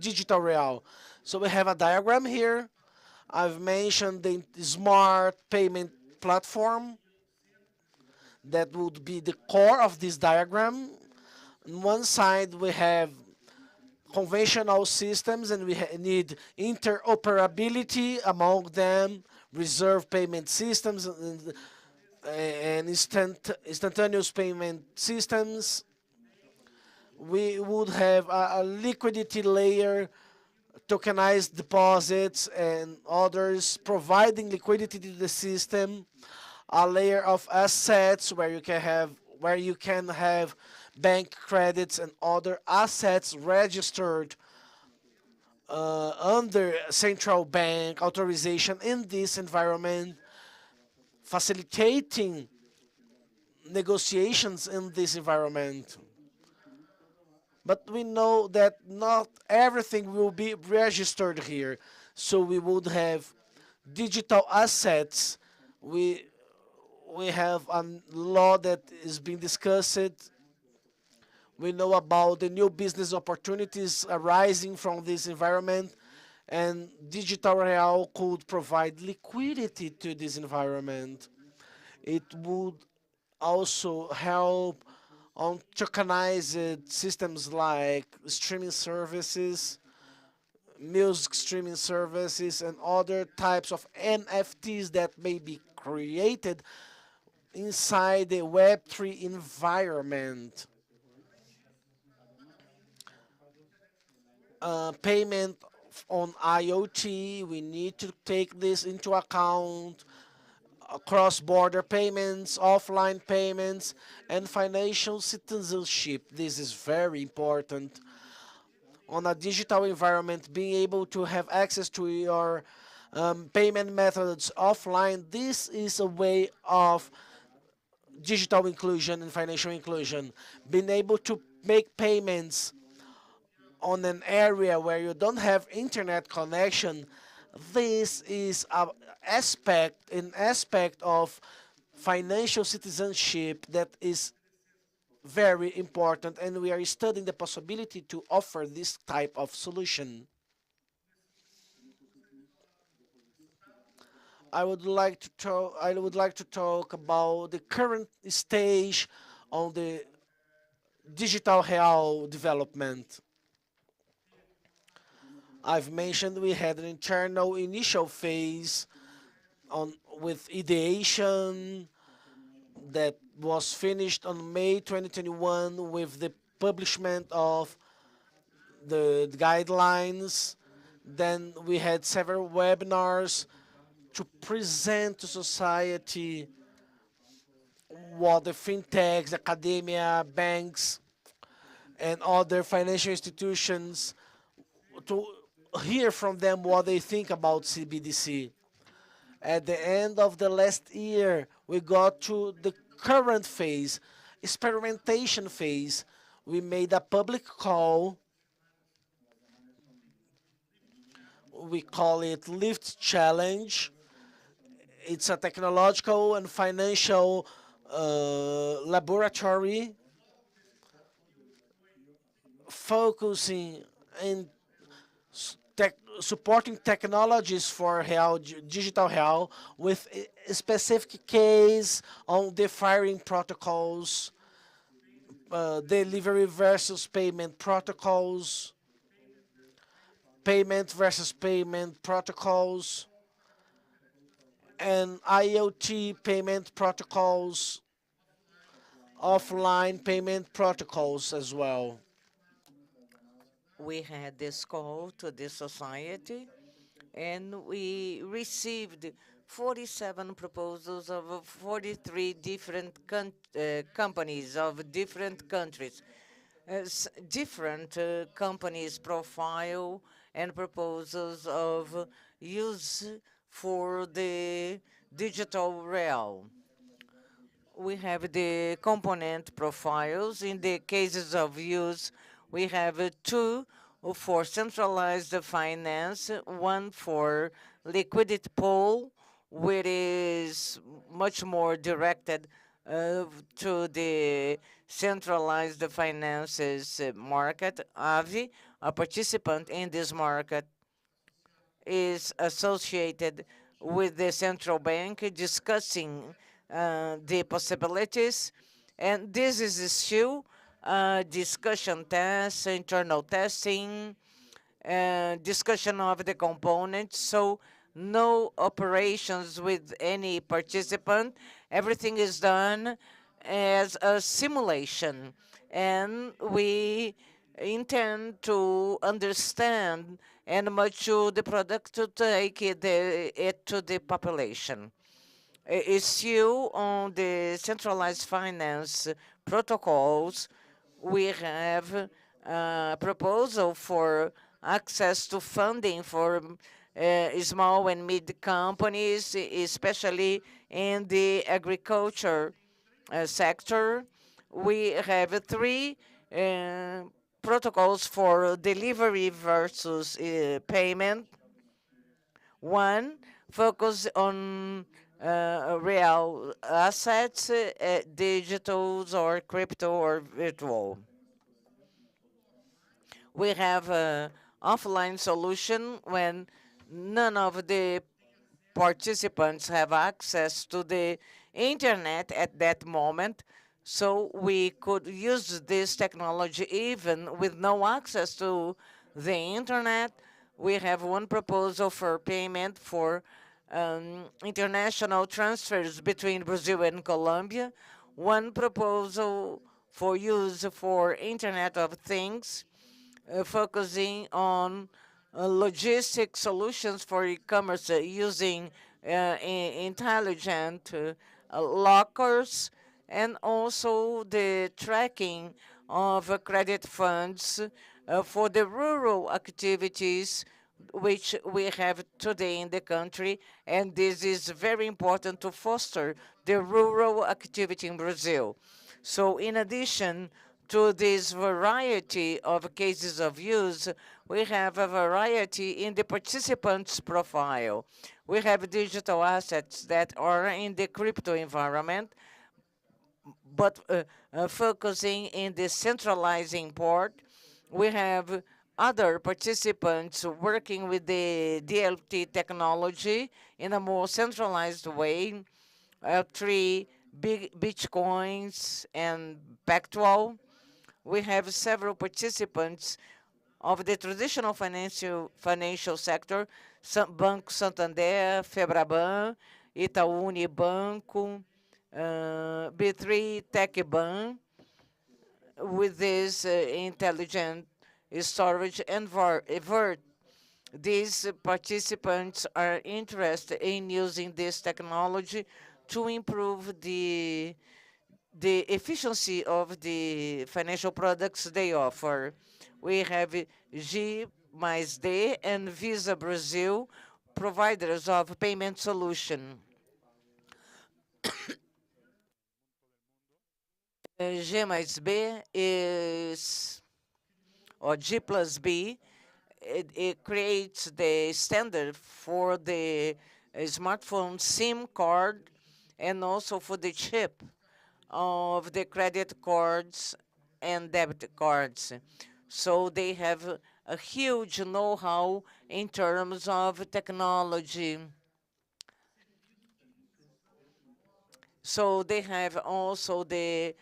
digital real. So we have a diagram here. I've mentioned the smart payment platform that would be the core of this diagram. On one side, we have conventional systems, and we need interoperability among them, reserve payment systems, and instantaneous payment systems. We would have a liquidity layer, tokenized deposits and others, providing liquidity to the system, a layer of assets where you can have bank credits and other assets registered under central bank authorization in this environment, facilitating negotiations in this environment. But we know that not everything will be registered here. So we would have digital assets. We have a law that is being discussed. We know about the new business opportunities arising from this environment, and digital real could provide liquidity to this environment. It would also help on tokenized systems like streaming services, music streaming services, and other types of NFTs that may be created inside the Web3 environment. Payment on IoT, we need to take this into account. Cross-border payments, offline payments, and financial citizenship. This is very important. On a digital environment, being able to have access to your payment methods offline, this is a way of digital inclusion and financial inclusion. Being able to make payments on an area where you don't have internet connection, this is an aspect of financial citizenship that is very important, and we are studying the possibility to offer this type of solution. I would like to talk about the current stage on the digital real development. I've mentioned we had an internal initial phase with ideation that was finished on May 2021 with the publishment of the guidelines. Then we had several webinars to present to society what the fintechs, academia, banks, and other financial institutions, to hear from them what they think about CBDC. At the end of the last year, we got to the current phase, experimentation phase. We made a public call. We call it Lift Challenge. It's a technological and financial laboratory focusing in supporting technologies for real, digital real, with a specific case on the firing protocols, delivery versus payment protocols, payment versus payment protocols, and IoT payment protocols, offline payment protocols as well. We had this call to the society, and we received 47 proposals of 43 different companies of different countries, different companies' profile and proposals of use for the digital realm. We have the component profiles. In the cases of use, we have two for centralized finance, one for liquidity pool, which is much more directed to the centralized finances market. AVI, a participant in this market, is associated with the central bank discussing the possibilities, and this is still discussion tests, internal testing, discussion of the components, so no operations with any participant. Everything is done as a simulation, and we intend to understand and mature the product to take it to the population. Issue on the centralized finance protocols, we have a proposal for access to funding for small and mid companies, especially in the agriculture sector. We have three protocols for delivery versus payment. One focus on real assets, digitals or crypto or virtual. We have an offline solution when none of the participants have access to the internet at that moment. So we could use this technology even with no access to the internet. We have one proposal for payment for international transfers between Brazil and Colombia, one proposal for use for Internet of Things, focusing on logistic solutions for e-commerce using intelligent lockers, and also the tracking of credit funds for the rural activities which we have today in the country, and this is very important to foster the rural activity in Brazil. So in addition to this variety of cases of use, we have a variety in the participants' profile. We have digital assets that are in the crypto environment, but focusing in the centralizing part. We have other participants working with the DLT technology in a more centralized way, three big Bitcoins and Pactual. We have several participants of the traditional financial sector, Banco Santander, Febraban, Itaú Unibanco, B3 TechBan, with this intelligent storage and Vert. These participants are interested in using this technology to improve the efficiency of the financial products they offer. We have G mais D and Visa Brazil, providers of payment solution. G mais B is, or G plus B, it creates the standard for the smartphone SIM card and also for the chip of the credit cards and debit cards. So they have a huge know-how in terms of technology. So they have also the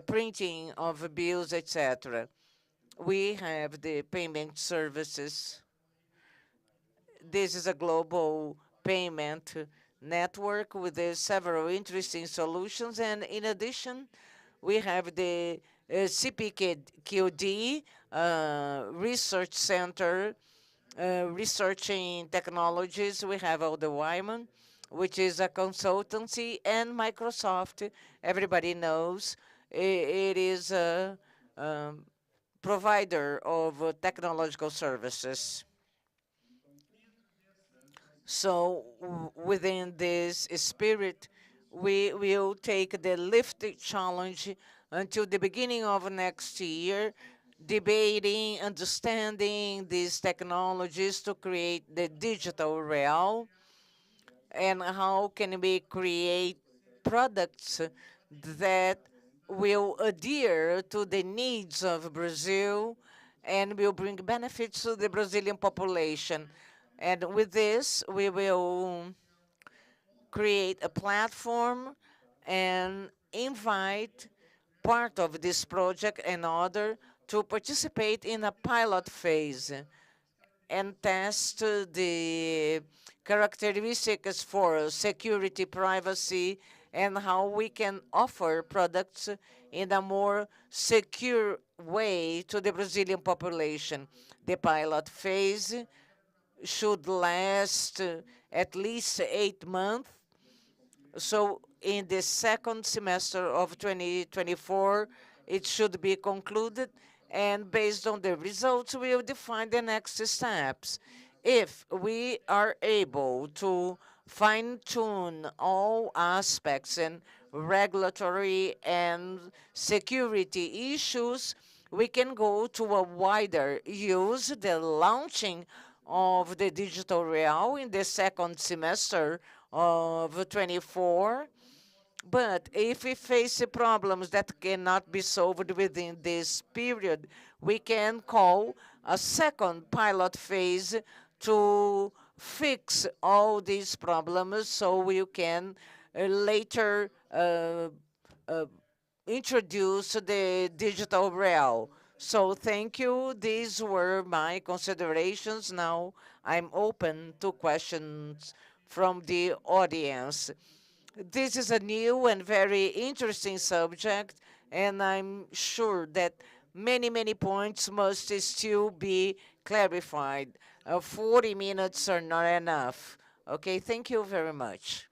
printing of bills, etc. We have the payment services. This is a global payment network with several interesting solutions. And in addition, we have the CPQD Research Center, researching technologies. We have Aldo Wyman, which is a consultancy, and Microsoft. Everybody knows it is a provider of technological services. So within this spirit, we will take the Lift Challenge until the beginning of next year, debating, understanding these technologies to create the digital real, and how can we create products that will adhere to the needs of Brazil and will bring benefits to the Brazilian population. And with this, we will create a platform and invite part of this project and other to participate in a pilot phase and test the characteristics for security, privacy, and how we can offer products in a more secure way to the Brazilian population. The pilot phase should last at least 8 months. So in the second semester of 2024, it should be concluded, and based on the results, we will define the next steps. If we are able to fine-tune all aspects and regulatory and security issues, we can go to a wider use, the launching of the digital real in the second semester of 24. But if we face problems that cannot be solved within this period, we can call a second pilot phase to fix all these problems so we can later introduce the digital real. So thank you. These were my considerations. Now I'm open to questions from the audience. This is a new and very interesting subject, and I'm sure that many, many points must still be clarified. 40 minutes are not enough. Okay, thank you very much.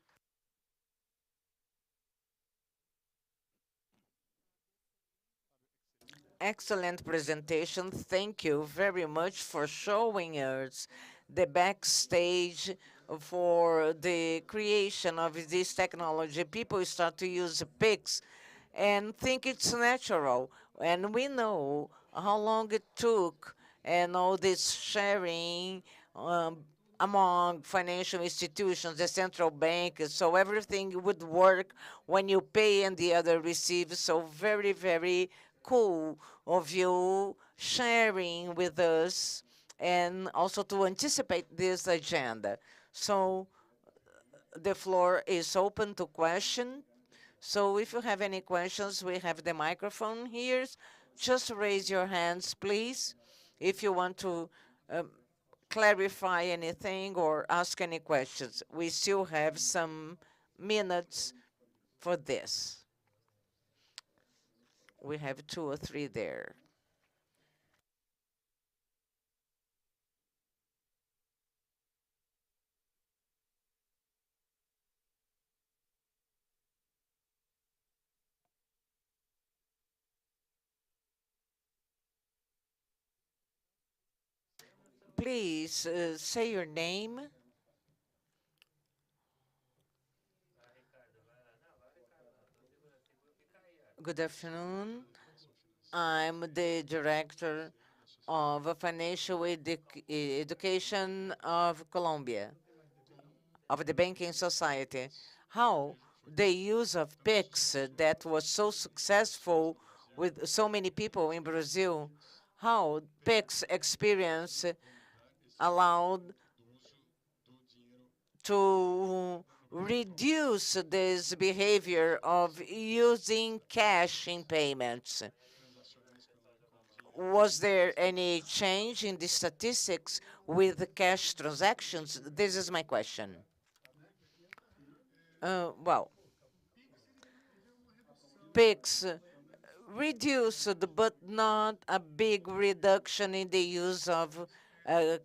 Excellent presentation. Thank you very much for showing us the backstage for the creation of this technology. People start to use Pix and think it's natural. And we know how long it took and all this sharing among financial institutions, the central bank, so everything would work when you pay and the other receives. So very, very cool of you sharing with us and also to anticipate this agenda. So the floor is open to questions. So if you have any questions, we have the microphone here. Just raise your hands, please, if you want to clarify anything or ask any questions. We still have some minutes for this. We have 2 or 3 there. Please say your name. Good afternoon. I'm the director of Financial Education of Colombia, of the banking society. How the use of Pix that was so successful with so many people in Brazil, how Pix experience allowed to reduce this behavior of using cash in payments. Was there any change in the statistics with cash transactions? This is my question. Well, PIX reduced, but not a big reduction in the use of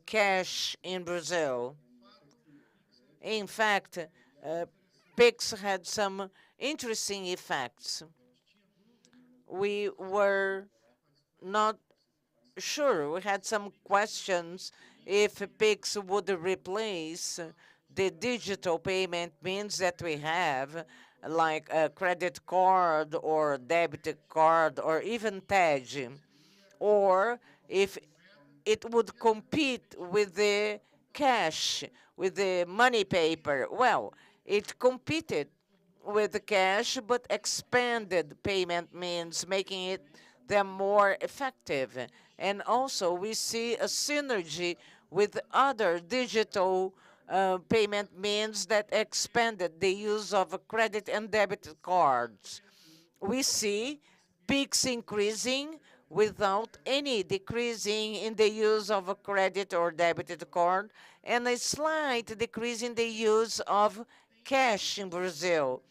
cash in Brazil. In fact, PIX had some interesting effects. We were not sure. We had some questions if PIX would replace the digital payment means that we have, like a credit card or debit card or even TED, or if it would compete with the cash, with the money paper. Well, it competed with the cash, but expanded payment means, making it them more effective. And also, we see a synergy with other digital payment means that expanded the use of credit and debit cards. We see peaks increasing without any decreasing in the use of a credit or debited card, and a slight decrease in the use of cash in Brazil.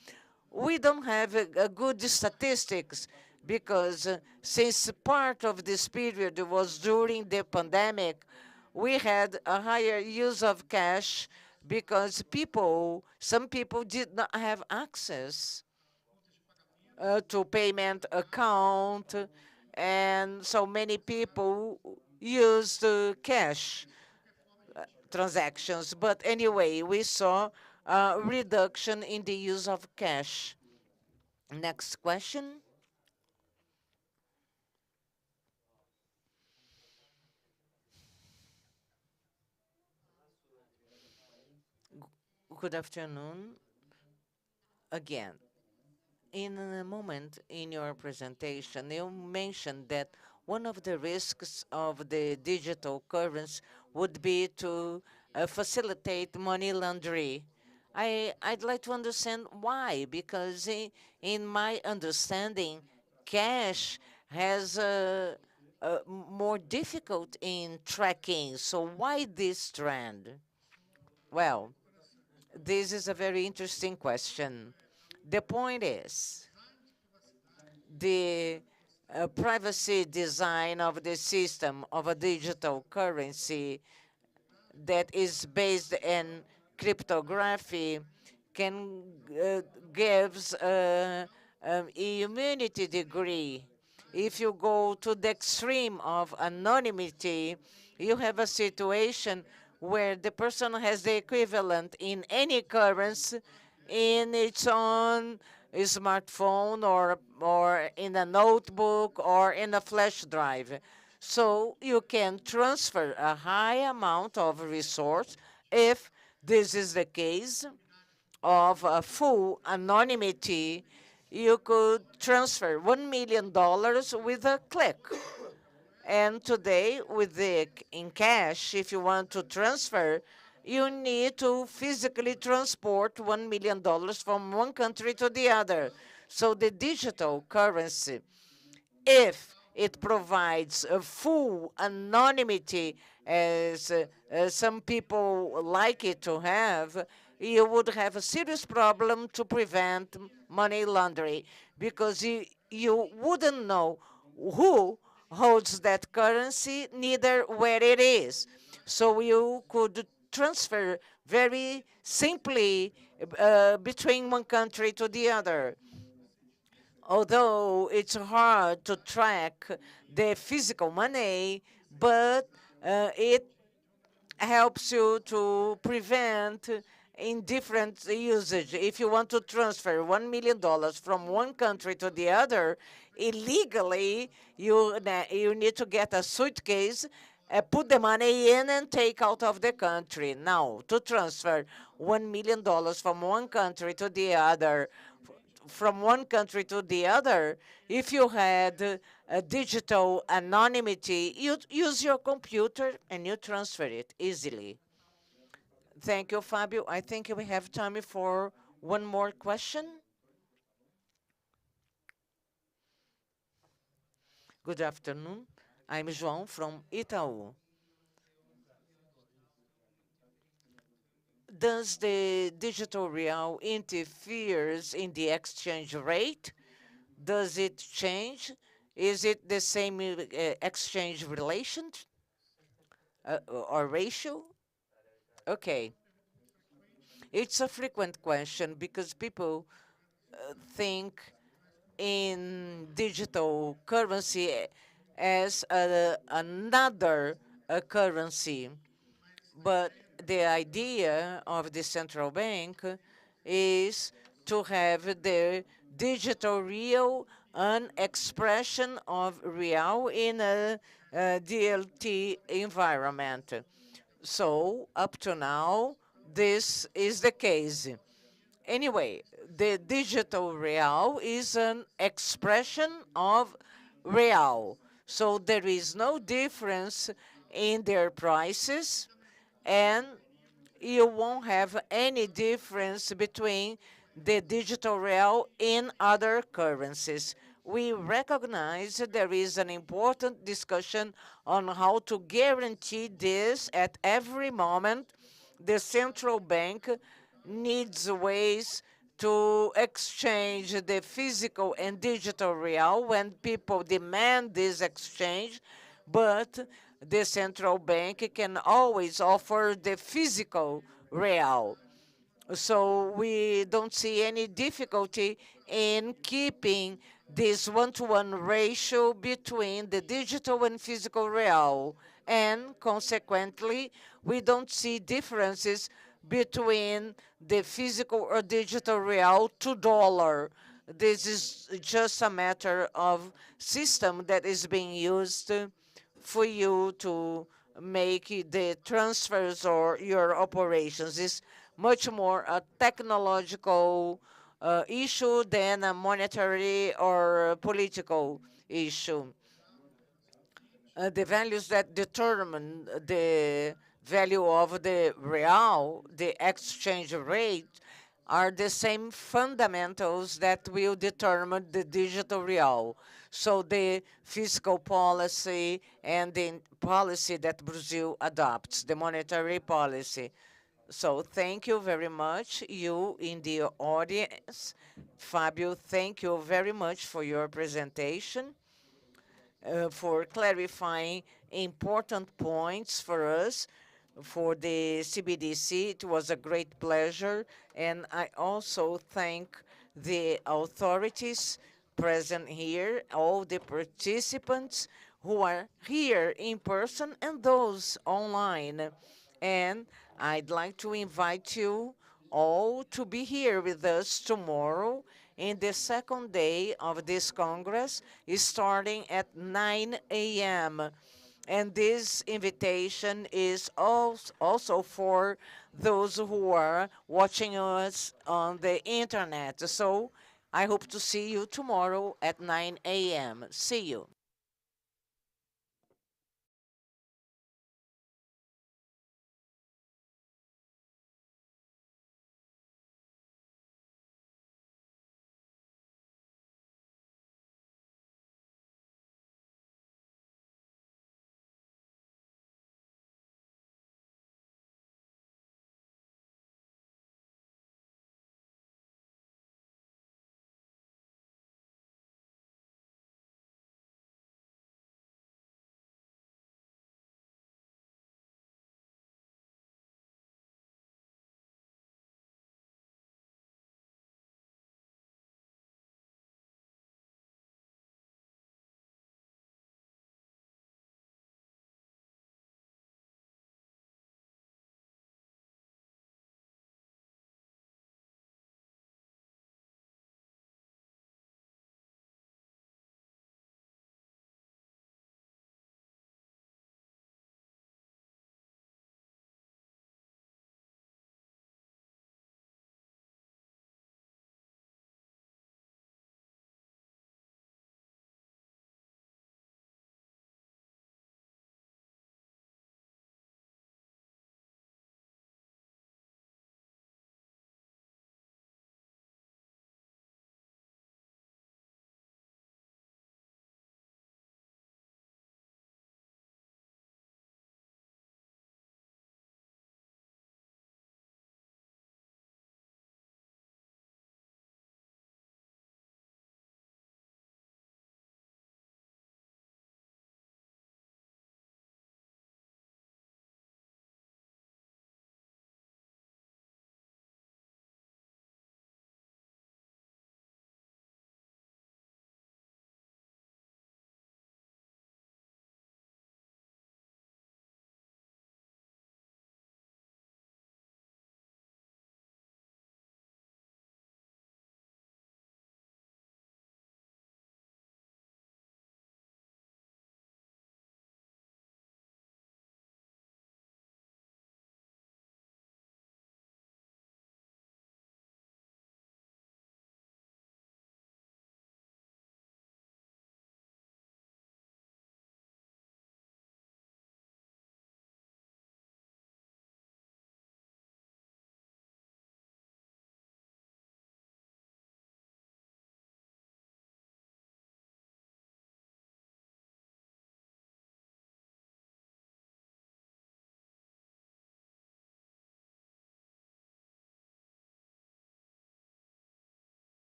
We don't have a good statistics because since part of this period was during the pandemic, we had a higher use of cash because some people did not have access to payment account, and so many people used cash transactions. But anyway, we saw a reduction in the use of cash. Next question. Good afternoon again. In a moment in your presentation, you mentioned that one of the risks of the digital currency would be to facilitate money laundering. I'd like to understand why, because in my understanding, cash has more difficult in tracking. So why this trend? Well, this is a very interesting question. The point is, the privacy design of the system of a digital currency that is based in cryptography can gives a immunity degree. If you go to the extreme of anonymity, you have a situation where the person has the equivalent in any currency in its own smartphone or in a notebook or in a flash drive. So you can transfer a high amount of resource if this is the case of full anonymity. You could transfer $1 million with a click. And today, in cash, if you want to transfer, you need to physically transport $1 million from one country to the other. So the digital currency, if it provides a full anonymity, as some people like it to have, you would have a serious problem to prevent money laundering, because you wouldn't know who holds that currency, neither where it is. So you could transfer very simply between one country to the other. Although it's hard to track the physical money, but it helps you to prevent indifferent usage. If you want to transfer $1 million from one country to the other, illegally, you need to get a suitcase, put the money in, and take out of the country. Now, to transfer $1 million from one country to the other, if you had a digital anonymity, you use your computer and you transfer it easily. Thank you, Fabio. I think we have time for one more question. Good afternoon. I'm João from Itaú. Does the digital real interferes in the exchange rate? Does it change? Is it the same exchange relation or ratio? Okay. It's a frequent question because people think in digital currency as another currency. But the idea of the central bank is to have the digital real an expression of real in a DLT environment. So up to now, this is the case. Anyway, the digital real is an expression of real. So there is no difference in their prices, and you won't have any difference between the digital real in other currencies. We recognize there is an important discussion on how to guarantee this at every moment. The central bank needs ways to exchange the physical and digital real when people demand this exchange, but the central bank can always offer the physical real. So we don't see any difficulty in keeping this one-to-one ratio between the digital and physical real, and consequently, we don't see differences between the physical or digital real to dollar. This is just a matter of system that is being used for you to make the transfers or your operations. Is much more a technological issue than a monetary or political issue. The values that determine the value of the real, the exchange rate, are the same fundamentals that will determine the digital real. So the fiscal policy and the policy that Brazil adopts, the monetary policy. So thank you very much, you in the audience. Fabio, thank you very much for your presentation, for clarifying important points for us, for the CBDC. It was a great pleasure. And I also thank the authorities present here, all the participants who are here in person and those online. And I'd like to invite you all to be here with us tomorrow in the second day of this Congress, starting at 9 a.m. And this invitation is also for those who are watching us on the internet. So I hope to see you tomorrow at 9 a.m. See you.